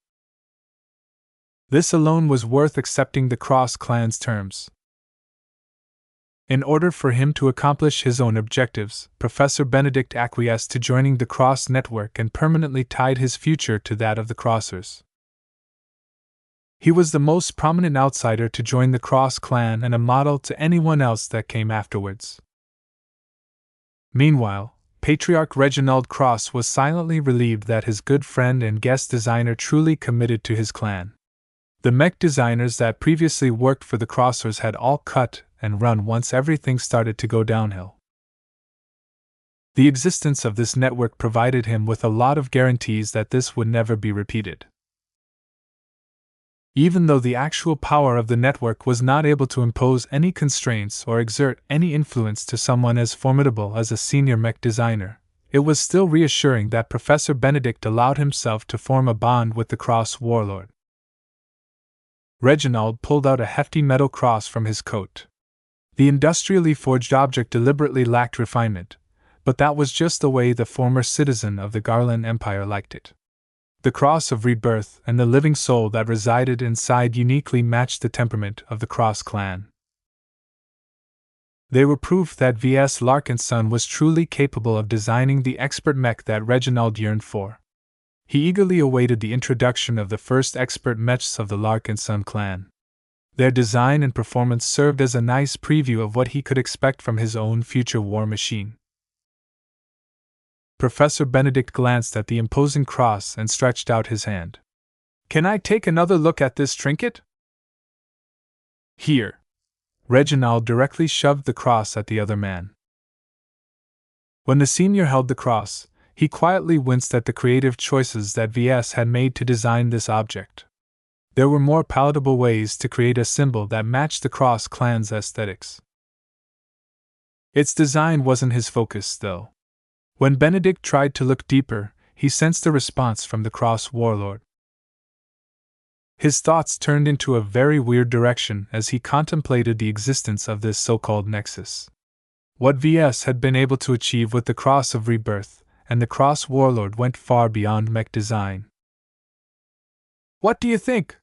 S1: This alone was worth accepting the Cross clan's terms. In order for him to accomplish his own objectives, Professor Benedict acquiesced to joining the Cross network and permanently tied his future to that of the Crossers. He was the most prominent outsider to join the Cross clan and a model to anyone else that came afterwards. Meanwhile, Patriarch Reginald Cross was silently relieved that his good friend and guest designer truly committed to his clan. The mech designers that previously worked for the Crossers had all cut and run once everything started to go downhill. The existence of this network provided him with a lot of guarantees that this would never be repeated. Even though the actual power of the network was not able to impose any constraints or exert any influence to someone as formidable as a senior mech designer, it was still reassuring that Professor Benedict allowed himself to form a bond with the Cross Warlord. Reginald pulled out a hefty metal cross from his coat. The industrially forged object deliberately lacked refinement, but that was just the way the former citizen of the Garland Empire liked it. The cross of rebirth and the living soul that resided inside uniquely matched the temperament of the Cross clan. They were proof that Ves Larkinson was truly capable of designing the expert mech that Reginald yearned for. He eagerly awaited the introduction of the first expert mechs of the Larkinson clan. Their design and performance served as a nice preview of what he could expect from his own future war machine. Professor Benedict glanced at the imposing cross and stretched out his hand. "Can I take another look at this trinket?" "Here." Reginald directly shoved the cross at the other man. When the senior held the cross, he quietly winced at the creative choices that Ves had made to design this object. There were more palatable ways to create a symbol that matched the Cross clan's aesthetics. Its design wasn't his focus, though. When Benedict tried to look deeper, he sensed a response from the Cross Warlord. His thoughts turned into a very weird direction as he contemplated the existence of this so-called nexus. What Ves had been able to achieve with the Cross of Rebirth and the Cross Warlord went far beyond mech design. "What do you think?"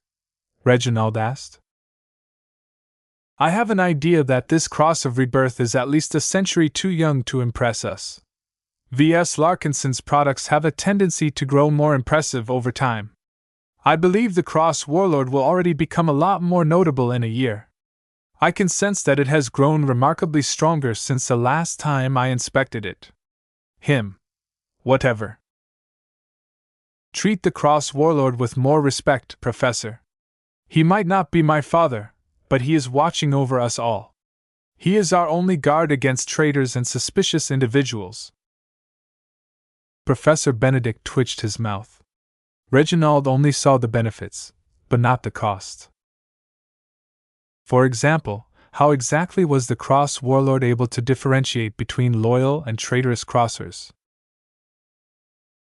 S1: Reginald asked. "I have an idea that this Cross of Rebirth is at least a century too young to impress us. Ves Larkinson's products have a tendency to grow more impressive over time. I believe the Cross Warlord will already become a lot more notable in a year. I can sense that it has grown remarkably stronger since the last time I inspected it. Whatever. Treat the Cross Warlord with more respect, Professor. He might not be my father, but he is watching over us all. He is our only guard against traitors and suspicious individuals." Professor Benedict twitched his mouth. Reginald only saw the benefits, but not the cost. For example, how exactly was the Cross Warlord able to differentiate between loyal and traitorous crossers?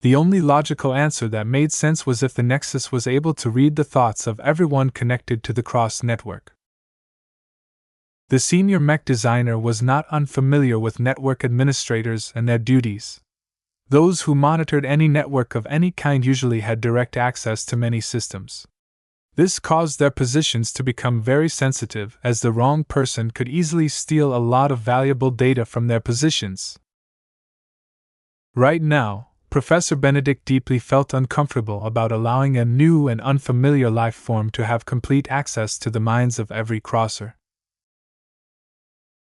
S1: The only logical answer that made sense was if the Nexus was able to read the thoughts of everyone connected to the Cross network. The senior mech designer was not unfamiliar with network administrators and their duties. Those who monitored any network of any kind usually had direct access to many systems. This caused their positions to become very sensitive, as the wrong person could easily steal a lot of valuable data from their positions. Right now, Professor Benedict deeply felt uncomfortable about allowing a new and unfamiliar life form to have complete access to the minds of every crosser.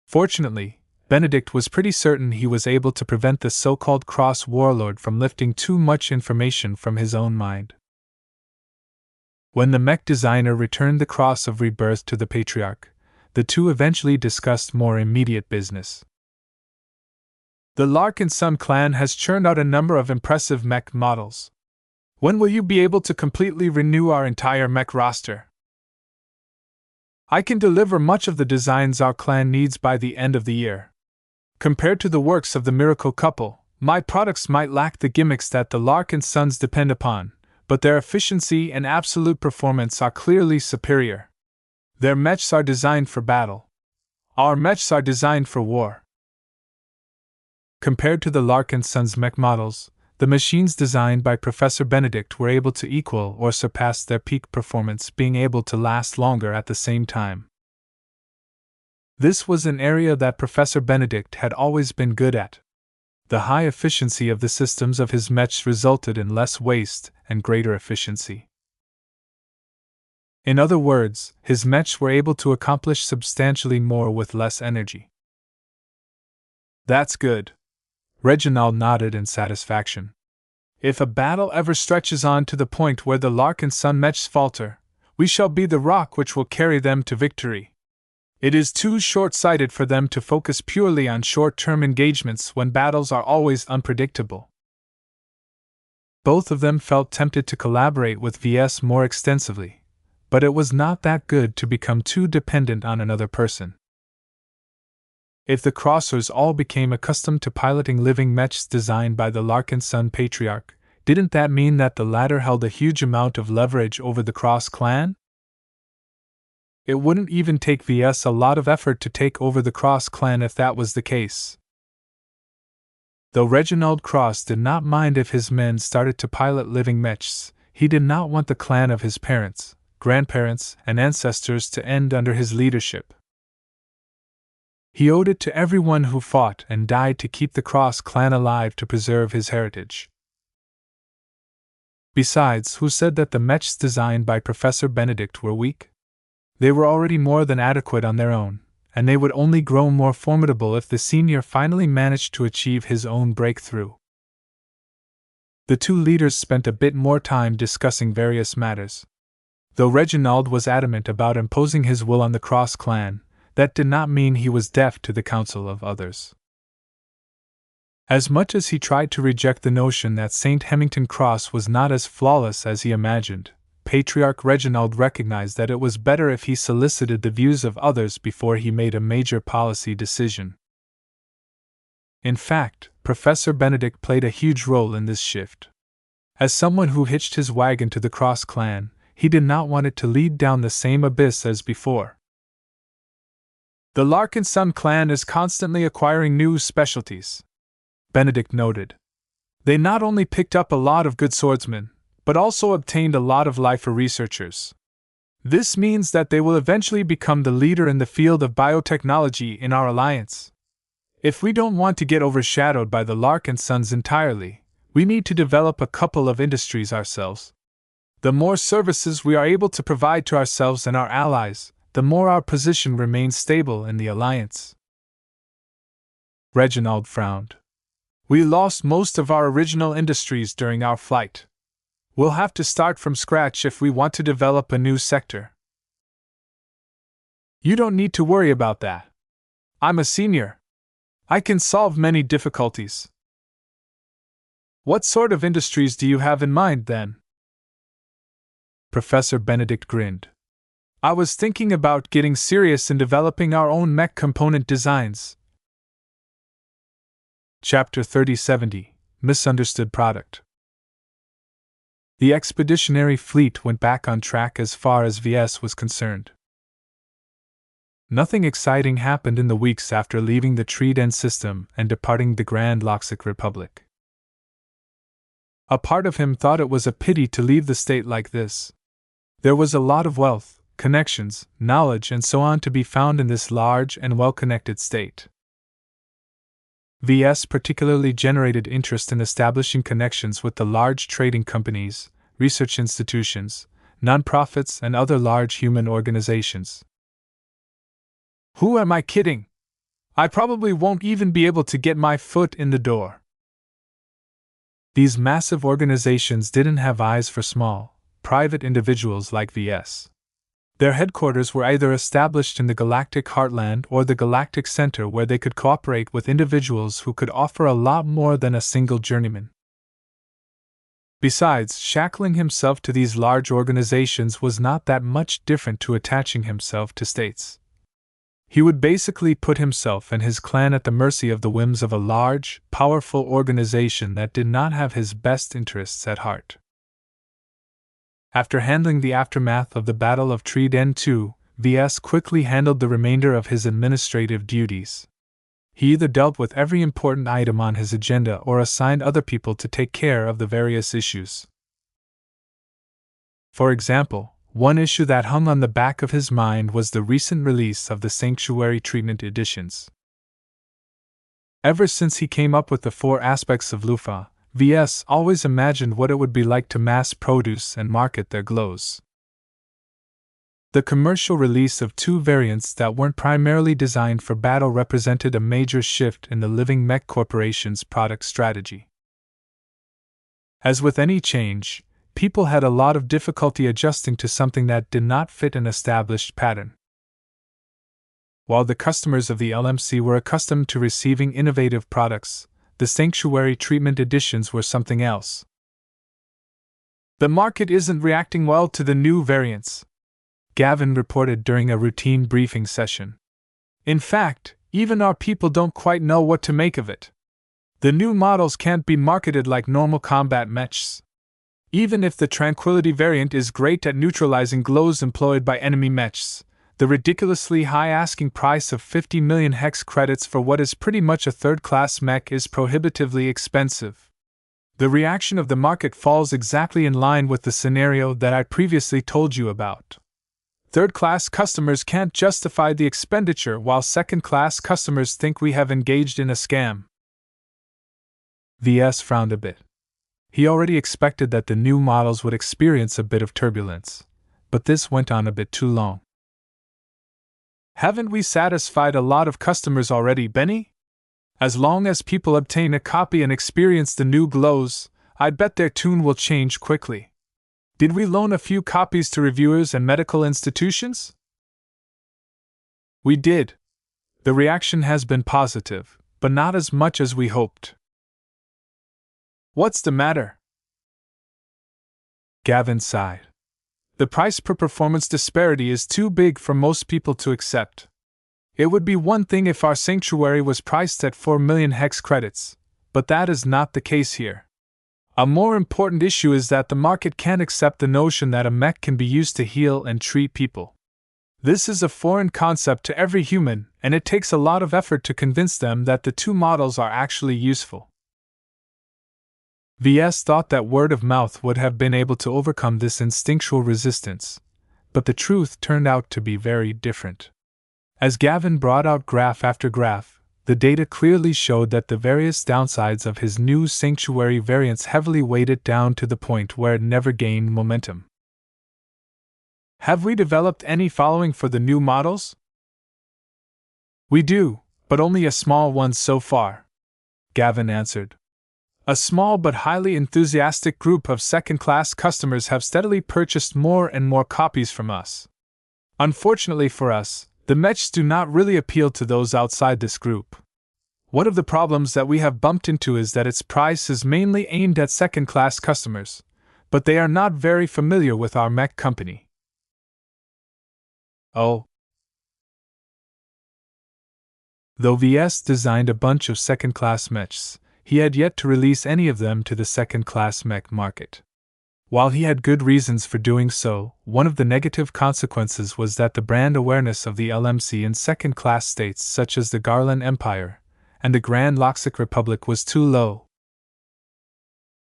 S1: Fortunately, Benedict was pretty certain he was able to prevent the so-called Cross Warlord from lifting too much information from his own mind. When the mech designer returned the Cross of Rebirth to the Patriarch, the two eventually discussed more immediate business. "The Larkinson clan has churned out a number of impressive mech models. When will you be able to completely renew our entire mech roster?" "I can deliver much of the designs our clan needs by the end of the year. Compared to the works of the Miracle Couple, my products might lack the gimmicks that the Larkinsons depend upon, but their efficiency and absolute performance are clearly superior. Their mechs are designed for battle. Our mechs are designed for war." Compared to the Larkinsons' mech models, the machines designed by Professor Benedict were able to equal or surpass their peak performance, being able to last longer at the same time. This was an area that Professor Benedict had always been good at. The high efficiency of the systems of his mechs resulted in less waste and greater efficiency. In other words, his mechs were able to accomplish substantially more with less energy. "That's good." Reginald nodded in satisfaction. "If a battle ever stretches on to the point where the Larkinson mechs falter, we shall be the rock which will carry them to victory. It is too short-sighted for them to focus purely on short-term engagements when battles are always unpredictable. Both of them felt tempted to collaborate with Ves more extensively, but it was not that good to become too dependent on another person. If the Crossers all became accustomed to piloting living mechs designed by the Larkinson patriarch, didn't that mean that the latter held a huge amount of leverage over the Cross clan? It wouldn't even take Ves a lot of effort to take over the Cross clan if that was the case. Though Reginald Cross did not mind if his men started to pilot living mechs, he did not want the clan of his parents, grandparents, and ancestors to end under his leadership. He owed it to everyone who fought and died to keep the Cross clan alive to preserve his heritage. Besides, who said that the mechs designed by Professor Benedict were weak? They were already more than adequate on their own, and they would only grow more formidable if the senior finally managed to achieve his own breakthrough. The two leaders spent a bit more time discussing various matters. Though Reginald was adamant about imposing his will on the Cross clan, that did not mean he was deaf to the counsel of others. As much as he tried to reject the notion that St. Hemington Cross was not as flawless as he imagined, Patriarch Reginald recognized that it was better if he solicited the views of others before he made a major policy decision. In fact, Professor Benedict played a huge role in this shift. As someone who hitched his wagon to the Cross clan, he did not want it to lead down the same abyss as before. The Larkinson clan is constantly acquiring new specialties, Benedict noted. They not only picked up a lot of good swordsmen, but also obtained a lot of lifer researchers. This means that they will eventually become the leader in the field of biotechnology in our alliance. If we don't want to get overshadowed by the Larkinsons entirely, we need to develop a couple of industries ourselves. The more services we are able to provide to ourselves and our allies, the more our position remains stable in the alliance. Reginald frowned. We lost most of our original industries during our flight. We'll have to start from scratch if we want to develop a new sector. You don't need to worry about that. I'm a senior. I can solve many difficulties. What sort of industries do you have in mind, then? Professor Benedict grinned. I was thinking about getting serious in developing our own mech component designs. Chapter 3070 Misunderstood Product. The expeditionary fleet went back on track as far as Ves was concerned. Nothing exciting happened in the weeks after leaving the Trident system and departing the Grand Loxic Republic. A part of him thought it was a pity to leave the state like this. There was a lot of wealth, connections, knowledge, and so on to be found in this large and well-connected state. Ves particularly generated interest in establishing connections with the large trading companies, research institutions, nonprofits, and other large human organizations. Who am I kidding? I probably won't even be able to get my foot in the door. These massive organizations didn't have eyes for small, private individuals like Ves. Their headquarters were either established in the galactic heartland or the galactic center, where they could cooperate with individuals who could offer a lot more than a single journeyman. Besides, shackling himself to these large organizations was not that much different to attaching himself to states. He would basically put himself and his clan at the mercy of the whims of a large, powerful organization that did not have his best interests at heart. After handling the aftermath of the Battle of Trident II, Ves quickly handled the remainder of his administrative duties. He either dealt with every important item on his agenda or assigned other people to take care of the various issues. For example, one issue that hung on the back of his mind was the recent release of the Sanctuary Treatment editions. Ever since he came up with the 4 aspects of Lufa, Ves always imagined what it would be like to mass produce and market their glows. The commercial release of 2 variants that weren't primarily designed for battle represented a major shift in the Living Mech Corporation's product strategy. As with any change, people had a lot of difficulty adjusting to something that did not fit an established pattern. While the customers of the LMC were accustomed to receiving innovative products, the Sanctuary Treatment Editions were something else. The market isn't reacting well to the new variants, Gavin reported during a routine briefing session. In fact, even our people don't quite know what to make of it. The new models can't be marketed like normal combat mechs. Even if the Tranquility variant is great at neutralizing glows employed by enemy mechs, the ridiculously high asking price of 50 million hex credits for what is pretty much a third-class mech is prohibitively expensive. The reaction of the market falls exactly in line with the scenario that I previously told you about. Third-class customers can't justify the expenditure while second-class customers think we have engaged in a scam. VS frowned a bit. He already expected that the new models would experience a bit of turbulence, but this went on a bit too long. Haven't we satisfied a lot of customers already, Benny? As long as people obtain a copy and experience the new glows, I bet their tune will change quickly. Did we loan a few copies to reviewers and medical institutions? We did. The reaction has been positive, but not as much as we hoped. What's the matter? Gavin sighed. The price per performance disparity is too big for most people to accept. It would be one thing if our Sanctuary was priced at 4 million hex credits, but that is not the case here. A more important issue is that the market can't accept the notion that a mech can be used to heal and treat people. This is a foreign concept to every human, and it takes a lot of effort to convince them that the two models are actually useful. VS thought that word of mouth would have been able to overcome this instinctual resistance, but the truth turned out to be very different. As Gavin brought out graph after graph, the data clearly showed that the various downsides of his new Sanctuary variants heavily weighed it down to the point where it never gained momentum. Have we developed any following for the new models? We do, but only a small one so far, Gavin answered. A small but highly enthusiastic group of second-class customers have steadily purchased more and more copies from us. Unfortunately for us, the mechs do not really appeal to those outside this group. One of the problems that we have bumped into is that its price is mainly aimed at second-class customers, but they are not very familiar with our mech company. Oh. Though VS designed a bunch of second-class mechs, he had yet to release any of them to the second-class mech market. While he had good reasons for doing so, one of the negative consequences was that the brand awareness of the LMC in second-class states such as the Garland Empire and the Grand Loxic Republic was too low.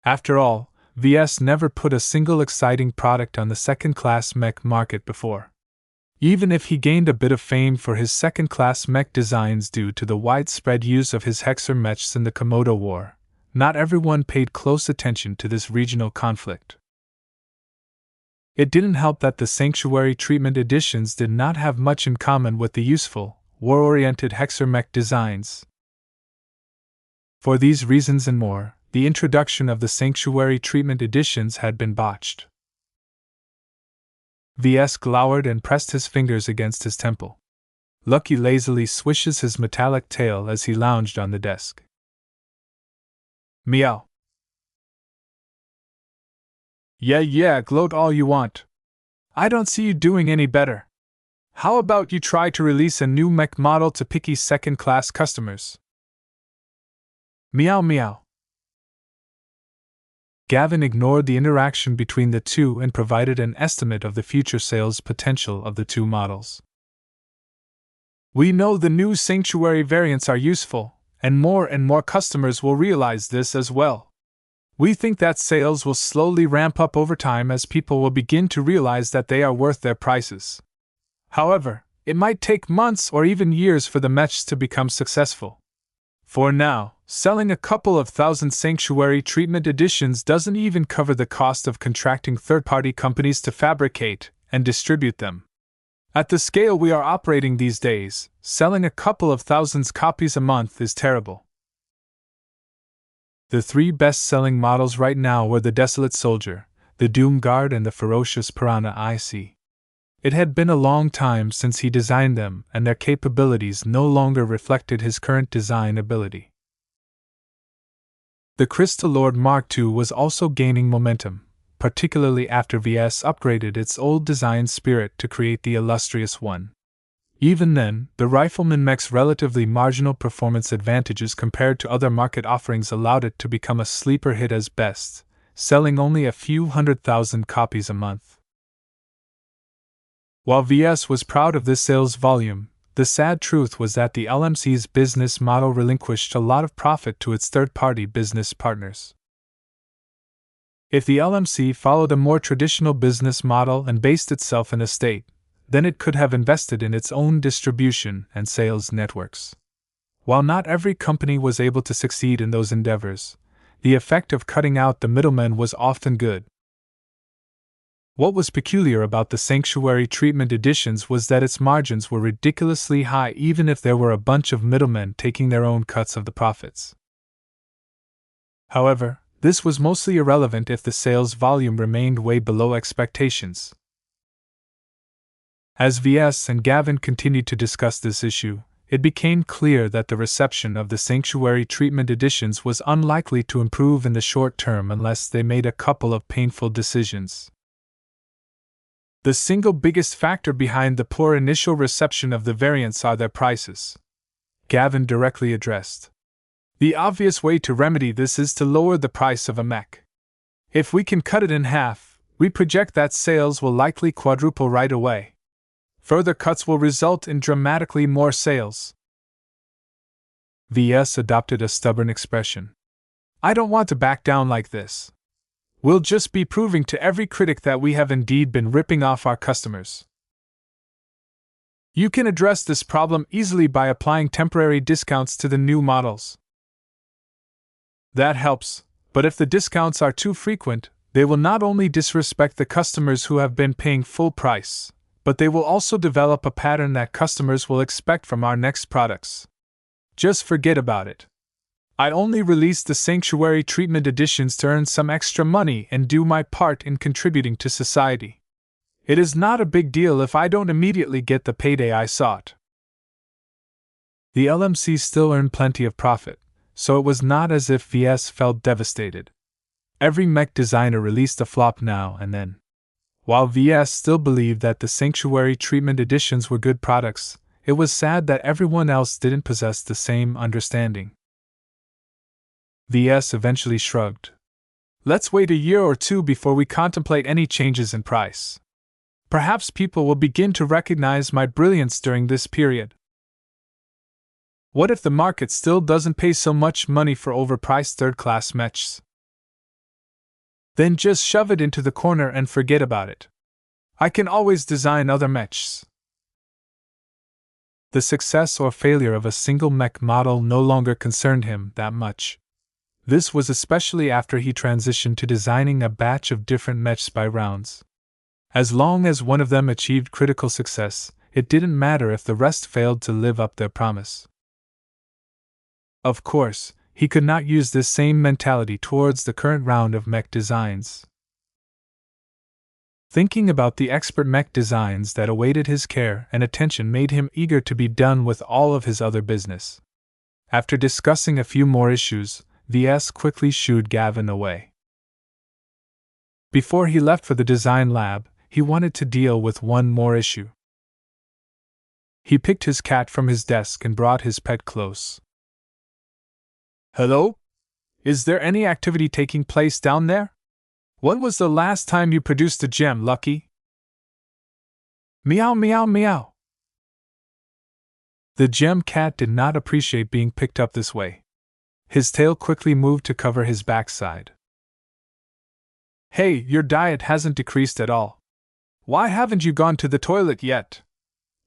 S1: After all, VS never put a single exciting product on the second-class mech market before. Even if he gained a bit of fame for his second-class mech designs due to the widespread use of his Hexer mechs in the Komodo War, not everyone paid close attention to this regional conflict. It didn't help that the Sanctuary Treatment Editions did not have much in common with the useful, war-oriented Hexer mech designs. For these reasons and more, the introduction of the Sanctuary Treatment Editions had been botched. VS glowered and pressed his fingers against his temple. Lucky lazily swishes his metallic tail as he lounged on the desk. Meow. Yeah, gloat all you want. I don't see you doing any better. How about you try to release a new mech model to picky second-class customers? Meow. Gavin ignored the interaction between the two and provided an estimate of the future sales potential of the two models. We know the new Sanctuary variants are useful, and more customers will realize this as well. We think that sales will slowly ramp up over time as people will begin to realize that they are worth their prices. However, it might take months or even years for the mechs to become successful. For now, selling a couple of thousand Sanctuary Treatment Editions doesn't even cover the cost of contracting third-party companies to fabricate and distribute them. At the scale we are operating these days, selling a couple of thousands copies a month is terrible. The three best-selling models right now were the Desolate Soldier, the Doom Guard, and the Ferocious Piranha IC. It had been a long time since he designed them, and their capabilities no longer reflected his current design ability. The Crystal Lord Mark II was also gaining momentum, particularly after VS upgraded its old design spirit to create the illustrious one. Even then, the Rifleman Mech's relatively marginal performance advantages compared to other market offerings allowed it to become a sleeper hit as best, selling only a few 100,000 copies a month. While VS was proud of this sales volume, the sad truth was that the LMC's business model relinquished a lot of profit to its third-party business partners. If the LMC followed a more traditional business model and based itself in a state, then it could have invested in its own distribution and sales networks. While not every company was able to succeed in those endeavors, the effect of cutting out the middlemen was often good. What was peculiar about the Sanctuary Treatment editions was that its margins were ridiculously high even if there were a bunch of middlemen taking their own cuts of the profits. However, this was mostly irrelevant if the sales volume remained way below expectations. As VS and Gavin continued to discuss this issue, it became clear that the reception of the Sanctuary Treatment editions was unlikely to improve in the short term unless they made a couple of painful decisions. The single biggest factor behind the poor initial reception of the variants are their prices. Gavin directly addressed. The obvious way to remedy this is to lower the price of a mech. If we can cut it in half, we project that sales will likely quadruple right away. Further cuts will result in dramatically more sales. VS adopted a stubborn expression. I don't want to back down like this. We'll just be proving to every critic that we have indeed been ripping off our customers. You can address this problem easily by applying temporary discounts to the new models. That helps, but if the discounts are too frequent, they will not only disrespect the customers who have been paying full price, but they will also develop a pattern that customers will expect from our next products. Just forget about it. I only released the Sanctuary Treatment editions to earn some extra money and do my part in contributing to society. It is not a big deal if I don't immediately get the payday I sought. The LMC still earned plenty of profit, so it was not as if VS felt devastated. Every mech designer released a flop now and then. While VS still believed that the Sanctuary Treatment editions were good products, it was sad that everyone else didn't possess the same understanding. VS eventually shrugged. Let's wait a year or two before we contemplate any changes in price. Perhaps people will begin to recognize my brilliance during this period. What if the market still doesn't pay so much money for overpriced third-class mechs? Then just shove it into the corner and forget about it. I can always design other mechs. The success or failure of a single mech model no longer concerned him that much. This was especially after he transitioned to designing a batch of different mechs by rounds. As long as one of them achieved critical success, it didn't matter if the rest failed to live up their promise. Of course, he could not use this same mentality towards the current round of mech designs. Thinking about the expert mech designs that awaited his care and attention made him eager to be done with all of his other business. After discussing a few more issues, VS quickly shooed Gavin away. Before he left for the design lab, he wanted to deal with one more issue. He picked his cat from his desk and brought his pet close. Hello? Is there any activity taking place down there? When was the last time you produced a gem, Lucky? Meow meow meow. The gem cat did not appreciate being picked up this way. His tail quickly moved to cover his backside. Hey, your diet hasn't decreased at all. Why haven't you gone to the toilet yet?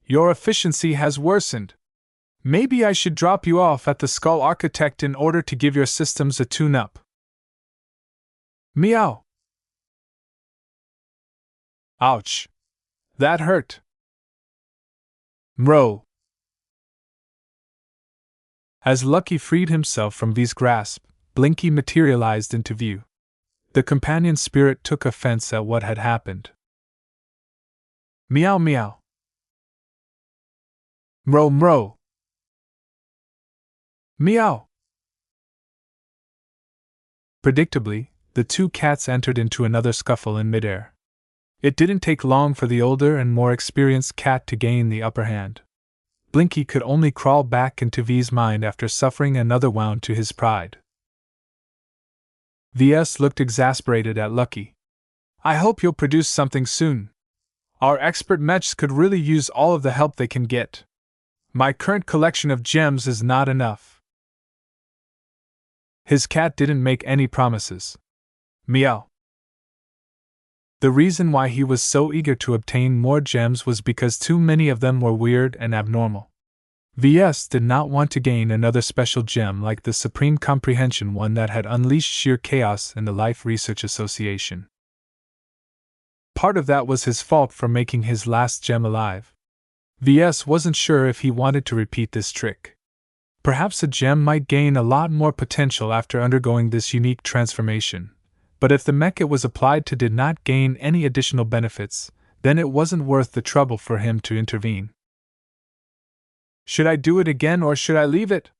S1: Your efficiency has worsened. Maybe I should drop you off at the Skull Architect in order to give your systems a tune-up. Meow. Ouch. That hurt. Mro. As Lucky freed himself from V's grasp, Blinky materialized into view. The companion spirit took offense at what had happened. Meow meow. Mro mro. Meow. Predictably, the two cats entered into another scuffle in midair. It didn't take long for the older and more experienced cat to gain the upper hand. Blinky could only crawl back into V's mind after suffering another wound to his pride. Ves looked exasperated at Lucky. I hope you'll produce something soon. Our expert mechs could really use all of the help they can get. My current collection of gems is not enough. His cat didn't make any promises. Meow. The reason why he was so eager to obtain more gems was because too many of them were weird and abnormal. Ves did not want to gain another special gem like the Supreme Comprehension one that had unleashed sheer chaos in the Life Research Association. Part of that was his fault for making his last gem alive. Ves wasn't sure if he wanted to repeat this trick. Perhaps a gem might gain a lot more potential after undergoing this unique transformation, but if the mech it was applied to did not gain any additional benefits, then it wasn't worth the trouble for him to intervene. Should I do it again or should I leave it?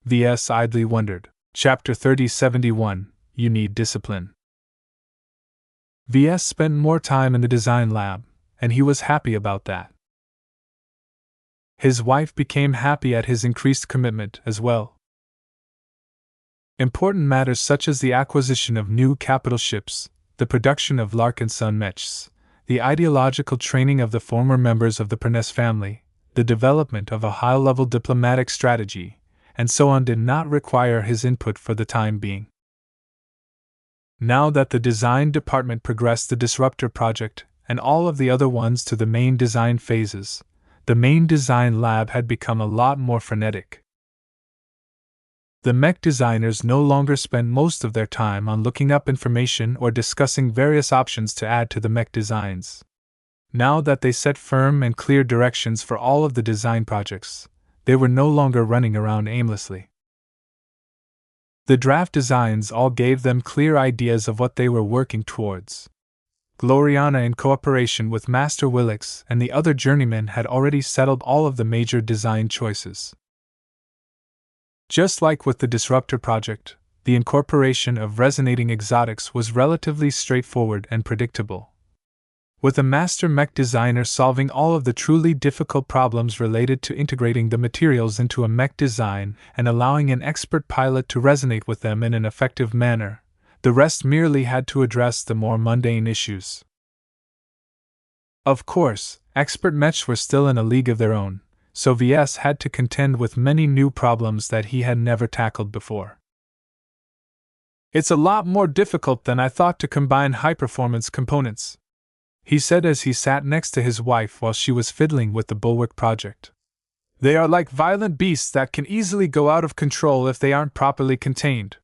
S1: Ves idly wondered. Chapter 3071, You Need Discipline. Ves spent more time in the design lab, and he was happy about that. His wife became happy at his increased commitment as well. Important matters such as the acquisition of new capital ships, the production of Larkinson mechs, the ideological training of the former members of the Pernes family, the development of a high-level diplomatic strategy, and so on did not require his input for the time being. Now that the design department progressed the Disruptor project and all of the other ones to the main design phases, the main design lab had become a lot more frenetic. The mech designers no longer spent most of their time on looking up information or discussing various options to add to the mech designs. Now that they set firm and clear directions for all of the design projects, they were no longer running around aimlessly. The draft designs all gave them clear ideas of what they were working towards. Gloriana, in cooperation with Master Willix and the other journeymen, had already settled all of the major design choices. Just like with the Disruptor project, the incorporation of resonating exotics was relatively straightforward and predictable. With a master mech designer solving all of the truly difficult problems related to integrating the materials into a mech design and allowing an expert pilot to resonate with them in an effective manner, the rest merely had to address the more mundane issues. Of course, expert mechs were still in a league of their own, so Ves had to contend with many new problems that he had never tackled before. It's a lot more difficult than I thought to combine high-performance components, he said as he sat next to his wife while she was fiddling with the Bulwark project. They are like violent beasts that can easily go out of control if they aren't properly contained.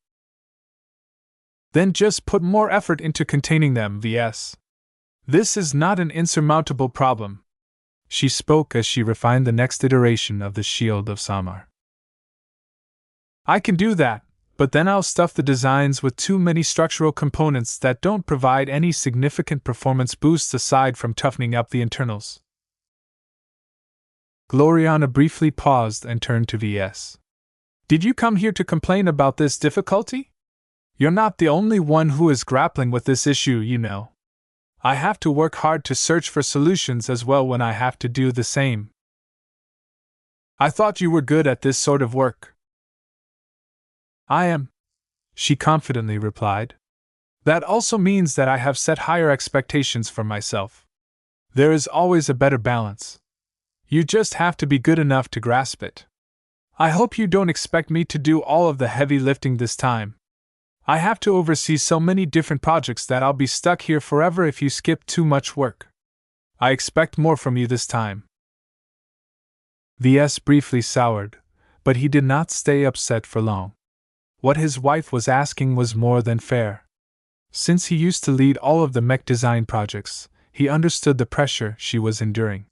S1: Then just put more effort into containing them, Ves. This is not an insurmountable problem. She spoke as she refined the next iteration of the Shield of Samar. I can do that, but then I'll stuff the designs with too many structural components that don't provide any significant performance boosts aside from toughening up the internals. Gloriana briefly paused and turned to Ves. Did you come here to complain about this difficulty? You're not the only one who is grappling with this issue, you know. I have to work hard to search for solutions as well when I have to do the same. I thought you were good at this sort of work. I am, she confidently replied. That also means that I have set higher expectations for myself. There is always a better balance. You just have to be good enough to grasp it. I hope you don't expect me to do all of the heavy lifting this time. I have to oversee so many different projects that I'll be stuck here forever if you skip too much work. I expect more from you this time. Ves briefly soured, but he did not stay upset for long. What his wife was asking was more than fair. Since he used to lead all of the mech design projects, he understood the pressure she was enduring.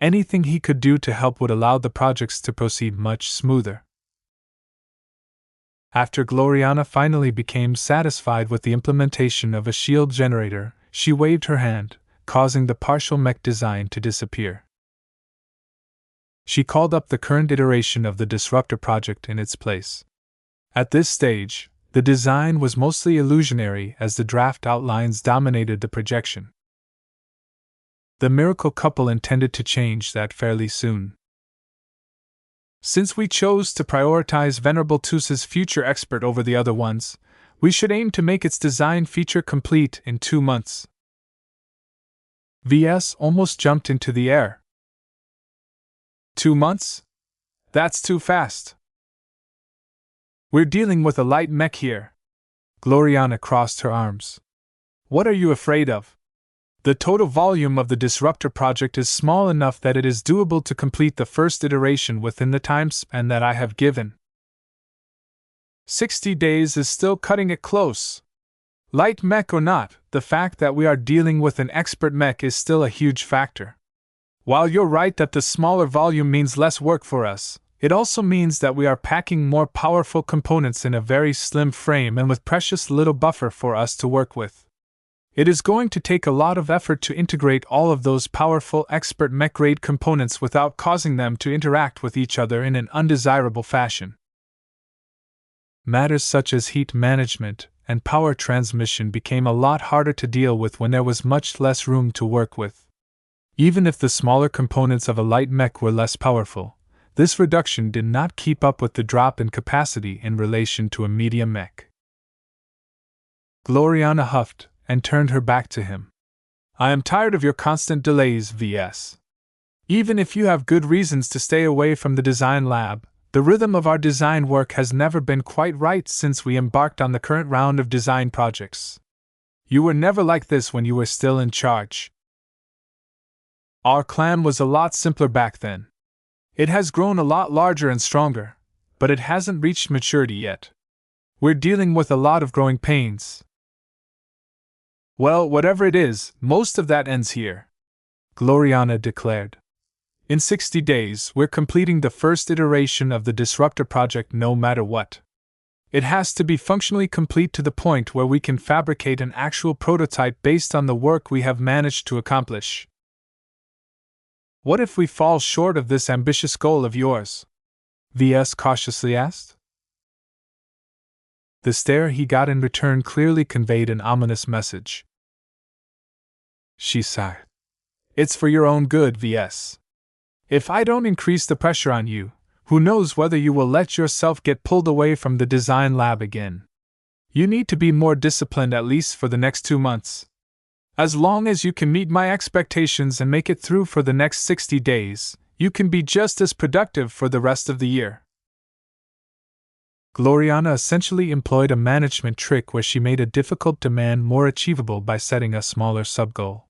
S1: Anything he could do to help would allow the projects to proceed much smoother. After Gloriana finally became satisfied with the implementation of a shield generator, she waved her hand, causing the partial mech design to disappear. She called up the current iteration of the Disruptor project in its place. At this stage, the design was mostly illusionary as the draft outlines dominated the projection. The miracle couple intended to change that fairly soon. Since we chose to prioritize Venerable Tus's future expert over the other ones, we should aim to make its design feature complete in 2 months. Ves almost jumped into the air. 2 months? That's too fast. We're dealing with a light mech here. Gloriana crossed her arms. What are you afraid of? The total volume of the Disruptor project is small enough that it is doable to complete the first iteration within the time span that I have given. 60 days is still cutting it close. Light mech or not, the fact that we are dealing with an expert mech is still a huge factor. While you're right that the smaller volume means less work for us, it also means that we are packing more powerful components in a very slim frame and with precious little buffer for us to work with. It is going to take a lot of effort to integrate all of those powerful expert mech-grade components without causing them to interact with each other in an undesirable fashion. Matters such as heat management and power transmission became a lot harder to deal with when there was much less room to work with. Even if the smaller components of a light mech were less powerful, this reduction did not keep up with the drop in capacity in relation to a medium mech. Gloriana huffed and turned her back to him. I am tired of your constant delays, Ves. Even if you have good reasons to stay away from the design lab, the rhythm of our design work has never been quite right since we embarked on the current round of design projects. You were never like this when you were still in charge. Our clan was a lot simpler back then. It has grown a lot larger and stronger, but it hasn't reached maturity yet. We're dealing with a lot of growing pains. Well, whatever it is, most of that ends here, Gloriana declared. In 60 days, we're completing the first iteration of the Disruptor project no matter what. It has to be functionally complete to the point where we can fabricate an actual prototype based on the work we have managed to accomplish. What if we fall short of this ambitious goal of yours? Ves cautiously asked. The stare he got in return clearly conveyed an ominous message. She sighed. It's for your own good, Ves. If I don't increase the pressure on you, who knows whether you will let yourself get pulled away from the design lab again. You need to be more disciplined at least for the next 2 months. As long as you can meet my expectations and make it through for the next 60 days, you can be just as productive for the rest of the year. Gloriana essentially employed a management trick where she made a difficult demand more achievable by setting a smaller sub-goal.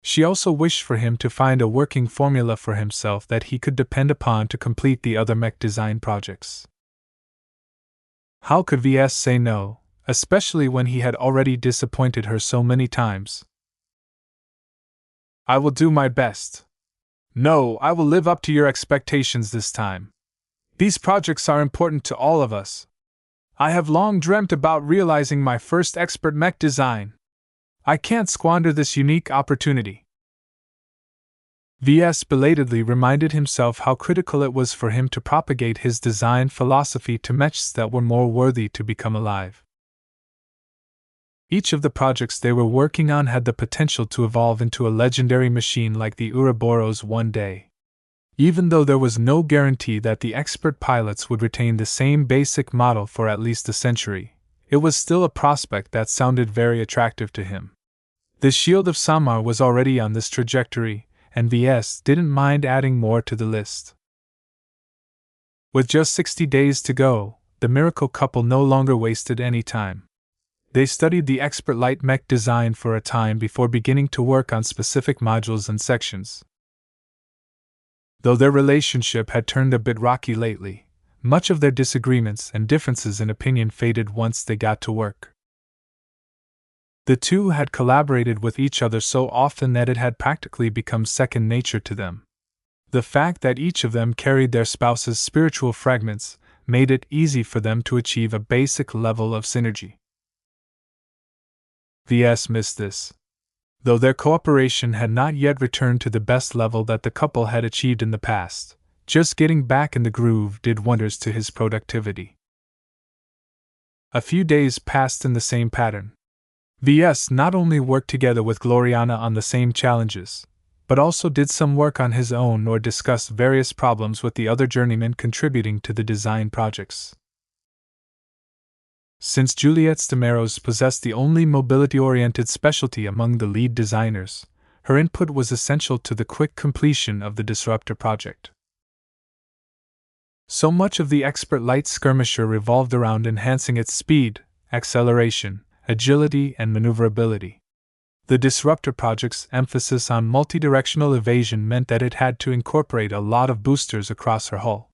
S1: She also wished for him to find a working formula for himself that he could depend upon to complete the other mech design projects. How could Ves say no, especially when he had already disappointed her so many times? I will do my best. No, I will live up to your expectations this time. These projects are important to all of us. I have long dreamt about realizing my first expert mech design. I can't squander this unique opportunity. Ves belatedly reminded himself how critical it was for him to propagate his design philosophy to mechs that were more worthy to become alive. Each of the projects they were working on had the potential to evolve into a legendary machine like the Ouroboros one day. Even though there was no guarantee that the expert pilots would retain the same basic model for at least a century, it was still a prospect that sounded very attractive to him. The Shield of Samar was already on this trajectory, and Ves didn't mind adding more to the list. With just 60 days to go, the miracle couple no longer wasted any time. They studied the expert light mech design for a time before beginning to work on specific modules and sections. Though their relationship had turned a bit rocky lately, much of their disagreements and differences in opinion faded once they got to work. The two had collaborated with each other so often that it had practically become second nature to them. The fact that each of them carried their spouse's spiritual fragments made it easy for them to achieve a basic level of synergy. Ves missed this. Though their cooperation had not yet returned to the best level that the couple had achieved in the past, just getting back in the groove did wonders to his productivity. A few days passed in the same pattern. Ves not only worked together with Gloriana on the same challenges, but also did some work on his own or discussed various problems with the other journeymen contributing to the design projects. Since Juliette Stamaros possessed the only mobility-oriented specialty among the lead designers, her input was essential to the quick completion of the Disruptor project. So much of the expert light skirmisher revolved around enhancing its speed, acceleration, agility, and maneuverability. The Disruptor project's emphasis on multidirectional evasion meant that it had to incorporate a lot of boosters across her hull.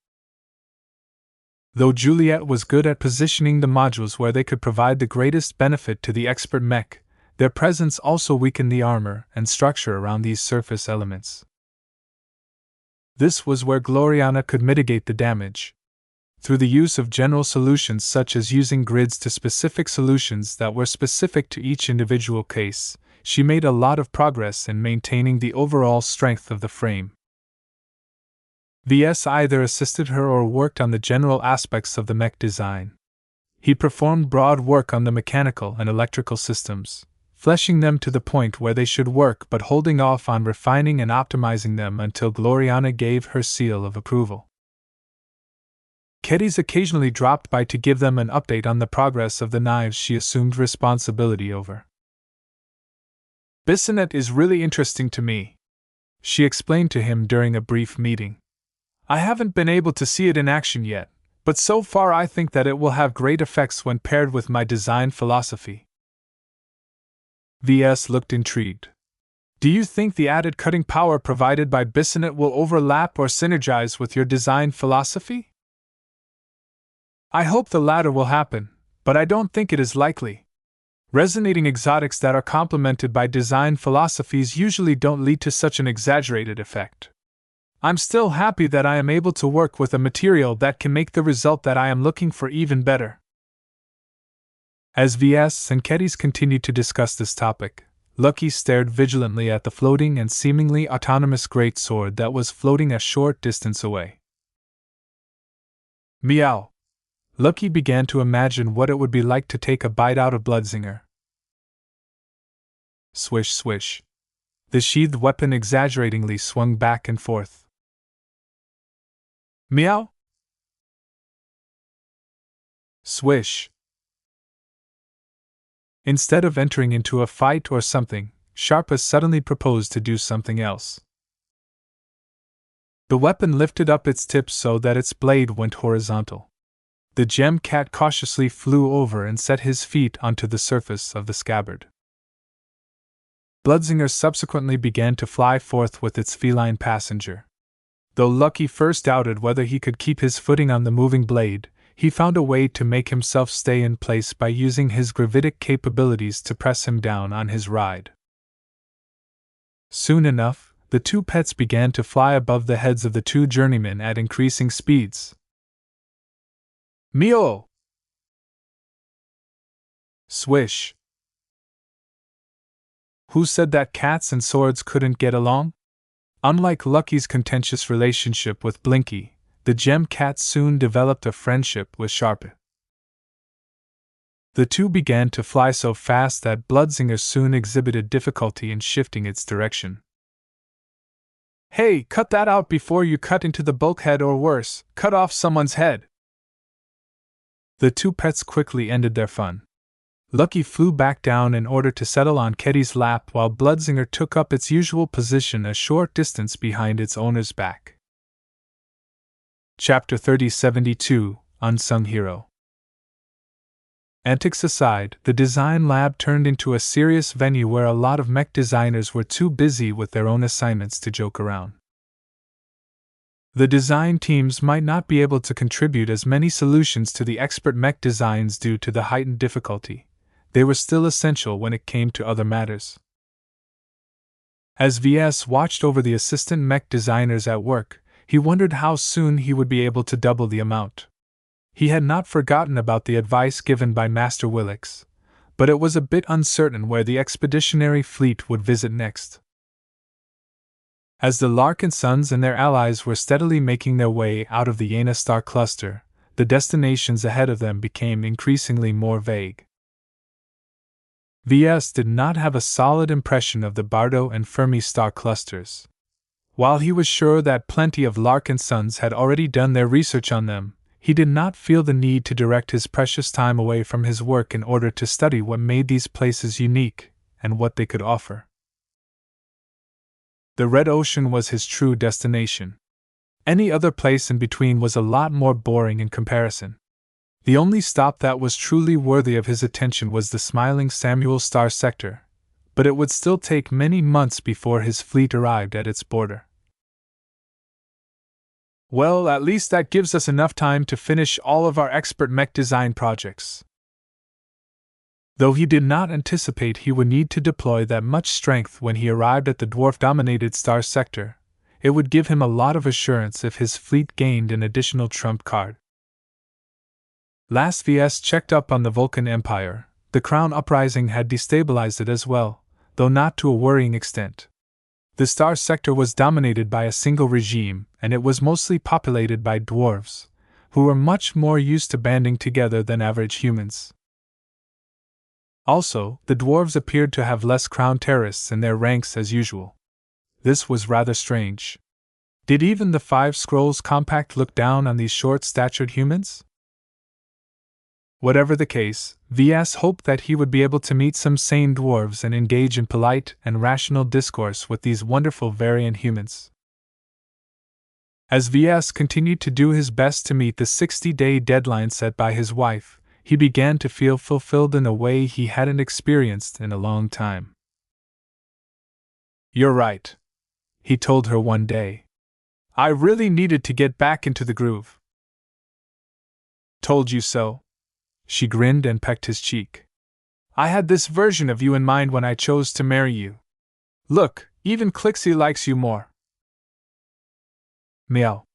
S1: Though Juliette was good at positioning the modules where they could provide the greatest benefit to the expert mech, their presence also weakened the armor and structure around these surface elements. This was where Gloriana could mitigate the damage. Through the use of general solutions such as using grids to specific solutions that were specific to each individual case, she made a lot of progress in maintaining the overall strength of the frame. Ves either assisted her or worked on the general aspects of the mech design. He performed broad work on the mechanical and electrical systems, fleshing them to the point where they should work but holding off on refining and optimizing them until Gloriana gave her seal of approval. Kedis occasionally dropped by to give them an update on the progress of the knives she assumed responsibility over. "Bissonnet is really interesting to me," she explained to him during a brief meeting. "I haven't been able to see it in action yet, but so far I think that it will have great effects when paired with my design philosophy." Ves looked intrigued. "Do you think the added cutting power provided by Bissonnet will overlap or synergize with your design philosophy?" "I hope the latter will happen, but I don't think it is likely. Resonating exotics that are complemented by design philosophies usually don't lead to such an exaggerated effect. I'm still happy that I am able to work with a material that can make the result that I am looking for even better." As Ves and Kedis continued to discuss this topic, Lucky stared vigilantly at the floating and seemingly autonomous great sword that was floating a short distance away. Meow! Lucky began to imagine what it would be like to take a bite out of Bloodsinger. Swish, swish. The sheathed weapon exaggeratingly swung back and forth. Meow! Swish! Instead of entering into a fight or something, Sharpa suddenly proposed to do something else. The weapon lifted up its tip so that its blade went horizontal. The gem cat cautiously flew over and set his feet onto the surface of the scabbard. Bloodsinger subsequently began to fly forth with its feline passenger. Though Lucky first doubted whether he could keep his footing on the moving blade, he found a way to make himself stay in place by using his gravitic capabilities to press him down on his ride. Soon enough, the two pets began to fly above the heads of the two journeymen at increasing speeds. Meow! Swish! Who said that cats and swords couldn't get along? Unlike Lucky's contentious relationship with Blinky, the gem cat soon developed a friendship with Sharpe. The two began to fly so fast that Bloodsinger soon exhibited difficulty in shifting its direction. "Hey, cut that out before you cut into the bulkhead or worse, cut off someone's head!" The two pets quickly ended their fun. Lucky flew back down in order to settle on Keddy's lap while Bloodsinger took up its usual position a short distance behind its owner's back. Chapter 3072, Unsung Hero. Antics aside, the design lab turned into a serious venue where a lot of mech designers were too busy with their own assignments to joke around. The design teams might not be able to contribute as many solutions to the expert mech designs due to the heightened difficulty. They were still essential when it came to other matters. As Ves watched over the assistant mech designers at work, he wondered how soon he would be able to double the amount. He had not forgotten about the advice given by Master Willix, but it was a bit uncertain where the expeditionary fleet would visit next. As the Larkinsons and their allies were steadily making their way out of the Yana star cluster, the destinations ahead of them became increasingly more vague. Ves did not have a solid impression of the Bardo and Fermi star clusters. While he was sure that plenty of Larkinsons had already done their research on them, he did not feel the need to direct his precious time away from his work in order to study what made these places unique and what they could offer. The Red Ocean was his true destination. Any other place in between was a lot more boring in comparison. The only stop that was truly worthy of his attention was the smiling Samuel star sector, but it would still take many months before his fleet arrived at its border. Well, at least that gives us enough time to finish all of our expert mech design projects. Though he did not anticipate he would need to deploy that much strength when he arrived at the dwarf-dominated star sector, it would give him a lot of assurance if his fleet gained an additional trump card. Last Ves checked up on the Vulcan Empire, the Crown Uprising had destabilized it as well, though not to a worrying extent. The star sector was dominated by a single regime, and it was mostly populated by dwarves, who were much more used to banding together than average humans. Also, the dwarves appeared to have less crown terrorists in their ranks as usual. This was rather strange. Did even the Five Scrolls Compact look down on these short-statured humans? Whatever the case, Ves hoped that he would be able to meet some sane dwarves and engage in polite and rational discourse with these wonderful Varian humans. As Ves continued to do his best to meet the 60-day deadline set by his wife, he began to feel fulfilled in a way he hadn't experienced in a long time. "You're right," he told her one day. "I really needed to get back into the groove." "Told you so." She grinned and pecked his cheek. "I had this version of you in mind when I chose to marry you. Look, even Clixie likes you more." Meow.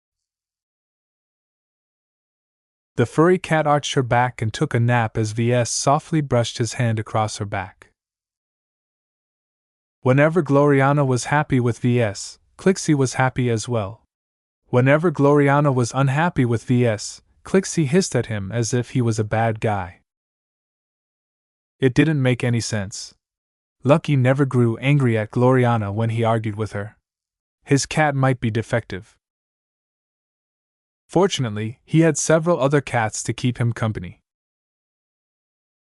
S1: The furry cat arched her back and took a nap as Ves softly brushed his hand across her back. Whenever Gloriana was happy with Ves, Clixie was happy as well. Whenever Gloriana was unhappy with Ves, Clixie hissed at him as if he was a bad guy. It didn't make any sense. Lucky never grew angry at Gloriana when he argued with her. His cat might be defective. Fortunately, he had several other cats to keep him company.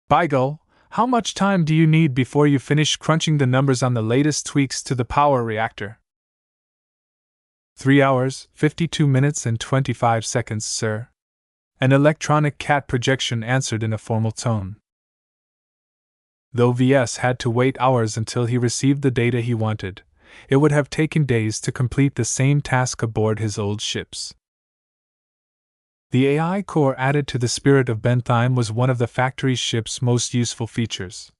S1: "Beigel, how much time do you need before you finish crunching the numbers on the latest tweaks to the power reactor?" 3 hours, 52 minutes and 25 seconds, sir." An electronic cat projection answered in a formal tone. Though Ves had to wait hours until he received the data he wanted, it would have taken days to complete the same task aboard his old ships. The AI core added to the Spirit of Bentheim was one of the factory's ship's most useful features.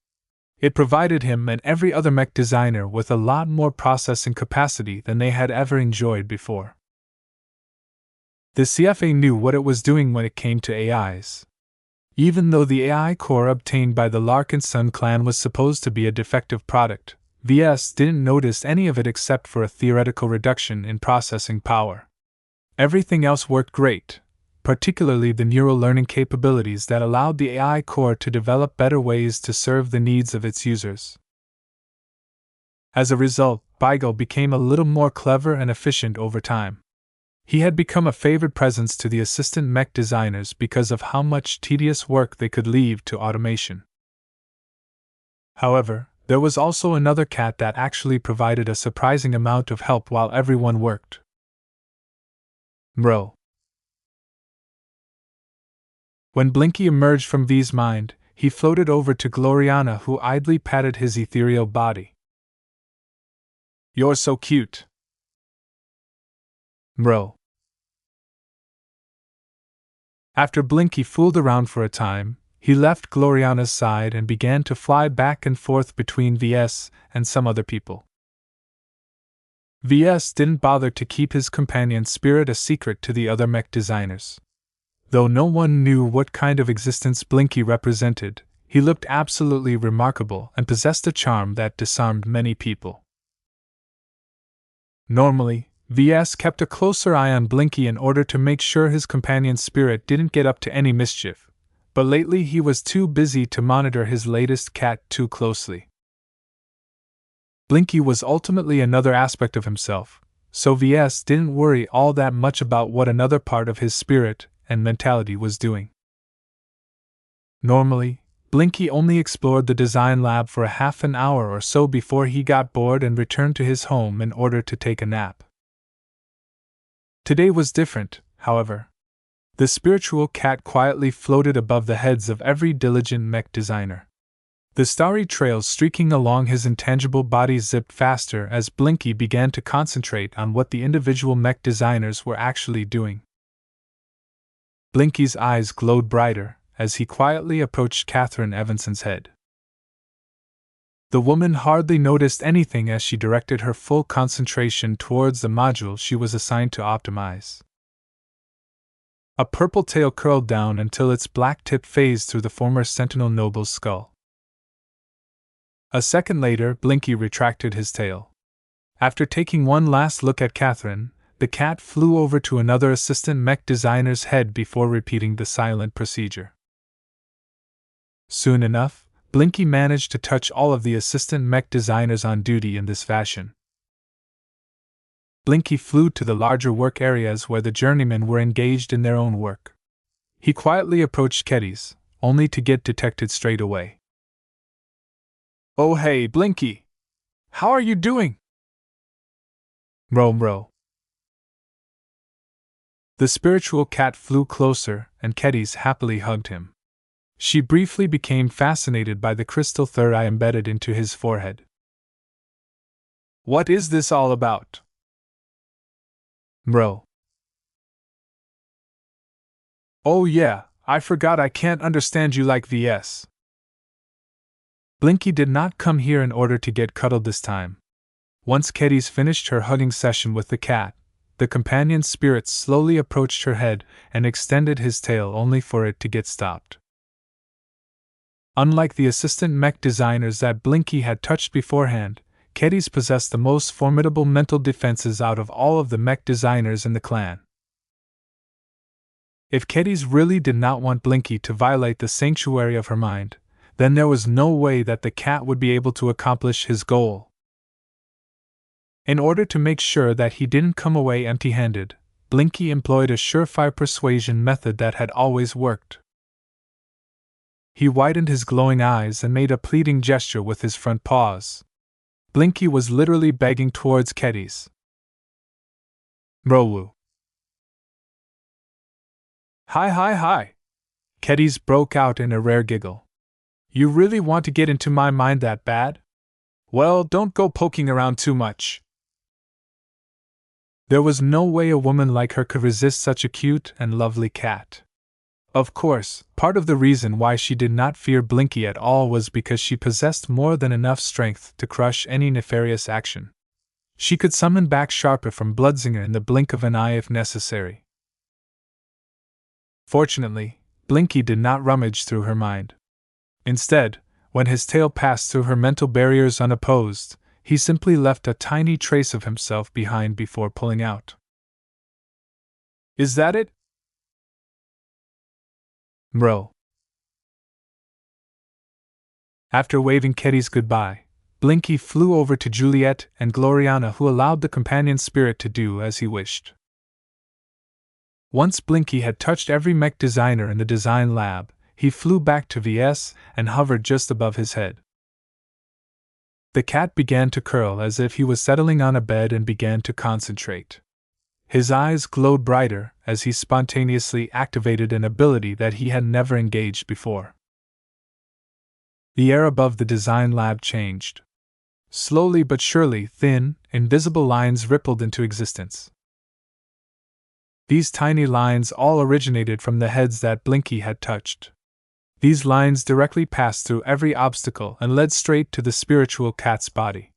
S1: It provided him and every other mech designer with a lot more processing capacity than they had ever enjoyed before. The CFA knew what it was doing when it came to AIs. Even though the AI core obtained by the Larkinson clan was supposed to be a defective product, Ves didn't notice any of it except for a theoretical reduction in processing power. Everything else worked great, particularly the neural learning capabilities that allowed the AI core to develop better ways to serve the needs of its users. As a result, Beigel became a little more clever and efficient over time. He had become a favored presence to the assistant mech designers because of how much tedious work they could leave to automation. However, there was also another cat that actually provided a surprising amount of help while everyone worked. Mro. When Blinky emerged from V's mind, he floated over to Gloriana, who idly patted his ethereal body. "You're so cute." Mro. After Blinky fooled around for a time, he left Gloriana's side and began to fly back and forth between Ves and some other people. Ves didn't bother to keep his companion's spirit a secret to the other mech designers. Though no one knew what kind of existence Blinky represented, He looked absolutely remarkable and possessed a charm that disarmed many people. Normally, Ves kept a closer eye on Blinky in order to make sure his companion's spirit didn't get up to any mischief, but lately he was too busy to monitor his latest cat too closely. Blinky was ultimately another aspect of himself, so Ves didn't worry all that much about what another part of his spirit and mentality was doing. Normally, Blinky only explored the design lab for a half an hour or so before he got bored and returned to his home in order to take a nap. Today was different, however. The spiritual cat quietly floated above the heads of every diligent mech designer. The starry trails streaking along his intangible body zipped faster as Blinky began to concentrate on what the individual mech designers were actually doing. Blinky's eyes glowed brighter as he quietly approached Catherine Evanson's head. The woman hardly noticed anything as she directed her full concentration towards the module she was assigned to optimize. A purple tail curled down until its black tip phased through the former Sentinel noble's skull. A second later, Blinky retracted his tail. After taking one last look at Catherine, the cat flew over to another assistant mech designer's head before repeating the silent procedure. Soon enough, Blinky managed to touch all of the assistant mech designers on duty in this fashion. Blinky flew to the larger work areas where the journeymen were engaged in their own work. He quietly approached Keddies, only to get detected straight away. "Oh hey, Blinky! How are you doing?" Mro. The spiritual cat flew closer, and Keddies happily hugged him. She briefly became fascinated by the crystal third eye embedded into his forehead. "What is this all about?" Mro. "Oh yeah, I forgot I can't understand you like Ves." Blinky did not come here in order to get cuddled this time. Once Keddies finished her hugging session with the cat, the companion's spirit slowly approached her head and extended his tail only for it to get stopped. Unlike the assistant mech designers that Blinky had touched beforehand, Keddies possessed the most formidable mental defenses out of all of the mech designers in the clan. If Keddies really did not want Blinky to violate the sanctuary of her mind, then there was no way that the cat would be able to accomplish his goal. In order to make sure that he didn't come away empty-handed, Blinky employed a surefire persuasion method that had always worked. He widened his glowing eyes and made a pleading gesture with his front paws. Blinky was literally begging towards Keddies. "Mrowoo." Hi. Keddies broke out in a rare giggle. "You really want to get into my mind that bad? Well, don't go poking around too much." There was no way a woman like her could resist such a cute and lovely cat. Of course, part of the reason why she did not fear Blinky at all was because she possessed more than enough strength to crush any nefarious action. She could summon back Sharper from Bloodsinger in the blink of an eye if necessary. Fortunately, Blinky did not rummage through her mind. Instead, when his tail passed through her mental barriers unopposed, he simply left a tiny trace of himself behind before pulling out. "Is that it?" Mro. After waving Keddies goodbye, Blinky flew over to Juliet and Gloriana, who allowed the companion spirit to do as he wished. Once Blinky had touched every mech designer in the design lab, he flew back to Ves and hovered just above his head. The cat began to curl as if he was settling on a bed and began to concentrate. His eyes glowed brighter as he spontaneously activated an ability that he had never engaged before. The air above the design lab changed. Slowly but surely, thin, invisible lines rippled into existence. These tiny lines all originated from the heads that Blinky had touched. These lines directly passed through every obstacle and led straight to the spiritual cat's body.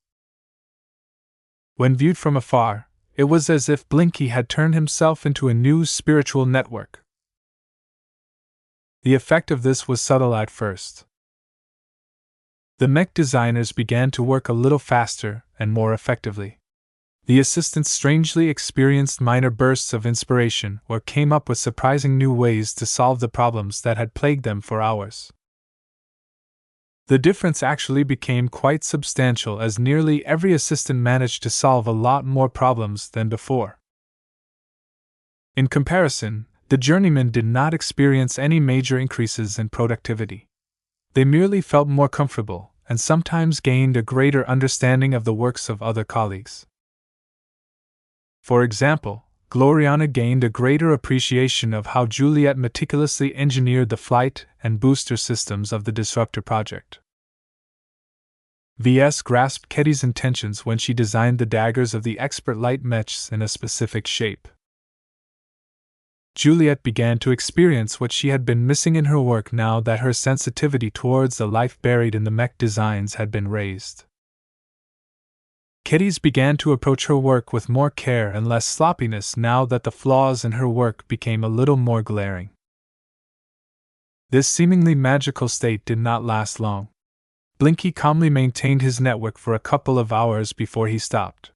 S1: When viewed from afar, it was as if Blinky had turned himself into a new spiritual network. The effect of this was subtle at first. The mech designers began to work a little faster and more effectively. The assistants strangely experienced minor bursts of inspiration or came up with surprising new ways to solve the problems that had plagued them for hours. The difference actually became quite substantial as nearly every assistant managed to solve a lot more problems than before. In comparison, the journeymen did not experience any major increases in productivity. They merely felt more comfortable and sometimes gained a greater understanding of the works of other colleagues. For example, Gloriana gained a greater appreciation of how Juliet meticulously engineered the flight and booster systems of the Disruptor project. Ves grasped Ketty's intentions when she designed the daggers of the expert light mechs in a specific shape. Juliet began to experience what she had been missing in her work now that her sensitivity towards the life buried in the mech designs had been raised. Ketty's began to approach her work with more care and less sloppiness now that the flaws in her work became a little more glaring. This seemingly magical state did not last long. Blinky calmly maintained his network for a couple of hours before he stopped.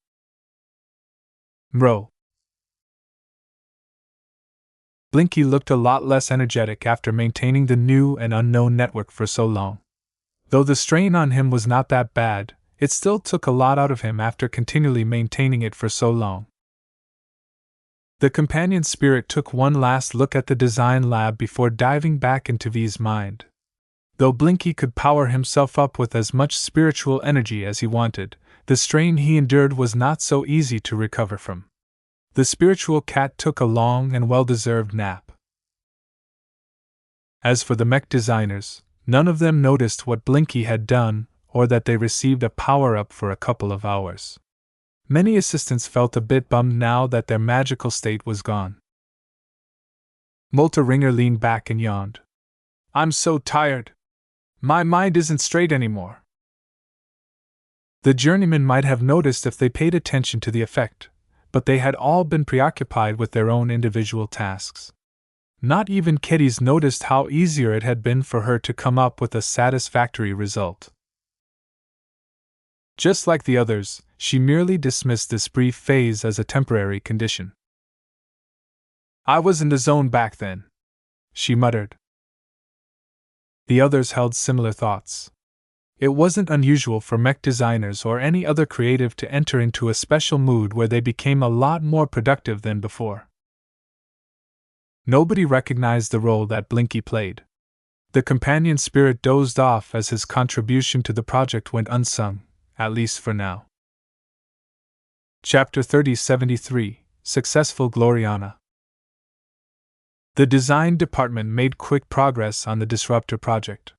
S1: Mro. Blinky looked a lot less energetic after maintaining the new and unknown network for so long. Though the strain on him was not that bad, it still took a lot out of him after continually maintaining it for so long. The companion spirit took one last look at the design lab before diving back into V's mind. Though Blinky could power himself up with as much spiritual energy as he wanted, the strain he endured was not so easy to recover from. The spiritual cat took a long and well-deserved nap. As for the mech designers, none of them noticed what Blinky had done, or that they received a power-up for a couple of hours. Many assistants felt a bit bummed now that their magical state was gone. Molta Ringer leaned back and yawned. "I'm so tired. My mind isn't straight anymore." The journeymen might have noticed if they paid attention to the effect, but they had all been preoccupied with their own individual tasks. Not even Ketty's noticed how easier it had been for her to come up with a satisfactory result. Just like the others, she merely dismissed this brief phase as a temporary condition. "I was in the zone back then," she muttered. The others held similar thoughts. It wasn't unusual for mech designers or any other creative to enter into a special mood where they became a lot more productive than before. Nobody recognized the role that Blinky played. The companion spirit dozed off as his contribution to the project went unsung, at least for now. Chapter 3073 Successful Gloriana. The design department made quick progress on the Disruptor project.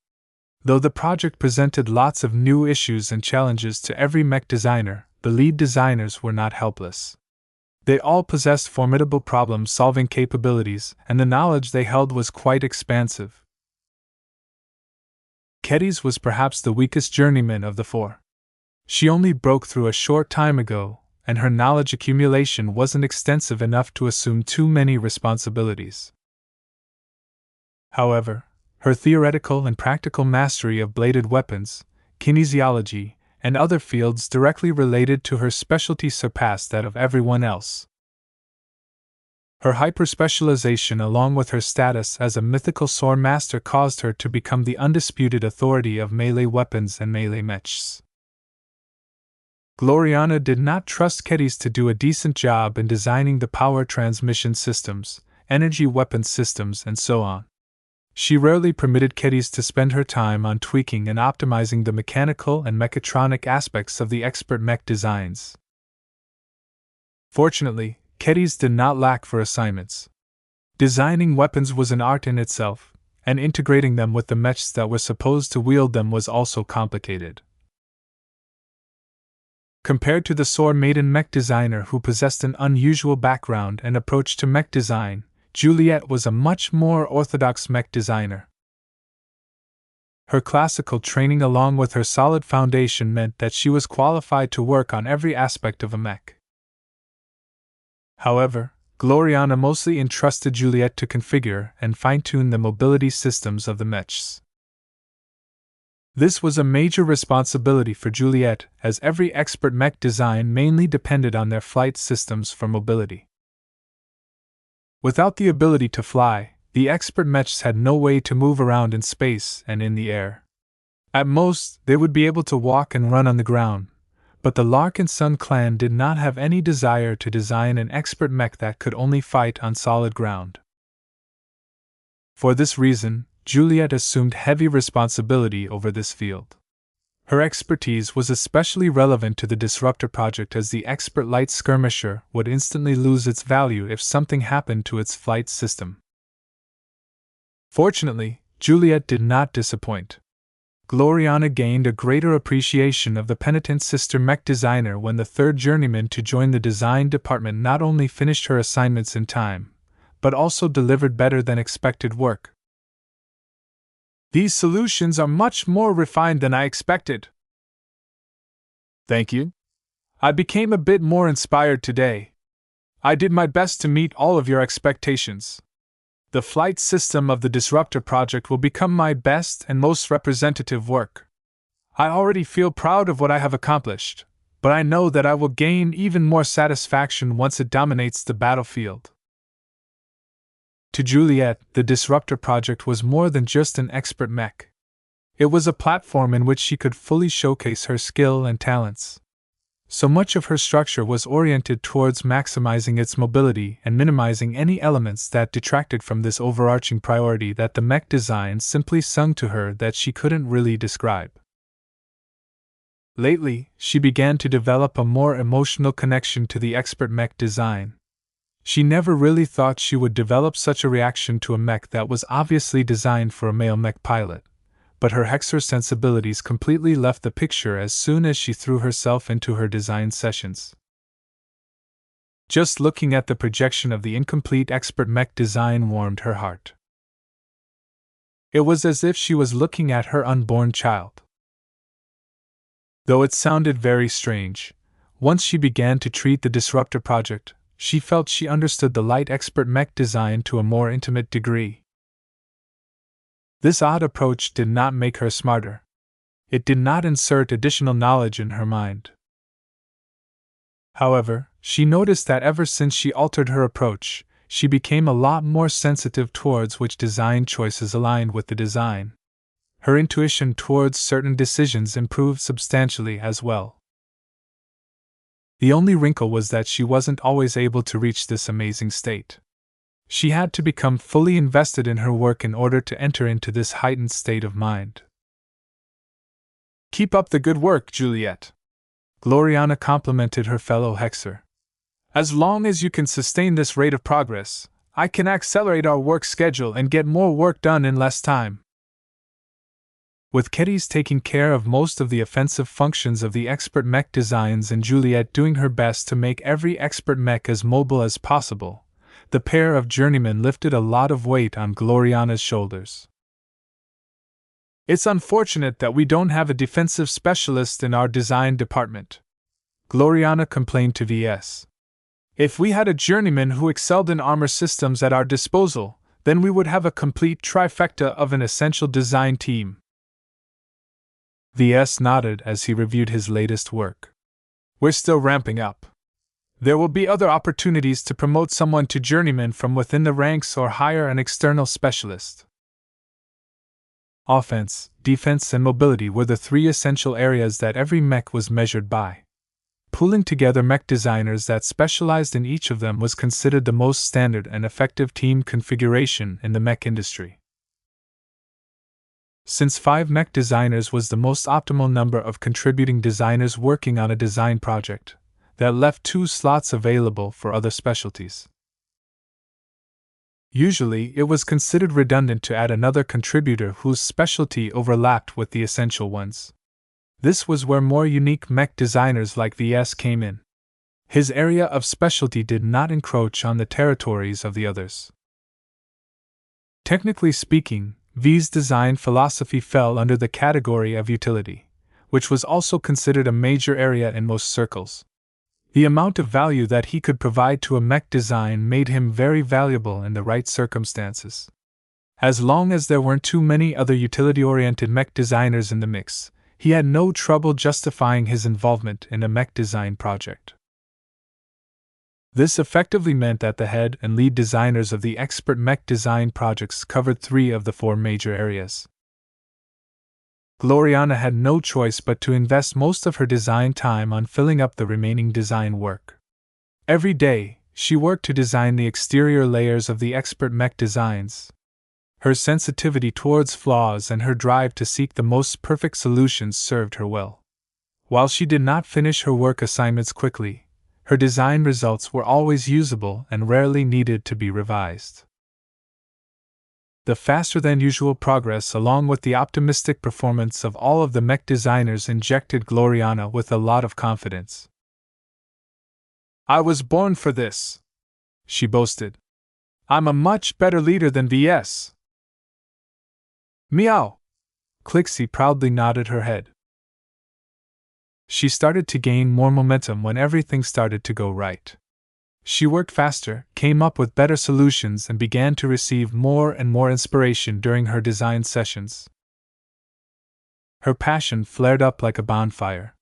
S1: Though the project presented lots of new issues and challenges to every mech designer, the lead designers were not helpless. They all possessed formidable problem-solving capabilities, and the knowledge they held was quite expansive. Ketty's was perhaps the weakest journeyman of the four. She only broke through a short time ago, and her knowledge accumulation wasn't extensive enough to assume too many responsibilities. However, her theoretical and practical mastery of bladed weapons, kinesiology, and other fields directly related to her specialty surpassed that of everyone else. Her hyperspecialization along with her status as a mythical sword master caused her to become the undisputed authority of melee weapons and melee mechs. Gloriana did not trust Ketty's to do a decent job in designing the power transmission systems, energy weapon systems, and so on. She rarely permitted Ketty's to spend her time on tweaking and optimizing the mechanical and mechatronic aspects of the expert mech designs. Fortunately, Ketty's did not lack for assignments. Designing weapons was an art in itself, and integrating them with the mechs that were supposed to wield them was also complicated. Compared to the sword maiden mech designer who possessed an unusual background and approach to mech design, Juliet was a much more orthodox mech designer. Her classical training along with her solid foundation meant that she was qualified to work on every aspect of a mech. However, Gloriana mostly entrusted Juliet to configure and fine-tune the mobility systems of the mechs. This was a major responsibility for Juliet, as every expert mech design mainly depended on their flight systems for mobility. Without the ability to fly, the expert mechs had no way to move around in space and in the air. At most, they would be able to walk and run on the ground, but the Larkinson clan did not have any desire to design an expert mech that could only fight on solid ground. For this reason, Juliet assumed heavy responsibility over this field. Her expertise was especially relevant to the Disruptor project, as the expert light skirmisher would instantly lose its value if something happened to its flight system. Fortunately, Juliet did not disappoint. Gloriana gained a greater appreciation of the penitent sister mech designer when the third journeyman to join the design department not only finished her assignments in time, but also delivered better than expected work. These solutions are much more refined than I expected. Thank you. I became a bit more inspired today. I did my best to meet all of your expectations. The flight system of the Disruptor project will become my best and most representative work. I already feel proud of what I have accomplished, but I know that I will gain even more satisfaction once it dominates the battlefield. To Juliet, the Disruptor project was more than just an expert mech. It was a platform in which she could fully showcase her skill and talents. So much of her structure was oriented towards maximizing its mobility and minimizing any elements that detracted from this overarching priority that the mech design simply sung to her that she couldn't really describe. Lately, she began to develop a more emotional connection to the expert mech design. She never really thought she would develop such a reaction to a mech that was obviously designed for a male mech pilot, but her Hexer sensibilities completely left the picture as soon as she threw herself into her design sessions. Just looking at the projection of the incomplete expert mech design warmed her heart. It was as if she was looking at her unborn child. Though it sounded very strange, once she began to treat the Disruptor project, she felt she understood the light expert mech design to a more intimate degree. This odd approach did not make her smarter. It did not insert additional knowledge in her mind. However, she noticed that ever since she altered her approach, she became a lot more sensitive towards which design choices aligned with the design. Her intuition towards certain decisions improved substantially as well. The only wrinkle was that she wasn't always able to reach this amazing state. She had to become fully invested in her work in order to enter into this heightened state of mind. Keep up the good work, Juliet. Gloriana complimented her fellow Hexer. As long as you can sustain this rate of progress, I can accelerate our work schedule and get more work done in less time. With Kedis taking care of most of the offensive functions of the expert mech designs and Juliet doing her best to make every expert mech as mobile as possible, the pair of journeymen lifted a lot of weight on Gloriana's shoulders. It's unfortunate that we don't have a defensive specialist in our design department, Gloriana complained to Ves. If we had a journeyman who excelled in armor systems at our disposal, then we would have a complete trifecta of an essential design team. Ves nodded as he reviewed his latest work. We're still ramping up. There will be other opportunities to promote someone to journeyman from within the ranks or hire an external specialist. Offense, defense, and mobility were the three essential areas that every mech was measured by. Pooling together mech designers that specialized in each of them was considered the most standard and effective team configuration in the mech industry. Since 5 mech designers was the most optimal number of contributing designers working on a design project, that left 2 slots available for other specialties. Usually, it was considered redundant to add another contributor whose specialty overlapped with the essential ones. This was where more unique mech designers like Ves came in. His area of specialty did not encroach on the territories of the others. Technically speaking, V's design philosophy fell under the category of utility, which was also considered a major area in most circles. The amount of value that he could provide to a mech design made him very valuable in the right circumstances. As long as there weren't too many other utility-oriented mech designers in the mix, he had no trouble justifying his involvement in a mech design project. This effectively meant that the head and lead designers of the expert mech design projects covered 3 of the 4 major areas. Gloriana had no choice but to invest most of her design time on filling up the remaining design work. Every day, she worked to design the exterior layers of the expert mech designs. Her sensitivity towards flaws and her drive to seek the most perfect solutions served her well. While she did not finish her work assignments quickly, her design results were always usable and rarely needed to be revised. The faster-than-usual progress along with the optimistic performance of all of the mech designers injected Gloriana with a lot of confidence. "I was born for this," she boasted. "I'm a much better leader than Ves." "Meow!" Clixie proudly nodded her head. She started to gain more momentum when everything started to go right. She worked faster, came up with better solutions, and began to receive more and more inspiration during her design sessions. Her passion flared up like a bonfire.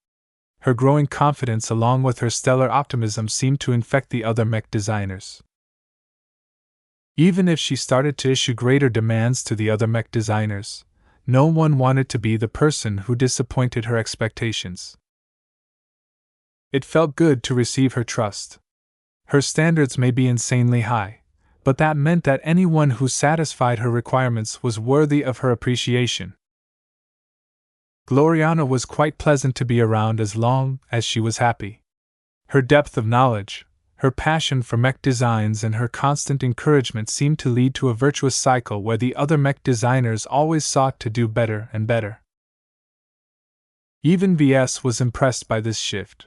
S1: Her growing confidence along with her stellar optimism seemed to infect the other mech designers. Even if she started to issue greater demands to the other mech designers, no one wanted to be the person who disappointed her expectations. It felt good to receive her trust. Her standards may be insanely high, but that meant that anyone who satisfied her requirements was worthy of her appreciation. Gloriana was quite pleasant to be around as long as she was happy. Her depth of knowledge, her passion for mech designs, and her constant encouragement seemed to lead to a virtuous cycle where the other mech designers always sought to do better and better. Even Ves was impressed by this shift.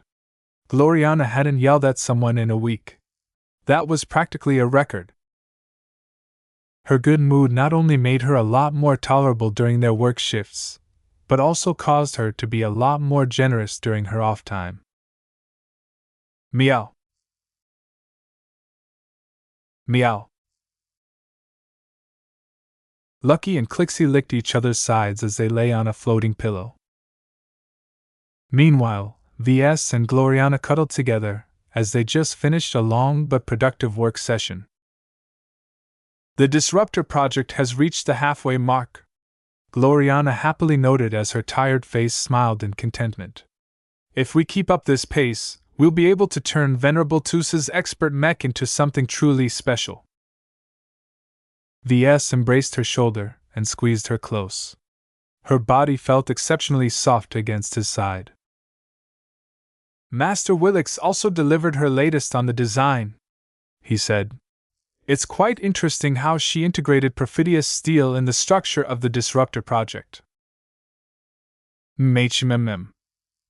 S1: Gloriana hadn't yelled at someone in a week. That was practically a record. Her good mood not only made her a lot more tolerable during their work shifts, but also caused her to be a lot more generous during her off time. Meow. Meow. Lucky and Clixie licked each other's sides as they lay on a floating pillow. Meanwhile, Ves and Gloriana cuddled together, as they just finished a long but productive work session. "The Disruptor project has reached the halfway mark," Gloriana happily noted as her tired face smiled in contentment. "If we keep up this pace, we'll be able to turn Venerable Tus's expert mech into something truly special." Ves embraced her shoulder and squeezed her close. Her body felt exceptionally soft against his side. "Master Willix also delivered her latest on the design," he said. "It's quite interesting how she integrated perfidious steel in the structure of the Disruptor project.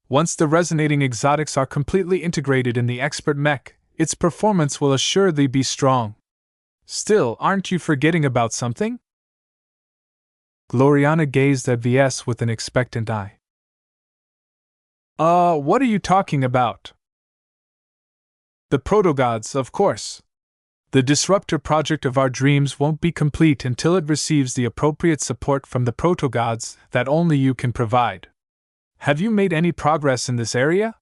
S1: Once the resonating exotics are completely integrated in the expert mech, its performance will assuredly be strong. Still, aren't you forgetting about something?" Gloriana gazed at Ves with an expectant eye. What are you talking about?" "The protogods, of course. The Disruptor project of our dreams won't be complete until it receives the appropriate support from the protogods that only you can provide. Have you made any progress in this area?"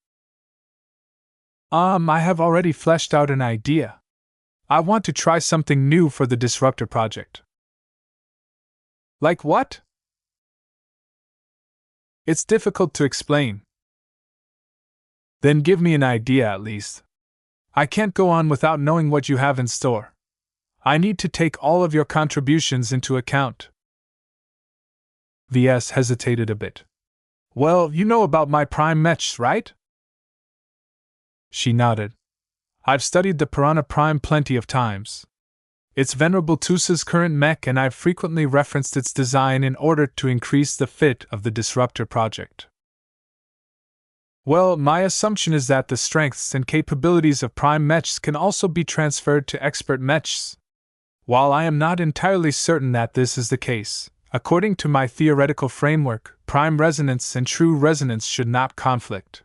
S1: I have already fleshed out an idea. I want to try something new for the Disruptor project." "Like what?" "It's difficult to explain." "Then give me an idea at least. I can't go on without knowing what you have in store. I need to take all of your contributions into account." Ves hesitated a bit. "Well, you know about my prime mechs, right?" She nodded. "I've studied the Piranha Prime plenty of times. It's Venerable Tus's current mech, and I've frequently referenced its design in order to increase the fit of the Disruptor project. Well, my assumption is that the strengths and capabilities of prime mechs can also be transferred to expert mechs. While I am not entirely certain that this is the case, according to my theoretical framework, prime resonance and true resonance should not conflict.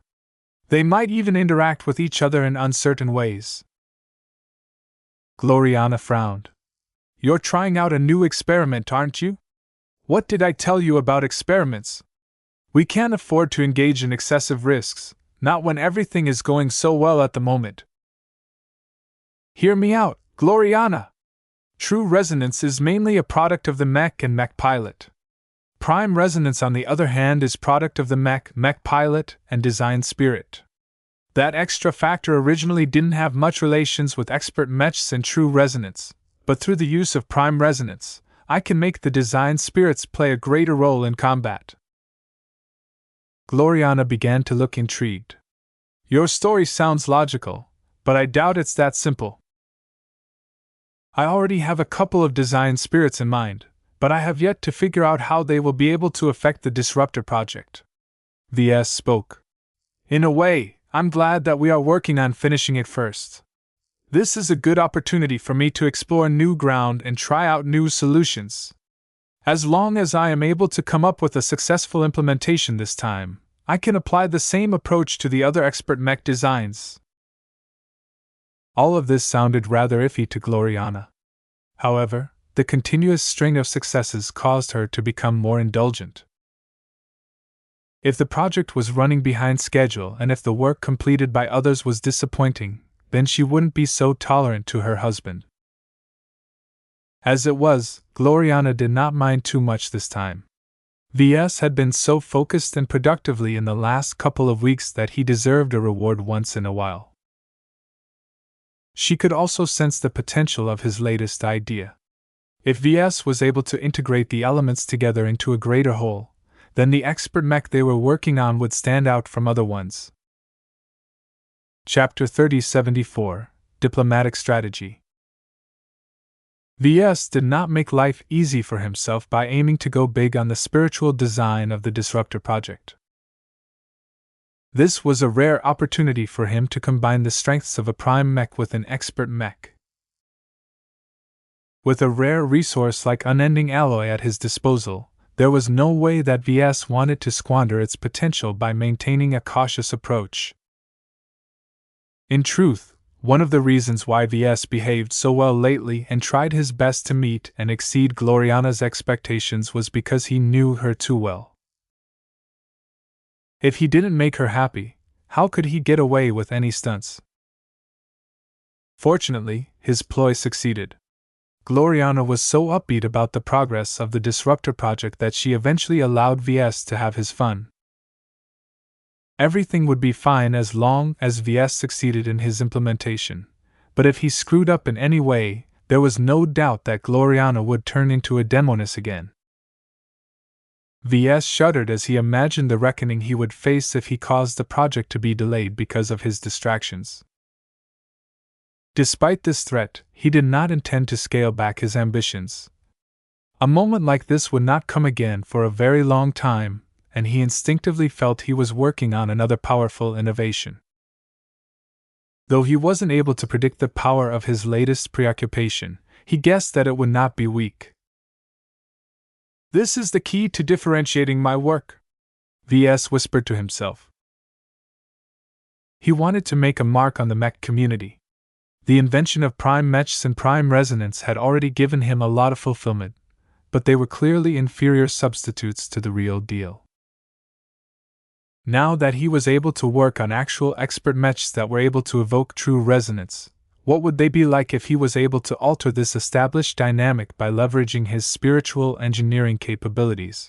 S1: They might even interact with each other in uncertain ways." Gloriana frowned. You're trying out a new experiment, aren't you? What did I tell you about experiments? We can't afford to engage in excessive risks, not when everything is going so well at the moment. Hear me out, Gloriana! True resonance is mainly a product of the mech and mech pilot. Prime resonance, on the other hand, is product of the mech pilot, and design spirit. That extra factor originally didn't have much relations with expert mechs and true resonance, but through the use of prime resonance, I can make the design spirits play a greater role in combat. Gloriana began to look intrigued. Your story sounds logical, but I doubt it's that simple. I already have a couple of design spirits in mind, but I have yet to figure out how they will be able to affect the Disruptor project. Ves spoke. In a way, I'm glad that we are working on finishing it first. This is a good opportunity for me to explore new ground and try out new solutions. As long as I am able to come up with a successful implementation this time, I can apply the same approach to the other expert mech designs. All of this sounded rather iffy to Gloriana. However, the continuous string of successes caused her to become more indulgent. If the project was running behind schedule and if the work completed by others was disappointing, then she wouldn't be so tolerant to her husband. As it was, Gloriana did not mind too much this time. Ves had been so focused and productively in the last couple of weeks that he deserved a reward once in a while. She could also sense the potential of his latest idea. If Ves was able to integrate the elements together into a greater whole, then the expert mech they were working on would stand out from other ones. Chapter 3074 Diplomatic Strategy. Ves did not make life easy for himself by aiming to go big on the spiritual design of the Disruptor project. This was a rare opportunity for him to combine the strengths of a prime mech with an expert mech. With a rare resource like unending alloy at his disposal, there was no way that Ves wanted to squander its potential by maintaining a cautious approach. In truth, one of the reasons why Ves behaved so well lately and tried his best to meet and exceed Gloriana's expectations was because he knew her too well. If he didn't make her happy, how could he get away with any stunts? Fortunately, his ploy succeeded. Gloriana was so upbeat about the progress of the Disruptor project that she eventually allowed Ves to have his fun. Everything would be fine as long as Ves succeeded in his implementation, but if he screwed up in any way, there was no doubt that Gloriana would turn into a demoness again. Ves shuddered as he imagined the reckoning he would face if he caused the project to be delayed because of his distractions. Despite this threat, he did not intend to scale back his ambitions. A moment like this would not come again for a very long time, and he instinctively felt he was working on another powerful innovation. Though he wasn't able to predict the power of his latest preoccupation, he guessed that it would not be weak. This is the key to differentiating my work, Ves whispered to himself. He wanted to make a mark on the mech community. The invention of prime mechs and prime resonance had already given him a lot of fulfillment, but they were clearly inferior substitutes to the real deal. Now that he was able to work on actual expert mechs that were able to evoke true resonance, what would they be like if he was able to alter this established dynamic by leveraging his spiritual engineering capabilities?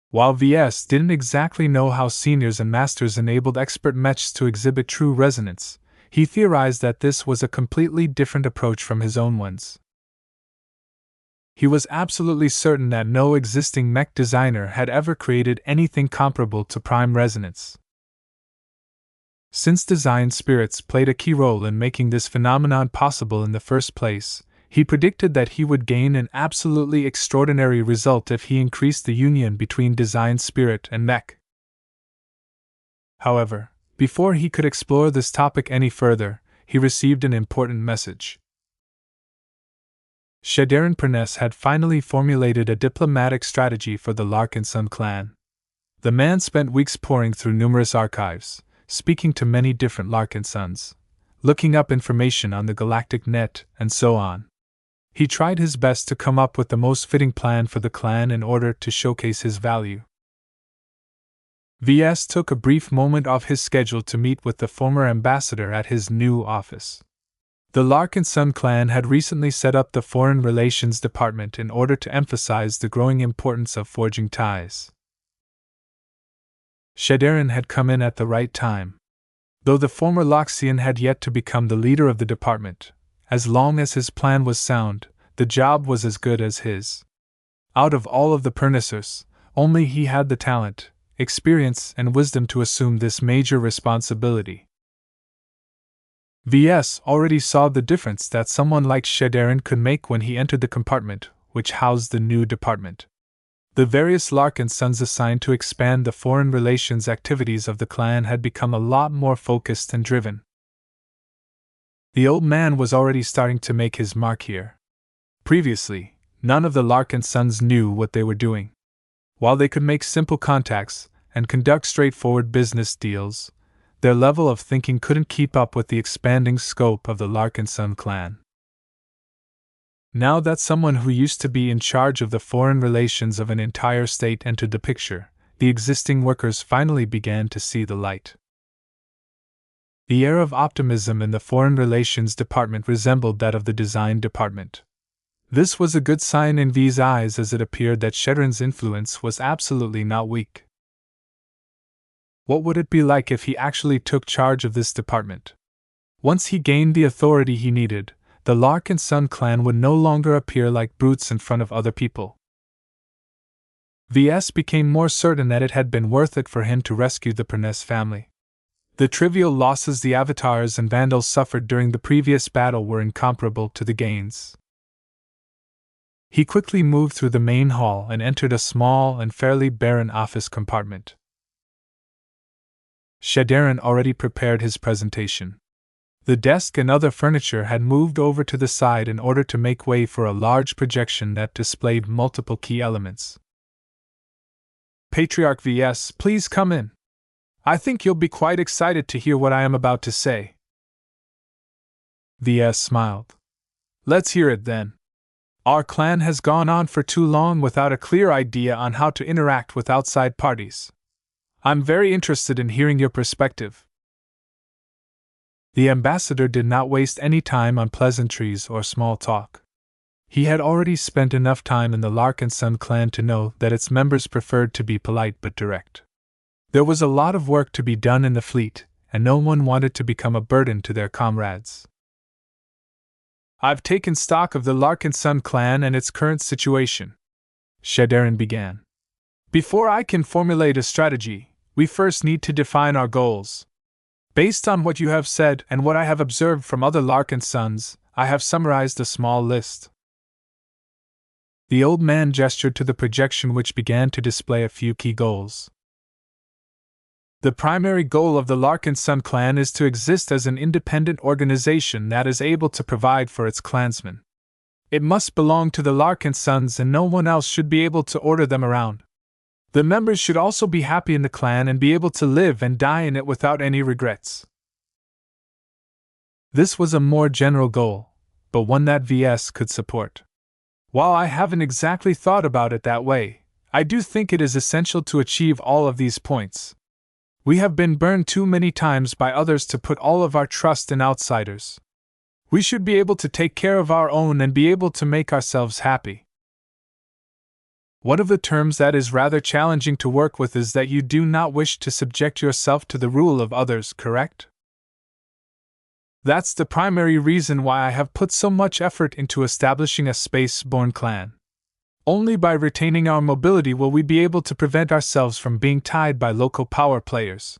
S1: While Ves didn't exactly know how seniors and masters enabled expert mechs to exhibit true resonance, he theorized that this was a completely different approach from his own ones. He was absolutely certain that no existing mech designer had ever created anything comparable to prime resonance. Since design spirits played a key role in making this phenomenon possible in the first place, he predicted that he would gain an absolutely extraordinary result if he increased the union between design spirit and mech. However, before he could explore this topic any further, he received an important message. Shadarin Perness had finally formulated a diplomatic strategy for the Larkinson clan. The man spent weeks poring through numerous archives, speaking to many different Larkinsons, looking up information on the galactic net, and so on. He tried his best to come up with the most fitting plan for the clan in order to showcase his value. Ves took a brief moment off his schedule to meet with the former ambassador at his new office. The Larkinson clan had recently set up the Foreign Relations Department in order to emphasize the growing importance of forging ties. Shadarin had come in at the right time. Though the former Loxian had yet to become the leader of the department, as long as his plan was sound, the job was as good as his. Out of all of the Pernissers, only he had the talent, experience, and wisdom to assume this major responsibility. Ves already saw the difference that someone like Shadarin could make when he entered the compartment, which housed the new department. The various Larkinsons assigned to expand the foreign relations activities of the clan had become a lot more focused and driven. The old man was already starting to make his mark here. Previously, none of the Larkinsons knew what they were doing. While they could make simple contacts and conduct straightforward business deals, their level of thinking couldn't keep up with the expanding scope of the Larkinson clan. Now that someone who used to be in charge of the foreign relations of an entire state entered the picture, the existing workers finally began to see the light. The air of optimism in the foreign relations department resembled that of the design department. This was a good sign in V's eyes, as it appeared that Shadarin's influence was absolutely not weak. What would it be like if he actually took charge of this department? Once he gained the authority he needed, the Larkinson clan would no longer appear like brutes in front of other people. Ves became more certain that it had been worth it for him to rescue the Perness family. The trivial losses the Avatars and Vandals suffered during the previous battle were incomparable to the gains. He quickly moved through the main hall and entered a small and fairly barren office compartment. Shadarin already prepared his presentation. The desk and other furniture had moved over to the side in order to make way for a large projection that displayed multiple key elements. Patriarch Ves, please come in. I think you'll be quite excited to hear what I am about to say. Ves smiled. Let's hear it then. Our clan has gone on for too long without a clear idea on how to interact with outside parties. I'm very interested in hearing your perspective. The ambassador did not waste any time on pleasantries or small talk. He had already spent enough time in the Larkinson clan to know that its members preferred to be polite but direct. There was a lot of work to be done in the fleet, and no one wanted to become a burden to their comrades. I've taken stock of the Larkinson clan and its current situation, Shadarin began. Before I can formulate a strategy, we first need to define our goals. Based on what you have said and what I have observed from other Larkinsons, I have summarized a small list. The old man gestured to the projection, which began to display a few key goals. The primary goal of the Larkinson clan is to exist as an independent organization that is able to provide for its clansmen. It must belong to the Larkinsons, and no one else should be able to order them around. The members should also be happy in the clan and be able to live and die in it without any regrets. This was a more general goal, but one that Ves could support. While I haven't exactly thought about it that way, I do think it is essential to achieve all of these points. We have been burned too many times by others to put all of our trust in outsiders. We should be able to take care of our own and be able to make ourselves happy. One of the terms that is rather challenging to work with is that you do not wish to subject yourself to the rule of others, correct? That's the primary reason why I have put so much effort into establishing a space-born clan. Only by retaining our mobility will we be able to prevent ourselves from being tied by local power players.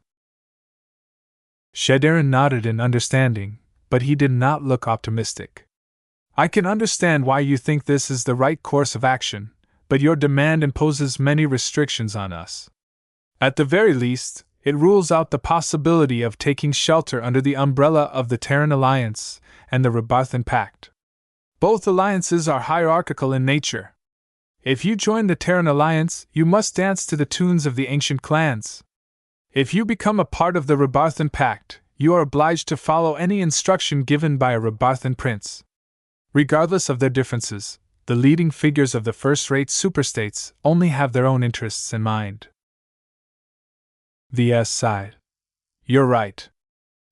S1: Shadarin nodded in understanding, but he did not look optimistic. I can understand why you think this is the right course of action, but your demand imposes many restrictions on us. At the very least, it rules out the possibility of taking shelter under the umbrella of the Terran Alliance and the Rebarthan Pact. Both alliances are hierarchical in nature. If you join the Terran Alliance, you must dance to the tunes of the ancient clans. If you become a part of the Rebarthan Pact, you are obliged to follow any instruction given by a Rebarthan prince. Regardless of their differences, the leading figures of the first-rate superstates only have their own interests in mind. Ves sighed. You're right.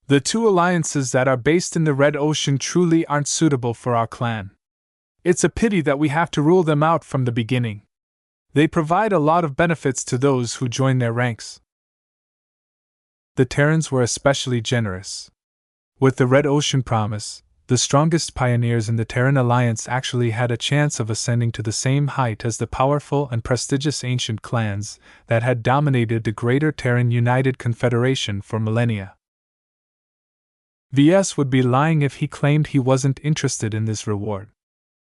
S1: The two alliances that are based in the Red Ocean truly aren't suitable for our clan. It's a pity that we have to rule them out from the beginning. They provide a lot of benefits to those who join their ranks. The Terrans were especially generous. With the Red Ocean promise, the strongest pioneers in the Terran alliance actually had a chance of ascending to the same height as the powerful and prestigious ancient clans that had dominated the Greater Terran United Confederation for millennia. Ves would be lying if he claimed he wasn't interested in this reward.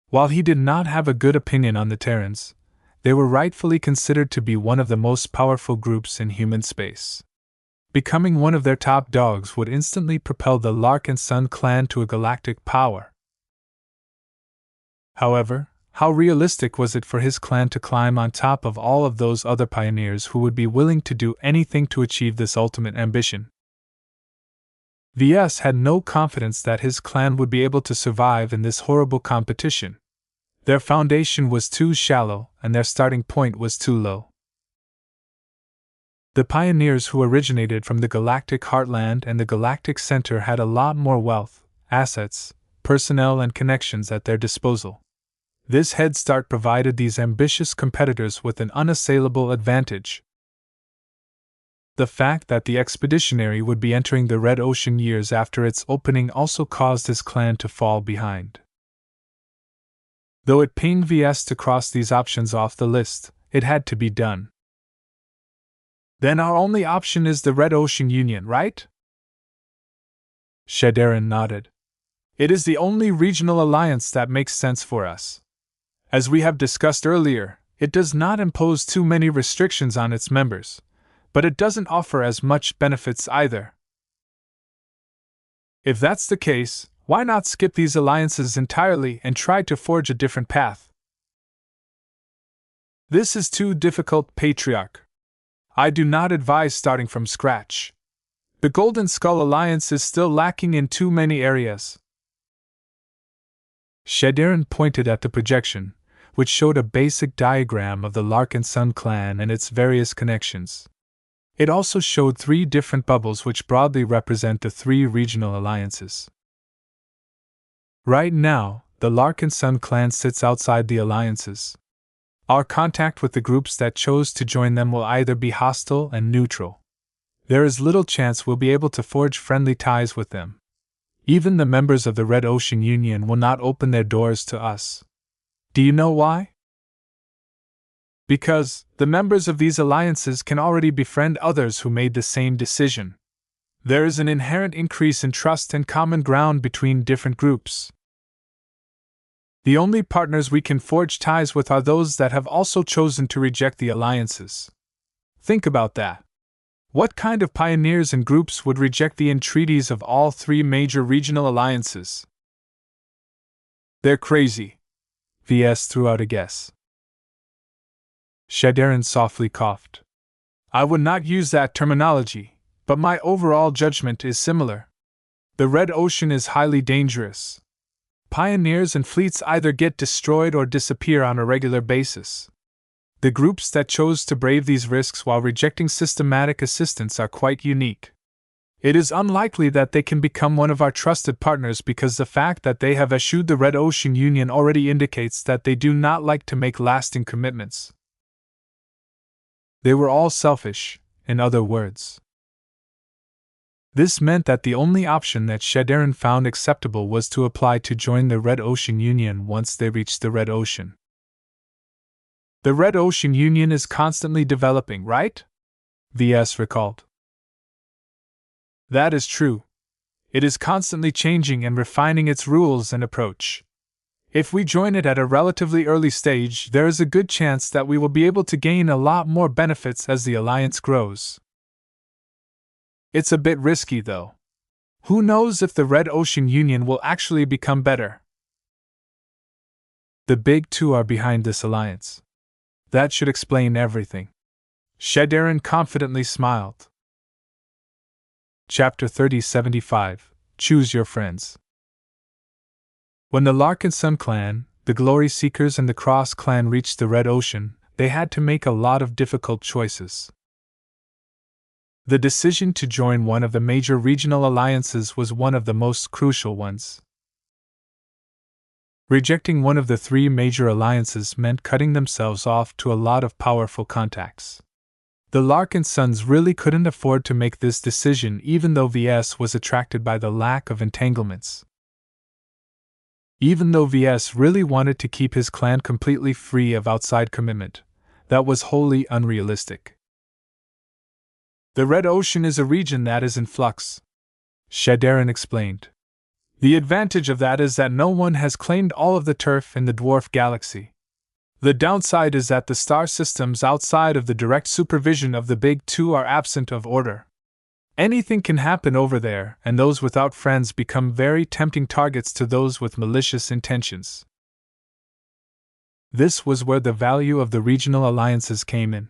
S1: While he did not have a good opinion on the Terrans, they were rightfully considered to be one of the most powerful groups in human space. Becoming one of their top dogs would instantly propel the Larkinson clan to a galactic power. However, how realistic was it for his clan to climb on top of all of those other pioneers who would be willing to do anything to achieve this ultimate ambition? Ves had no confidence that his clan would be able to survive in this horrible competition. Their foundation was too shallow, and their starting point was too low. The pioneers who originated from the galactic heartland and the galactic center had a lot more wealth, assets, personnel, and connections at their disposal. This head start provided these ambitious competitors with an unassailable advantage. The fact that the expeditionary would be entering the Red Ocean years after its opening also caused his clan to fall behind. Though it pained Ves to cross these options off the list, it had to be done. Then our only option is the Red Ocean Union, right? Shadarin nodded. It is the only regional alliance that makes sense for us. As we have discussed earlier, it does not impose too many restrictions on its members, but it doesn't offer as much benefits either. If that's the case, why not skip these alliances entirely and try to forge a different path? This is too difficult, Patriarch. I do not advise starting from scratch. The Golden Skull Alliance is still lacking in too many areas. Shadarin pointed at the projection, which showed a basic diagram of the Larkinson clan and its various connections. It also showed 3 different bubbles which broadly represent the 3 regional alliances. Right now, the Larkinson clan sits outside the alliances. Our contact with the groups that chose to join them will either be hostile and neutral. There is little chance we'll be able to forge friendly ties with them. Even the members of the Red Ocean Union will not open their doors to us. Do you know why? Because the members of these alliances can already befriend others who made the same decision. There is an inherent increase in trust and common ground between different groups. The only partners we can forge ties with are those that have also chosen to reject the alliances. Think about that. What kind of pioneers and groups would reject the entreaties of all 3 major regional alliances? They're crazy. Ves threw out a guess. Shadarin softly coughed. I would not use that terminology, but my overall judgment is similar. The Red Ocean is highly dangerous. Pioneers and fleets either get destroyed or disappear on a regular basis. The groups that chose to brave these risks while rejecting systematic assistance are quite unique. It is unlikely that they can become one of our trusted partners because the fact that they have eschewed the Red Ocean Union already indicates that they do not like to make lasting commitments. They were all selfish, in other words. This meant that the only option that Shadarin found acceptable was to apply to join the Red Ocean Union once they reached the Red Ocean. The Red Ocean Union is constantly developing, right? Ves recalled. That is true. It is constantly changing and refining its rules and approach. If we join it at a relatively early stage, there is a good chance that we will be able to gain a lot more benefits as the alliance grows. It's a bit risky, though. Who knows if the Red Ocean Union will actually become better? The Big Two are behind this alliance. That should explain everything. Shadarin confidently smiled. Chapter 3075 Choose Your Friends. When the Larkinson clan, the Glory Seekers, and the Cross clan reached the Red Ocean, they had to make a lot of difficult choices. The decision to join one of the major regional alliances was one of the most crucial ones. Rejecting one of the three major alliances meant cutting themselves off to a lot of powerful contacts. The Larkinsons really couldn't afford to make this decision, even though Ves was attracted by the lack of entanglements. Even though Ves really wanted to keep his clan completely free of outside commitment, that was wholly unrealistic. The Red Ocean is a region that is in flux, Shadarin explained. The advantage of that is that no one has claimed all of the turf in the dwarf galaxy. The downside is that the star systems outside of the direct supervision of the Big Two are absent of order. Anything can happen over there, and those without friends become very tempting targets to those with malicious intentions. This was where the value of the regional alliances came in.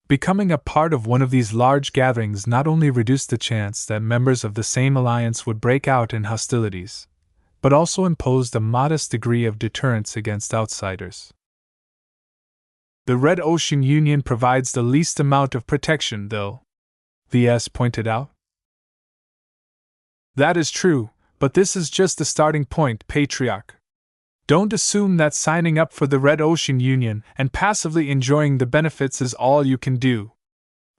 S1: Becoming a part of one of these large gatherings not only reduced the chance that members of the same alliance would break out in hostilities, but also imposed a modest degree of deterrence against outsiders. The Red Ocean Union provides the least amount of protection, though, Ves pointed out. That is true, but this is just the starting point, Patriarch. Don't assume that signing up for the Red Ocean Union and passively enjoying the benefits is all you can do.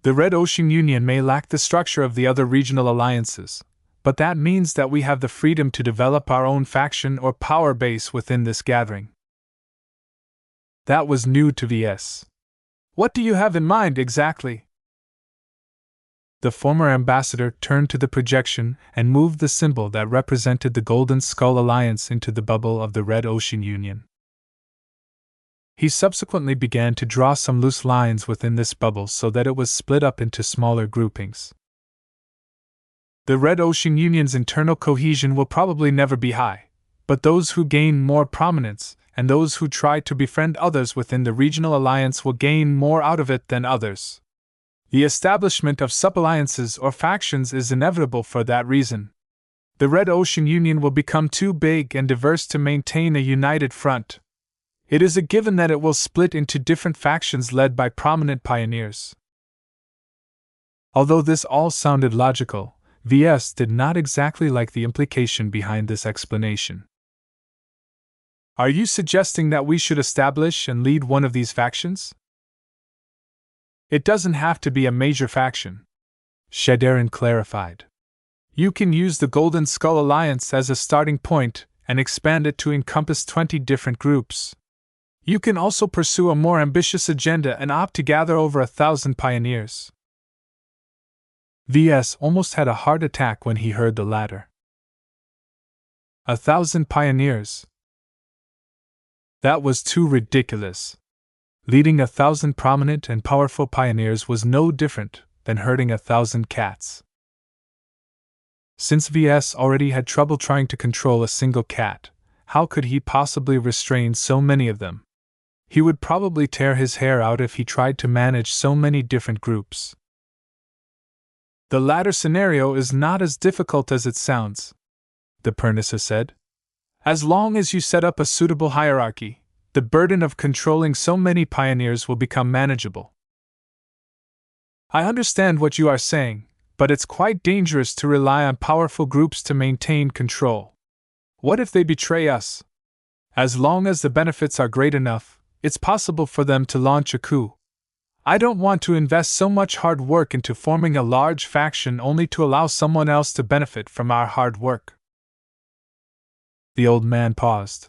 S1: The Red Ocean Union may lack the structure of the other regional alliances, but that means that we have the freedom to develop our own faction or power base within this gathering. That was new to Ves. What do you have in mind exactly? The former ambassador turned to the projection and moved the symbol that represented the Golden Skull Alliance into the bubble of the Red Ocean Union. He subsequently began to draw some loose lines within this bubble so that it was split up into smaller groupings. The Red Ocean Union's internal cohesion will probably never be high, but those who gain more prominence and those who try to befriend others within the regional alliance will gain more out of it than others. The establishment of sub-alliances or factions is inevitable for that reason. The Red Ocean Union will become too big and diverse to maintain a united front. It is a given that it will split into different factions led by prominent pioneers. Although this all sounded logical, Ves did not exactly like the implication behind this explanation. Are you suggesting that we should establish and lead one of these factions? It doesn't have to be a major faction, Shadarin clarified. You can use the Golden Skull Alliance as a starting point and expand it to encompass 20 different groups. You can also pursue a more ambitious agenda and opt to gather over 1,000 pioneers. Ves almost had a heart attack when he heard the latter. 1,000 pioneers. That was too ridiculous. Leading 1,000 prominent and powerful pioneers was no different than herding 1,000 cats. Since Ves already had trouble trying to control a single cat, how could he possibly restrain so many of them? He would probably tear his hair out if he tried to manage so many different groups. The latter scenario is not as difficult as it sounds, the Pernissa said. As long as you set up a suitable hierarchy, the burden of controlling so many pioneers will become manageable. I understand what you are saying, but it's quite dangerous to rely on powerful groups to maintain control. What if they betray us? As long as the benefits are great enough, it's possible for them to launch a coup. I don't want to invest so much hard work into forming a large faction only to allow someone else to benefit from our hard work. The old man paused.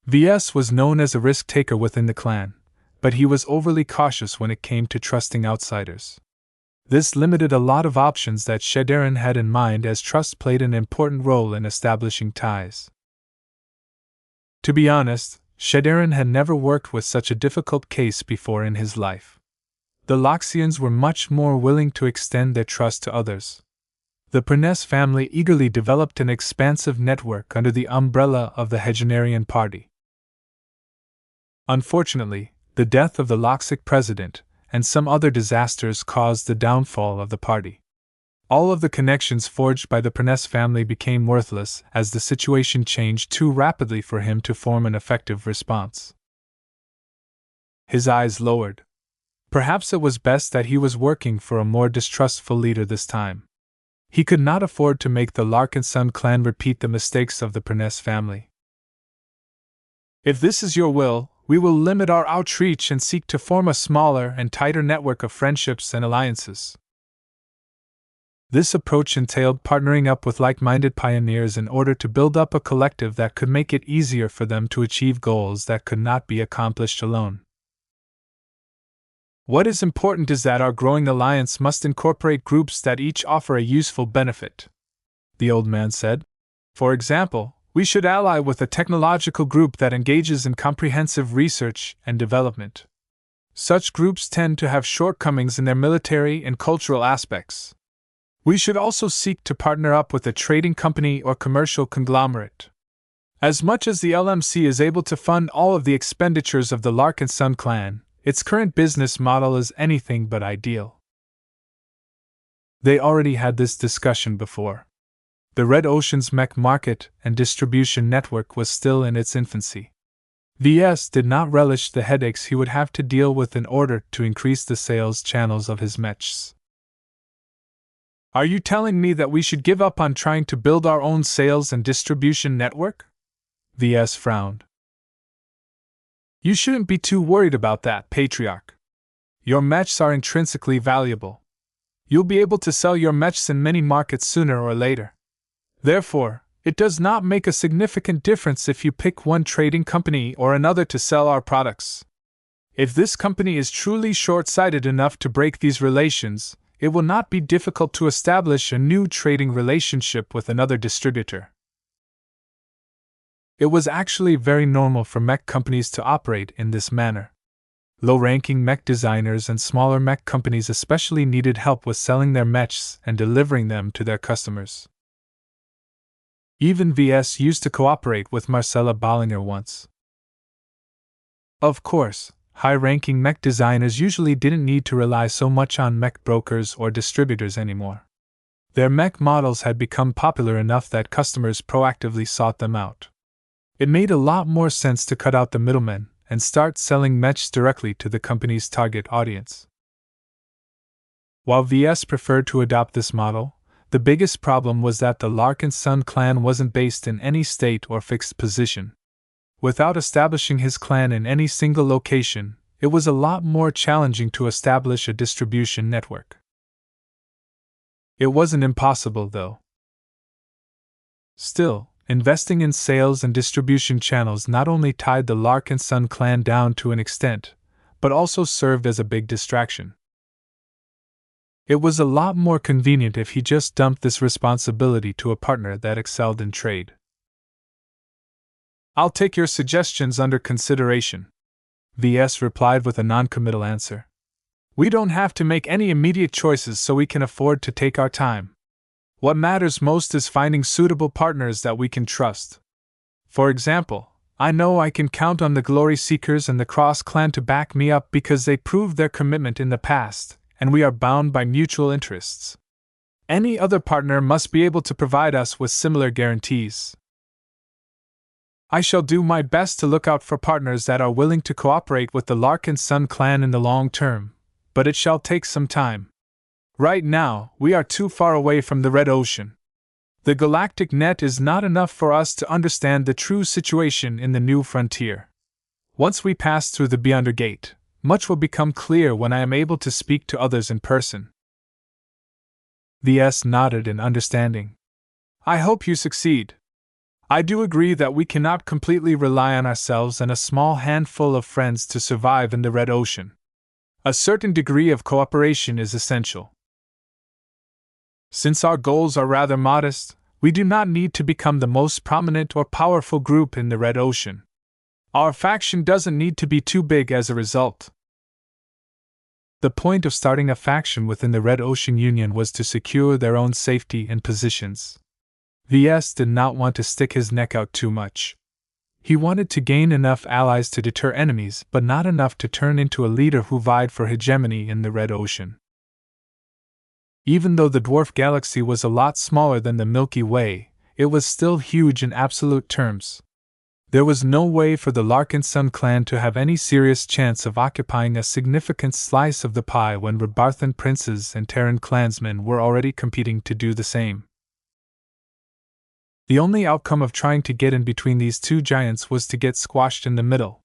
S1: Ves was known as a risk-taker within the clan, but he was overly cautious when it came to trusting outsiders. This limited a lot of options that Shadarin had in mind, as trust played an important role in establishing ties. To be honest, Shadarin had never worked with such a difficult case before in his life. The Loxians were much more willing to extend their trust to others. The Perness family eagerly developed an expansive network under the umbrella of the Hegenarian Party. Unfortunately, the death of the Loxic president and some other disasters caused the downfall of the party. All of the connections forged by the Perness family became worthless as the situation changed too rapidly for him to form an effective response. His eyes lowered. Perhaps it was best that he was working for a more distrustful leader this time. He could not afford to make the Larkinson clan repeat the mistakes of the Perness family. If this is your will, we will limit our outreach and seek to form a smaller and tighter network of friendships and alliances. This approach entailed partnering up with like-minded pioneers in order to build up a collective that could make it easier for them to achieve goals that could not be accomplished alone. What is important is that our growing alliance must incorporate groups that each offer a useful benefit, the old man said. For example, we should ally with a technological group that engages in comprehensive research and development. Such groups tend to have shortcomings in their military and cultural aspects. We should also seek to partner up with a trading company or commercial conglomerate. As much as the LMC is able to fund all of the expenditures of the Larkinson clan, its current business model is anything but ideal. They already had this discussion before. The Red Ocean's mech market and distribution network was still in its infancy. VS did not relish the headaches he would have to deal with in order to increase the sales channels of his mechs. Are you telling me that we should give up on trying to build our own sales and distribution network? VS frowned. You shouldn't be too worried about that, Patriarch. Your mechs are intrinsically valuable. You'll be able to sell your mechs in many markets sooner or later. Therefore, it does not make a significant difference if you pick one trading company or another to sell our products. If this company is truly short-sighted enough to break these relations, it will not be difficult to establish a new trading relationship with another distributor. It was actually very normal for mech companies to operate in this manner. Low-ranking mech designers and smaller mech companies especially needed help with selling their mechs and delivering them to their customers. Even VS used to cooperate with Marcella Bollinger once. Of course, high-ranking mech designers usually didn't need to rely so much on mech brokers or distributors anymore. Their mech models had become popular enough that customers proactively sought them out. It made a lot more sense to cut out the middlemen and start selling mechs directly to the company's target audience. While VS preferred to adopt this model, the biggest problem was that the Larkinson clan wasn't based in any state or fixed position. Without establishing his clan in any single location, it was a lot more challenging to establish a distribution network. It wasn't impossible, though. Still, investing in sales and distribution channels not only tied the Larkinson clan down to an extent, but also served as a big distraction. It was a lot more convenient if he just dumped this responsibility to a partner that excelled in trade. I'll take your suggestions under consideration, VS replied with a non-committal answer. We don't have to make any immediate choices, so we can afford to take our time. What matters most is finding suitable partners that we can trust. For example, I know I can count on the Glory Seekers and the Cross clan to back me up because they proved their commitment in the past, and we are bound by mutual interests. Any other partner must be able to provide us with similar guarantees. I shall do my best to look out for partners that are willing to cooperate with the Larkinson clan in the long term, but it shall take some time. Right now, we are too far away from the Red Ocean. The galactic net is not enough for us to understand the true situation in the new frontier. Once we pass through the Beyonder Gate, much will become clear when I am able to speak to others in person. VS nodded in understanding. I hope you succeed. I do agree that we cannot completely rely on ourselves and a small handful of friends to survive in the Red Ocean. A certain degree of cooperation is essential. Since our goals are rather modest, we do not need to become the most prominent or powerful group in the Red Ocean. Our faction doesn't need to be too big as a result. The point of starting a faction within the Red Ocean Union was to secure their own safety and positions. VS did not want to stick his neck out too much. He wanted to gain enough allies to deter enemies, but not enough to turn into a leader who vied for hegemony in the Red Ocean. Even though the dwarf galaxy was a lot smaller than the Milky Way, it was still huge in absolute terms. There was no way for the Larkinson clan to have any serious chance of occupying a significant slice of the pie when Rebarthan princes and Terran clansmen were already competing to do the same. The only outcome of trying to get in between these two giants was to get squashed in the middle.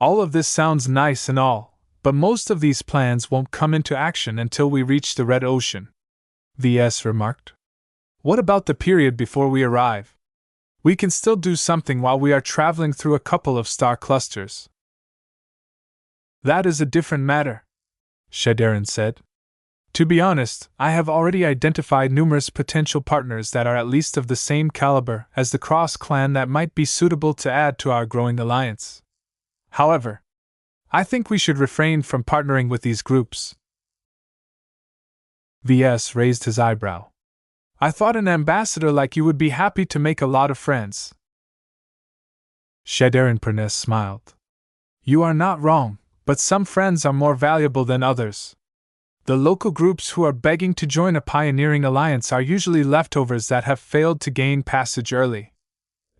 S1: All of this sounds nice and all, but most of these plans won't come into action until we reach the Red Ocean, Ves remarked. What about the period before we arrive? We can still do something while we are traveling through a couple of star clusters. That is a different matter, Shadarin said. To be honest, I have already identified numerous potential partners that are at least of the same caliber as the Cross clan that might be suitable to add to our growing alliance. However, I think we should refrain from partnering with these groups. Ves raised his eyebrow. I thought an ambassador like you would be happy to make a lot of friends. Shadarin Pernes smiled. You are not wrong, but some friends are more valuable than others. The local groups who are begging to join a pioneering alliance are usually leftovers that have failed to gain passage early.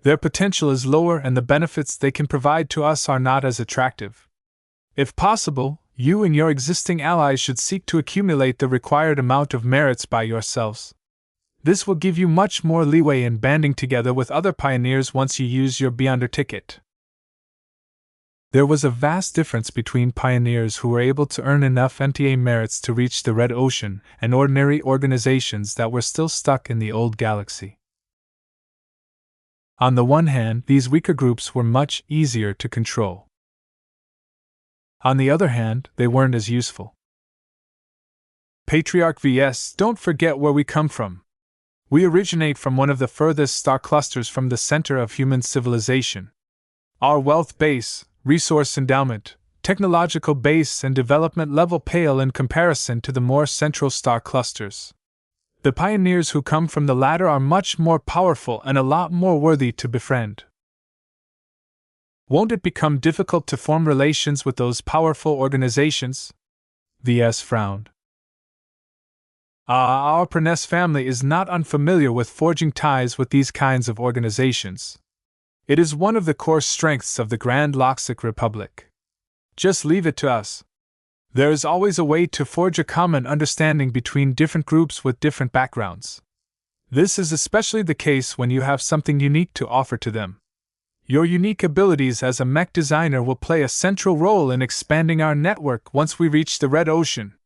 S1: Their potential is lower and the benefits they can provide to us are not as attractive. If possible, you and your existing allies should seek to accumulate the required amount of merits by yourselves. This will give you much more leeway in banding together with other pioneers once you use your Beyonder ticket. There was a vast difference between pioneers who were able to earn enough NTA merits to reach the Red Ocean and ordinary organizations that were still stuck in the old galaxy. On the one hand, these weaker groups were much easier to control. On the other hand, they weren't as useful. Patriarch Ves, don't forget where we come from. We originate from one of the furthest star clusters from the center of human civilization. Our wealth base, resource endowment, technological base, and development level pale in comparison to the more central star clusters. The pioneers who come from the latter are much more powerful and a lot more worthy to befriend. Won't it become difficult to form relations with those powerful organizations? Ves frowned. Our Pernes family is not unfamiliar with forging ties with these kinds of organizations. It is one of the core strengths of the Grand Loxic Republic. Just leave it to us. There is always a way to forge a common understanding between different groups with different backgrounds. This is especially the case when you have something unique to offer to them. Your unique abilities as a mech designer will play a central role in expanding our network once we reach the Red Ocean.